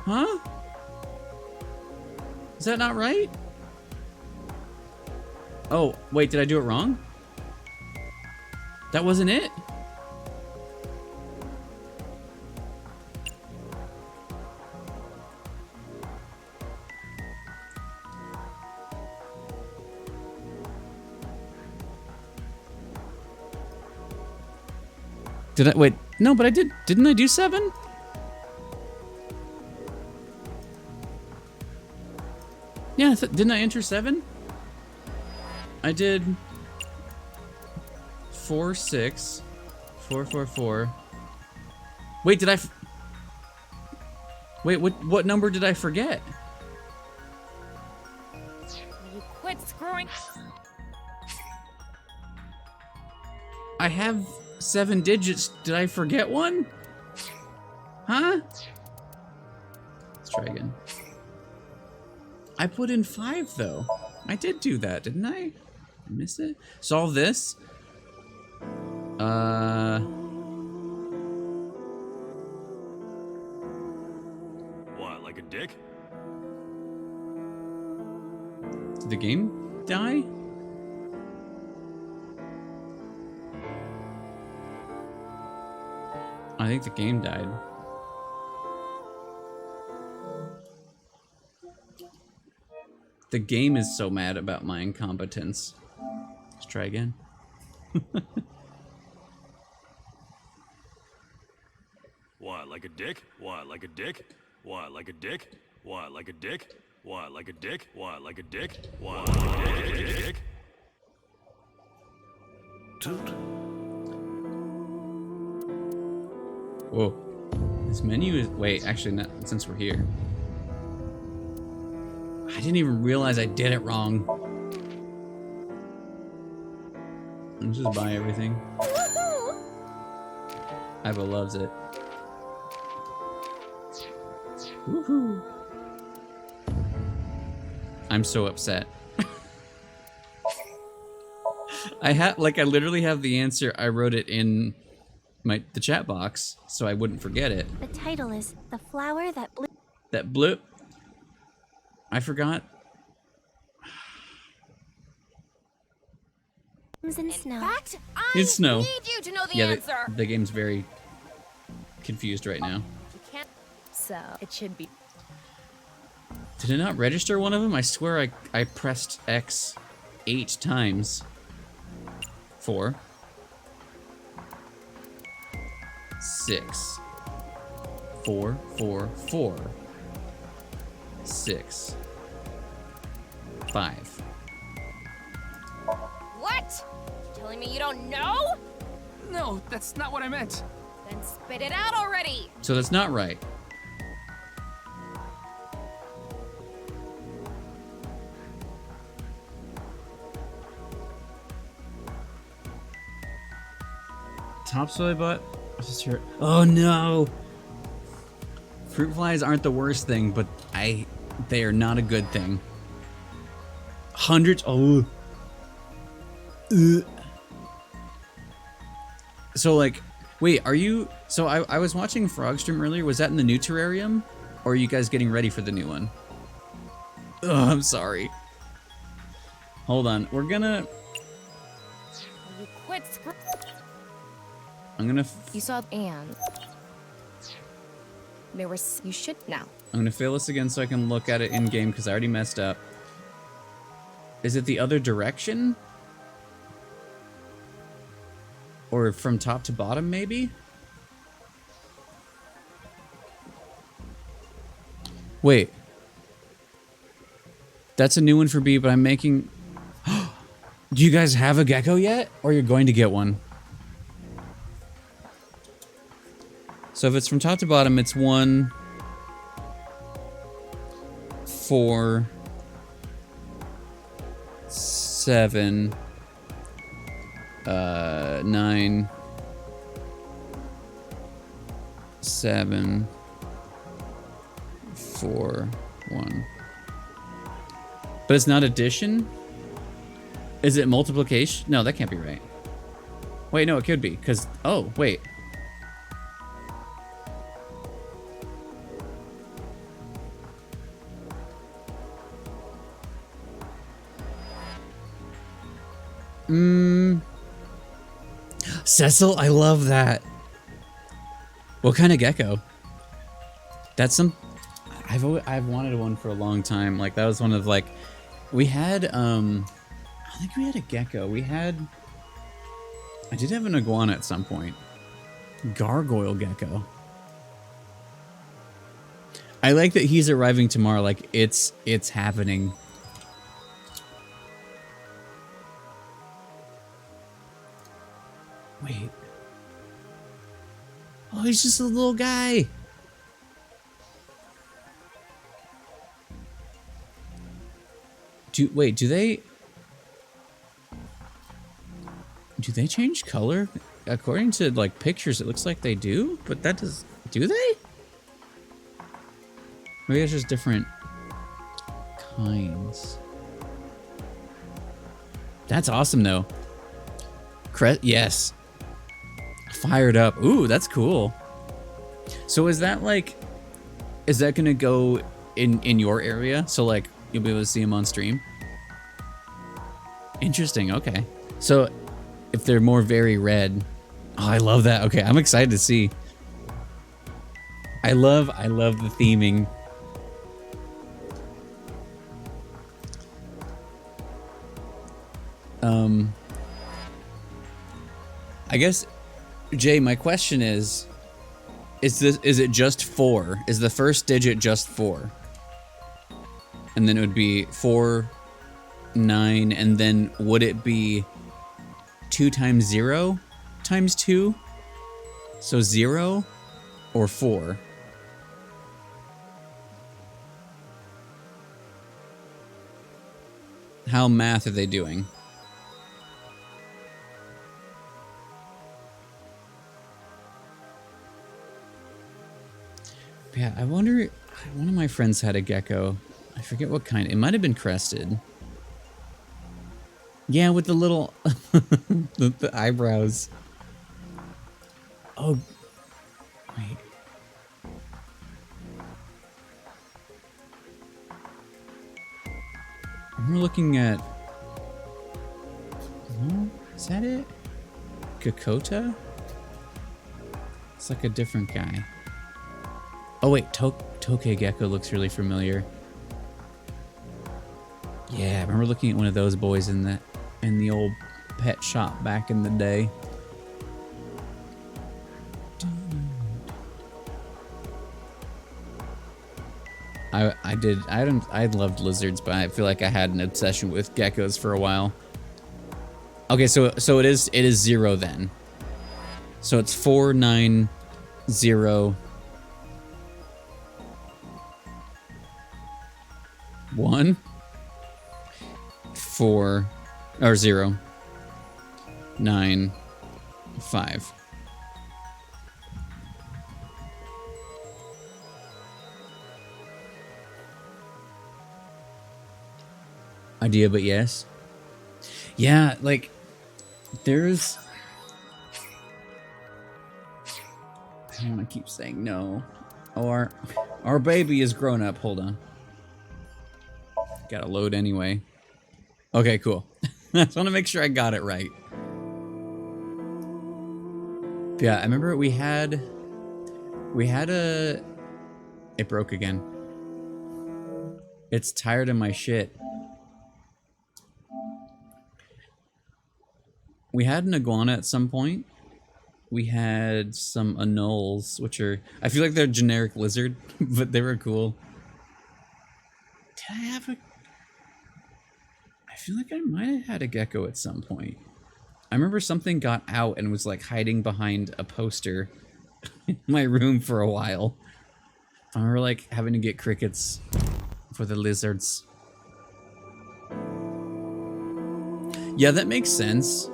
Huh? Is that not right? Oh, wait, did I do it wrong? That wasn't it? Did I, wait, no, but I didn't I do 7? Yeah, didn't I enter 7? I did 4 6 4 4 4. Wait, did I wait, what number did I forget? You quit screwing. I have 7 digits. Did I forget one? Huh? Let's try again. I put in 5 though. I did do that, didn't I? I missed it. Solve this. What, like a dick? Did the game die? I think the game died. The game is so mad about my incompetence. Let's try again. What, like a dick? What, like a dick? What, like a dick? What, like a dick? What, like a dick? What, like a dick? What, like a dick? Whoa. This menu is... Wait, actually, not since we're here. I didn't even realize I did it wrong. Let's just buy everything. Ivo loves it. Woohoo! I'm so upset. I literally have the answer. I wrote it in the chat box so I wouldn't forget it. The title is The Flower That Blew. That blew. I forgot. In snow. Fact, It's snow. need you to know the Yeah, answer. the game's very confused right now. You can't. So it should be. Did it not register one of them? I swear I pressed X 8 times. 4. 6. 4, 4, 4. 6. 5. What? Telling me you don't know? No, that's not what I meant. Then spit it out already. So that's not right. Topsoil I bought. Oh no! Fruit flies aren't the worst thing, but they are not a good thing. Hundreds. Oh. So like, wait, are you? So I was watching Frogstream earlier. Was that in the new terrarium, or are you guys getting ready for the new one? Oh, I'm sorry. Hold on, we're gonna. You quit. I'm gonna. You saw Anne. There was. You should now. I'm gonna fail this again so I can look at it in game because I already messed up. Is it the other direction? Or from top to bottom, maybe? Wait. That's a new one for B, but I'm making... Do you guys have a gecko yet? Or you're going to get one? So if it's from top to bottom, it's 1, 4, 7, 9, 7, 4, 1. But it's not addition? Is it multiplication? No, that can't be right. Wait, no, it could be, because... Oh, wait. Cecil, I love that. What kind of gecko? That's some... I've wanted one for a long time. Like, that was one of, like... We had, I think we had a gecko. I did have an iguana at some point. Gargoyle gecko. I like that he's arriving tomorrow. Like, it's happening. Wait. Oh, he's just a little guy. Do they change color? According to like pictures, it looks like they do, but that does... Do they? Maybe it's just different kinds. That's awesome though. Yes. Fired up. Ooh, that's cool. So is that like... Is that gonna go in your area? So like you'll be able to see them on stream? Interesting, okay. So if they're more very red... Oh, I love that. Okay, I'm excited to see. I love the theming. I guess, Jay, my question is it just 4? Is the first digit just 4? And then it would be 4, 9, and then would it be 2 times 0 times 2? So 0? Or 4. How math are they doing? Yeah, I wonder, one of my friends had a gecko. I forget what kind. It might have been crested. Yeah, with the little the eyebrows. Oh, wait. We're looking at. No, is that it? Gakota? It's like a different guy. Oh wait, Tokay Gecko looks really familiar. Yeah, I remember looking at one of those boys in the old pet shop back in the day. I loved lizards, but I feel like I had an obsession with geckos for a while. Okay, so it is 0 then. So it's 4, 9, 0, 1, 4, or 0, 9, 5. Idea, but yes. Yeah, like, there's... I don't want to keep saying no. Oh, our baby is grown up. Hold on. Gotta load anyway. Okay, cool. I just want to make sure I got it right. Yeah, I remember we had a... It broke again. It's tired of my shit. We had an iguana at some point. We had some anoles, which are... I feel like they're generic lizard, but they were cool. Did I have a... I feel like I might have had a gecko at some point. I remember something got out and was like hiding behind a poster in my room for a while. I remember like having to get crickets for the lizards. Yeah, that makes sense.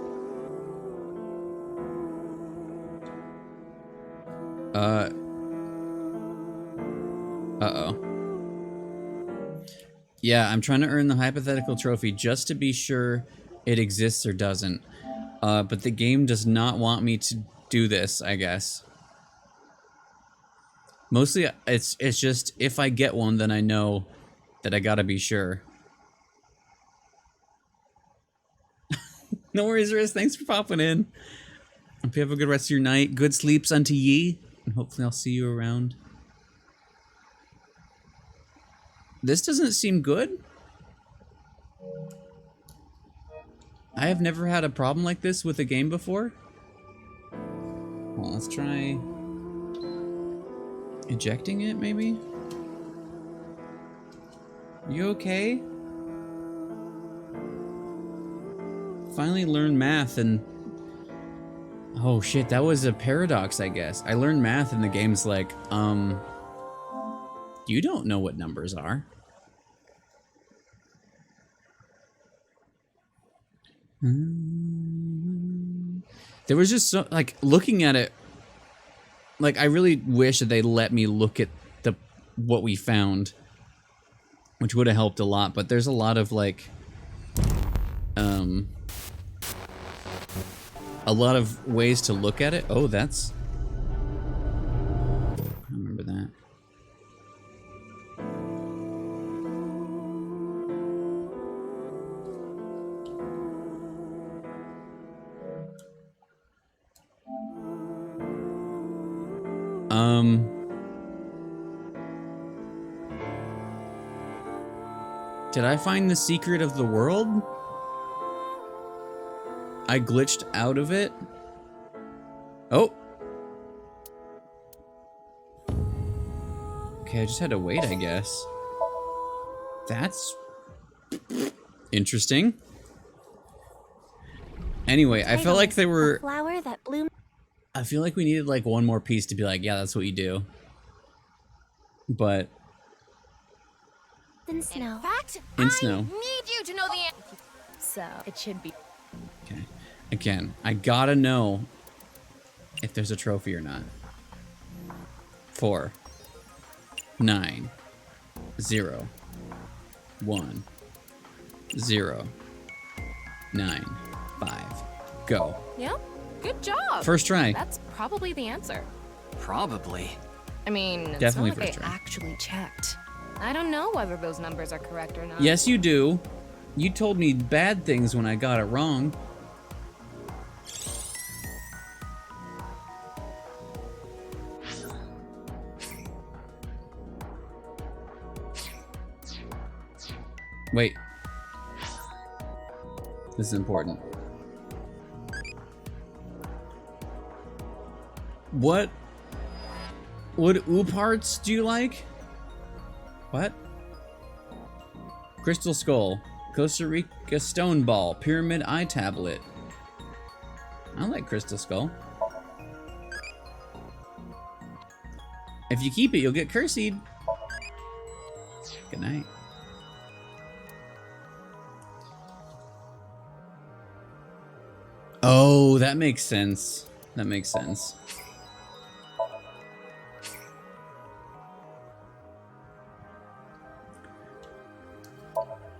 Uh-oh. Yeah, I'm trying to earn the hypothetical trophy just to be sure it exists or doesn't. But the game does not want me to do this, I guess. Mostly, it's just, if I get one, then I know that I gotta be sure. No worries, Riz. Thanks for popping in. Hope you have a good rest of your night. Good sleeps unto ye. And hopefully I'll see you around. This doesn't seem good. I have never had a problem like this with a game before. Well, let's try ejecting it, maybe? You okay? Finally learned math and... Oh shit, that was a paradox, I guess. I learned math and the game's like, you don't know what numbers are. There was just so, like, looking at it, like, I really wish that they let me look at what we found, which would have helped a lot, but there's a lot of, like, a lot of ways to look at it. Oh, that's... I remember that. Did I find the secret of the world? I glitched out of it. Oh. Okay, I just had to wait, I guess. That's interesting. Anyway, I felt like they were... A flower that bloomed. I feel like we needed like one more piece to be like, yeah, that's what you do. But In snow. In fact, in snow. need you to know the answer. So it should be. Okay. Again, I gotta know if there's a trophy or not. 4, 9, 0, 1, 0, 9, 5. Go. Yep. Good job. First try. That's probably the answer. Probably. I mean, it's Definitely not like first I try. actually checked. I don't know whether those numbers are correct or not. Yes, you do. You told me bad things when I got it wrong. Wait. This is important. What parts do you like? What? Crystal Skull, Costa Rica Stone Ball, Pyramid Eye Tablet. I like Crystal Skull. If you keep it, you'll get cursied. Good night. Oh, that makes sense. That makes sense.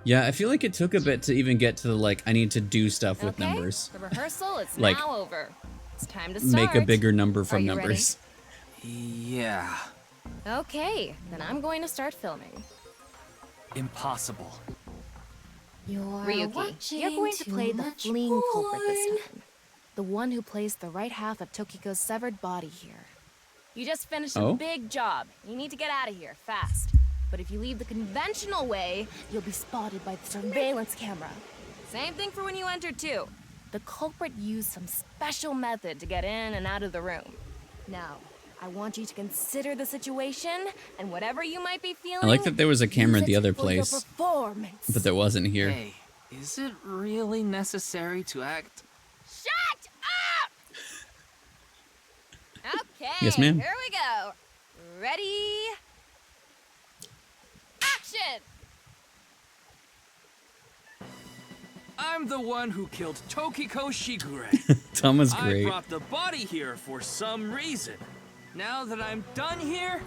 Yeah, I feel like it took a bit to even get to the, like, I need to do stuff with numbers. The rehearsal is Like, now over. It's time to start. Make a bigger number from Are you numbers. Yeah. Ready? Okay, then I'm going to start filming. Impossible. Ryuki, you're going to play the fleeing culprit this time. The one who placed the right half of Tokiko's severed body here. You just finished a big job. You need to get out of here, fast. But if you leave the conventional way, you'll be spotted by the surveillance camera. Same thing for when you enter, too. The culprit used some special method to get in and out of the room. Now, I want you to consider the situation, and whatever you might be feeling... I like that there was a camera at the other for your place, performance. but there wasn't here. Hey, is it really necessary to act? Shut up! Okay, Yes, ma'am. here we go. Ready? Action! I'm the one who killed Tokiko Shigure. Tama's great. I brought the body here for some reason. Now that I'm done here,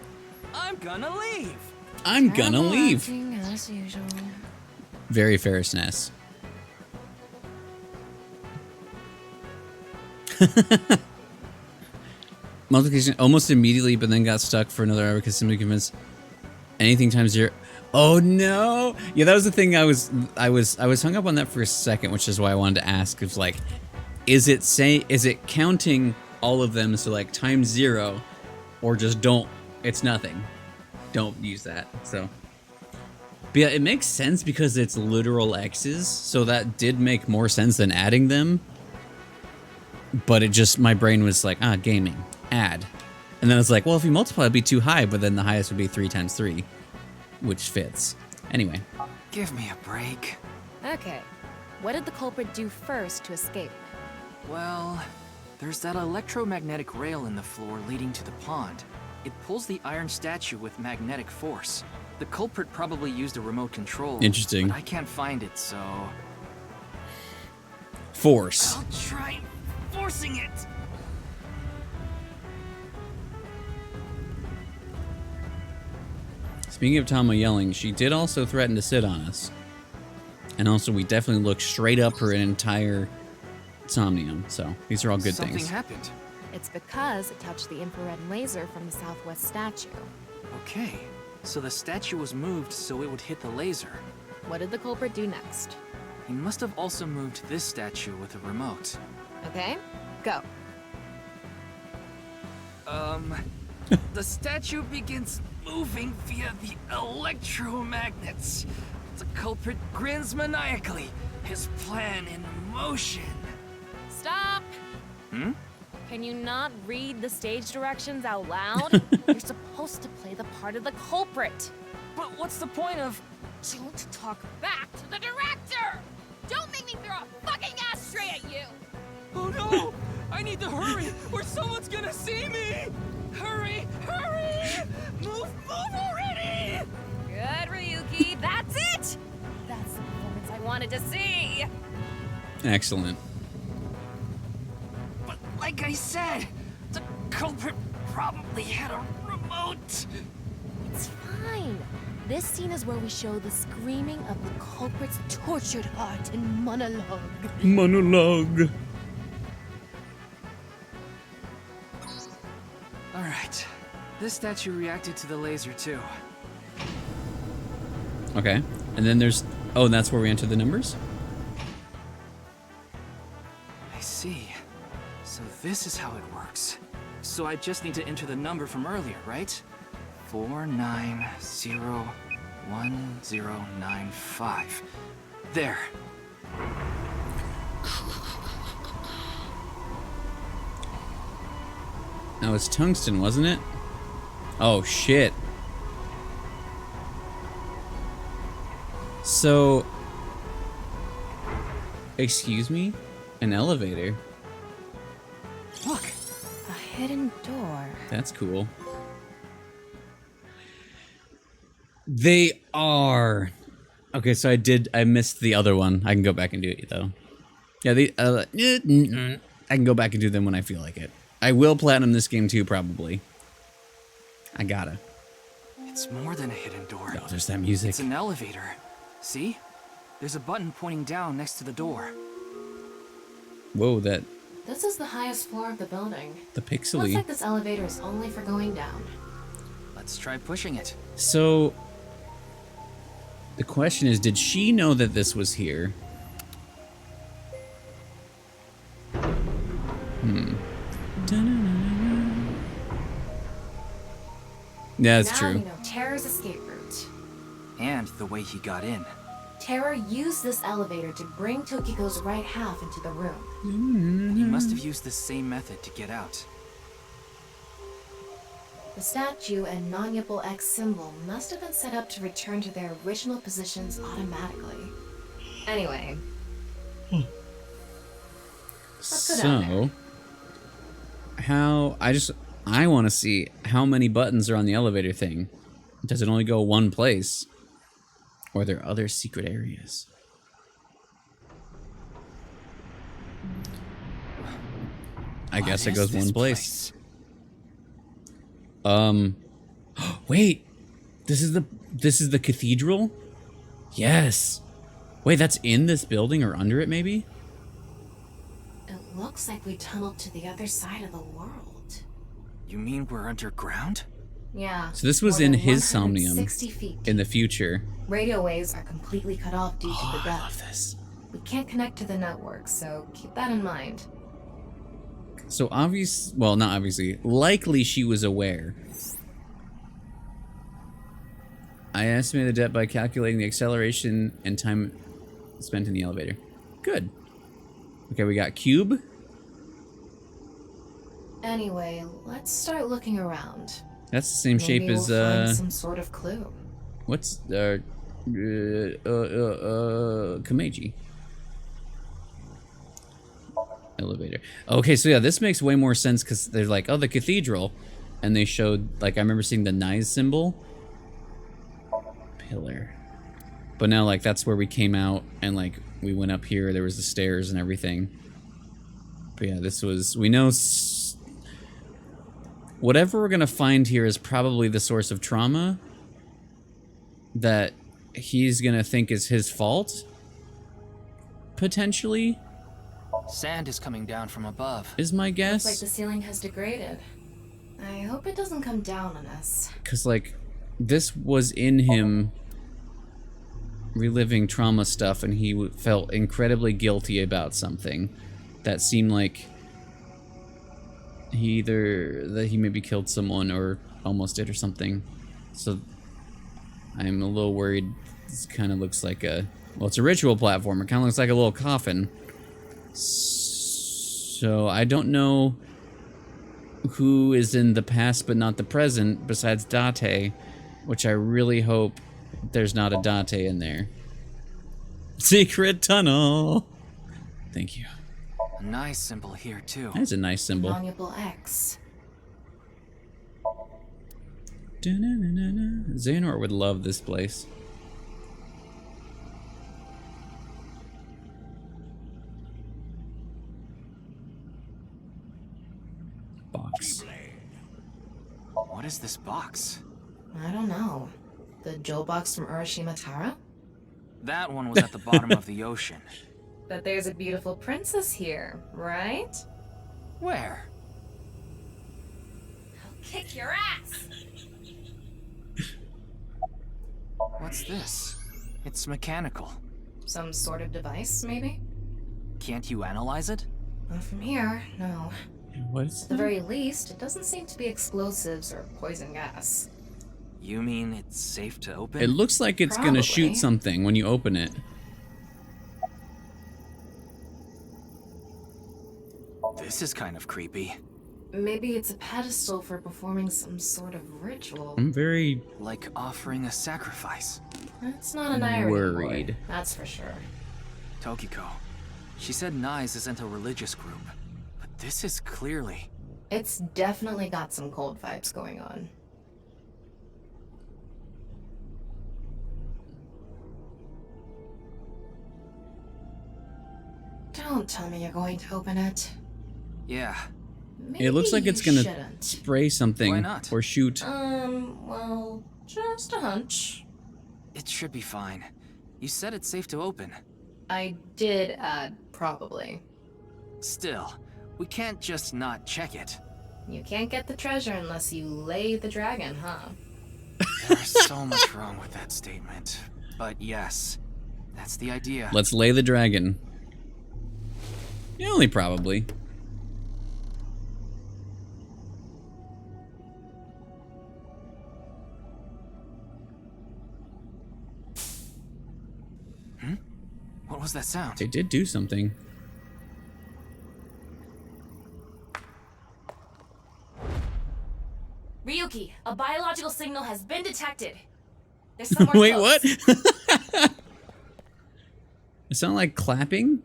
I'm gonna leave. I'm gonna leave. As usual. Very Ferris Ness. Multiplication almost immediately, but then got stuck for another hour because simply convinced anything times 0. Oh no! Yeah, that was the thing. I was hung up on that for a second, which is why I wanted to ask. If like, is it counting all of them? So like times 0, or just don't. It's nothing. Don't use that. So, but yeah, it makes sense because it's literal X's. So that did make more sense than adding them. But it just, my brain was like, gaming, add. And then it's like, well, if you multiply, it'd be too high, but then the highest would be 3 times 3, which fits. Anyway. Give me a break. Okay, what did the culprit do first to escape? Well, there's that electromagnetic rail in the floor leading to the pond. It pulls the iron statue with magnetic force. The culprit probably used a remote control. Interesting. But I can't find it, so... Force. I'll try forcing it. Speaking of Tama yelling, she did also threaten to sit on us. And also, we definitely looked straight up her entire Somnium. So, these are all good things. Something happened. It's because it touched the infrared laser from the southwest statue. Okay, so the statue was moved so it would hit the laser. What did the culprit do next? He must have also moved this statue with a remote. Okay, go. The statue begins moving via the electromagnets. The culprit grins maniacally, his plan in motion. Stop! Hmm? Can you not read the stage directions out loud? You're supposed to play the part of the culprit. But what's the point of... Don't talk back to the director! Don't make me throw a fucking ashtray at you! Oh no! I need to hurry, or someone's gonna see me! Hurry! Hurry! Move already! Good, Ryuki. That's it! That's the performance I wanted to see. Excellent. But like I said, the culprit probably had a remote. It's fine. This scene is where we show the screaming of the culprit's tortured heart in monologue. Monologue. Alright. This statue reacted to the laser too. Okay. And then there's... Oh, and that's where we enter the numbers? I see. So this is how it works. So I just need to enter the number from earlier, right? 49011095. There. That was tungsten, wasn't it? Oh, shit. So... Excuse me? An elevator? Look! A hidden door. That's cool. They are... Okay, so I missed the other one. I can go back and do it, though. Yeah, I can go back and do them when I feel like it. I will platinum this game, too, probably. I gotta. It's more than a hidden door. Oh, there's that music. It's an elevator. See? There's a button pointing down next to the door. Whoa, that... This is the highest floor of the building. The pixely. Looks like this elevator is only for going down. Let's try pushing it. So... The question is, did she know that this was here? Yeah, that's true. Now we know Terra's escape route. And the way he got in. Terra used this elevator to bring Tokiko's right half into the room. He must have used the same method to get out. The statue and non-Yipple X symbol must have been set up to return to their original positions automatically. Anyway. Let's go down there. How... I want to see how many buttons are on the elevator thing. Does it only go one place? Or are there other secret areas? I guess it goes one place. Wait. This is the cathedral? Yes. Wait, that's in this building or under it maybe? It looks like we tunneled to the other side of the world. You mean we're underground? Yeah. So this was in his Somnium 160 feet. in the future. Radio waves are completely cut off due to the depth. I love this. We can't connect to the network, so keep that in mind. So well, not obviously, likely she was aware. I estimated the depth by calculating the acceleration and time spent in the elevator. Good. Okay, we got cube. Anyway, let's start looking around. That's the same shape Maybe as we'll find some sort of clue. What's Kameji elevator. Okay, so yeah, this makes way more sense because they're like, oh, the cathedral, and they showed, like, I remember seeing the Nise symbol. Pillar. But now, like, that's where we came out, and, like, we went up here, there was the stairs and everything. But yeah, this was, we know whatever we're gonna find here is probably the source of trauma that he's gonna think is his fault, potentially. Sand is coming down from above. Is my guess. Looks like the ceiling has degraded. I hope it doesn't come down on us. Because, like, this was in him reliving trauma stuff, and he felt incredibly guilty about something that seemed like he maybe killed someone or almost did or something. So I'm a little worried. This kind of looks like a, well, it's a ritual platform. It kind of looks like a little coffin. So I don't know who is in the past but not the present besides Date, which I really hope there's not a Date in there. Secret tunnel. Thank you. A nice symbol here, too. That's a nice symbol. Valuable X. Xehanort would love this place. Box. What is this box? I don't know. The jewel box from Urashima Taro? That one was at the bottom of the ocean. But there's a beautiful princess here, right? Where? I'll kick your ass! What's this? It's mechanical. Some sort of device, maybe? Can't you analyze it? Not from here, no. What's At the very least, it doesn't seem to be explosives or poison gas. You mean it's safe to open? It looks like it's gonna shoot Probably. something when you open it. This is kind of creepy. Maybe it's a pedestal for performing some sort of ritual. I'm very Like offering a sacrifice. That's not an irony, worried. boy. That's for sure. Tokiko. She said Nise isn't a religious group. But this is clearly... It's definitely got some cold vibes going on. Don't tell me you're going to open it. Yeah. Maybe It looks like it's you gonna shouldn't. spray something Why not? or shoot. Well, just a hunch. It should be fine. You said it's safe to open. I did add probably. Still, we can't just not check it. You can't get the treasure unless you lay the dragon, huh? There's so much wrong with that statement. But yes, that's the idea. Let's lay the dragon. Yeah, only probably. What was that sound? They did do something. Ryuki, a biological signal has been detected. There's somewhere Wait, close. what? It sounded like clapping?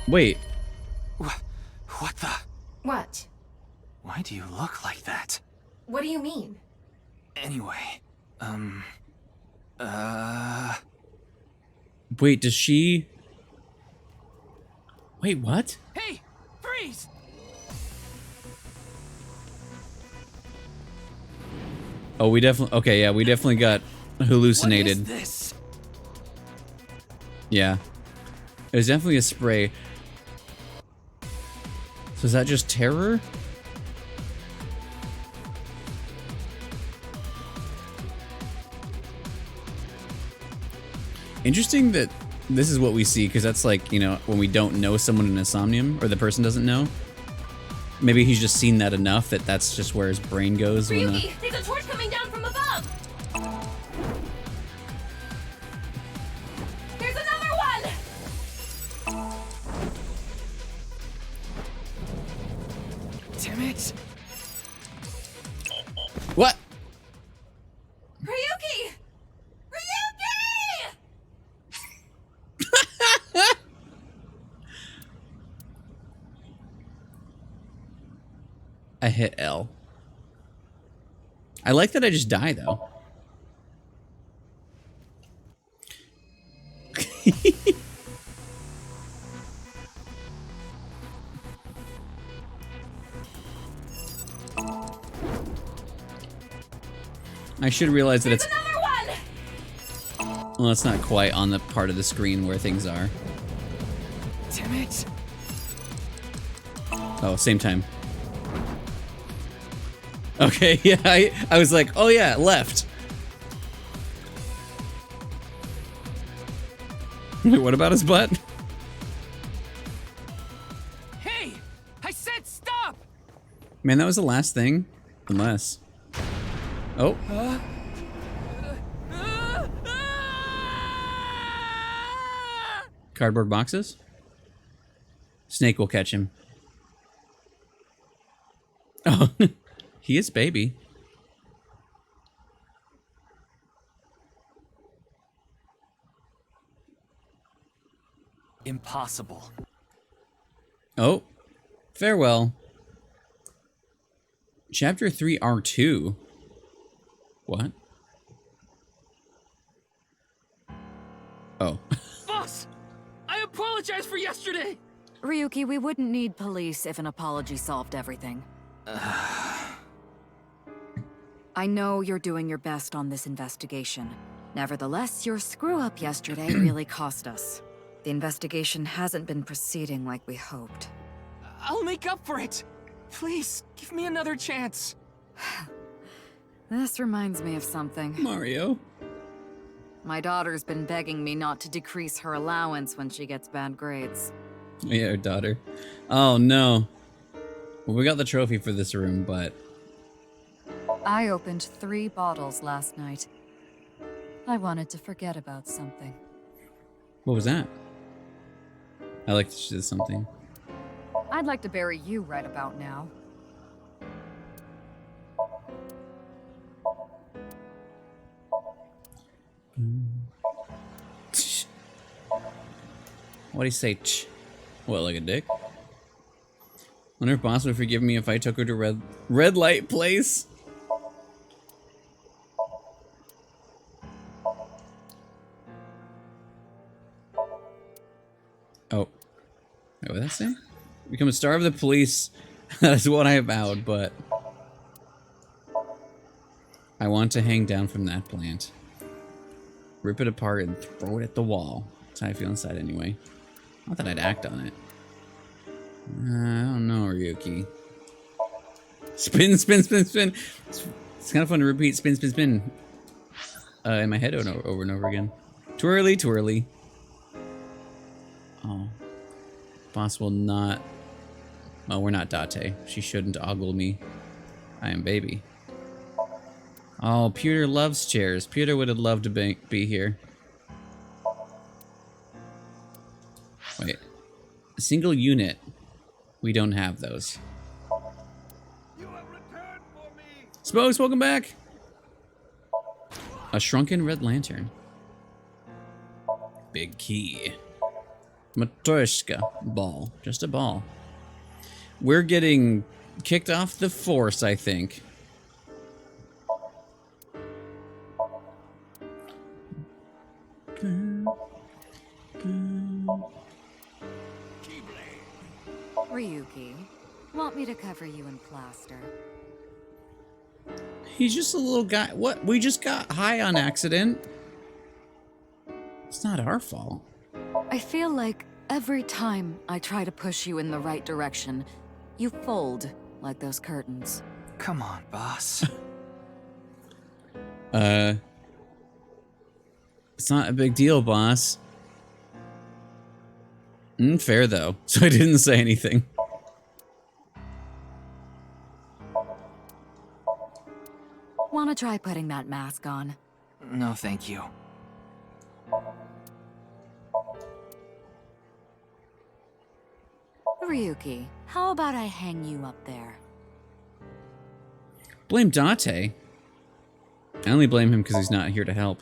Wait. What the? What? Why do you look like that? What do you mean? Anyway, Wait, does she... Wait, what? Hey! Freeze! Oh, we definitely... Okay, yeah, we definitely got hallucinated. What is this? Yeah. It was definitely a spray. So is that just terror? Interesting that this is what we see, because that's like, you know, when we don't know someone in a Somnium, or the person doesn't know. Maybe he's just seen that enough that that's just where his brain goes. When, Ryuki, there's a torch coming down from above! There's another one! Damn it! What? Ryuki! Ryuki! I hit L. I like that I just die, though. I should realize that it's... Another one! Well, it's not quite on the part of the screen where things are. Damn it! Oh, same time. Okay, yeah, I was like, oh yeah, left. Wait, what about his butt? Hey! I said stop! Man, that was the last thing. Unless... Oh. Cardboard boxes? Snake will catch him. Oh, he is baby. Impossible. Oh, farewell. Chapter 3 R2. What? Oh. Boss! I apologize for yesterday! Ryuki, we wouldn't need police if an apology solved everything. I know you're doing your best on this investigation. Nevertheless, your screw-up yesterday really cost us. The investigation hasn't been proceeding like we hoped. I'll make up for it! Please, give me another chance. This reminds me of something. Mario. My daughter's been begging me not to decrease her allowance when she gets bad grades. Yeah, her daughter. Oh, no. Well, we got the trophy for this room, but... I opened 3 bottles last night. I wanted to forget about something. What was that? I like that she did something. I'd like to bury you right about now. What do you say? Ch? What, like a dick? Wonder if boss would forgive me if I took her to red light place. Oh. Wait, what did that say? Become a star of the police. That is what I vowed, but... I want to hang down from that plant. Rip it apart and throw it at the wall. That's how I feel inside anyway. Not that I'd act on it. I don't know, Ryuki. Spin, spin, spin, spin. It's kind of fun to repeat spin, spin, spin. In my head over and over again. Twirly, twirly. Oh. Boss will not... Well, we're not Date. She shouldn't ogle me. I am baby. Oh, Pewter loves chairs. Pewter would have loved to be here. Wait. A single unit. We don't have those. Spokes, welcome back! A shrunken red lantern. Big key. Matryoshka. Ball. Just a ball. We're getting kicked off the force, I think. Ryuki, want me to cover you in plaster? He's just a little guy. What? We just got high on accident. It's not our fault. I feel like every time I try to push you in the right direction, you fold like those curtains. Come on, boss. It's not a big deal, boss. Fair though, so I didn't say anything. Wanna try putting that mask on? No, thank you. Ryuki, how about I hang you up there? Blame Date. I only blame him because he's not here to help.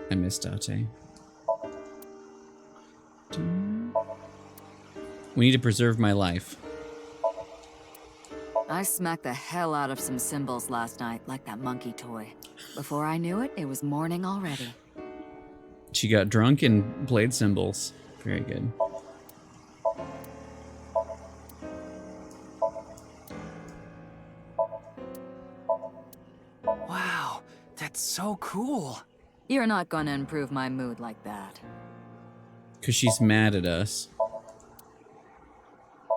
I miss Date. We need to preserve my life. I smacked the hell out of some cymbals last night, like that monkey toy. Before I knew it, it was morning already. She got drunk and played cymbals. Very good. Wow, that's so cool. You're not gonna improve my mood like that. Because she's mad at us.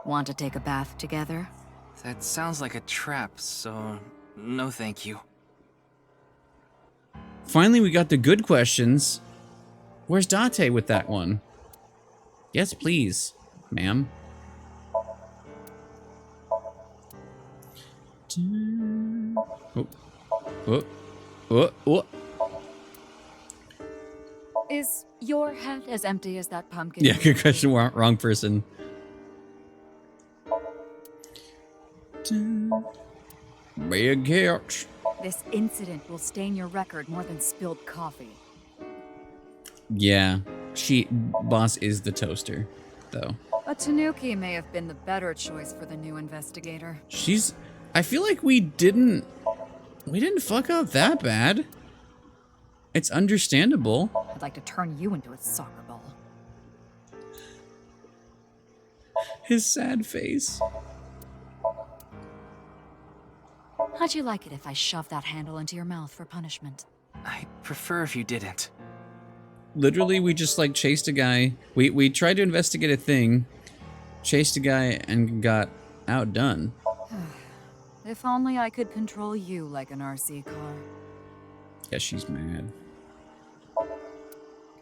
Want to take a bath together? That sounds like a trap, so no thank you. Finally, we got the good questions. Where's Date with that one? Yes, please, ma'am. Oh. Oh. Oh. Oh. Is your head as empty as that pumpkin? Yeah, good question. Wrong person. Big couch. This incident will stain your record more than spilled coffee. Yeah, Boss is the toaster, though. A Tanuki may have been the better choice for the new investigator. I feel like we didn't fuck up that bad. It's understandable. I'd like to turn you into a soccer ball. His sad face. How'd you like it if I shoved that handle into your mouth for punishment? I'd prefer if you didn't. Literally, we just like chased a guy. We tried to investigate a thing, chased a guy, and got outdone. If only I could control you like an RC car. Yeah, she's mad.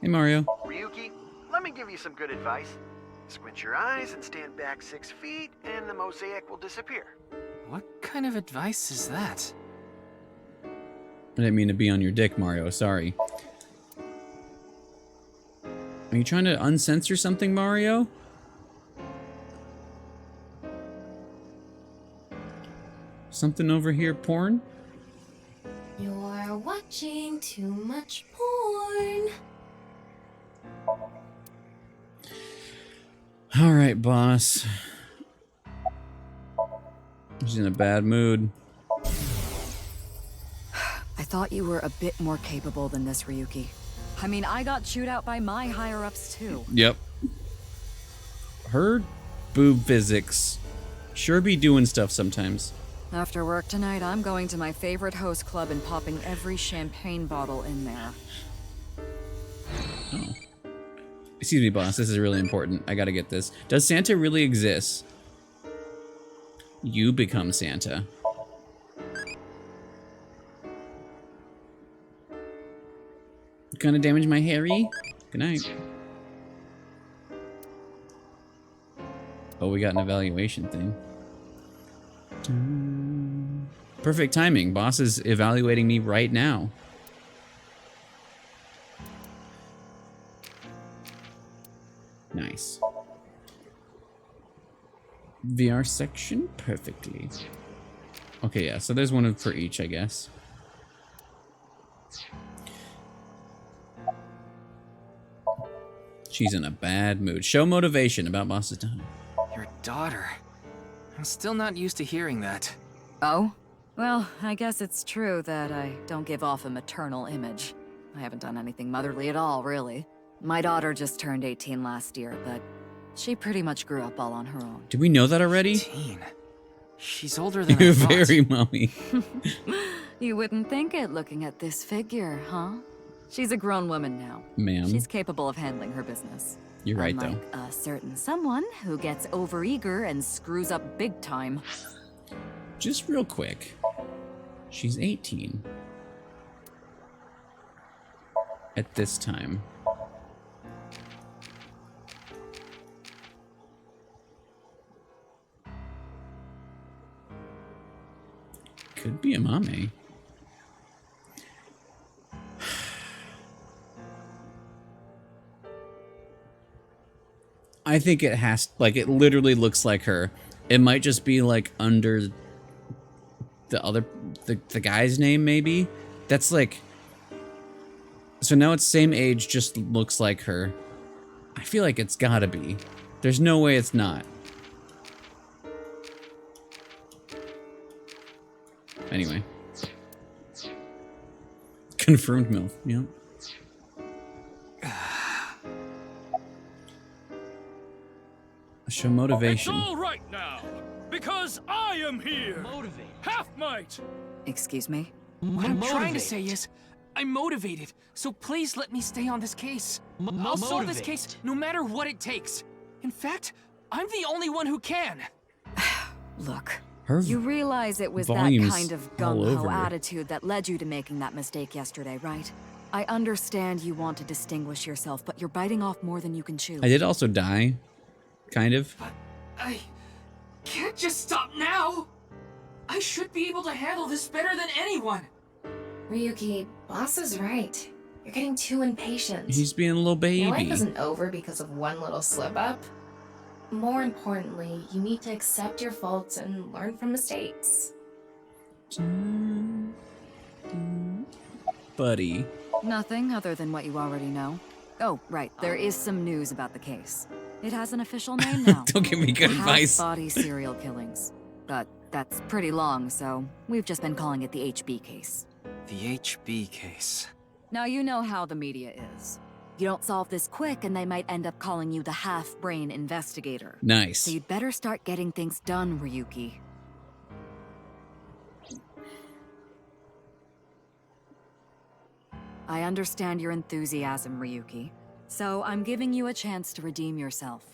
Hey, Mario. Ryuki, let me give you some good advice. Squint your eyes and stand back 6 feet, and the mosaic will disappear. What kind of advice is that? I didn't mean to be on your dick, Mario. Sorry. Are you trying to uncensor something, Mario? Something over here, porn? You're watching too much porn. All right, boss. She's in a bad mood. I thought you were a bit more capable than this, Ryuki. I mean, I got chewed out by my higher-ups, too. Yep. Her boob physics sure be doing stuff sometimes. After work tonight, I'm going to my favorite host club and popping every champagne bottle in there. Oh. Excuse me, boss. This is really important. I gotta get this. Does Santa really exist? You become Santa. Gonna damage my Harry? Good night. Oh, we got an evaluation thing. Perfect timing. Boss is evaluating me right now. Nice. VR section perfectly. Okay, yeah, so there's one for each, I guess. She's in a bad mood. Show motivation about boss's time. Your daughter. I'm still not used to hearing that. Oh? Well, I guess it's true that I don't give off a maternal image. I haven't done anything motherly at all, really. My daughter just turned 18 last year, but she pretty much grew up all on her own. Did we know that already? 18? She's older than I You're thought. very mommy. You wouldn't think it looking at this figure, huh? She's a grown woman now. Ma'am. She's capable of handling her business. You're right, though. Unlike a certain someone who gets overeager and screws up big time. Just real quick. She's 18. At this time. Could be a mame. I think it has, like, it literally looks like her. It might just be, like, under the guy's name, maybe? That's, like... So now it's same age, just looks like her. I feel like it's gotta be. There's no way it's not. Anyway. Confirmed MILF, yep. Show motivation. It's all right now, because I am here. Motivate. Half might. Excuse me? What I'm trying to say is, I'm motivated, so please let me stay on this case. I'll solve this case no matter what it takes. In fact, I'm the only one who can. Look, Her you realize it was that volume's kind of all gung-ho over her. attitude that led you to making that mistake yesterday, right? I understand you want to distinguish yourself, but you're biting off more than you can chew. I did also die. Kind of. I can't just stop now. I should be able to handle this better than anyone. Ryuki, boss is right. You're getting too impatient. He's being a little baby. Your life isn't over because of one little slip up. More importantly, you need to accept your faults and learn from mistakes. Buddy. Nothing other than what you already know. Oh, right. There is some news about the case. It has an official name now. Don't give me good advice. Half-body serial killings. But that's pretty long, so we've just been calling it the HB case. The HB case. Now you know how the media is. You don't solve this quick and they might end up calling you the half-brain investigator. Nice. So you'd better start getting things done, Ryuki. I understand your enthusiasm, Ryuki. So I'm giving you a chance to redeem yourself.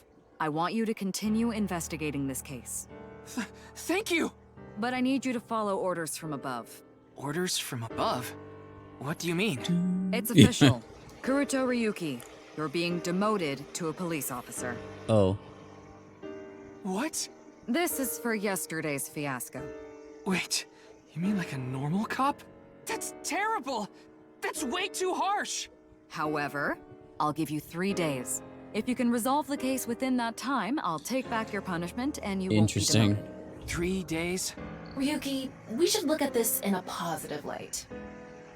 I want you to continue investigating this case. Thank you! But I need you to follow orders from above. Orders from above? What do you mean? It's official. Kuruto Ryuki, you're being demoted to a police officer. Oh. What? This is for yesterday's fiasco. Wait, you mean like a normal cop? That's terrible! That's way too harsh! However, I'll give you 3 days. If you can resolve the case within that time, I'll take back your punishment and you won't be demoted. 3 days? Ryuki, we should look at this in a positive light.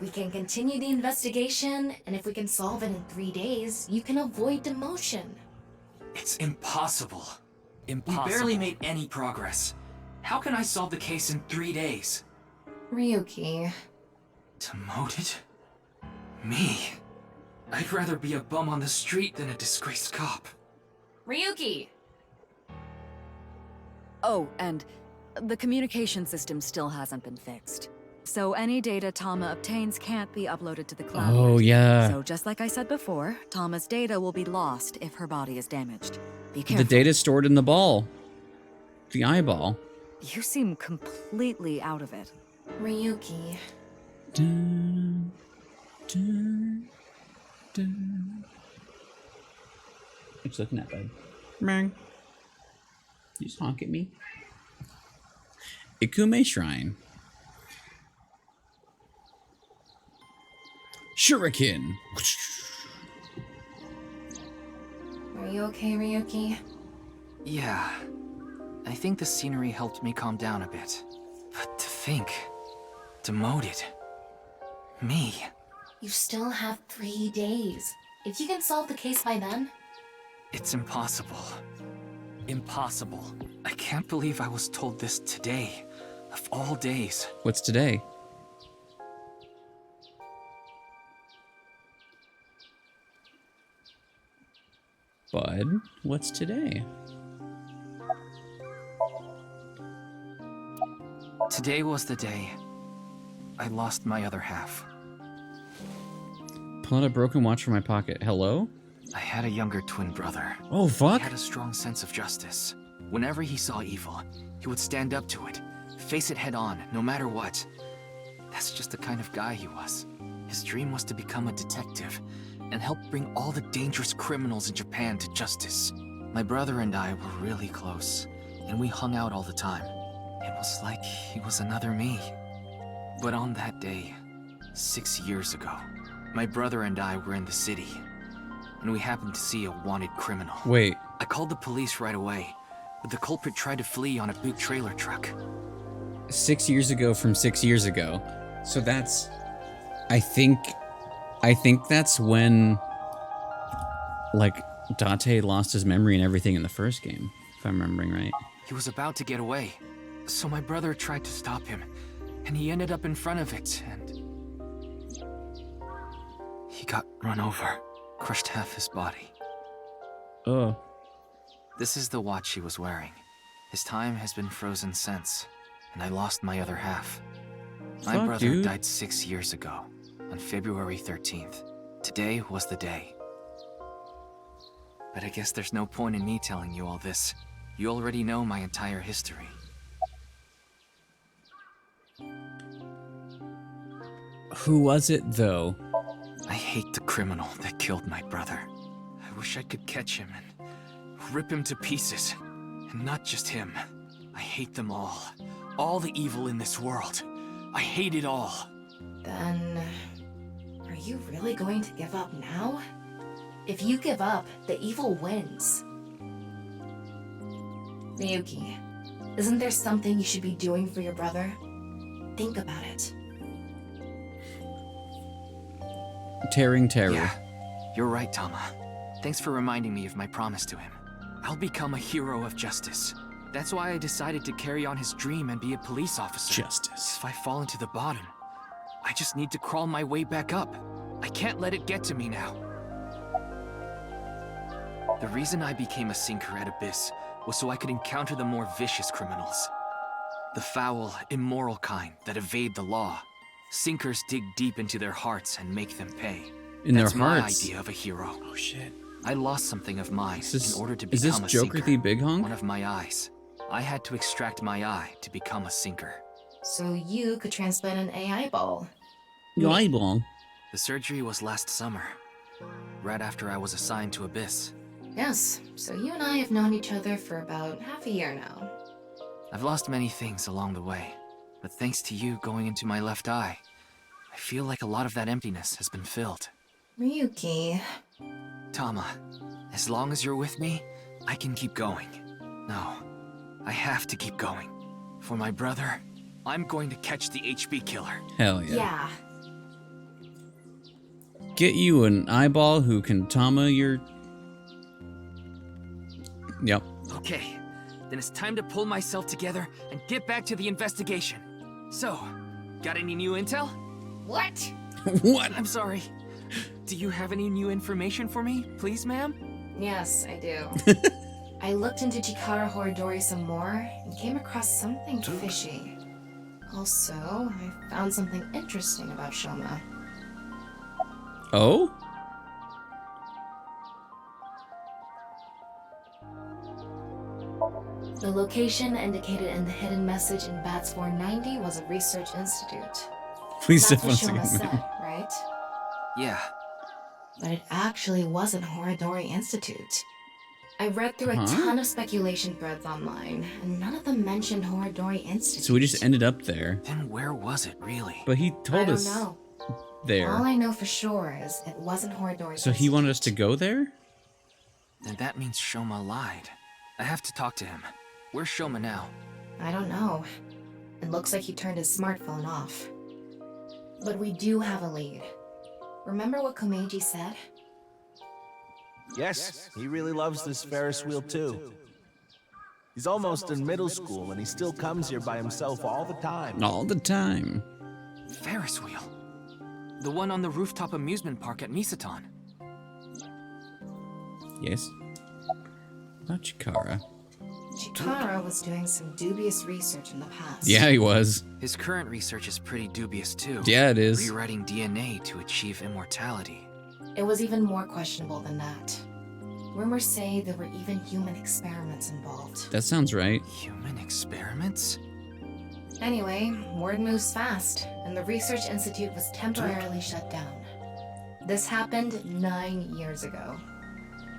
We can continue the investigation, and if we can solve it in 3 days, you can avoid demotion. It's impossible. Impossible. We barely made any progress. How can I solve the case in 3 days? Ryuki. Demoted? Me? I'd rather be a bum on the street than a disgraced cop. Ryuki! Oh, and the communication system still hasn't been fixed. So any data Tama obtains can't be uploaded to the cloud. Oh, yeah. So just like I said before, Tama's data will be lost if her body is damaged. Be careful. The data's stored in the ball. The eyeball. You seem completely out of it. Ryuki. Dun, dun, dun. What you looking at, bud? Mang. You just honk at me. Ikume Shrine. Shuriken. Are you okay, Ryuki? Yeah. I think the scenery helped me calm down a bit. But to think... demoted. Me. You still have 3 days. If you can solve the case by then... It's impossible. Impossible. I can't believe I was told this today. Of all days. What's today? Bud, what's today? Today was the day I lost my other half. Pull out a broken watch from my pocket. Hello? I had a younger twin brother. Oh, fuck. He had a strong sense of justice. Whenever he saw evil, he would stand up to it, face it head on, no matter what. That's just the kind of guy he was. His dream was to become a detective and help bring all the dangerous criminals in Japan to justice. My brother and I were really close, and we hung out all the time. It was like he was another me. But on that day, 6 years ago, my brother and I were in the city, and we happened to see a wanted criminal. Wait. I called the police right away, but the culprit tried to flee on a big trailer truck. 6 years ago from 6 years ago. So that's... I think that's when... like, Date lost his memory and everything in the first game, if I'm remembering right. He was about to get away, so my brother tried to stop him, and he ended up in front of it, and... he got run over, crushed half his body. Oh. This is the watch he was wearing. His time has been frozen since, and I lost my other half. My Fuck, brother dude. died 6 years ago, on February 13th. Today was the day. But I guess there's no point in me telling you all this. You already know my entire history. Who was it, though? I hate the criminal that killed my brother. I wish I could catch him and rip him to pieces. And not just him. I hate them all. All the evil in this world. I hate it all. Then... are you really going to give up now? If you give up, the evil wins. Ryuki, isn't there something you should be doing for your brother? Think about it. Tearing terror. Yeah, You're right, Tama. Thanks for reminding me of my promise to him. I'll become a hero of justice. That's why I decided to carry on his dream and be a police officer. Justice. If I fall into the bottom, I just need to crawl my way back up. I can't let it get to me now. The reason I became a sinker at Abyss was so I could encounter the more vicious criminals. The foul, immoral kind that evade the law. Sinkers dig deep into their hearts and make them pay. That's my idea of a hero. Oh shit. I lost something of mine in order to is become this a Joker sinker. the Big Honk? One of my eyes. I had to extract my eye to become a sinker. So you could transplant an AI ball. Your eyeball. The surgery was last summer, right after I was assigned to Abyss. Yes, so you and I have known each other for about half a year now. I've lost many things along the way, but thanks to you going into my left eye, I feel like a lot of that emptiness has been filled. Ryuki. Tama, as long as you're with me, I can keep going. No, I have to keep going. For my brother, I'm going to catch the HB killer. Hell yeah. Yeah. Get you an eyeball who can Tama your... Yep. Okay, then it's time to pull myself together and get back to the investigation. So, got any new intel? What? What? I'm sorry. Do you have any new information for me, please, ma'am? Yes, I do. I looked into Chikara Horidori some more and came across something fishy. Also, I found something interesting about Shoma. Oh? The location indicated in the hidden message in Bats 490 was a research institute. Please That's step what once Shoma again. said, right? Yeah. But it actually wasn't Horidori Institute. I read through a Huh? ton of speculation threads online, and none of them mentioned Horidori Institute. So we just ended up there. Then where was it, really? But he told I us don't know. there. All I know for sure is it wasn't Horidori. So he wanted us to go there? Then that means Shoma lied. I have to talk to him. Where's Shoma now? I don't know. It looks like he turned his smartphone off. But we do have a lead. Remember what Komeiji said? Yes, he really loves this Ferris wheel too. He's almost in middle school and he still comes here by himself all the time. All the time. Ferris wheel. The one on the rooftop amusement park at Misaton. Yes. About Chikara. Chikara was doing some dubious research in the past. Yeah, he was. His current research is pretty dubious too. Yeah, it is. Rewriting DNA to achieve immortality. It was even more questionable than that. Rumors say there were even human experiments involved. That sounds right. Human experiments? Anyway, word moves fast, and the Research Institute was temporarily shut down. This happened 9 years ago.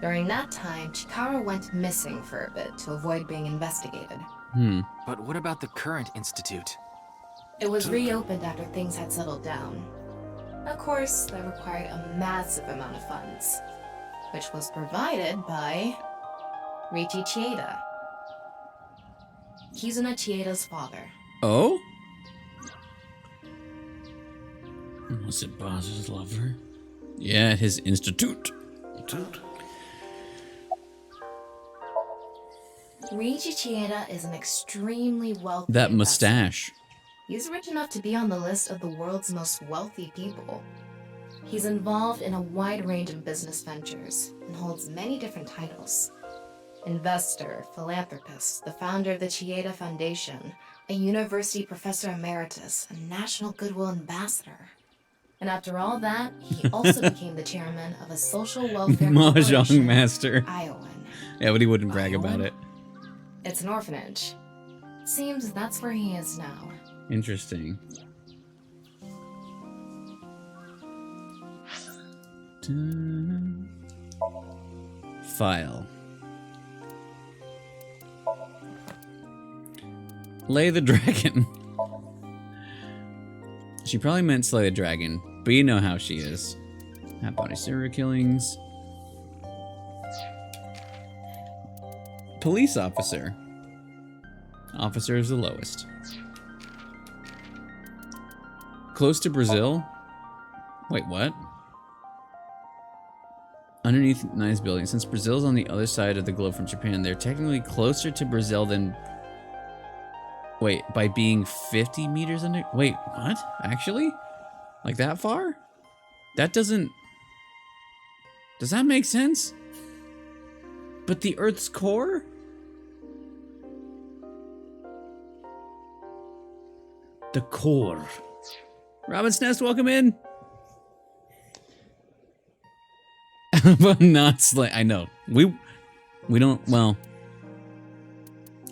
During that time, Chikara went missing for a bit to avoid being investigated. But what about the current institute? It was reopened after things had settled down. Of course, that required a massive amount of funds, which was provided by Riichi Chieda. Kizuna Chieda's father. Oh? Was it Boz's lover? Yeah, his institute. Riichi Chieda is an extremely wealthy That investor. mustache. He's rich enough to be on the list of the world's most wealthy people. He's involved in a wide range of business ventures and holds many different titles. Investor, philanthropist, the founder of the Chieda Foundation, a university professor emeritus, a national goodwill ambassador. And after all that, he also became the chairman of a social welfare Mahjong corporation, master. Iowan. Yeah, but he wouldn't brag about it. It's an orphanage. Seems that's where he is now. Interesting. File. Lay the dragon. She probably meant slay the dragon, but you know how she is. Half body serial killings. Police officer. Officer is the lowest. Close to Brazil? Wait, what? underneath Nye's building. Since Brazil's on the other side of the globe from Japan, they're technically closer to Brazil than... Wait, by being 50 meters under... Wait, what? Actually? Like that far? That doesn't... Does that make sense? But the Earth's core? The core. Robin's Nest, welcome in. But not I know. We don't, well,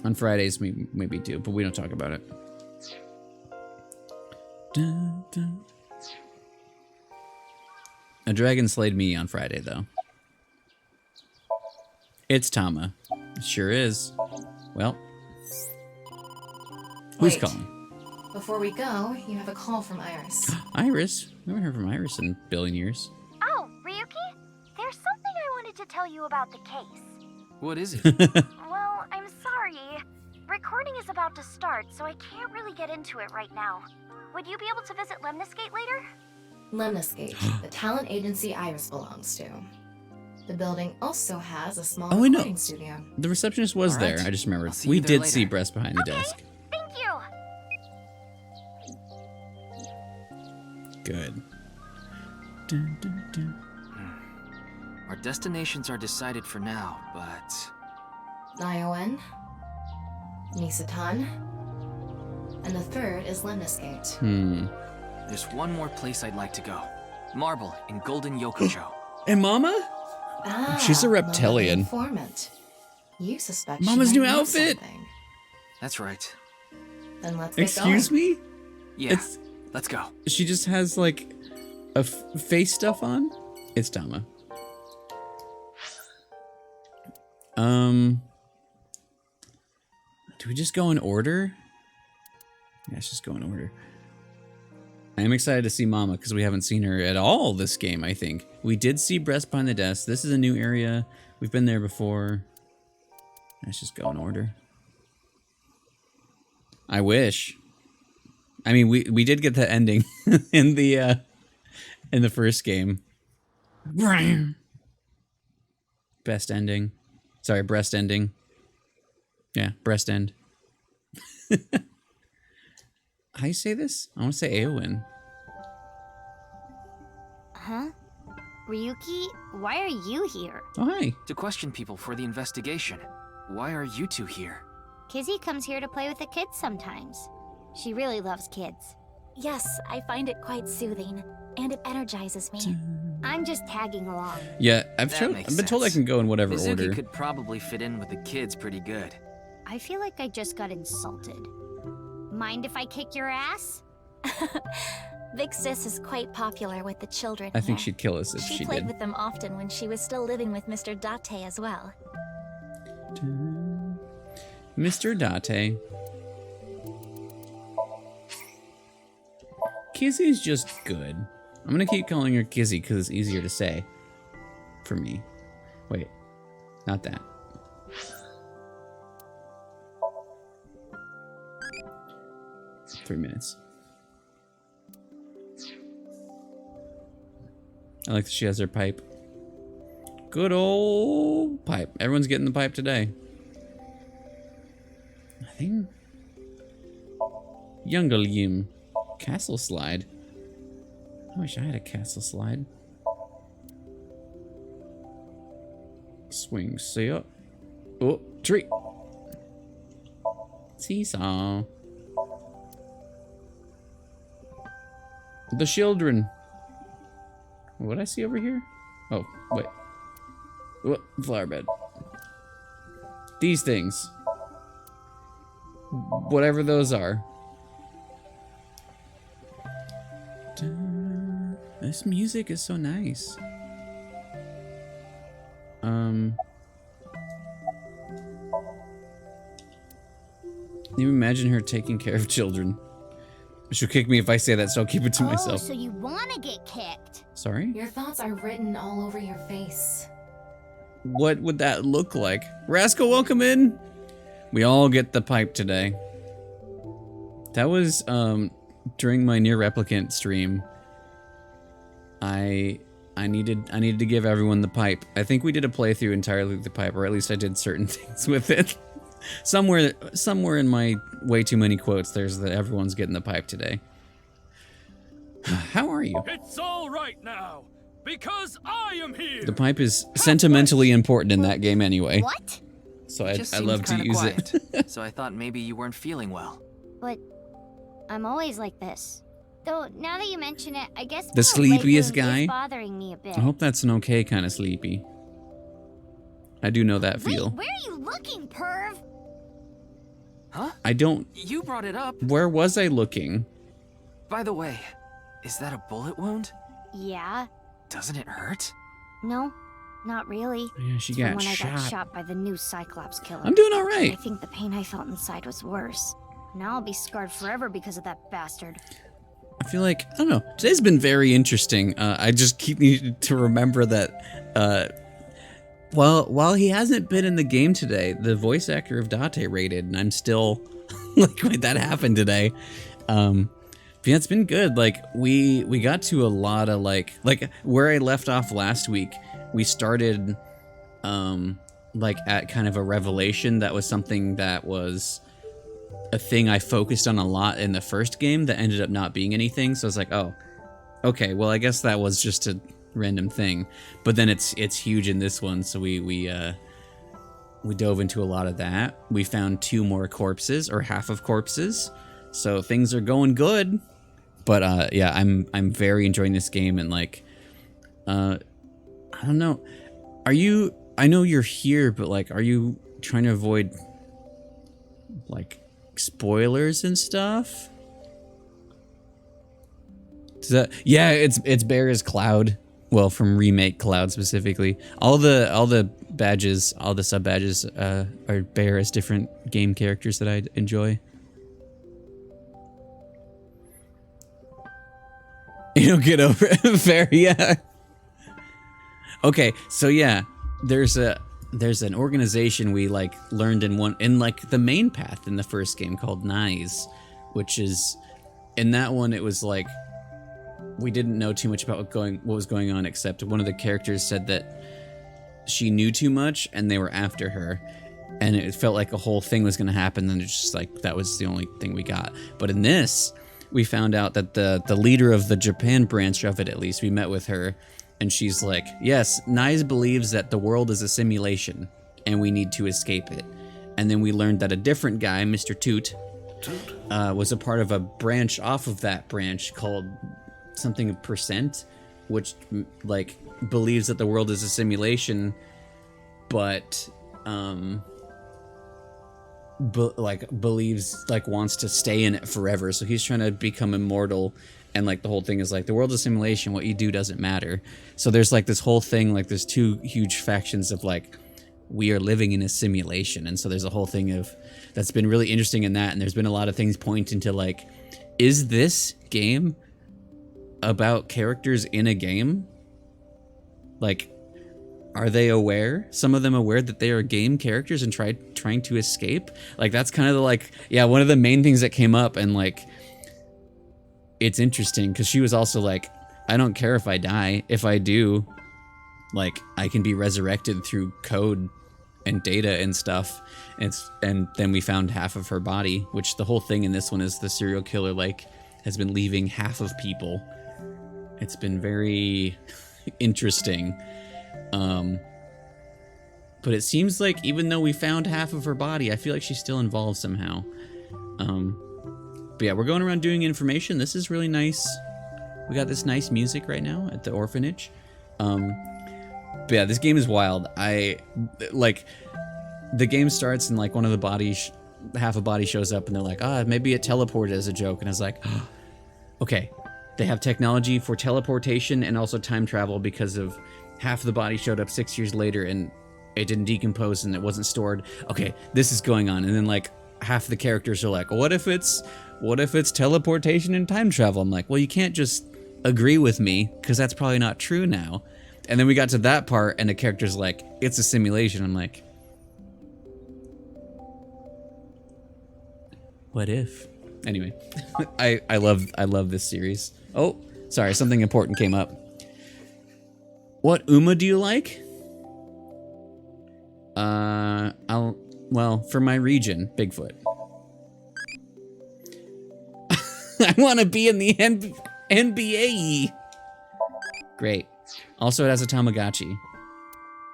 on Fridays we maybe do, but we don't talk about it. Dun, dun. A dragon slayed me on Friday though. It's Tama. It sure is. Well, who's calling? Before we go, you have a call from Iris. Iris? We haven't heard from Iris in a billion years. Oh, Ryuki? There's something I wanted to tell you about the case. What is it? Well, I'm sorry. Recording is about to start, so I can't really get into it right now. Would you be able to visit Lemniscate later? Lemniscate, the talent agency Iris belongs to. The building also has a small Oh, I know. recording studio. The receptionist was All right. there. I just remembered. see We you there did later. see Breast behind the desk. Thank you! Good. Dun, dun, dun. Our destinations are decided for now, but... Nioen, Nisatan, and the third is Lemniscate. There's one more place I'd like to go. Marble in Golden Yokocho. And Mama? Ah, She's a Mama the reptilian. informant. You suspect Mama's she new might know outfit. something. That's right. Then let's get Excuse going. me? Yeah, let's go. She just has like a face stuff on. It's Tama. Do we just go in order? Yeah, let's just go in order. I am excited to see Mama because we haven't seen her at all this game, I think. We did see Breast behind the desk. This is a new area. We've been there before. Let's just go in order. I wish. I mean, we did get the ending in the first game. Best ending. Sorry, breast ending. Yeah, breast end. How you say this? I want to say Eowyn. Huh? Ryuki, why are you here? Oh, hi. To question people for the investigation. Why are you two here? Kizzy comes here to play with the kids sometimes. She really loves kids. Yes, I find it quite soothing, and it energizes me. I'm just tagging along. Yeah, I've That makes been told I sense. can go in whatever Mizuki order. could probably fit in with the kids pretty good. I feel like I just got insulted. Mind if I kick your ass? Big Sis is quite popular with the children I think here. she'd kill us if She she played did. with them often when she was still living with Mr. Date as well. Mr. Date. Kizzy's just good. I'm gonna keep calling her Kizzy because it's easier to say. For me. Wait. Not that. Three minutes. I like that she has her pipe. Good old pipe. Everyone's getting the pipe today. I think... Youngalim. Castle slide. I wish I had a castle slide. Swing sail. Oh, tree. Seesaw. The children. What I see over here? Oh, wait. What? Flower bed. These things. Whatever those are. This music is so nice. You imagine her taking care of children. She'll kick me if I say that, so I'll keep it to myself. so you wanna get kicked? Sorry? Your thoughts are written all over your face. What would that look like? Rascal, welcome in. We all get the pipe today. That was during my Near Replicant stream. I I needed to give everyone the pipe. I think we did a playthrough entirely with the pipe, or at least I did certain things with it. Somewhere in my way too many quotes, there's that everyone's getting the pipe today. How are you? It's all right now, because I am here. The pipe is sentimentally important in that game anyway. What? So It just I seemed love to kinda use quiet, it. so I thought maybe you weren't feeling well. But I'm always like this. Though now that you mention it, I guess The my sleepiest leg wound guy? is bothering me a bit. I hope that's an okay kind of sleepy. I do know that feel. Where are you looking, perv? Huh? I don't. You brought it up. Where was I looking? By the way, is that a bullet wound? Yeah. Doesn't it hurt? No, not really. Yeah, she It's got from when I got shot. shot by the new Cyclops killer. I'm doing all right. I think the pain I felt inside was worse. Now I'll be scarred forever because of that bastard. I feel like, I don't know, today's been very interesting. I just keep needing to remember that while he hasn't been in the game today, the voice actor of Date rated, and I'm still like, wait, that happened today. But yeah, it's been good. Like we got to a lot of like where I left off last week, we started like at kind of a revelation that was something that was a thing I focused on a lot in the first game that ended up not being anything. So I was like, oh, okay, well, I guess that was just a random thing. But then it's huge in this one, so we dove into a lot of that. We found 2 more corpses, or half of corpses, so things are going good. But yeah, I'm very enjoying this game, and like, I don't know, are you? I know you're here, but like, are you trying to avoid like spoilers and stuff? Does that, yeah, it's Bear as Cloud. Well, from Remake Cloud specifically. All the badges, all the sub badges are Bear as different game characters that I enjoy. You don't get over it. Fair, yeah. Okay, so yeah, there's an organization we like learned in like the main path in the first game called Nyes, which is, in that one it was like we didn't know too much about what was going on, except one of the characters said that she knew too much and they were after her, and it felt like a whole thing was going to happen, and it's just like that was the only thing we got. But in this, we found out that the leader of the Japan branch of it, at least, we met with her, and she's like, yes, Nyes believes that the world is a simulation and we need to escape it. And then we learned that a different guy, Mr. Toot, was a part of a branch off of that branch called something percent, which like believes that the world is a simulation, but believes, like, wants to stay in it forever. So he's trying to become immortal, and like the whole thing is like the world is a simulation, what you do doesn't matter. So there's like this whole thing, like there's 2 huge factions of like, we are living in a simulation. And so there's a whole thing of that's been really interesting in that, and there's been a lot of things pointing to like, is this game about characters in a game? Like, are they aware? Some of them aware that they are game characters and trying to escape? Like, that's kind of the, like, yeah, one of the main things that came up, and like, it's interesting because she was also like, I don't care if I die. If I do, like, I can be resurrected through code and data and stuff. And then we found half of her body, which the whole thing in this one is the serial killer, like, has been leaving half of people. It's been very interesting. But it seems like even though we found half of her body, I feel like she's still involved somehow. But yeah, we're going around doing information. This is really nice. We got this nice music right now at the orphanage. But yeah, this game is wild. Like, the game starts and like one of the bodies, half a body shows up, and they're like, maybe it teleported as a joke. And I was like, okay, they have technology for teleportation and also time travel, because of half the body showed up 6 years later and it didn't decompose and it wasn't stored. Okay, this is going on. And then like half the characters are like, what if it's teleportation and time travel? I'm like, well, you can't just agree with me, because that's probably not true now. And then we got to that part and the character's like, it's a simulation. I'm like, what if? Anyway, I love this series. Oh, sorry, something important came up. What Uma do you like? Well, for my region, Bigfoot. I want to be in the NBA. Great. Also, it has a Tamagotchi,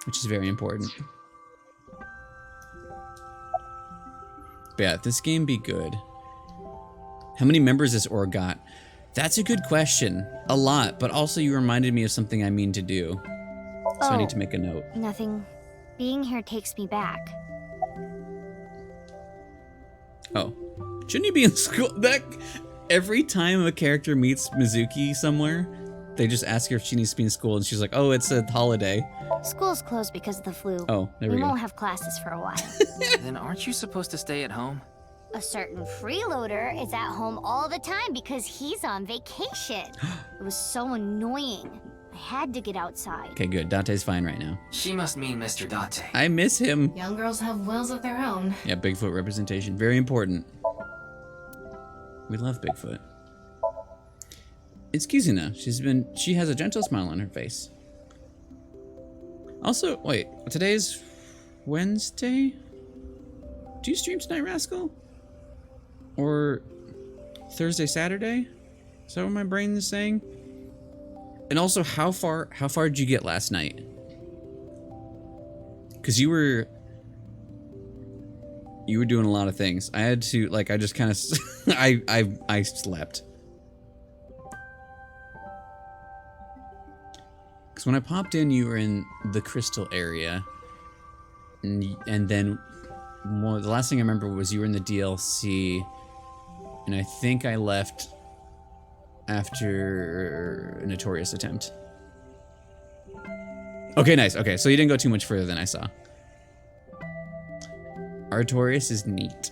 which is very important. But yeah, this game be good. How many members this org got? That's a good question. A lot, but also you reminded me of something I mean to do. So I need to make a note. Nothing. Being here takes me back. Oh. Shouldn't you be in school? Every time a character meets Mizuki somewhere, they just ask her if she needs to be in school, and she's like, oh, it's a holiday. School's closed because of the flu. Oh, there we go. won't have classes for a while. Then aren't you supposed to stay at home? A certain freeloader is at home all the time because he's on vacation. It was so annoying. I had to get outside. Okay, good. Dante's fine right now. She must mean Mr. Dante. I miss him. Young girls have wills of their own. Yeah, Bigfoot representation. Very important. We love Bigfoot. It's Kizuna. She has a gentle smile on her face. Also, wait, today's Wednesday? Do you stream tonight, Rascal? Or Thursday, Saturday? Is that what my brain is saying? And also, how far did you get last night? Because you were doing a lot of things. I had to, like, I just kind of, I slept. Because when I popped in, you were in the crystal area. And then, the last thing I remember was you were in the DLC. And I think I left after a Notorious attempt. Okay, nice. Okay, so you didn't go too much further than I saw. Artorias is neat.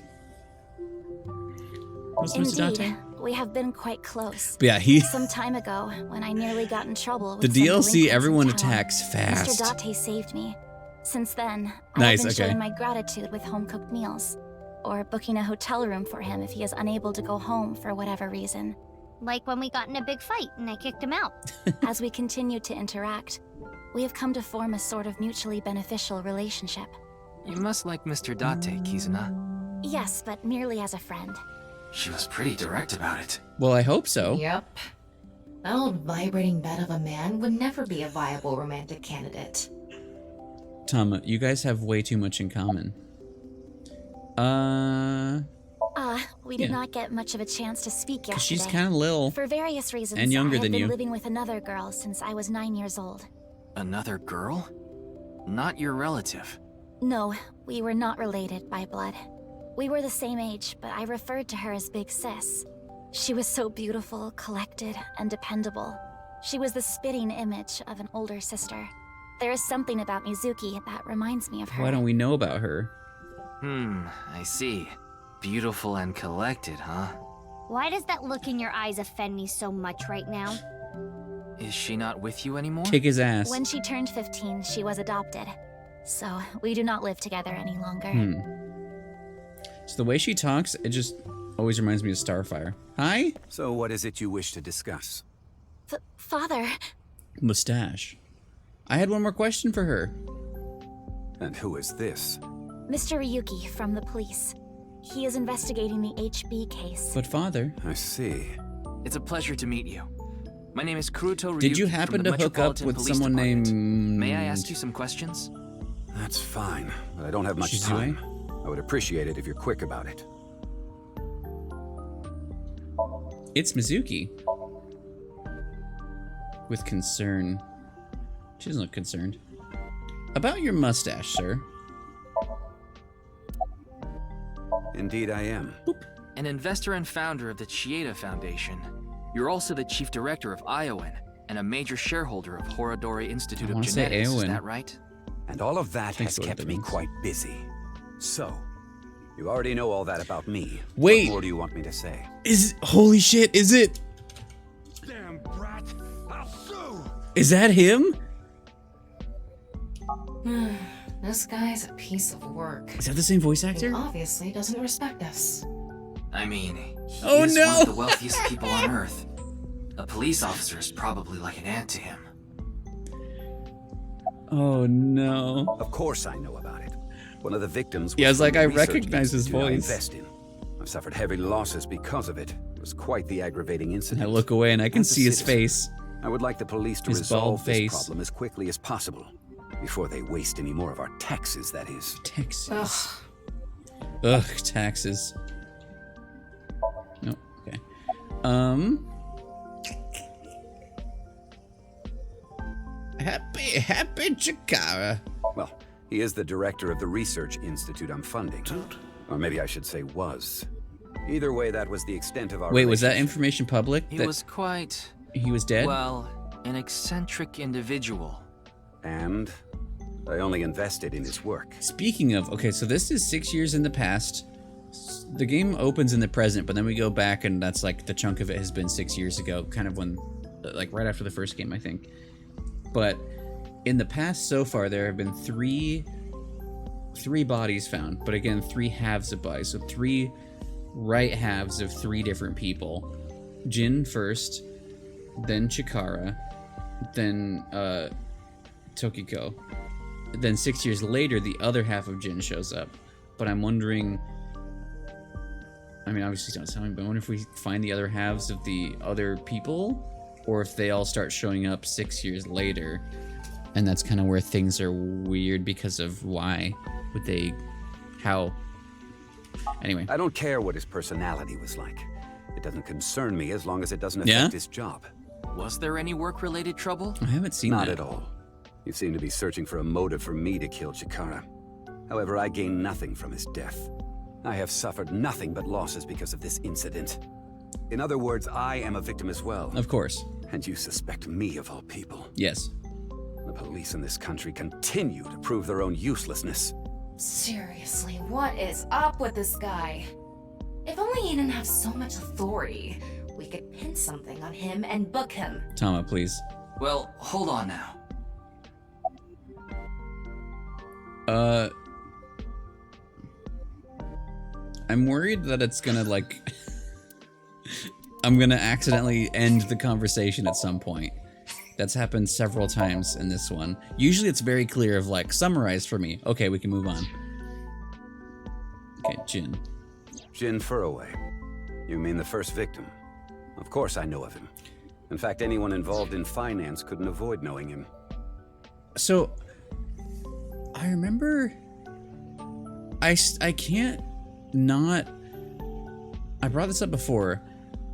What's Mr. Dante? Indeed, we have been quite close. But yeah, Some time ago, when I nearly got in trouble the with some DLC, delinquents everyone in town, attacks fast. Mr. Dante saved me. Since then, Nice, I've been okay. showing my gratitude with home-cooked meals, or booking a hotel room for him if he is unable to go home for whatever reason. Like when we got in a big fight and I kicked him out. As we continue to interact, we have come to form a sort of mutually beneficial relationship. You must like Mr. Date, Kizuna. Yes, but merely as a friend. She was pretty direct about it. Well, I hope so. Yep. That old vibrating bed of a man would never be a viable romantic candidate. Tom, you guys have way too much in common. We did not get much of a chance to speak yesterday. She's kind of little. For various reasons, and younger I have than been you. living with another girl since I was 9 years old. Another girl? Not your relative. No, we were not related by blood. We were the same age, but I referred to her as Big Sis. She was so beautiful, collected, and dependable. She was the spitting image of an older sister. There is something about Mizuki that reminds me of her. Why don't we know about her? I see. Beautiful and collected, huh? Why does that look in your eyes offend me so much right now? Is she not with you anymore? Kick his ass. When she turned 15, she was adopted. So, we do not live together any longer. So the way she talks, it just always reminds me of Starfire. Hi? So what is it you wish to discuss? Father. Mustache. I had one more question for her. And who is this? Mr. Ryuki from the police. He is investigating the HB case. But father. I see. It's a pleasure to meet you. My name is Kuruto Ryuki. Did you from happen the to hook up Metropolitan with Police someone Department. named... May I ask you some questions? That's fine, but I don't have much Shizue? time. I would appreciate it if you're quick about it. It's Mizuki. With concern. She doesn't look concerned. About your mustache, sir. Indeed I am. An investor and founder of the Chieda Foundation. You're also the chief director of Iowan and a major shareholder of Horodori Institute of Genetics, is that right? And all of that has kept me quite busy. So, you already know all that about me. Wait. What more do you want me to say? Holy shit, is it? Damn brat! I'll sue! Is that him? This guy's a piece of work. Is that the same voice actor? He obviously doesn't respect us. I mean, he Oh, is no! one of the wealthiest people on Earth. A police officer is probably like an aunt to him. Oh no. Of course I know about it. One of the victims was Yeah, it's from like the I research recognize his institute I voice. invest in. I've suffered heavy losses because of it. It was quite the aggravating incident. I look away and I can As a see his citizen, face. I would like the police to His bald resolve this face. problem as quickly as possible. Before they waste any more of our taxes, that is. Taxes. Ugh, taxes. No, okay. Happy Chikara. Well, he is the director of the research institute I'm funding. Or maybe I should say was. Either way, that was the extent of our Wait, was that relationship. information public? He that was quite... He was dead? Well, an eccentric individual. And I only invested in his work. Speaking of, okay, so this is 6 years in the past. The game opens in the present, but then we go back and that's like the chunk of it has been 6 years ago, kind of when, like right after the first game, I think. But in the past so far, there have been three bodies found, but again, 3 halves of bodies. So 3 right halves of 3 different people. Jin first, then Chikara, then Tokiko. Then 6 years later, the other half of Jin shows up. But I'm wondering, I mean, obviously don't tell me, but I wonder if we find the other halves of the other people, or if they all start showing up 6 years later. And that's kind of where things are weird because of why would they, how. Anyway. I don't care what his personality was like. It doesn't concern me as long as it doesn't affect his job. Was there any work-related trouble? I haven't seen Not that. at all. You seem to be searching for a motive for me to kill Chikara. However, I gain nothing from his death. I have suffered nothing but losses because of this incident. In other words, I am a victim as well. Of course. And you suspect me of all people. Yes. The police in this country continue to prove their own uselessness. Seriously, what is up with this guy? If only he didn't have so much authority, we could pin something on him and book him. Tama, please. Well, hold on now. I'm worried that it's gonna like I'm gonna accidentally end the conversation at some point. That's happened several times in this one. Usually it's very clear of like, summarize for me. Okay, we can move on. Okay, Jin. Jin Furroway. You mean the first victim? Of course I know of him. In fact, anyone involved in finance couldn't avoid knowing him. So, I remember... I can't not... I brought this up before.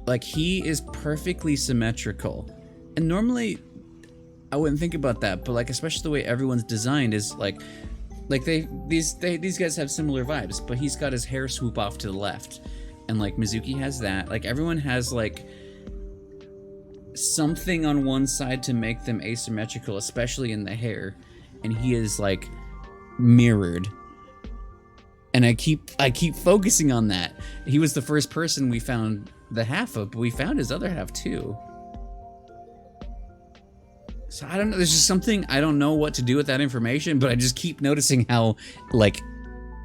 Like, he is perfectly symmetrical. And normally, I wouldn't think about that, but like, especially the way everyone's designed is like these guys have similar vibes, but he's got his hair swoop off to the left. And like, Mizuki has that. Like, everyone has like something on one side to make them asymmetrical, especially in the hair. And he is like mirrored. And I keep focusing on that. He was the first person we found the half of, but we found his other half too. So I don't know, there's just something, I don't know what to do with that information, but I just keep noticing how, like,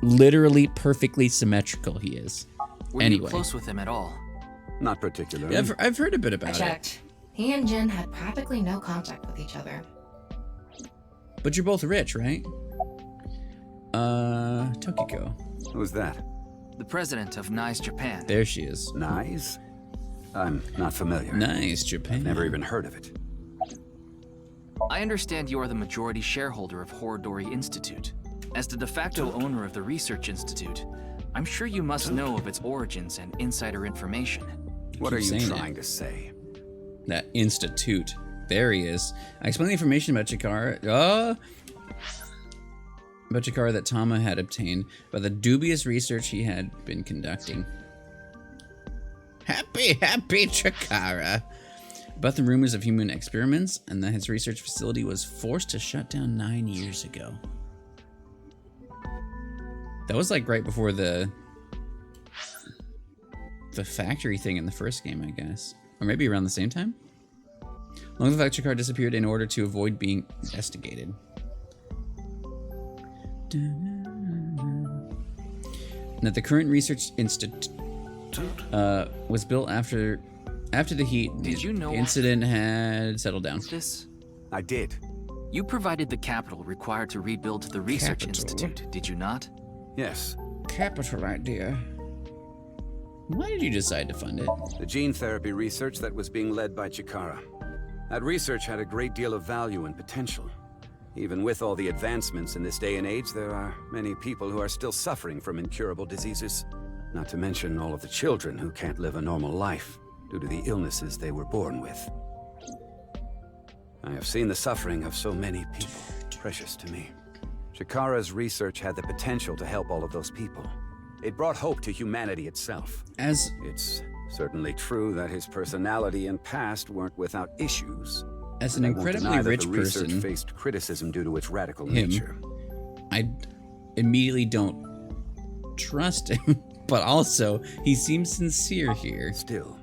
literally perfectly symmetrical he is. Were you close with him at all? Not particularly. Yeah, I've heard a bit I about it. checked. He and Jin had practically no contact with each other. But you're both rich, right? Tokiko. Who's that? The president of Nice, Japan. There she is. Nice? I'm not familiar. Nice, Japan. I've never even heard of it. I understand you are the majority shareholder of Horodori Institute. As the de facto owner of the Research Institute, I'm sure you must know of its origins and insider information. What are you trying to say? That institute. There he is. I explained the information about Chikara. About Chikara that Tama had obtained by the dubious research he had been conducting. Happy Chikara. About the rumors of human experiments, and that his research facility was forced to shut down 9 years ago. That was like right before the factory thing in the first game, I guess. Or maybe around the same time? Along with the fact Chikara disappeared in order to avoid being investigated. And that the current research institute was built after the heat Did you know incident had settled down. This? I did. You provided the capital required to rebuild the research institute, did you not? Yes. Capital idea. Why did you decide to fund it? The gene therapy research that was being led by Chikara. That research had a great deal of value and potential. Even with all the advancements in this day and age, there are many people who are still suffering from incurable diseases. Not to mention all of the children who can't live a normal life due to the illnesses they were born with. I have seen the suffering of so many people, precious to me. Chikara's research had the potential to help all of those people. It brought hope to humanity itself. It's certainly true that his personality and past weren't without issues. As an incredibly rich person, faced criticism due to its radical him, nature. I immediately don't trust him, but also he seems sincere here. Still,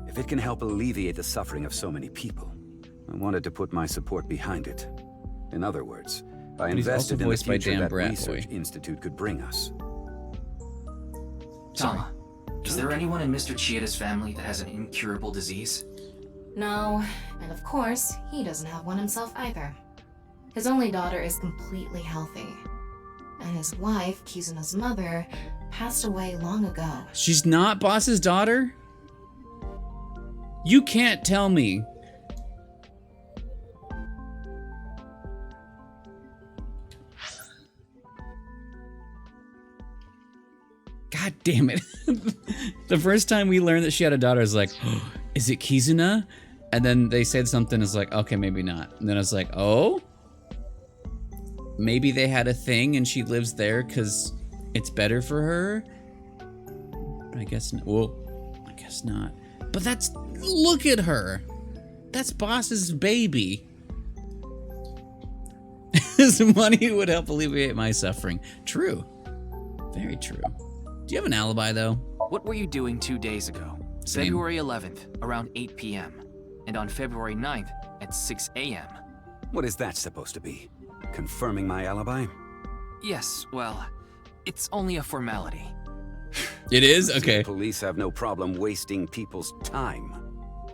if it can help alleviate the suffering of so many people, I wanted to put my support behind it. In other words, I invested in the future that research institute could bring us. Tama, is there anyone in Mr. Chieda's family that has an incurable disease? No, and of course, he doesn't have one himself either. His only daughter is completely healthy. And his wife, Kizuna's mother, passed away long ago. She's not Boss's daughter? You can't tell me. God damn it. The first time we learned that she had a daughter, I was like, oh, is it Kizuna? And then they said something, it's like, okay, maybe not. And then I was like, oh? Maybe they had a thing and she lives there because it's better for her? I guess not. Well, I guess not. But that's, look at her. That's Boss's baby. His money would help alleviate my suffering. True. Very true. Do you have an alibi, though? What were you doing 2 days ago? Same. February 11th, around 8 p.m. And on February 9th, at 6 a.m. What is that supposed to be? Confirming my alibi? Yes, well, it's only a formality. It is? Okay. The police have no problem wasting people's time.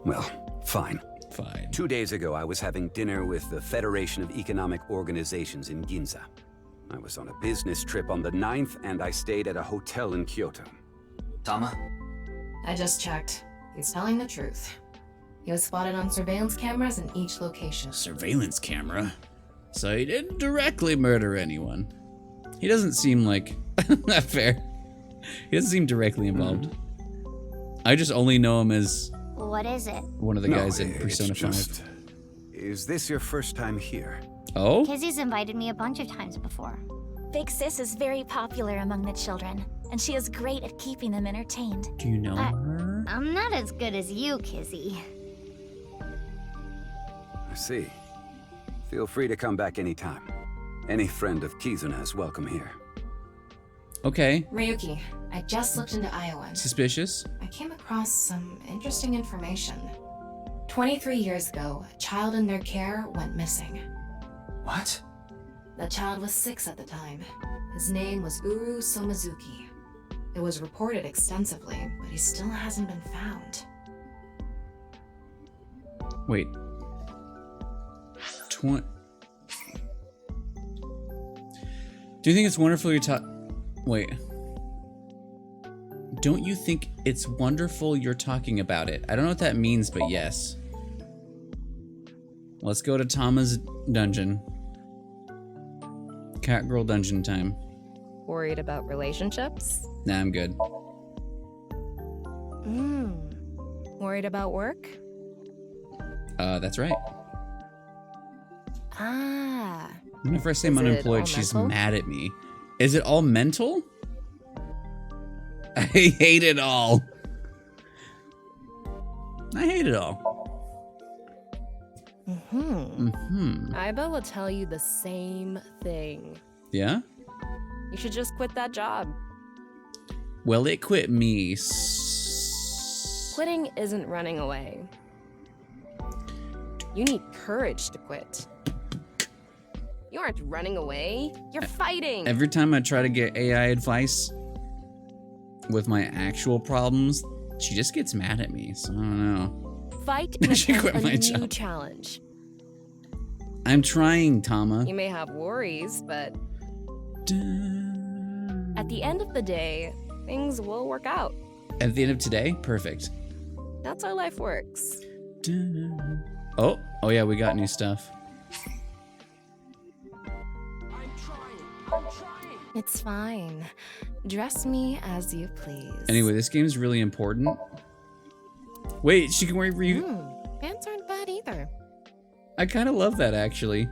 Well, fine. Fine. 2 days ago, I was having dinner with the Federation of Economic Organizations in Ginza. I was on a business trip on the 9th, and I stayed at a hotel in Kyoto. Tama? I just checked. He's telling the truth. He was spotted on surveillance cameras in each location. Surveillance camera? So he didn't directly murder anyone. He doesn't seem like... Not fair. He doesn't seem directly involved. I just only know him as... What is it? One of the guys in Persona 5. Is this your first time here? Oh? Kizzy's invited me a bunch of times before. Big Sis is very popular among the children, and she is great at keeping them entertained. Do you know her? I'm not as good as you, Kizzy. I see. Feel free to come back anytime. Any friend of Kizuna is welcome here. Okay. Ryuki, I just looked into Iowan. Suspicious? I came across some interesting information. 23 years ago, a child in their care went missing. What? The child was 6 at the time. His name was Uru Somazuki. It was reported extensively, but he still hasn't been found. Wait. Do you think it's wonderful you're Wait. Don't you think it's wonderful you're talking about it? I don't know what that means, but yes. Let's go to Tama's dungeon. Catgirl dungeon time. Worried about relationships? Nah, I'm good. Worried about work? That's right. Ah. Whenever I say I'm Is it unemployed, all she's mental? mad at me. Is it all mental? I hate it all. I hate it all. Aiba will tell you the same thing. Yeah? You should just quit that job. Well, it quit me. Quitting isn't running away. You need courage to quit. You aren't running away. You're fighting. Every time I try to get AI advice with my actual problems, she just gets mad at me, so I don't know. Fight and She quit attempt my a new job. challenge. I'm trying, Tama. You may have worries, but at the end of the day, things will work out. At the end of today? Perfect. That's how life works. Oh yeah, we got new stuff. It's fine. Dress me as you please. Anyway, this game's really important. Wait, she can wear you. Pants aren't bad either. I kind of love that, actually.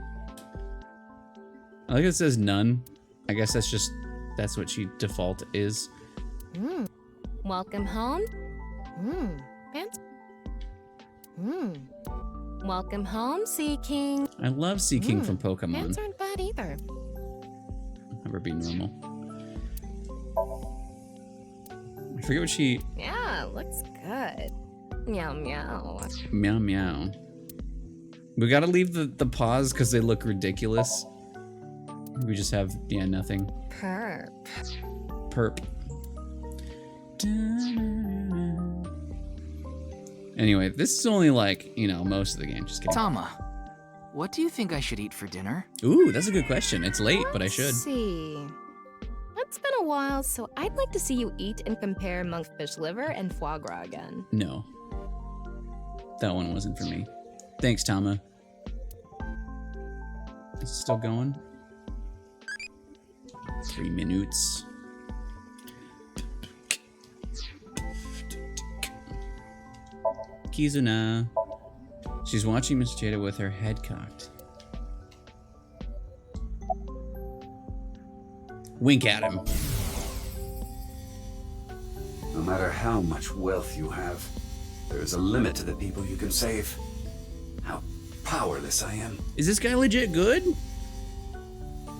I like it says none. I guess that's what she default is. Welcome home. Pants. Welcome home, Sea King. I love Sea King from Pokemon. Pants aren't bad either. Never be normal. I forget what she... Yeah, looks good. Meow meow. Meow meow. We gotta leave the paws because they look ridiculous. We just have, yeah, nothing. Perp. Perp. Anyway, this is only like, you know, most of the game. Just kidding. Tama, what do you think I should eat for dinner? Ooh, that's a good question. It's late, but I should. Let's see. It's been a while, so I'd like to see you eat and compare monkfish liver and foie gras again. No. That one wasn't for me. Thanks, Tama. Is it still going? 3 minutes. Kizuna. She's watching Miss Jada with her head cocked. Wink at him. No matter how much wealth you have, there is a limit to the people you can save. How powerless I am. Is this guy legit good?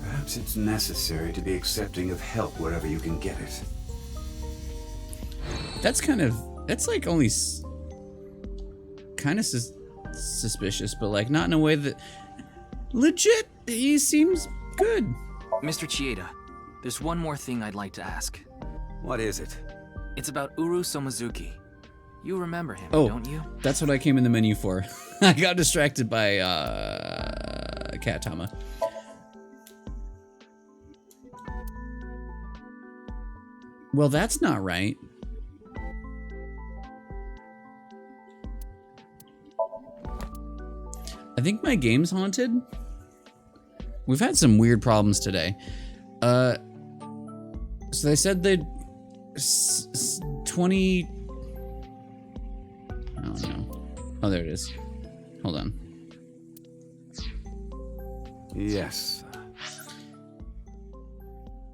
Perhaps it's necessary to be accepting of help wherever you can get it. That's like only kind of suspicious, but like not in a way that legit. He seems good. Mr. Chieda, there's one more thing I'd like to ask. What is it? It's about Uru Somazuki. You remember him, Oh, don't you? that's what I came in the menu for. I got distracted by Cat Tama. Well, that's not right. I think my game's haunted. We've had some weird problems today. So they said they'd 20. I don't know. Oh, there it is. Hold on. Yes.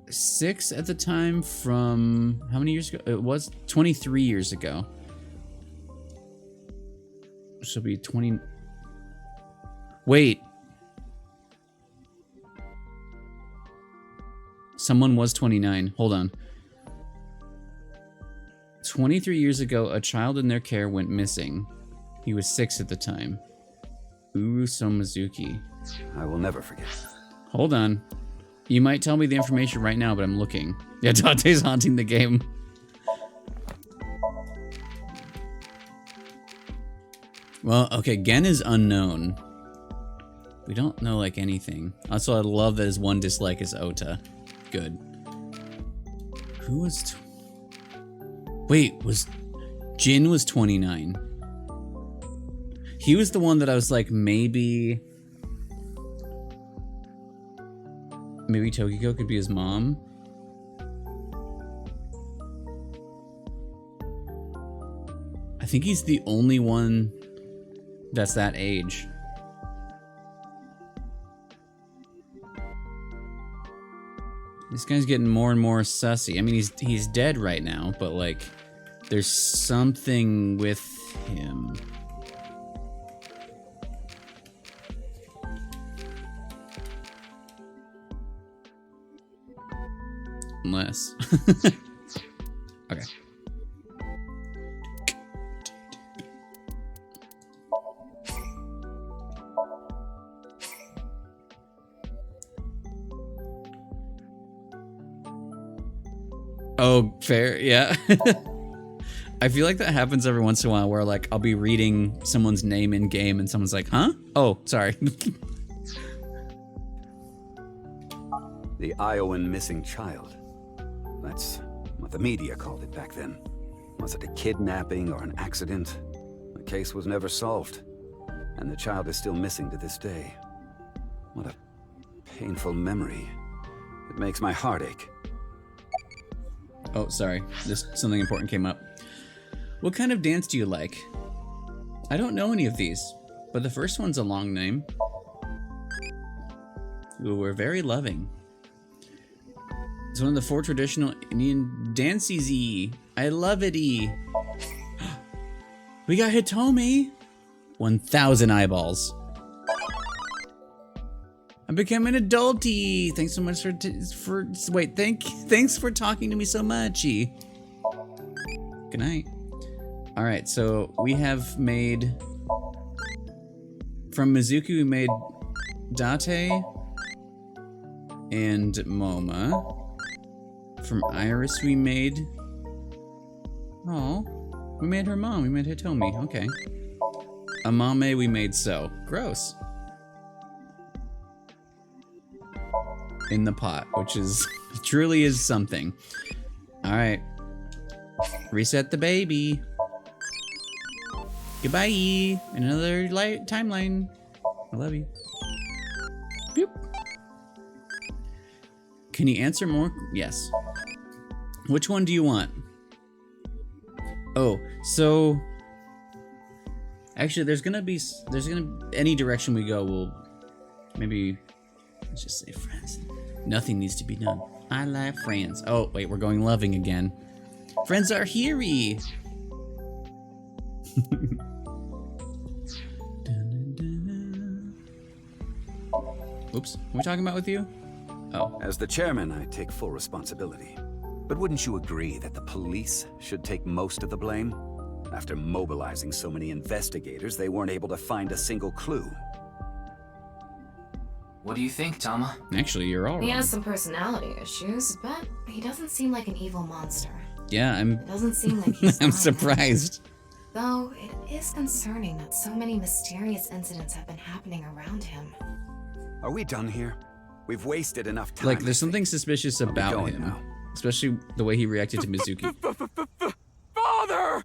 6 at the time from how many years ago? It was 23 years ago. So it'll be 20. Wait. Someone was 29. Hold on. 23 years ago, a child in their care went missing. He was 6 at the time. Uru Somazuki. I will never forget. Hold on. You might tell me the information right now, but I'm looking. Yeah, Dante's haunting the game. Well, okay, Gen is unknown. We don't know, like, anything. Also, I love that his one dislike is Ota. Good. Who was... Wait, Jin was 29. He was the one that I was like, maybe Tokiko could be his mom. I think he's the only one that's that age. This guy's getting more and more sussy. I mean, he's dead right now, but like, there's something with him. Unless. Okay. Oh, fair, yeah. I feel like that happens every once in a while where like I'll be reading someone's name in game and someone's like, huh? Oh, sorry. The Iowan missing child. That's what the media called it back then. Was it a kidnapping or an accident? The case was never solved, and the child is still missing to this day. What a painful memory. It makes my heart ache. Oh, sorry. Just something important came up. What kind of dance do you like? I don't know any of these, but the first one's a long name. Ooh, we're very loving. It's one of the 4 traditional Indian dances. I love it. We got Hitomi. 1,000 eyeballs. I'm becoming an adulty. Thanks so much thanks for talking to me so much. Good night. All right, so we have made from Mizuki. We made Date and Moma. From Iris, we made. Oh, we made her mom. We made Hitomi. Okay. Amame, we made So. Gross. In the pot, which is truly is something. All right. Reset the baby. Goodbye. Another timeline. I love you. Boop. Can you answer more? Yes. Which one do you want? Oh, so actually, any direction we go, we'll maybe let's just say friends. Nothing needs to be done. I like friends. Oh wait, we're going loving again. Friends are here-y. Oops, what are we talking about with you? Oh. As the chairman, I take full responsibility. But wouldn't you agree that the police should take most of the blame? After mobilizing so many investigators, they weren't able to find a single clue. What do you think, Tama? Actually, you're all He wrong. has some personality issues, but he doesn't seem like an evil monster. Yeah, It doesn't seem like he's I'm dying. surprised. Though it is concerning that so many mysterious incidents have been happening around him. Are we done here? We've wasted enough time. Like, there's something suspicious about going him. now. Especially the way he reacted to Mizuki. Father!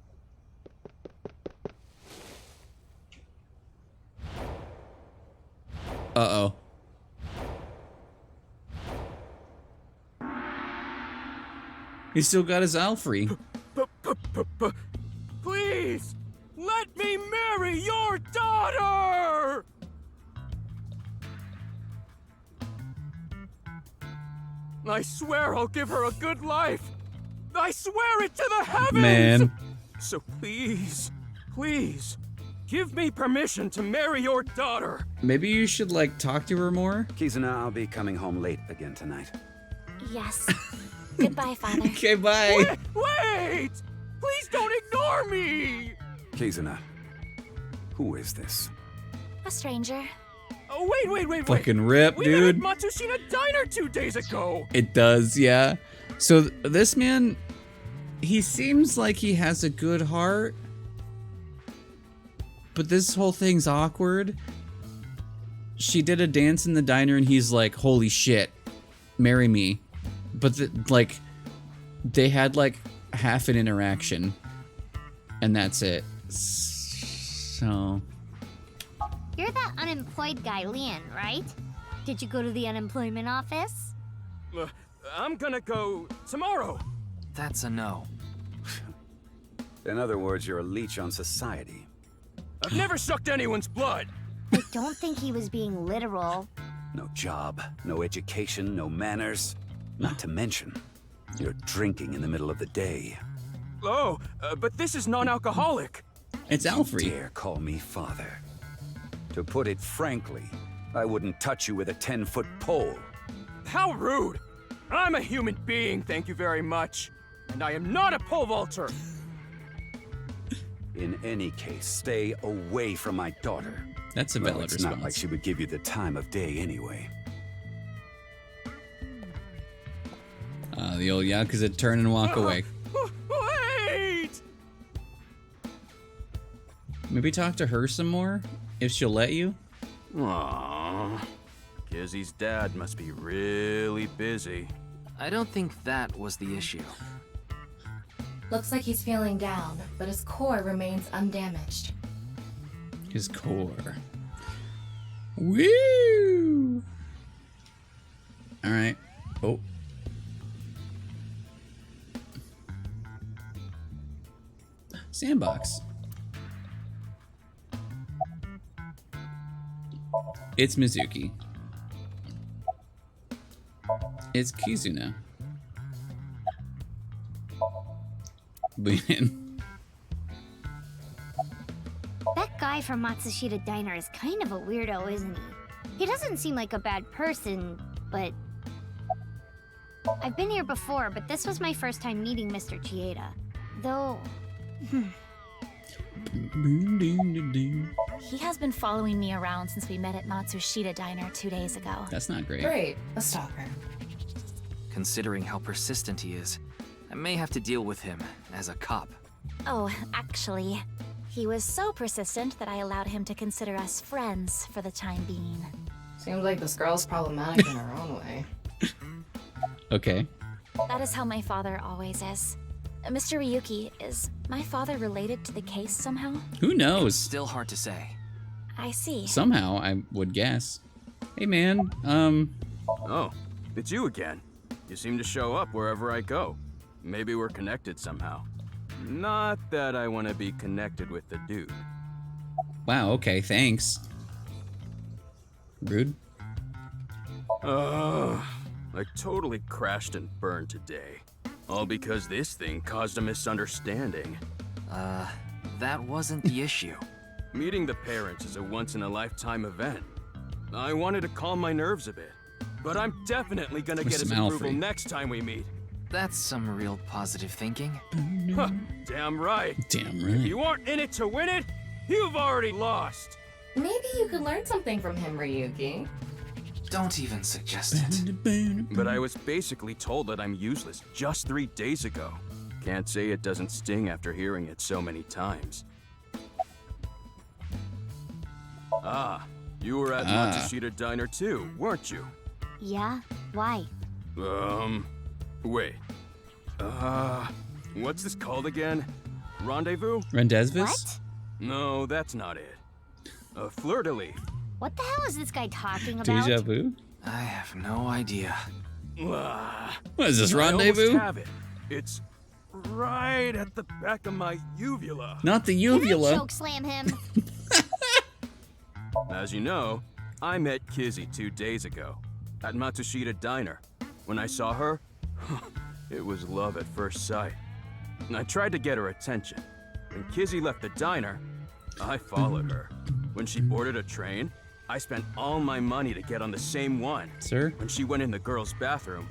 Uh-oh. He's still got his Alfrey. Please! Let me marry your daughter! I swear I'll give her a good life! I swear it to the heavens! Man. So please, please, give me permission to marry your daughter! Maybe you should, like, talk to her more? Kizuna, I'll be coming home late again tonight. Yes. Goodbye, Father. Okay, bye. Wait! Please don't ignore me! Kizuna, who is this? A stranger. Oh, wait. Fucking rip, We dude. met at Matsushina Diner 2 days ago! It does, yeah. So this man, he seems like he has a good heart, but this whole thing's awkward. She did a dance in the diner and he's like, holy shit, marry me. But like, they had like half an interaction and that's it. So... You're that unemployed guy, Leon, right? Did you go to the unemployment office? I'm gonna go tomorrow. That's a no. In other words, you're a leech on society. I've never sucked anyone's blood. I don't think he was being literal. No job, no education, no manners. Not to mention, you're drinking in the middle of the day. Oh, but this is non-alcoholic. It's Alfrey. You dare call me father. To put it frankly, I wouldn't touch you with a 10-foot pole. How rude! I'm a human being, thank you very much. And I am not a pole vaulter. In any case, stay away from my daughter. That's a Well, valid it's response. not like she would give you the time of day anyway. The old Yakuza turn and walk away. Wait! Maybe talk to her some more, if she'll let you. Aww. Kizzy's dad must be really busy. I don't think that was the issue. Looks like he's feeling down, but his core remains undamaged. His core. Woo! All right. Oh. Sandbox. It's Mizuki. It's Kizuna. Lean. That guy from Matsushita Diner is kind of a weirdo, isn't he? He doesn't seem like a bad person, but... I've been here before, but this was my first time meeting Mr. Chieda. Though... He has been following me around since we met at Matsushita Diner 2 days ago. That's not great. Great, a stalker. Considering how persistent he is, I may have to deal with him as a cop. Oh, actually, he was so persistent that I allowed him to consider us friends for the time being. Seems like this girl's problematic in her own way. Okay. That is how my father always is. Mr. Ryuki, is my father related to the case somehow? Who knows? Still hard to say. I see. Somehow, I would guess. Hey, man. Oh, it's you again. You seem to show up wherever I go. Maybe we're connected somehow. Not that I want to be connected with the dude. Wow, okay, thanks. Rude. I totally crashed and burned today. All because this thing caused a misunderstanding. That wasn't the issue. Meeting the parents is a once-in-a-lifetime event. I wanted to calm my nerves a bit, but I'm definitely gonna get his approval next time we meet. That's some real positive thinking. Huh, damn right. Damn right. If you aren't in it to win it, you've already lost. Maybe you could learn something from him, Ryuki. Don't even suggest it. But I was basically told that I'm useless just 3 days ago. Can't say it doesn't sting after hearing it so many times. Ah, you were at Matsushita Diner too, weren't you? Yeah? Why? Wait. What's this called again? Rendezvous? Rendezvous? What? No, that's not it. Fleur-de-lis. What the hell is this guy talking about? Deja vu? I have no idea. What is this, I rendezvous? almost have it. It's right at the back of my uvula. Not the uvula. Choke slam him. As you know, I met Kizzy 2 days ago at Matsushita Diner. When I saw her, it was love at first sight. And I tried to get her attention. When Kizzy left the diner, I followed her. When she boarded a train, I spent all my money to get on the same one. Sir? When she went in the girls' bathroom,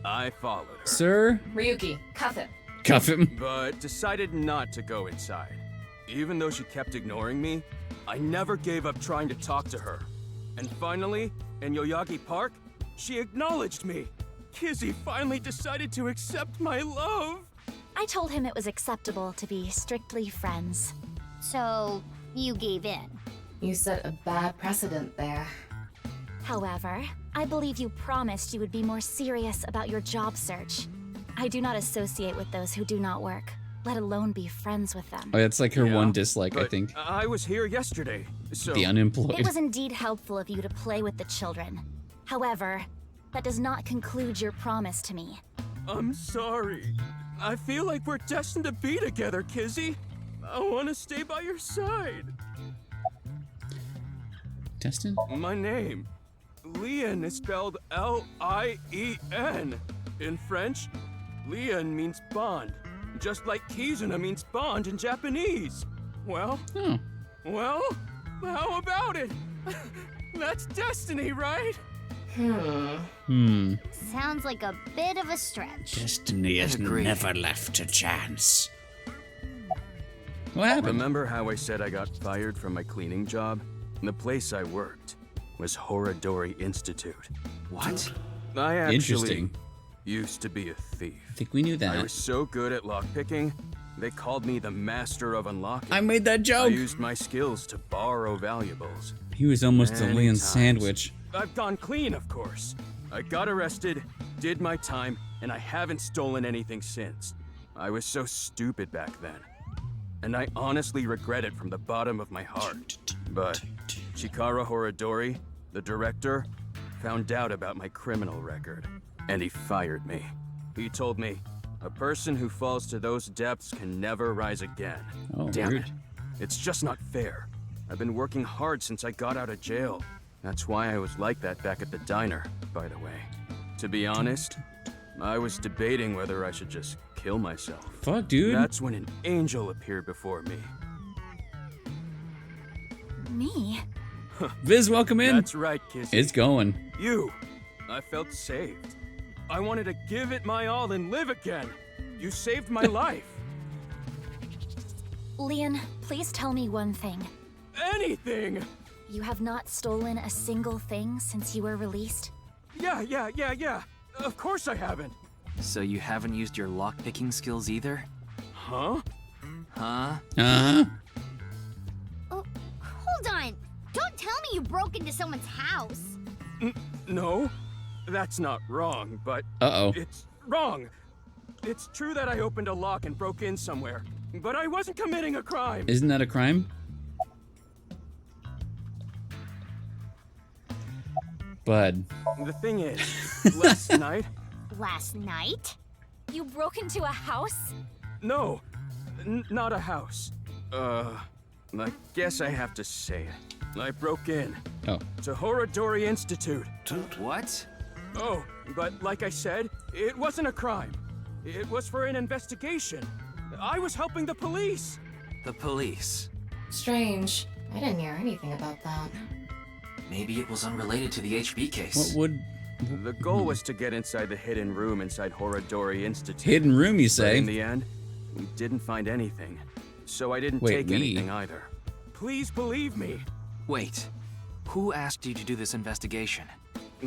I followed her. Sir? Ryuki, cuff him. Cuff him. But decided not to go inside. Even though she kept ignoring me, I never gave up trying to talk to her. And finally, in Yoyagi Park, she acknowledged me. Kizzy finally decided to accept my love. I told him it was acceptable to be strictly friends. So, you gave in. You set a bad precedent there. However, I believe you promised you would be more serious about your job search. I do not associate with those who do not work, let alone be friends with them. Oh, that's like her one dislike, I but think. I was here yesterday, so... The unemployed. It was indeed helpful of you to play with the children. However, that does not conclude your promise to me. I'm sorry. I feel like we're destined to be together, Kizzy. I want to stay by your side. Destin? My name. Lien is spelled L-I-E-N. In French, Lien means bond, just like Kizuna means bond in Japanese. Well, how about it? That's destiny, right? Sounds like a bit of a stretch. Destiny has never left a chance. What happened? Remember how I said I got fired from my cleaning job? The place I worked was Horadori Institute. What? I actually Interesting. used to be a thief. I think we knew that. I was so good at lockpicking, They called me the master of unlocking. I made that joke. I used my skills to borrow valuables. He was almost a Many Leon times. sandwich. I've gone clean, of course. I got arrested, did my time, and I haven't stolen anything since. I was so stupid back then. And I honestly regret it from the bottom of my heart. But Chikara Horadori, the director, found out about my criminal record, and he fired me. He told me, a person who falls to those depths can never rise again. Oh, damn weird. it. It's just not fair. I've been working hard since I got out of jail. That's why I was like that back at the diner, by the way. To be honest, I was debating whether I should just kill myself. Fuck, dude. That's when an angel appeared before me. Me? Viz, welcome in. That's right, Kizzy. It's going. You. I felt saved. I wanted to give it my all and live again. You saved my life. Leon, please tell me one thing. Anything! You have not stolen a single thing since you were released? Yeah. Of course I haven't. So you haven't used your lockpicking skills either? Huh? Huh? Uh-huh. Oh, hold on. Don't tell me you broke into someone's house. No, that's not wrong, but Uh-oh. it's wrong. It's true that I opened a lock and broke in somewhere, but I wasn't committing a crime. Isn't that a crime? Bud. The thing is, last night... Last night? You broke into a house? No, not a house. I guess I have to say it. I broke in. Oh. To Horadori Institute. What? Oh, but like I said, it wasn't a crime. It was for an investigation. I was helping the police. The police. Strange. I didn't hear anything about that. Maybe it was unrelated to the HB case. What would... The goal was to get inside the hidden room inside Horadori Institute. Hidden room, you say? But in the end, we didn't find anything. So I didn't Wait, take we? anything either. Please believe me. Wait. Who asked you to do this investigation?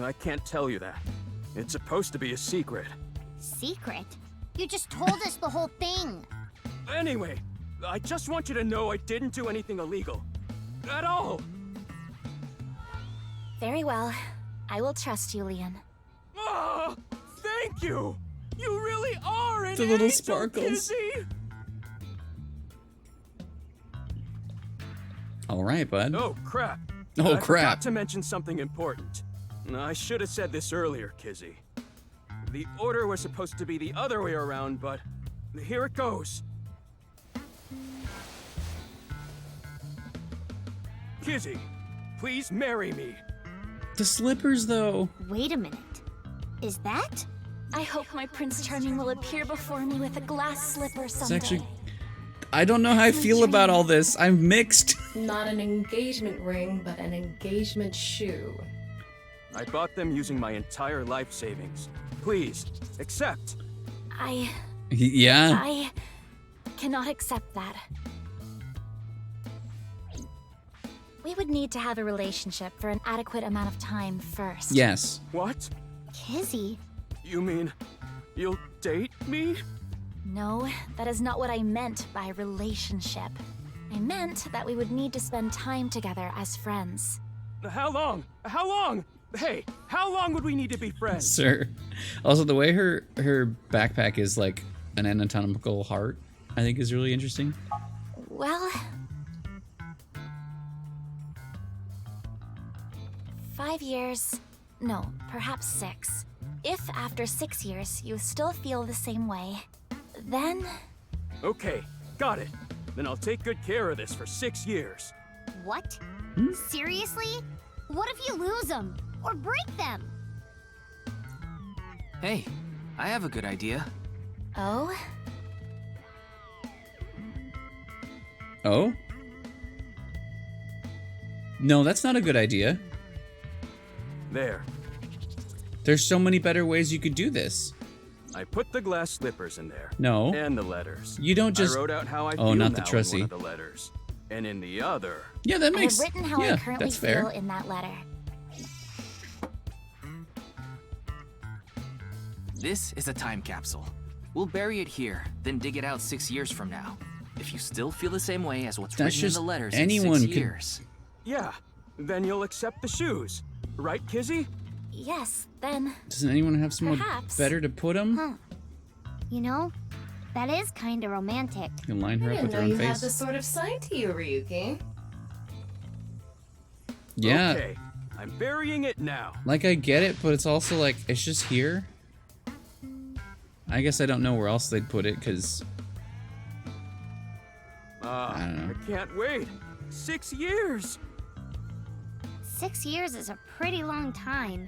I can't tell you that. It's supposed to be a secret. Secret? You just told us the whole thing. Anyway, I just want you to know I didn't do anything illegal. At all. Very well. I will trust you, Leon. Oh, thank you! You really are an The little angel, sparkles. Kizzy! All right, bud. Oh, crap. Oh, I crap. forgot to mention something important. I should have said this earlier, Kizzy. The order was supposed to be the other way around, but here it goes. Kizzy, please marry me. The slippers, though. Wait a minute. Is that? I hope my Prince Charming will appear before me with a glass slipper It's someday. actually... I don't know how I feel about all this. I'm mixed. Not an engagement ring, but an engagement shoe. I bought them using my entire life savings. Please, accept. Yeah. I cannot accept that. We would need to have a relationship for an adequate amount of time first. Yes. What? Kizzy? You mean you'll date me? No, that is not what I meant by relationship. I meant that we would need to spend time together as friends. How long? How long? Hey, how long would we need to be friends? Sir. Also, the way her backpack is like an anatomical heart, I think is really interesting. Well... 5 years... No, perhaps 6. If after 6 years you still feel the same way, then... Okay, got it. Then I'll take good care of this for 6 years. What? Seriously? What if you lose them? Or break them? Hey, I have a good idea. Oh? Oh? No, that's not a good idea. There. There's so many better ways you could do this. I put the glass slippers in there. No. And the letters. You don't just... I wrote out how I oh, feel not the now in Trussie. one of the letters. And in the other... Yeah, that makes... I have written how yeah, I currently that's fair. feel in that letter. This is a time capsule. We'll bury it here, then dig it out 6 years from now. If you still feel the same way as what's That's written in just the letters anyone in 6 could- years. Yeah, then you'll accept the shoes. Right, Kizzy? Yes, then. Doesn't anyone have somewhere Perhaps. better to put them? Huh. You know, that is kind of romantic. You can line her I up didn't with her know own you had face. this sort of side to you, Ryuki. Yeah. Okay, I'm burying it now. Like, I get it, but it's also like, it's just here. I guess I don't know where else they'd put it, because... I don't know. I can't wait. 6 years. 6 years is a pretty long time.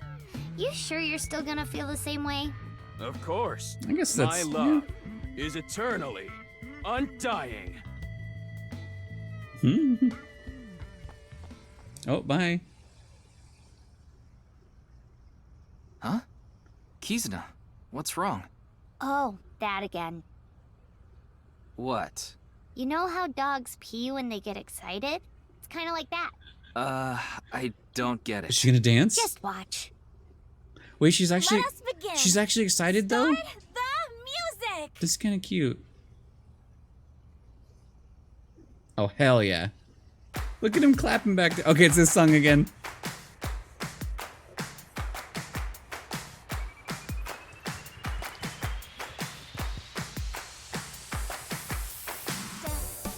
You sure you're still gonna feel the same way? Of course. I guess that's- My love is eternally undying. Oh, bye. Huh? Kizuna, what's wrong? Oh, that again. What? You know how dogs pee when they get excited? It's kind of like that. I don't get it. Is she gonna dance? Just watch. Wait, she's actually... Let us begin. She's actually excited, though? Start the music. This is kind of cute. Oh, hell yeah. Look at him clapping back there. Okay, it's this song again.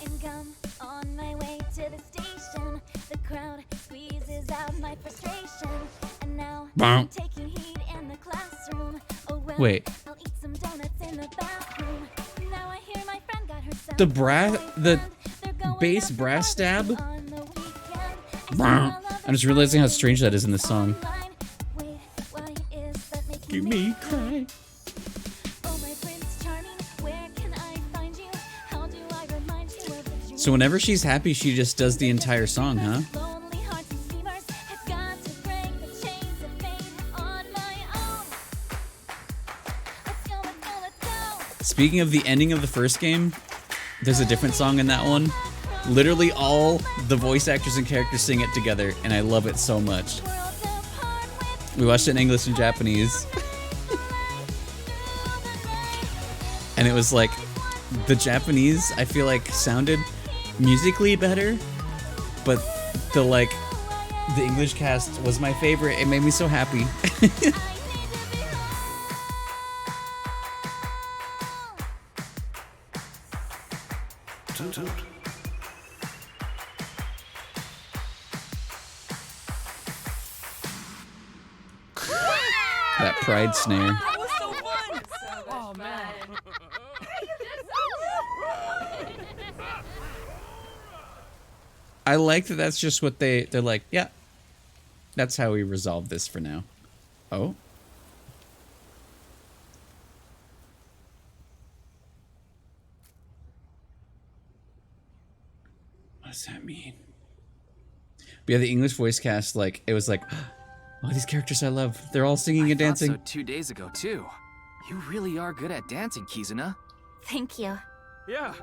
And gum on my way to the station. The crowd squeezes out my frustration. And now I'm taking heat in the classroom. Oh well, Wait. I'll eat some donuts in the bathroom. Now I hear my friend got herself The brass... The bass brass stab? I'm just realizing how strange that is in this song. Give me cry. So whenever she's happy, she just does the entire song, huh? Speaking of the ending of the first game, there's a different song in that one. Literally all the voice actors and characters sing it together, and I love it so much. We watched it in English and Japanese. And it was like, the Japanese, I feel like, sounded musically better, but the English cast was my favorite. It made me so happy. Toot toot. That pride snare. That was so fun! Oh, man. I like that that's just what they're like, yeah, that's how we resolve this for now. Oh? What does that mean? But yeah, the English voice cast, like, it was like, oh, these characters I love. They're all singing and dancing. I thought so 2 days ago, too. You really are good at dancing, Kizuna. Thank you. Yeah,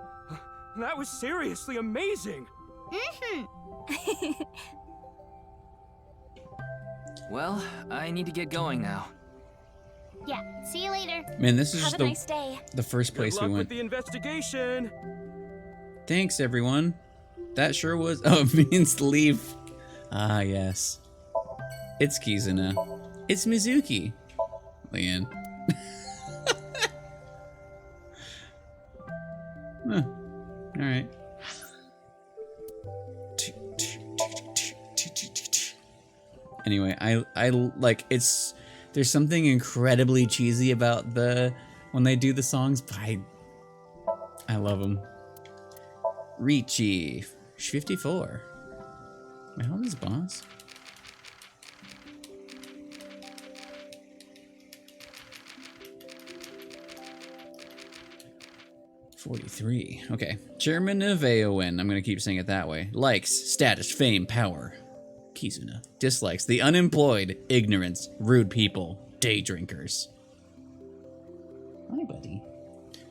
that was seriously amazing. Well, I need to get going now. Yeah, see you later. Man, this is Have just a nice day. the first place Good luck we with went. the investigation. Thanks, everyone. That sure was... Oh, it means leave. Ah, yes. It's Kizuna. It's Mizuki. Leanne. Huh. Alright. Anyway, I like, it's... There's something incredibly cheesy about when they do the songs, but I love them. Richie. 54. Wait, how old is Boss? $43. Okay. Chairman of AON. I'm gonna keep saying it that way. Likes, status, fame, power. Kizuna. Dislikes, the unemployed, ignorance, rude people, day drinkers. Hi, buddy.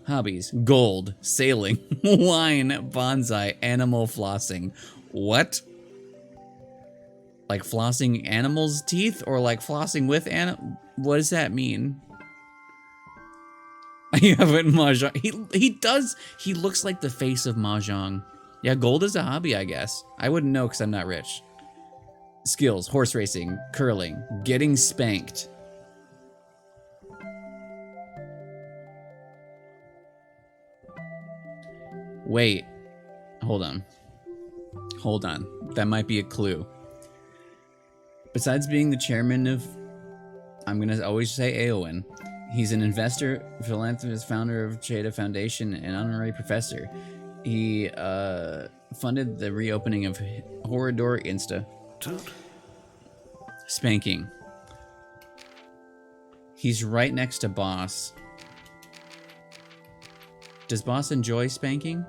Hobbies, gold, sailing, wine, bonsai, animal flossing. What? Like flossing animals' teeth or like flossing with what does that mean? You have it in Mahjong. He does. He looks like the face of Mahjong. Yeah, gold is a hobby, I guess. I wouldn't know because I'm not rich. Skills: horse racing, curling, getting spanked. Wait, hold on. Hold on. That might be a clue. Besides being the chairman of, I'm gonna always say Aowen, he's an investor, philanthropist, founder of Cheda Foundation, and honorary professor. He funded the reopening of Horridor Insta. Spanking. He's right next to Boss. Does Boss enjoy spanking?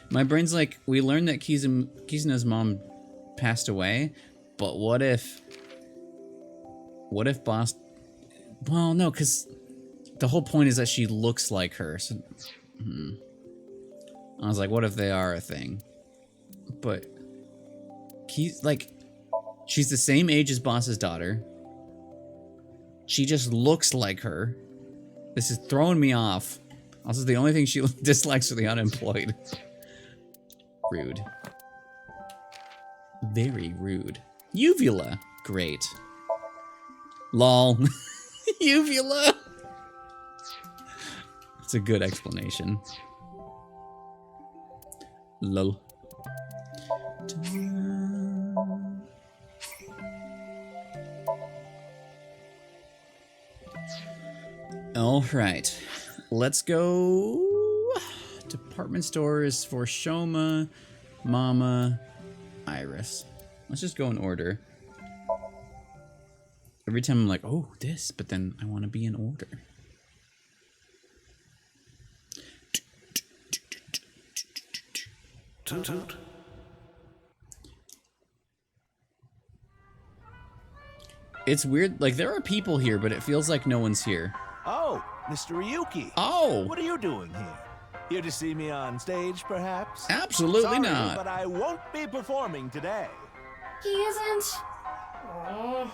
My brain's like, we learned that Kizuna's mom passed away, but what if Boss... Well, no, because the whole point is that she looks like her. So, I was like, what if they are a thing? But she's the same age as Boss's daughter. She just looks like her. This is throwing me off. Also, the only thing she dislikes are the unemployed. Rude. Very rude. Uvula. Great. Lol. Uvula. It's a good explanation. Lol. All right. Let's go. Department stores for Shoma, Mama, Iris. Let's just go in order. Every time I'm like, oh, this, but then I want to be in order. Toot toot. It's weird. Like, there are people here, but it feels like no one's here. Oh, Mr. Ryuki. Oh. What are you doing here? Here to see me on stage, perhaps? Absolutely Sorry, not. But I won't be performing today. He isn't. Oh.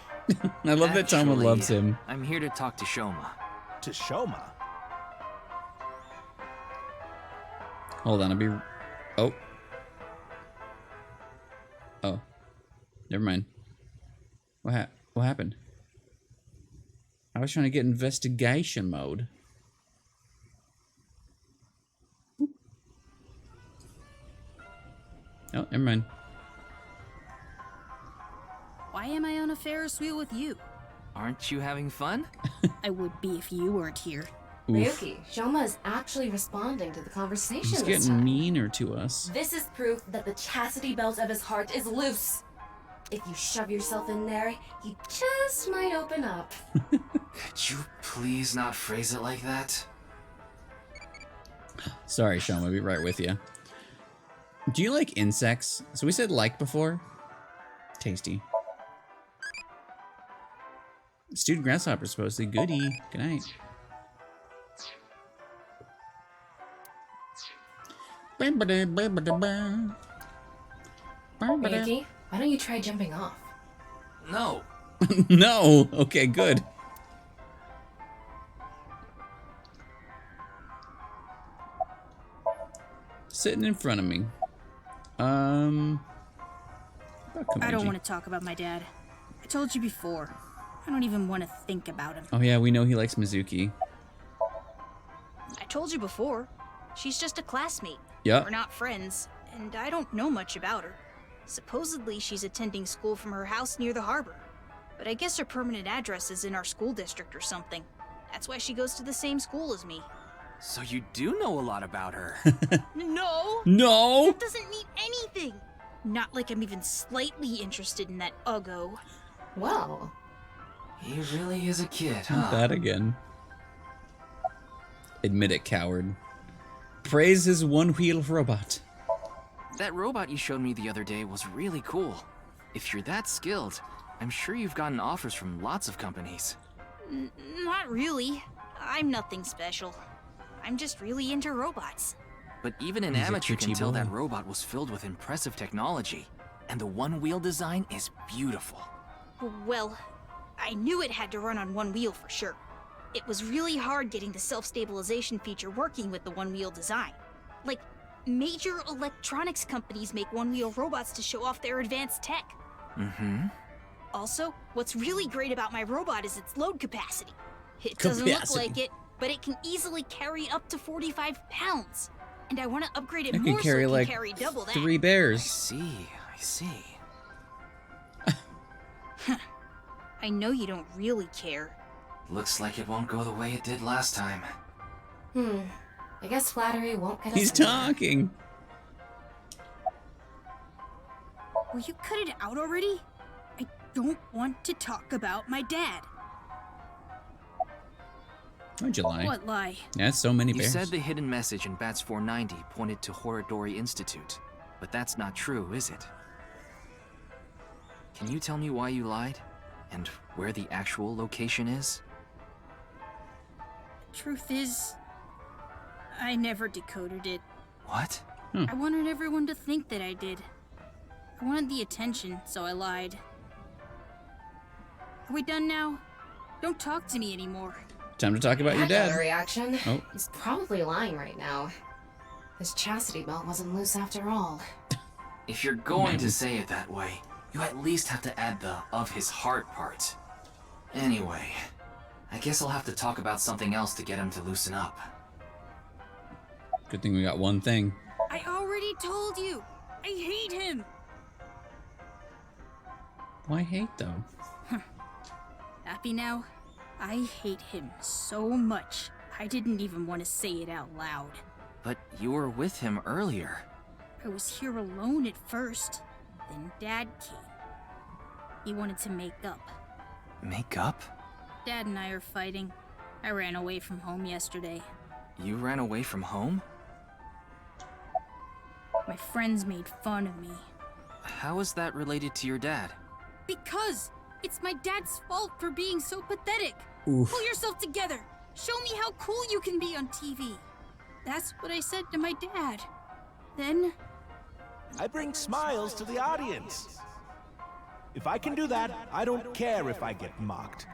I love that Tama loves him. I'm here to talk to Shoma. To Shoma? Hold on, I'll be... Oh. Oh. Never mind. What happened? I was trying to get investigation mode. Oh, never mind. Why am I on a Ferris wheel with you? Aren't you having fun? I would be if you weren't here. Ryuki, Shoma is actually responding to the conversation He's this getting time. meaner to us. This is proof that the chastity belt of his heart is loose. If you shove yourself in there, he just might open up. Could you please not phrase it like that? Sorry, Shoma, I'll be right with you. Do you like insects? So we said like before. Tasty. Stewed grasshopper supposedly goodie. Good night. Ryuki, why don't you try jumping off? No. No. Okay, good. Sitting in front of me. I don't want to talk about my dad. I told you before. I don't even want to think about him. Oh yeah, we know he likes Mizuki. I told you before. She's just a classmate. Yep. We're not friends, and I don't know much about her. Supposedly, she's attending school from her house near the harbor. But I guess her permanent address is in our school district or something. That's why she goes to the same school as me. So you do know a lot about her. No! No! That doesn't mean anything! Not like I'm even slightly interested in that Uggo. Well... He really is a kid, Not huh? that again. Admit it, coward. Praise his one-wheel robot. That robot you showed me the other day was really cool. If you're that skilled, I'm sure you've gotten offers from lots of companies. Not really. I'm nothing special. I'm just really into robots. But even an He's a amateur can twitchy tell boy. that robot was filled with impressive technology. And the one-wheel design is beautiful. Well, I knew it had to run on one wheel for sure. It was really hard getting the self-stabilization feature working with the one-wheel design. Like, major electronics companies make one-wheel robots to show off their advanced tech. Mm-hmm. Also, what's really great about my robot is its load capacity. It doesn't look like it, but it can easily carry up to 45 pounds. And I want to upgrade it It more can carry so it like can carry double that. 3 bears. I see. I know you don't really care. Looks like it won't go the way it did last time. I guess flattery won't get us He's anywhere. talking. Will you cut it out already? I don't want to talk about my dad. Why'd you lie? What lie? Yeah, so many You bears. said the hidden message in Bats 490 pointed to Horodori Institute, but that's not true, is it? Can you tell me why you lied? And where the actual location is? Truth is, I never decoded it. What? I wanted everyone to think that I did. I wanted the attention, so I lied. Are we done now? Don't talk to me anymore. Time to talk about your I got a dad. reaction. Oh. He's probably lying right now. His chastity belt wasn't loose after all. If you're going to say it that way, you at least have to add the "of his heart" part. Anyway, I guess I'll have to talk about something else to get him to loosen up. Good thing we got one thing. I already told you! I hate him! Why hate though? Happy now? I hate him so much, I didn't even want to say it out loud. But you were with him earlier. I was here alone at first, then Dad came. He wanted to make up. Make up? Dad and I are fighting. I ran away from home yesterday. You ran away from home? My friends made fun of me. How is that related to your dad? Because it's my dad's fault for being so pathetic. Oof. Pull yourself together. Show me how cool you can be on TV. That's what I said to my dad. Then I bring smiles to the audience. If I can do that, I don't care if I get mocked.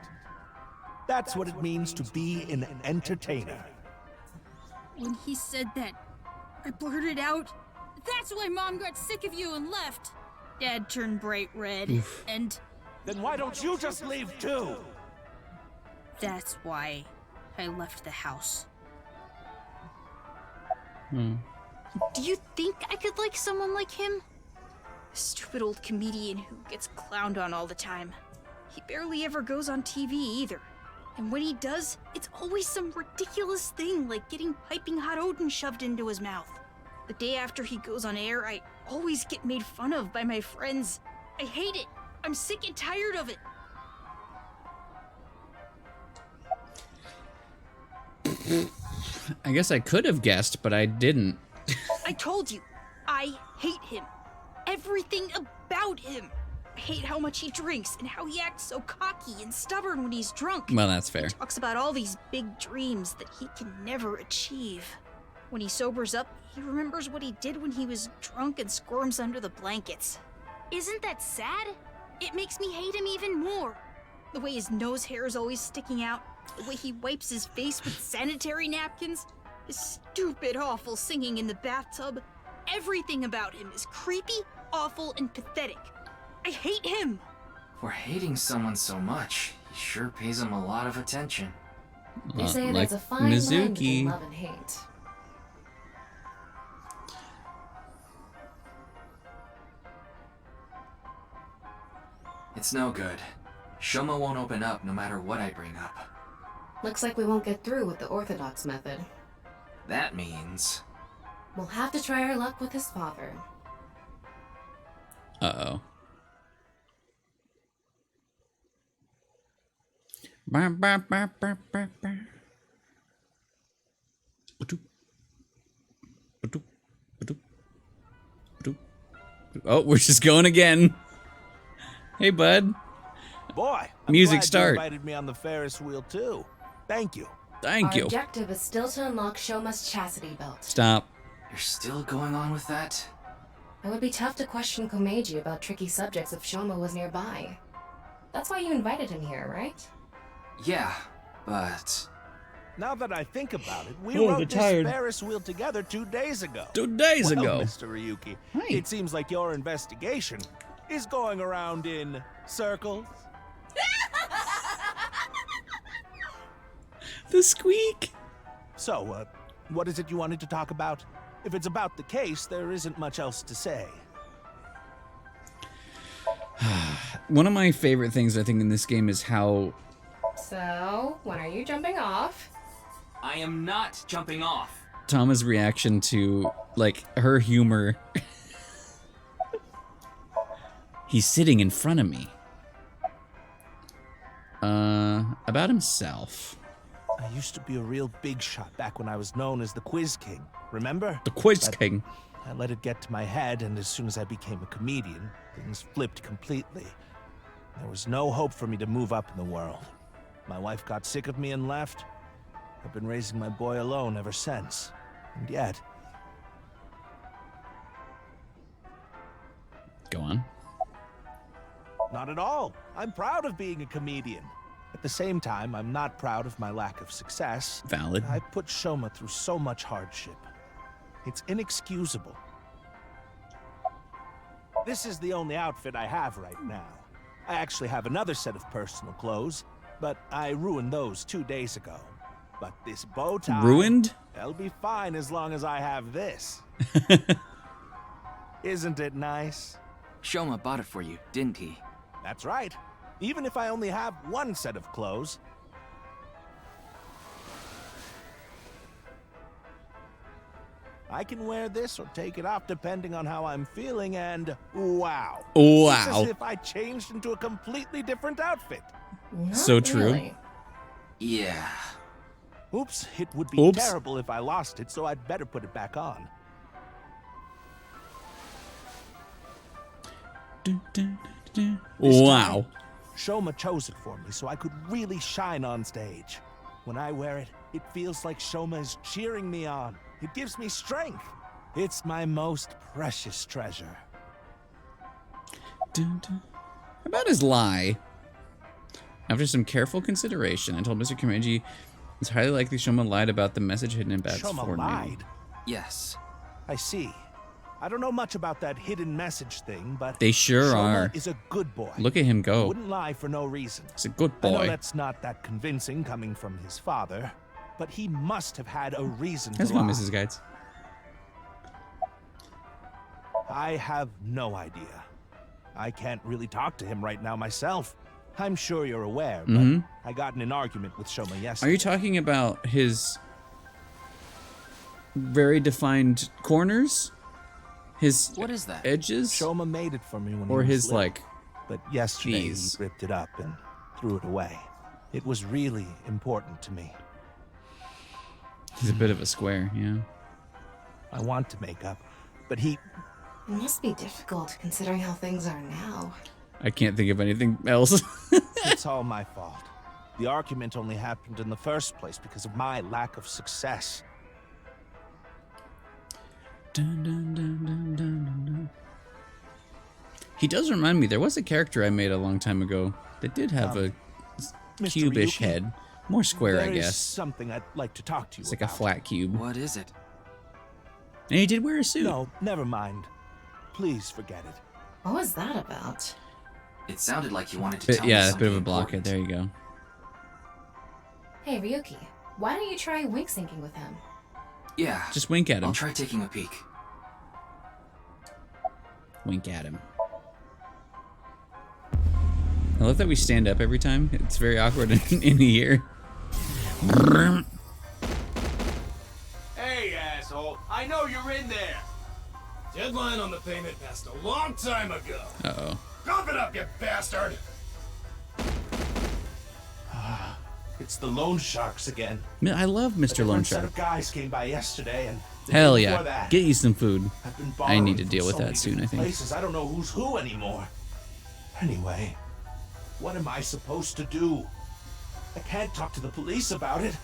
That's what it means to be an entertainer. when he said that, I blurted out, "That's why Mom got sick of you and left." Dad turned bright red, Oof. and then why don't you just leave too? That's why I left the house. Do you think I could like someone like him? A stupid old comedian who gets clowned on all the time. He barely ever goes on TV either. And when he does, it's always some ridiculous thing like getting piping hot Odin shoved into his mouth. The day after he goes on air, I always get made fun of by my friends. I hate it. I'm sick and tired of it. I guess I could have guessed, but I didn't. I told you, I hate him. Everything about him. I hate how much he drinks and how he acts so cocky and stubborn when he's drunk. Well, that's fair. He talks about all these big dreams that he can never achieve. When he sobers up, he remembers what he did when he was drunk and squirms under the blankets. Isn't that sad? It makes me hate him even more. The way his nose hair is always sticking out, the way he wipes his face with sanitary napkins, his stupid, awful singing in the bathtub. Everything about him is creepy, awful, and pathetic. I hate him! For hating someone so much, he sure pays him a lot of attention. They say like there's a fine line Mizuki. between love and hate. It's no good. Shoma won't open up no matter what I bring up. Looks like we won't get through with the Orthodox method. That means... We'll have to try our luck with his father. Uh-oh. Oh, we're just going again. Hey, bud. Boy, I'm Music glad start. You invited me on the Ferris wheel too. Thank you. Thank you. Our objective is still to unlock Shoma's chastity belt. Stop. You're still going on with that? It would be tough to question Komeiji about tricky subjects if Shoma was nearby. That's why you invited him here, right? Yeah, but... Now that I think about it, we Oh, wrote they're this tired. Ferris wheel together 2 days ago. 2 days Well, ago. Mr. Ryuki, Hey. it seems like your investigation is going around in circles. The squeak. So, what is it you wanted to talk about? If it's about the case, there isn't much else to say. One of my favorite things I think in this game is how So, when are you jumping off? I am not jumping off. Tama's reaction to, like, her humor. He's sitting in front of me. About himself. I used to be a real big shot back when I was known as the Quiz King, remember? The Quiz But King. I let it get to my head, and as soon as I became a comedian, things flipped completely. There was no hope for me to move up in the world. My wife got sick of me and left. I've been raising my boy alone ever since. And yet... Go on. Not at all. I'm proud of being a comedian. At the same time, I'm not proud of my lack of success. Valid. I put Shoma through so much hardship. It's inexcusable. This is the only outfit I have right now. I actually have another set of personal clothes, but I ruined those 2 days ago. But this bow tie... Ruined? They'll be fine as long as I have this. Isn't it nice? Shoma bought it for you, didn't he? That's right. Even if I only have one set of clothes. I can wear this or take it off depending on how I'm feeling, and wow. Wow. It's as if I changed into a completely different outfit. Not So true. really. Yeah. Oops, it would be Oops. terrible if I lost it, so I'd better put it back on. This Wow. time, Shoma chose it for me so I could really shine on stage. When I wear it, it feels like Shoma is cheering me on. It gives me strength. It's my most precious treasure. About his lie. After some careful consideration, I told Mr. Kimeji it's highly likely Shoma lied about the message hidden in Bat's Shoma forename. lied? Yes. I see. I don't know much about that hidden message thing, but They sure Shoma are. is a good boy. Look at him go. Wouldn't lie for no reason. He's a good I know boy. that's not that convincing coming from his father, but he must have had a reason How's to it going, lie. Mrs. Guides? I have no idea. I can't really talk to him right now myself. I'm sure you're aware, but Mhm. I got in an argument with Shoma Are yesterday. you talking about his very defined corners? His What is that? edges? Shoma made it for me when Or he was his, little, like, but yesterday these? he ripped it up and threw it away. It was really important to me. He's a bit of a square, yeah. I want to make up, but he... It must be difficult considering how things are now. I can't think of anything else. It's all my fault. The argument only happened in the first place because of my lack of success. Dun, dun, dun, dun, dun, dun, dun. He does remind me, there was a character I made a long time ago that did have a Mr. cube-ish Ryuki, head. More square, I There is guess. something I'd like to talk to you It's like a about. flat cube. What is it? And he did wear a suit. No, never mind. Please forget it. What was that about? It sounded like you wanted to tell me Yeah, a something bit of a blockhead. important. There you go. Hey, Ryuki, why don't you try wink syncing with him? Yeah. Just wink at him. I'll try taking a peek. Wink at him. I love that we stand up every time. It's very awkward in the ear. Hey, asshole! I know you're in there! Deadline on the payment passed a long time ago. Uh-oh. Cough it up, you bastard! It's the loan sharks again. Man, I love A Mr. Loan different set Shark. of guys came by yesterday, and the Hell day yeah. before that, Get you some food. I've been I need to borrowing deal from with so that many soon, I different think. Places. I don't know who's who anymore. Anyway, what am I supposed to do? I can't talk to the police about it.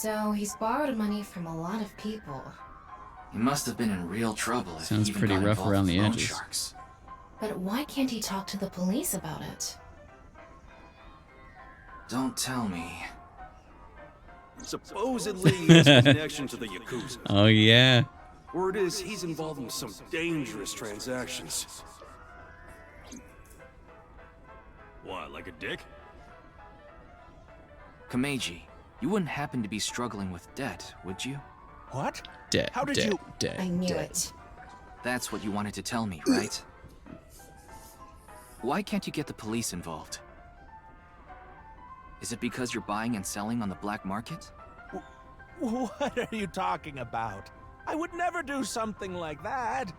So he's borrowed money from a lot of people. He must have been in real trouble if Sounds he even pretty got rough involved around with the loan edges. sharks. But why can't he talk to the police about it? Don't tell me. Supposedly, he has a connection to the Yakuza. Oh, yeah. Word is, he's involved in some dangerous transactions. What, like a dick? Kameji, you wouldn't happen to be struggling with debt, would you? What? Debt. How did debt, you? Debt, I knew debt. it. That's what you wanted to tell me, right? Why can't you get the police involved? Is it because you're buying and selling on the black market? What are you talking about? I would never do something like that.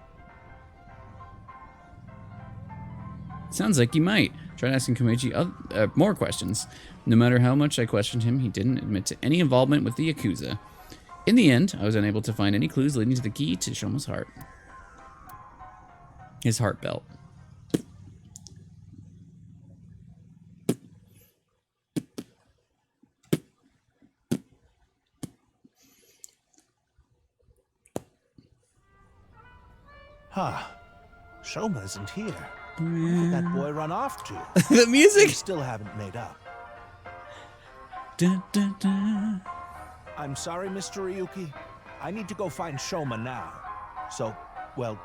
Sounds like you might. Tried asking Komichi more questions. No matter how much I questioned him, he didn't admit to any involvement with the Yakuza. In the end, I was unable to find any clues leading to the key to Shoma's heart. His heart belt. Huh. Shoma isn't here. Where did that boy run off to? The music! We still haven't made up. Dun, dun, dun. I'm sorry, Mr. Ryuki. I need to go find Shoma now. So, well,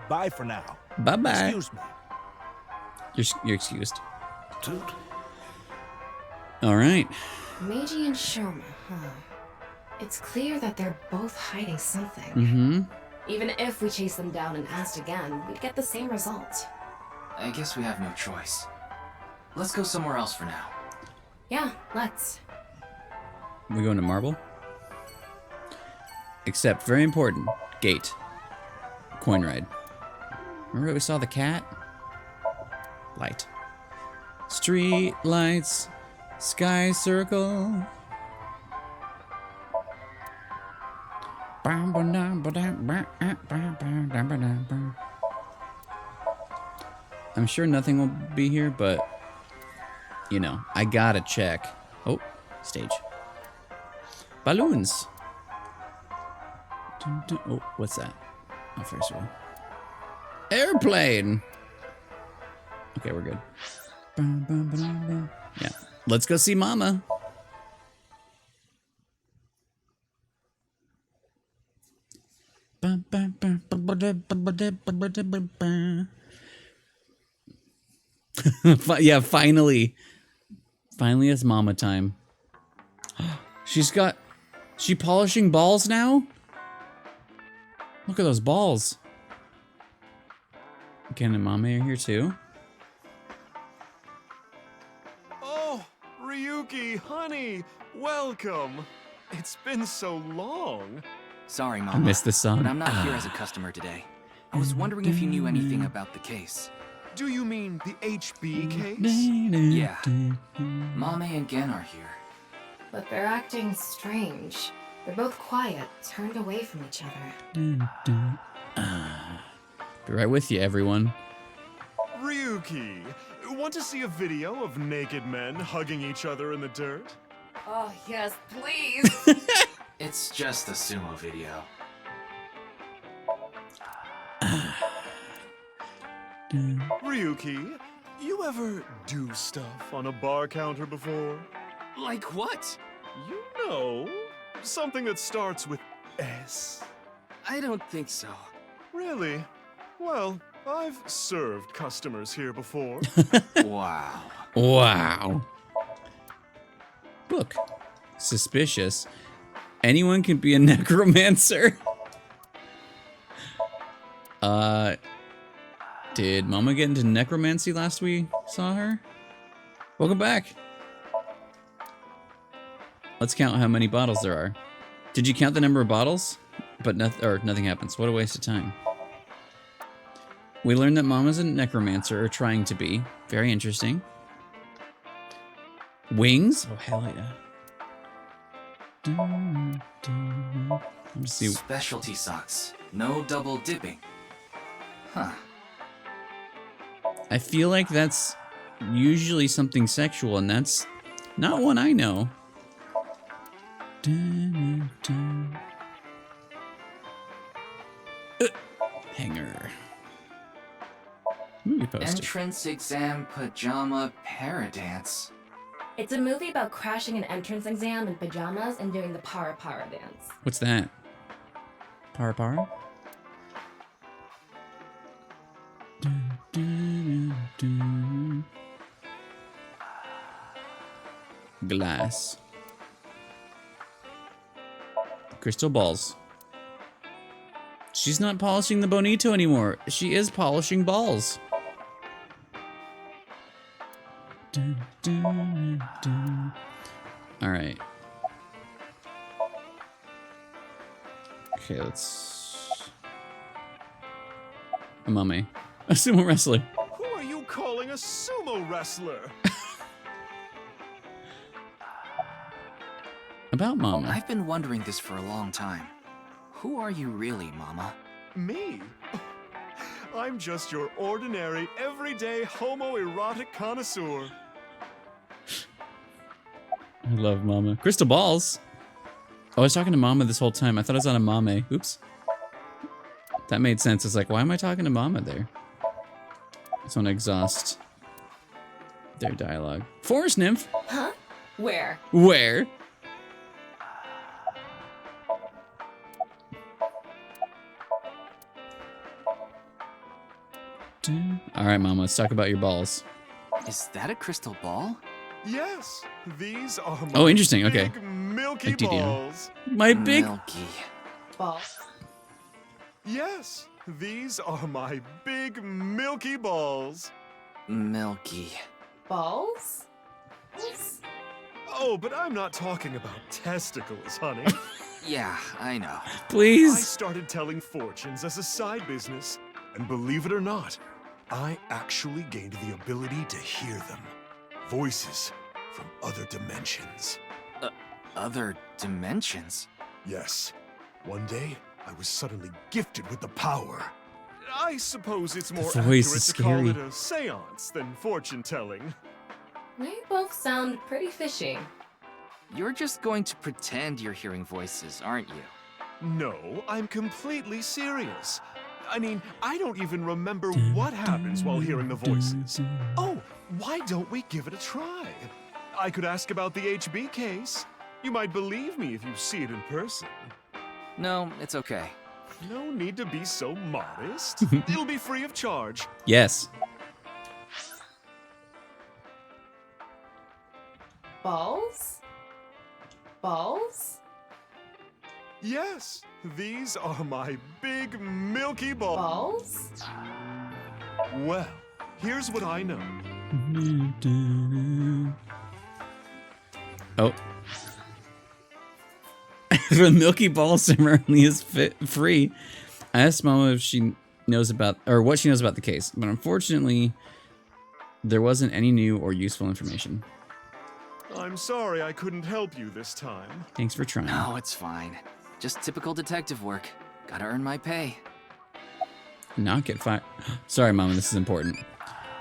bye for now. Bye-bye. Excuse me. You're excused. All right. Meiji and Shoma, huh? It's clear that they're both hiding something. Mm-hmm. Even if we chase them down and asked again, we'd get the same result. I guess we have no choice. Let's go somewhere else for now. Yeah, let's. We going to Marble? Except, very important, gate. Coin ride. Remember we saw the cat? Light. Street lights. Sky circle. I'm sure nothing will be here, but you know, I gotta check. Oh, stage. Balloons. Dun, dun. Oh, what's that? Oh, first of all. Airplane. Okay, we're good. Yeah, let's go see Mama. Yeah, finally it's Mama time. She polishing balls now? Look at those balls. Ken and Mama are here too. Oh, Ryuki, honey, welcome. It's been so long. Sorry, Mama. I missed the song. But I'm not here as a customer today. I was wondering if you knew anything about the case. Do you mean the HB case? Yeah. Mame and Gen are here. But they're acting strange. They're both quiet, turned away from each other. Be right with you, everyone. Ryuki, want to see a video of naked men hugging each other in the dirt? Oh, yes, please. It's just a sumo video. Ryuki, you ever do stuff on a bar counter before? Like what? You know, something that starts with S. I don't think so. Really? Well, I've served customers here before. Wow. Wow. Book. Suspicious. Anyone can be a necromancer. Did Mama get into necromancy last we saw her? Welcome back. Let's count how many bottles there are. Did you count the number of bottles? But nothing happens. What a waste of time. We learned that Mama's a necromancer, or trying to be. Very interesting. Wings? Oh, hell yeah. Let's see. Specialty socks. No double dipping. Huh. I feel like that's usually something sexual, and that's not one I know. Hanger. Movie poster. Entrance exam pajama paradance. It's a movie about crashing an entrance exam in pajamas and doing the para dance. What's that? Para para? Glass. Crystal balls. She's not polishing the bonito anymore. She is polishing balls. All right. Okay, let's... A mummy. A sumo wrestler. Who are you calling a sumo wrestler? About Mama. I've been wondering this for a long time. Who are you really, Mama? Me? I'm just your ordinary, everyday homoerotic connoisseur. I love Mama. Crystal balls? Oh, I was talking to Mama this whole time. I thought I was on a Mame. Oops. That made sense. It's like, why am I talking to Mama there? I just want to exhaust their dialogue. Forest nymph? Huh? Where? Where? All right, Mama, let's talk about your balls. Is that a crystal ball? Yes, these are my Oh, interesting. Okay. big milky Like DDO. balls. My big... Milky. Balls. Yes, these are my big milky balls. Milky. Balls? Oh, but I'm not talking about testicles, honey. Yeah, I know. Please. I started telling fortunes as a side business, and believe it or not, I actually gained the ability to hear them. Voices from other dimensions. Other dimensions? Yes. One day, I was suddenly gifted with the power. I suppose it's more The voice accurate is to call scary. it a seance than fortune-telling. They both sound pretty fishy. You're just going to pretend you're hearing voices, aren't you? No, I'm completely serious. I mean, I don't even remember what happens while hearing the voices. Oh, why don't we give it a try? I could ask about the HB case. You might believe me if you see it in person. No, it's okay. No need to be so modest. It'll be free of charge. Yes. Balls? Balls? Yes, these are my big milky balls. Balls? Well, here's what I know. Oh. The Milky Ball ceremony is free. I asked Mama if she knows about, or what she knows about the case, but unfortunately, there wasn't any new or useful information. I'm sorry I couldn't help you this time. Thanks for trying. No, it's fine. Just typical detective work. Gotta earn my pay. Not get fired. Sorry, Mama, this is important.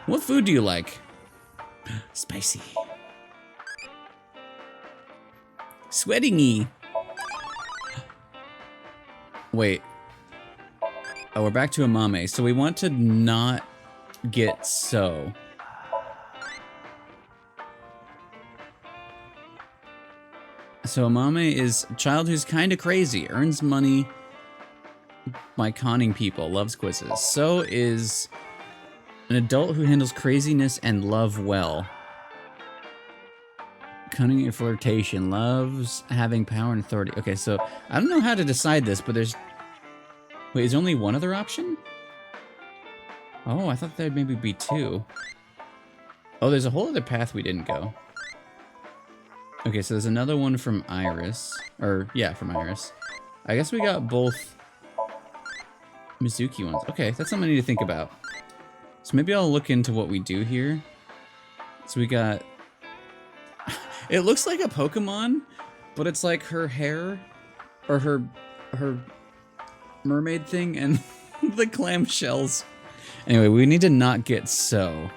What food do you like? Spicy. Sweating-y. Wait. Oh, we're back to a mame. So we want to not get so. So a mame is a child who's kind of crazy, earns money by conning people, loves quizzes. So is an adult who handles craziness and love well. Cunning and flirtation, loves having power and authority. Okay, so I don't know how to decide this, but there's... Wait, is there only one other option? Oh, I thought there'd maybe be two. Oh, there's a whole other path we didn't go. Okay, so there's another one from Iris. Or, yeah, from Iris. I guess we got both Mizuki ones. Okay, that's something I need to think about. So maybe I'll look into what we do here. So we got... It looks like a Pokemon, but it's like her hair, or her mermaid thing, and the clamshells. Anyway, we need to not get so.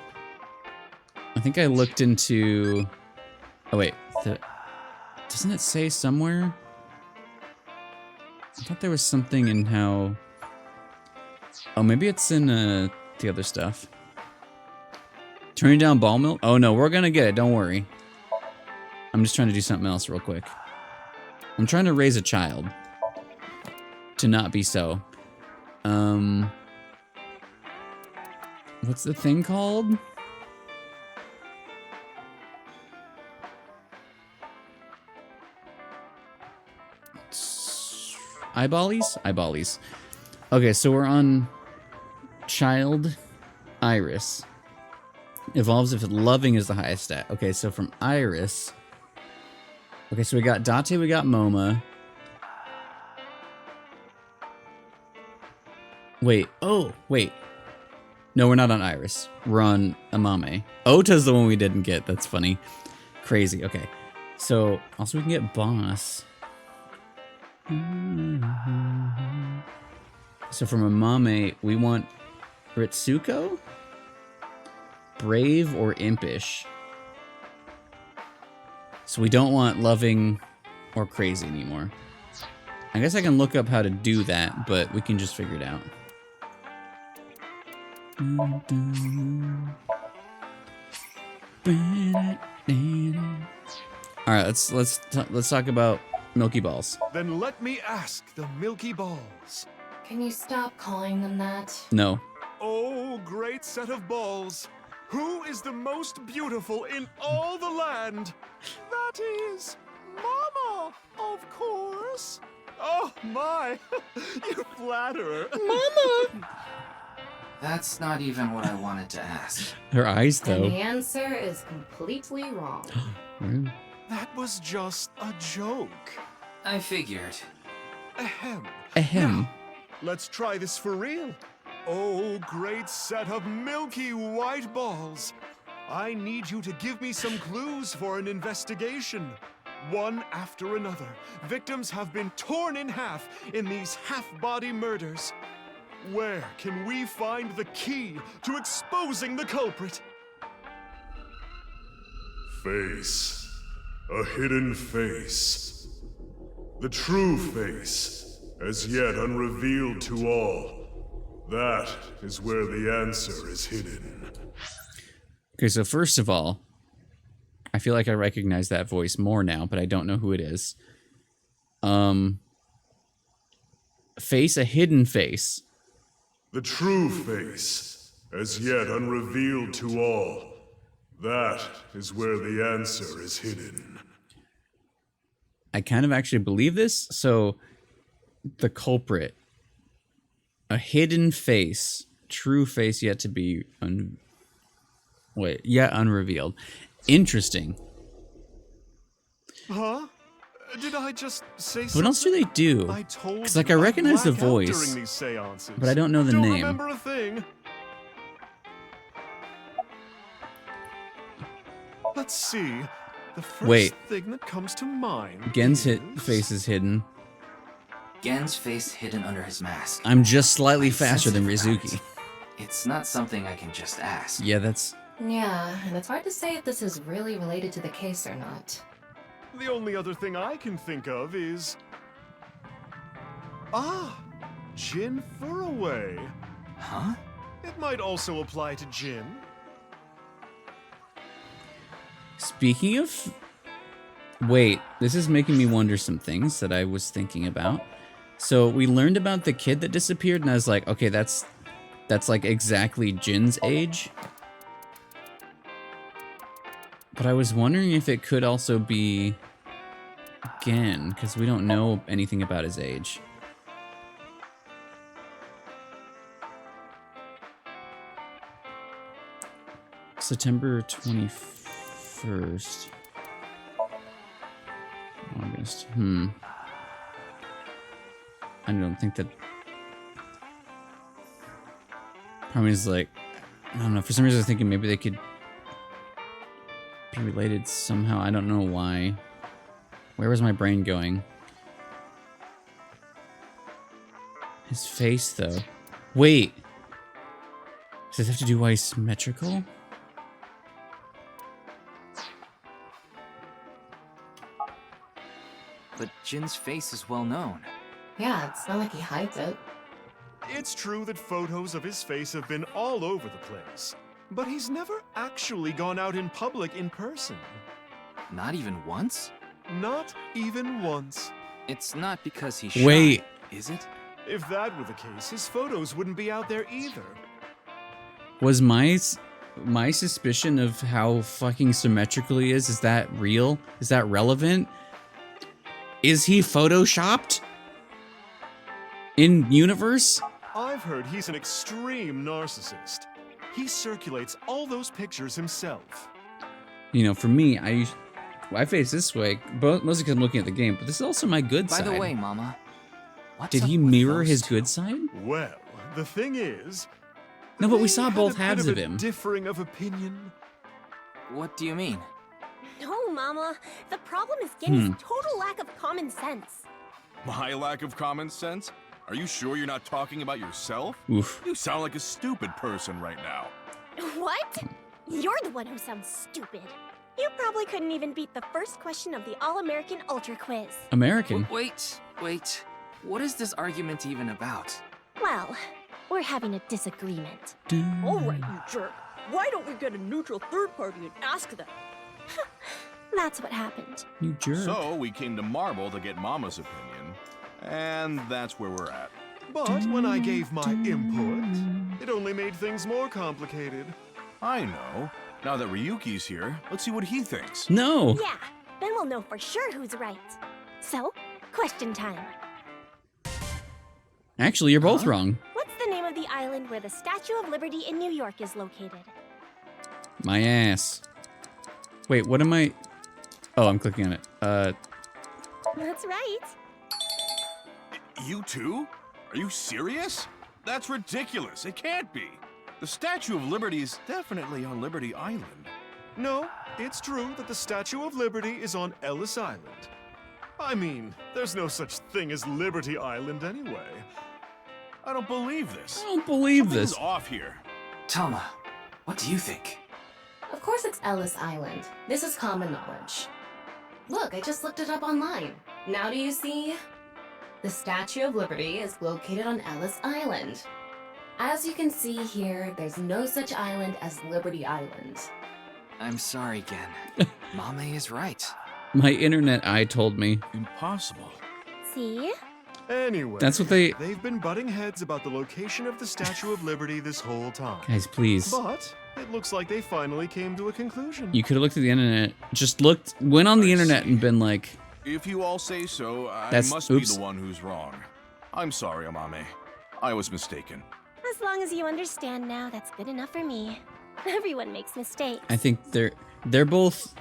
I think I looked into... Oh wait, Doesn't it say somewhere? I thought there was something in how... Oh, maybe it's in the other stuff. Turning down ball milk? Oh no, we're gonna get it, don't worry. I'm just trying to do something else real quick. I'm trying to raise a child. To not be so. What's the thing called? Eyeballies? Eyeballies. Okay, so we're on Child Iris. Evolves if loving is the highest stat. Okay, so from Iris. Okay, so we got Date, we got Moma. Wait, oh, wait. No, we're not on Iris. We're on Amame. Ota's the one we didn't get. That's funny. Crazy, okay. So, also we can get Boss. So from Amame, we want Ritsuko? Brave or impish? So we don't want loving or crazy anymore. I guess I can look up how to do that, but we can just figure it out. All right, let's talk about Milky Balls. Then let me ask the Milky Balls. Can you stop calling them that? No. Oh, great set of balls. Who is the most beautiful in all the land? That is Mama, of course. Oh my, you flatterer. Mama! That's not even what I wanted to ask. Her eyes, though. And the answer is completely wrong. That was just a joke. I figured. Ahem. Ahem. Now, let's try this for real. Oh, great set of milky white balls. I need you to give me some clues for an investigation. One after another, victims have been torn in half in these half-body murders. Where can we find the key to exposing the culprit? Face. A hidden face. The true face, as yet unrevealed to all. That is where the answer is hidden. Okay, so first of all, I feel like I recognize that voice more now, but I don't know who it is. Face, a hidden face. The true face, as yet unrevealed to all. That is where the answer is hidden. I kind of actually believe this. So, the culprit. A hidden face. True face yet to be unrevealed. Interesting. Huh? Did I just say something? What else do they do? Because, like, I recognize the voice, but I don't know the name. Remember a thing. Let's see. The first thing that comes to mind. Gen's face is hidden. Gen's face hidden under his mask. I'm just slightly faster than Rizuki. It's not something I can just ask. Yeah, that's... Yeah, and it's hard to say if this is really related to the case or not. The only other thing I can think of is... Jin Furaway. Huh? It might also apply to Jin. Speaking of... Wait, this is making me wonder some things that I was thinking about. So we learned about the kid that disappeared, and I was like, okay, that's like exactly Jin's age. But I was wondering if it could also be Gen, because we don't know anything about his age. September 21st. August. I don't think that... Probably is like... I don't know, for some reason I was thinking maybe they could be related somehow. I don't know why. Where was my brain going? His face, though. Wait! Does this have to do why he's symmetrical? But Jin's face is well known. Yeah, it's not like he hides it. It's true that photos of his face have been all over the place, but he's never actually gone out in public in person. Not even once? Not even once. It's not because he's shy, Wait. is it? If that were the case, his photos wouldn't be out there either. Was my suspicion of how fucking symmetrical he is that real? Is that relevant? Is he photoshopped? In universe? I've heard he's an extreme narcissist. He circulates all those pictures himself. You know, for me, I face this way, mostly because I'm looking at the game, but this is also my good By side. the way, Mama, what's Did up he with mirror those his two? good side? Well, the thing is... No, but we they saw had both a bit halves of of a him. differing of opinion. What do you mean? No, Mama. The problem is Gen's total lack of common sense. My lack of common sense? Are you sure you're not talking about yourself? Oof. You sound like a stupid person right now. What? You're the one who sounds stupid. You probably couldn't even beat the first question of the All-American Ultra Quiz. American? Wait. What is this argument even about? Well, we're having a disagreement. All right, you jerk. Why don't we get a neutral third party and ask them? That's what happened. You jerk. So we came to Marble to get Mama's opinion, and that's where we're at. But when I gave my input, it only made things more complicated. I know. Now that Ryuki's here, let's see what he thinks. No! Yeah, then we'll know for sure who's right. So, question time. Actually, you're both wrong. What's the name of the island where the Statue of Liberty in New York is located? My ass. Wait, what am I... Oh, I'm clicking on it. That's right. You too? Are you serious? That's ridiculous. It can't be. The Statue of Liberty is definitely on Liberty Island. No, it's true that the Statue of Liberty is on Ellis Island. I mean, there's no such thing as Liberty Island anyway. I don't believe this. I don't believe this. Something's off here. Tama, what do you think? Of course it's Ellis Island. This is common knowledge. Look, I just looked it up online. Now do you see? The Statue of Liberty is located on Ellis Island. As you can see here, there's no such island as Liberty Island. I'm sorry, Gen. Mama is right. My internet eye told me. Impossible. See? Anyway, That's what they've been butting heads about the location of the Statue of Liberty this whole time. Guys, please. But it looks like they finally came to a conclusion. You could have looked at the internet. Went on the internet and been like... If you all say so, I must oops. be the one who's wrong. I'm sorry, Amame. I was mistaken. As long as you understand now, that's good enough for me. Everyone makes mistakes. I think they're both...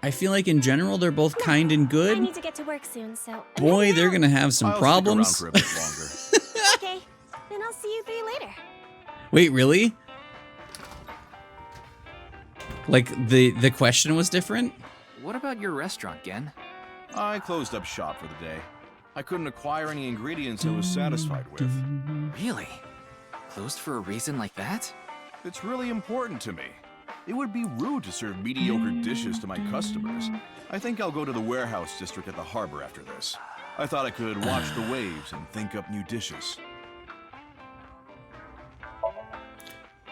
I feel like in general they're both kind and I good. need to get to work soon, so... Boy, they're gonna have some I'll problems. Stick around for a bit longer. Okay, then I'll see you three later. Wait, really? Like the question was different? What about your restaurant, Gen? I closed up shop for the day. I couldn't acquire any ingredients I was satisfied with. Really? Closed for a reason like that? It's really important to me. It would be rude to serve mediocre dishes to my customers. I think I'll go to the warehouse district at the harbor after this. I thought I could watch the waves and think up new dishes.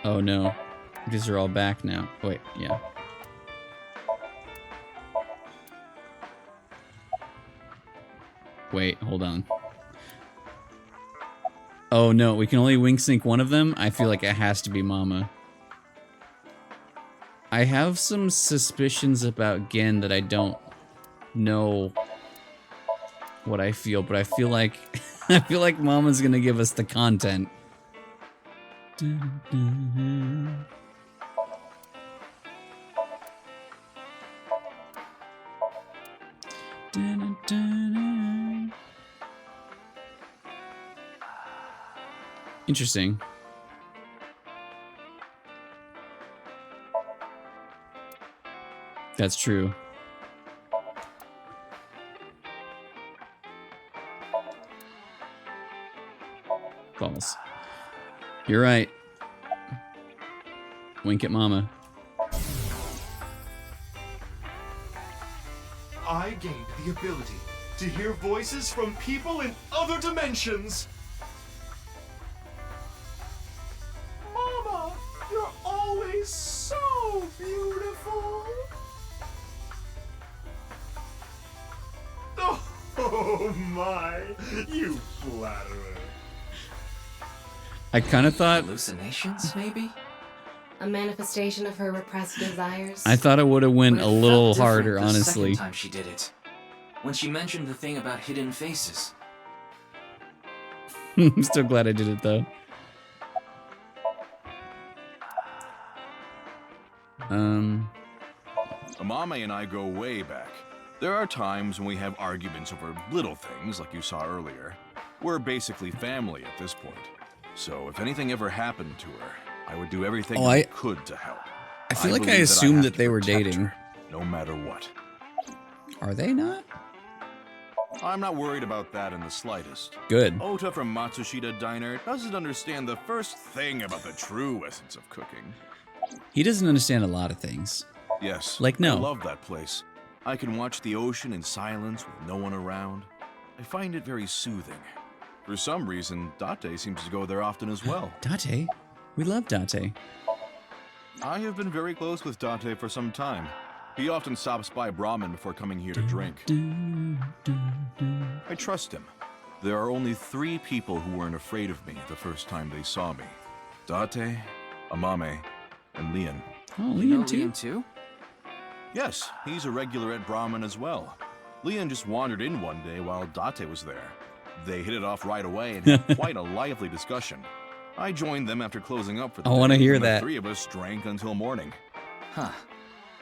Oh no. These are all back now. Wait, yeah. Wait, hold on. Oh no, we can only wink sync one of them? I feel like it has to be Mama. I have some suspicions about Gen that I don't know what I feel, but I feel like I feel like Mama's gonna give us the content. Interesting. That's true. Balls. You're right. Wink at Mama. I gained the ability to hear voices from people in other dimensions. Mama, you're always so beautiful. Oh my, you flatterer. I kind of thought hallucinations, maybe? A manifestation of her repressed desires. I thought it would have went But a it little felt harder, different the honestly. second time she did it. When she mentioned the thing about hidden faces. I'm still glad I did it though. Amame and I go way back. There are times when we have arguments over little things, like you saw earlier. We're basically family at this point. So if anything ever happened to her, I would do everything I could to help. I feel like I believe assumed have that to they were protect dating. her, no matter what. Are they not? I'm not worried about that in the slightest. Good. Ota from Matsushita Diner doesn't understand the first thing about the true essence of cooking. He doesn't understand a lot of things. Yes. Like, no. I love that place. I can watch the ocean in silence with no one around. I find it very soothing. For some reason, Date seems to go there often as well. Date? We love Date. I have been very close with Date for some time. He often stops by Brahmin before coming here to drink. I trust him. There are only 3 people who weren't afraid of me the first time they saw me. Date, Amame, and Leon. Oh, You know Leon too? Leon too? Yes, he's a regular at Brahmin as well. Leon just wandered in one day while Date was there. They hit it off right away and had quite a lively discussion. I joined them after closing up for the I wanna day, hear and that. The 3 of us drank until morning. Huh.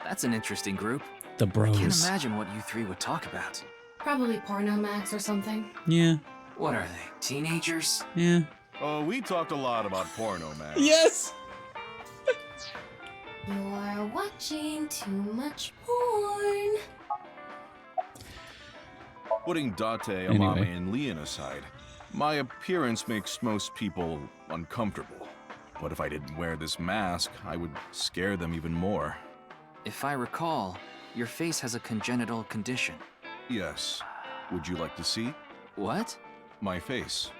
That's an interesting group. The I can't bros. imagine what you 3 would talk about. Probably porno max or something. Yeah. What are they, teenagers? Yeah. Oh, we talked a lot about porno, man. Yes! You're watching too much porn. Putting Date, Amame, Anyway. and Leon aside, my appearance makes most people uncomfortable. But if I didn't wear this mask, I would scare them even more. If I recall, your face has a congenital condition. Yes. Would you like to see? What? My face.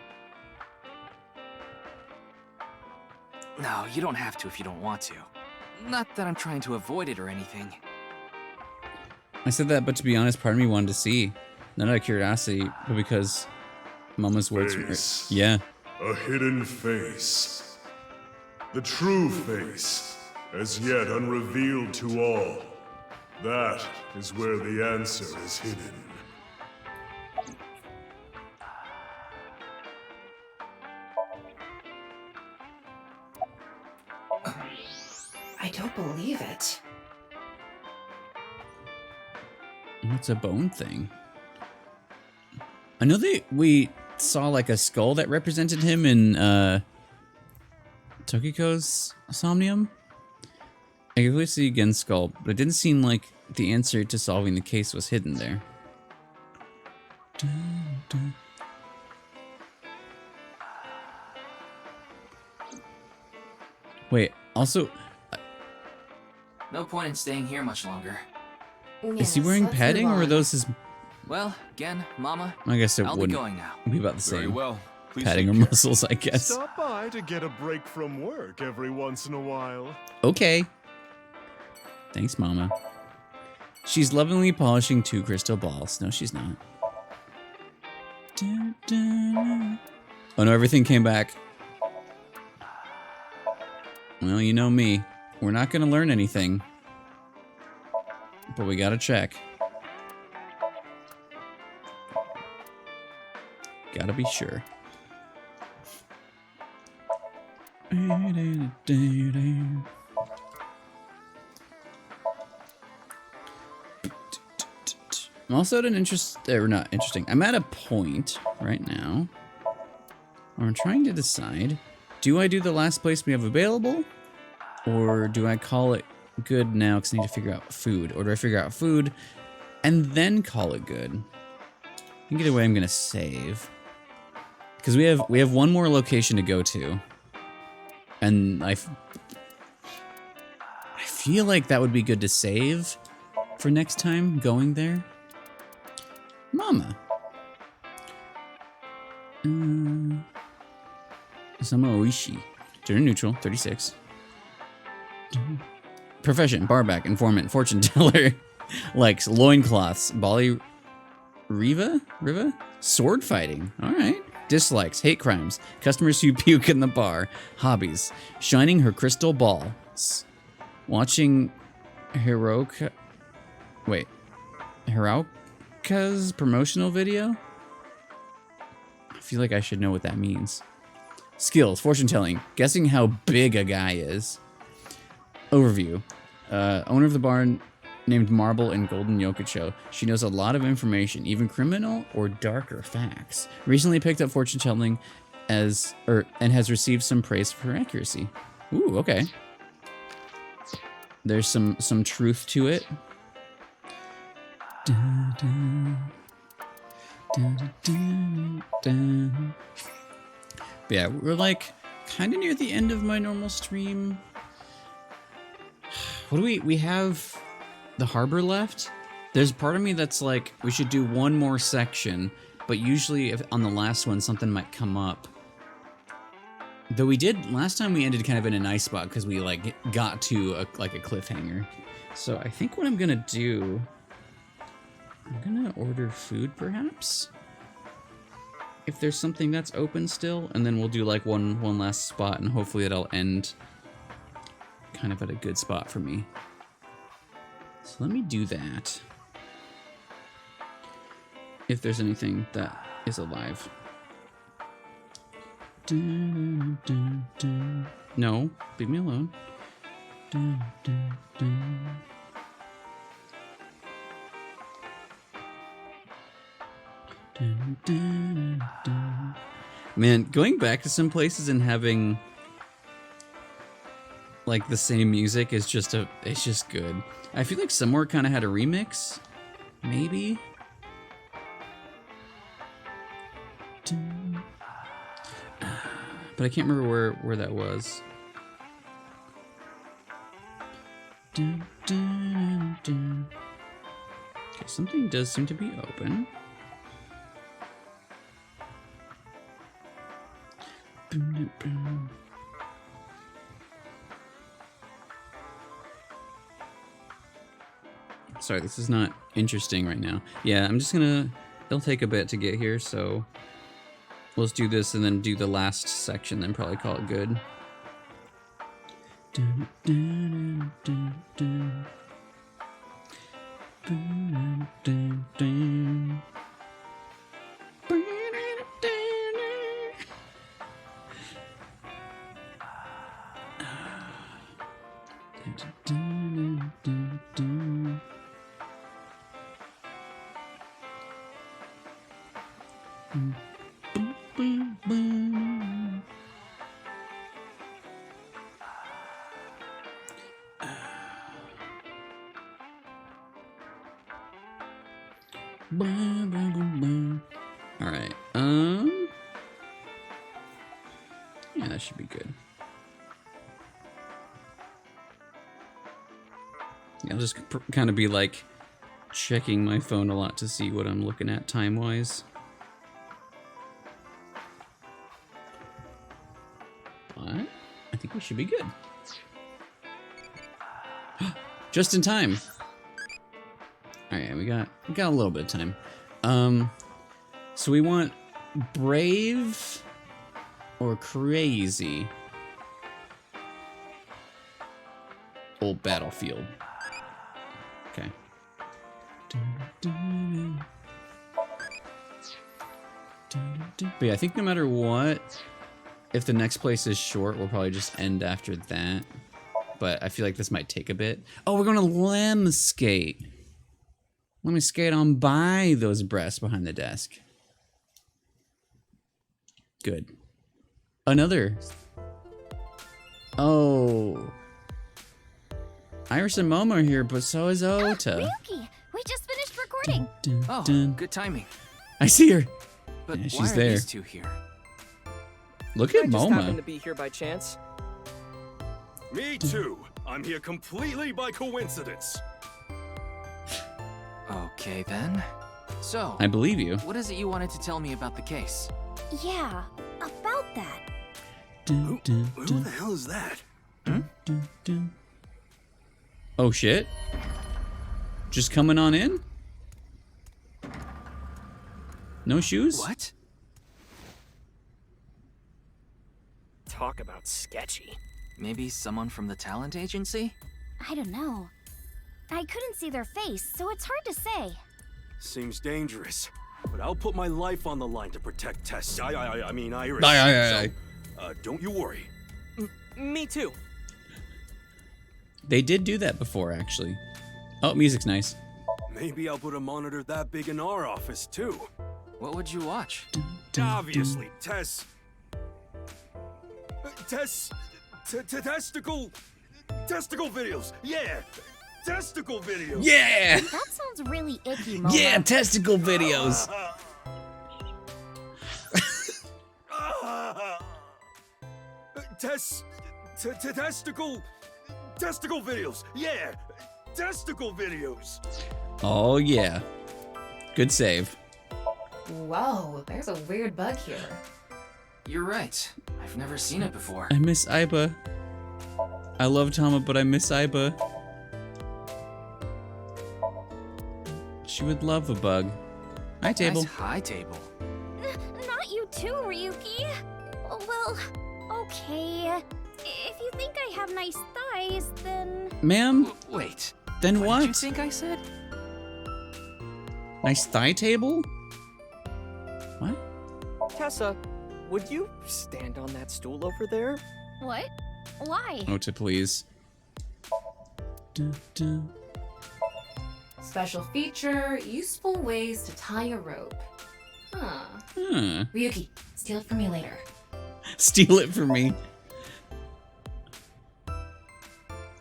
No, you don't have to if you don't want to. Not that I'm trying to avoid it or anything. I said that, but to be honest, part of me wanted to see. Not out of curiosity, but because Mama's words were... Face. Yeah. A hidden face. The true face, as yet unrevealed to all. That is where the answer is hidden. I don't believe it. What's a bone thing? I know that we saw like a skull that represented him in Tokiko's Somnium. I could really see again skull, but it didn't seem like the answer to solving the case was hidden there. Wait, also, No point in staying here much longer. is he wearing padding or are those his... Well, again, Mama, I guess it I'll be wouldn't going now. be about the Very same. well. Please Padding take or care. muscles, I guess. Stop by to get a break from work every once in a while. Okay. Thanks, Mama. She's lovingly polishing 2 crystal balls. No, she's not. Oh no, everything came back. Well, you know me. We're not gonna learn anything. But we gotta check. Gotta be sure. I'm also at an I'm at a point right now where I'm trying to decide, do I do the last place we have available? Or do I call it good now because I need to figure out food? Or do I figure out food and then call it good? I think either way I'm gonna save. Because we have one more location to go to. And I feel like that would be good to save for next time going there. Mama. Samoishi. Gender neutral, 36. Profession, barback, informant, fortune teller. Likes loincloths, Bali Riva? Sword fighting. Alright. Dislikes, hate crimes, customers who puke in the bar. Hobbies, shining her crystal balls. Watching Hirauka's promotional video? I feel like I should know what that means. Skills, fortune telling, guessing how big a guy is. Overview. Owner of the bar named Marble and Golden Yokocho. She knows a lot of information, even criminal or darker facts. Recently picked up fortune telling and has received some praise for her accuracy. Ooh, okay. There's some truth to it. But yeah, we're like kind of near the end of my normal stream. What do we have the harbor left? There's part of me that's like, we should do one more section, but usually if on the last one, something might come up. Though we did, last time we ended kind of in a nice spot because we like got to a cliffhanger. So I think what I'm gonna do, I'm gonna order food perhaps? If there's something that's open still, and then we'll do like one last spot and hopefully it'll end kind of at a good spot for me. So let me do that. If there's anything that is alive. No, leave me alone. Man, going back to some places and having like the same music is just it's just good. I feel like somewhere kind of had a remix, maybe. But I can't remember where that was. Okay, something does seem to be open. Sorry, this is not interesting right now. Yeah, I'm just gonna... It'll take a bit to get here, so... Let's do this and then do the last section, then probably call it good. Alright, yeah, that should be good. Yeah, I'll just kind of be like checking my phone a lot to see what I'm looking at time-wise. But I think we should be good. Just in time. Alright, we got a little bit of time. So we want brave or crazy. Old battlefield. Okay. But yeah, I think no matter what, if the next place is short, we'll probably just end after that. But I feel like this might take a bit. Oh, we're gonna lemon skate. Let me skate on by those breasts behind the desk. Good. Another. Oh. Iris and Momo are here, but so is Ota. Ryuki, we just finished recording. Oh, good timing. I see her. But yeah, why she's are there. these two here? Look at I just happened Moma. to be here by chance. Me too. I'm here completely by coincidence. Okay then. So, I believe you. what is it you wanted to tell me about the case? Yeah, about that. Who the hell is that? Oh shit. Just coming on in? No shoes? What? Talk about sketchy. Maybe someone from the talent agency? I don't know. I couldn't see their face, so it's hard to say. Seems dangerous, but I'll put my life on the line to protect Tess. I mean Iris. Aye. So, don't you worry. Me too. They did do that before, actually. Oh, music's nice. Maybe I'll put a monitor that big in our office too. What would you watch? Obviously, Tess. Testicle videos. Yeah, testicle videos. Yeah. That sounds really icky, Mama. Yeah, testicle videos. Testicle videos. Yeah, testicle videos. Oh yeah. Good save. Whoa, there's a weird bug here. You're right. I've never seen it before. I miss Iba. I love Tama, but I miss Iba. She would love a bug. Hi, table. Nice high table. Not you too, Ryuki. Well, okay. If you think I have nice thighs, then... Ma'am? Wait. Then what? Did you think I said? Nice thigh table? What? Tessa, would you stand on that stool over there? What? Why? Oh, to please. Special feature, useful ways to tie a rope. Huh. Ryuki, steal it from me later. Steal it from me.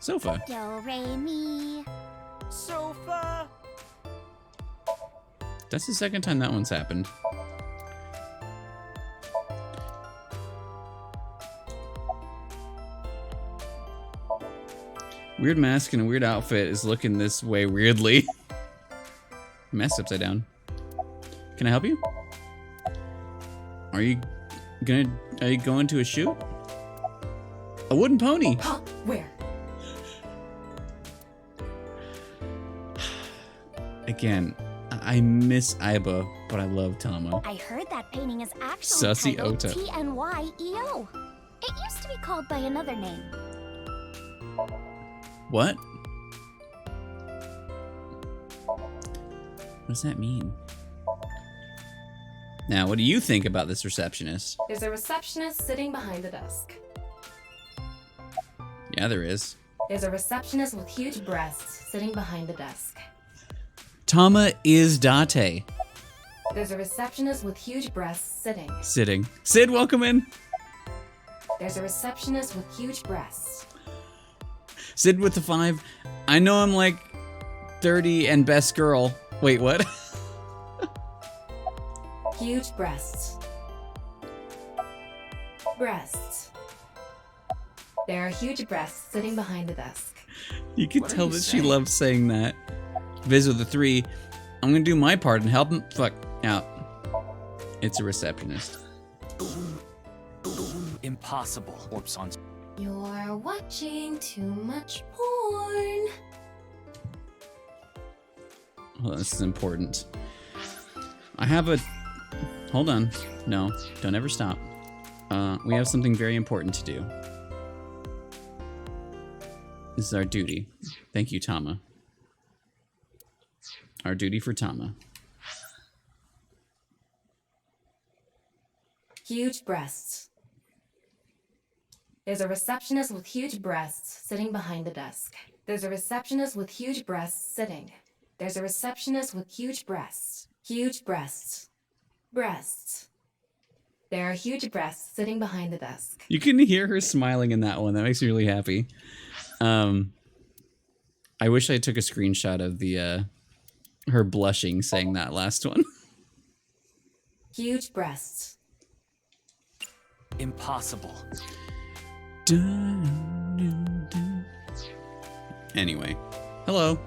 Sofa. Do, re, mi. Sofa. That's the second time that one's happened. Weird mask and a weird outfit is looking this way weirdly. Mess upside down. Can I help you? Are you going to a shoot? A wooden pony. Huh? Where? Again, I miss Iba, but I love Tama. I heard that painting is actually Sussy titled Ota. TNYEO. It used to be called by another name. What? What does that mean? Now, what do you think about this receptionist? There's a receptionist sitting behind the desk. Yeah, there is. There's a receptionist with huge breasts sitting behind the desk. Tama is Date. There's a receptionist with huge breasts sitting. Sitting. Sid, welcome in. There's a receptionist with huge breasts. Sid with the 5. I know I'm like 30 and best girl. Wait, what? Huge breasts. Breasts. There are huge breasts sitting behind the desk. You can tell that she loves saying that. Viz with the 3. I'm gonna do my part and help him fuck out. It's a receptionist. Impossible. Whoops on. You're watching too much porn. Well, this is important. I have a... Hold on. No, don't ever stop. We have something very important to do. This is our duty. Thank you, Tama. Our duty for Tama. Huge breasts. There's a receptionist with huge breasts sitting behind the desk. There's a receptionist with huge breasts sitting. There's a receptionist with huge breasts. Huge breasts. Breasts. There are huge breasts sitting behind the desk. You can hear her smiling in that one. That makes me really happy. I wish I took a screenshot of the her blushing saying that last one. Huge breasts. Impossible. Anyway, hello.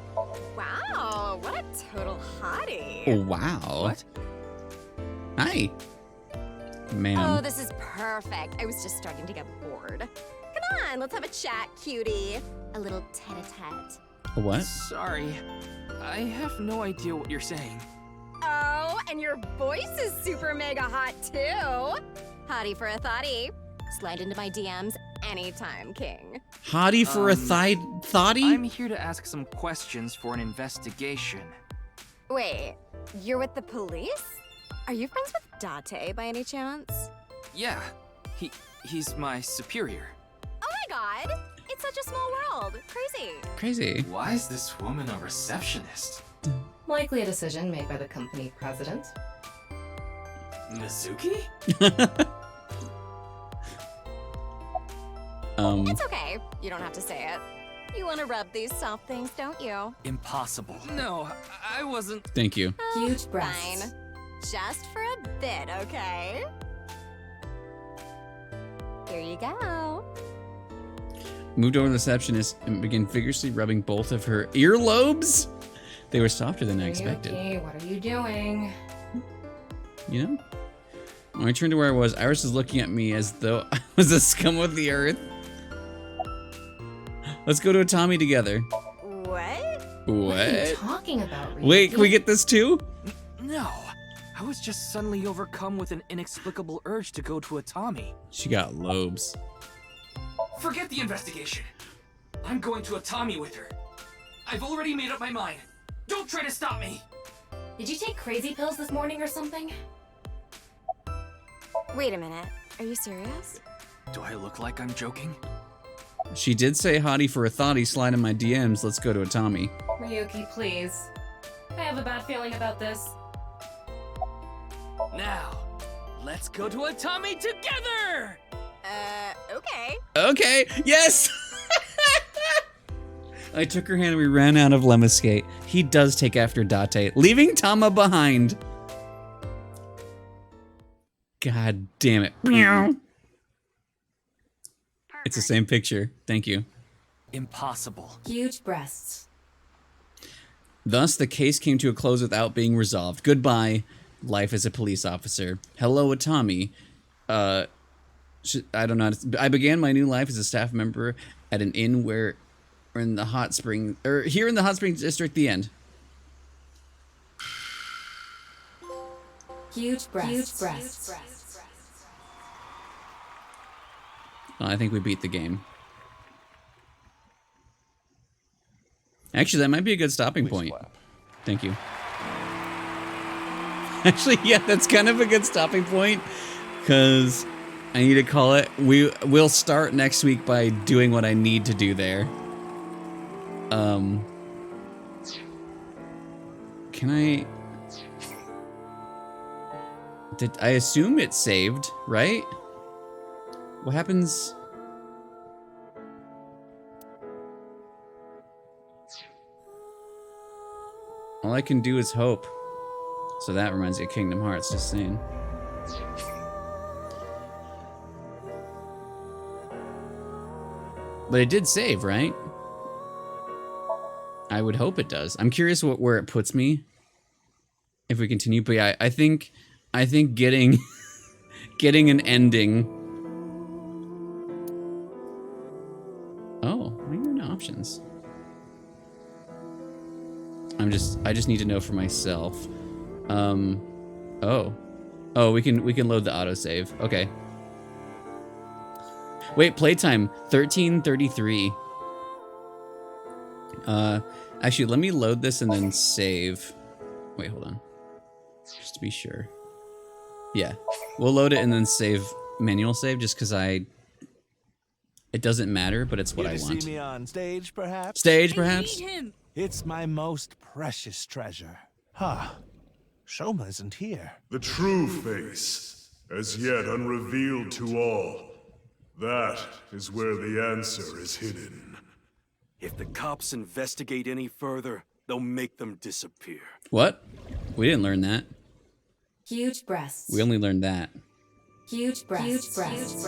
Wow, what a total hottie. Oh, wow. What? Hi. Ma'am. Oh, this is perfect. I was just starting to get bored. Come on, let's have a chat, cutie. A little tete-a-tete. What? Sorry. I have no idea what you're saying. Oh, and your voice is super mega hot, too. Hottie for a thottie. Slide into my DMs anytime, King. Hottie for a thottie? I'm here to ask some questions for an investigation. Wait, you're with the police? Are you friends with Date by any chance? Yeah, he's my superior. Oh my god! It's such a small world. Crazy. Crazy. Why is this woman a receptionist? Likely a decision made by the company president. Mizuki? It's okay. You don't have to say it. You want to rub these soft things, don't you? Impossible. No, I wasn't. Thank you. Huge breasts. Fine. Just for a bit, okay? Here you go. Moved over to the receptionist and began vigorously rubbing both of her earlobes. They were softer than I expected. Ryuki, what are you doing? You know? When I turned to where I was, Iris was looking at me as though I was a scum of the earth. Let's go to a Tommy together. What? What are you talking about, Ryuki? Wait, can we get this too? No. I was just suddenly overcome with an inexplicable urge to go to a Tommy. She got lobes. Forget the investigation. I'm going to a Tommy with her. I've already made up my mind. Don't try to stop me. Did you take crazy pills this morning or something? Wait a minute. Are you serious? Do I look like I'm joking? She did say hottie for a thottie, slide in my DMs, let's go to a Tommy. Ryuki, please. I have a bad feeling about this. Now, let's go to a Tommy together! Okay. Okay, yes! I took her hand and we ran out of Lemniscate. He does take after Date, leaving Tama behind. God damn it. It's the same picture. Thank you. Impossible. Huge breasts. Thus, the case came to a close without being resolved. Goodbye, life as a police officer. Hello, Atami. I don't know. I began my new life as a staff member at an inn where, in the hot spring, or here in the hot springs district. The end. Huge breasts. Huge breasts. Well, I think we beat the game. Actually, that might be a good stopping point. Thank you. Actually, yeah, that's kind of a good stopping point, because I need to call it. We'll start next week by doing what I need to do there. Can I? Did I assume it's saved, right? What happens? All I can do is hope. So that reminds me of Kingdom Hearts, just saying. But it did save, right? I would hope it does. I'm curious where it puts me if we continue. But yeah, I think getting getting an ending. Oh, what are your options? I just need to know for myself. Oh, we can load the autosave. Okay. Wait, playtime 13:33. Actually, let me load this and then save. Wait, hold on. Just to be sure. Yeah, we'll load it and then save, manual save, just because it doesn't matter, but it's what I want. See me on stage, perhaps? Stage, perhaps? It's my most precious treasure. Huh. Shoma isn't here. The true face, as yet unrevealed to all. That is where the answer is hidden. If the cops investigate any further, they'll make them disappear. What? We didn't learn that. Huge breasts. We only learned that. Huge breasts. Huge breasts.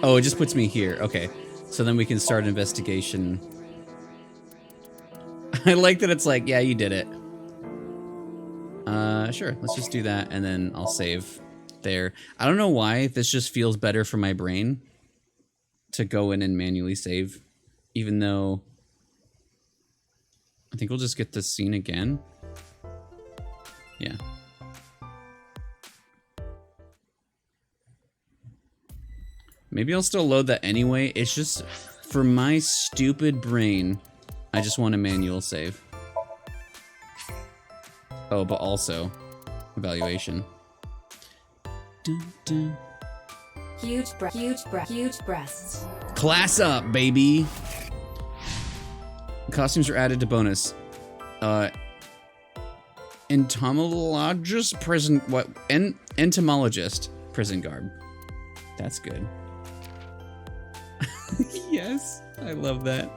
Oh, it just puts me here. Okay. So then we can start an investigation. I like that it's like, yeah, you did it. Sure, let's just do that, and then I'll save there. I don't know why, this just feels better for my brain to go in and manually save, even though I think we'll just get this scene again. Yeah. Maybe I'll still load that anyway. It's just, for my stupid brain, I just want a manual save. Oh, but also, evaluation. Dun, dun. Huge breasts. Class up, baby! Costumes are added to bonus. Entomologist prison... What? Entomologist prison garb. That's good. Yes, I love that.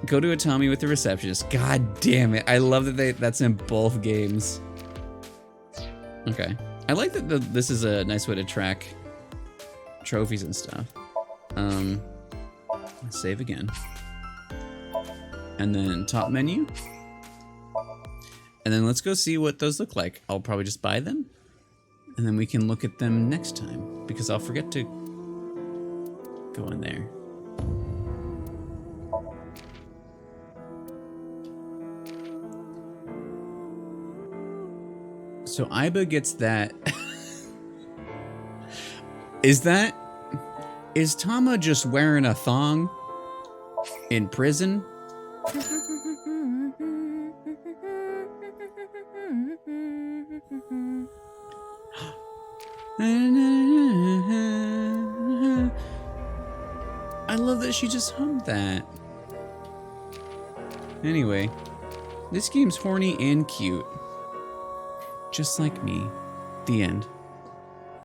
Go to a Tommy with the receptionist. God damn it. I love that that's in both games. Okay. I like that this is a nice way to track trophies and stuff. Save again. And then top menu. And then let's go see what those look like. I'll probably just buy them. And then we can look at them next time. Because I'll forget to go in there. So Iba gets that. Is Tama just wearing a thong in prison? I love that she just hummed that. Anyway, this game's horny and cute. Just like me. The end.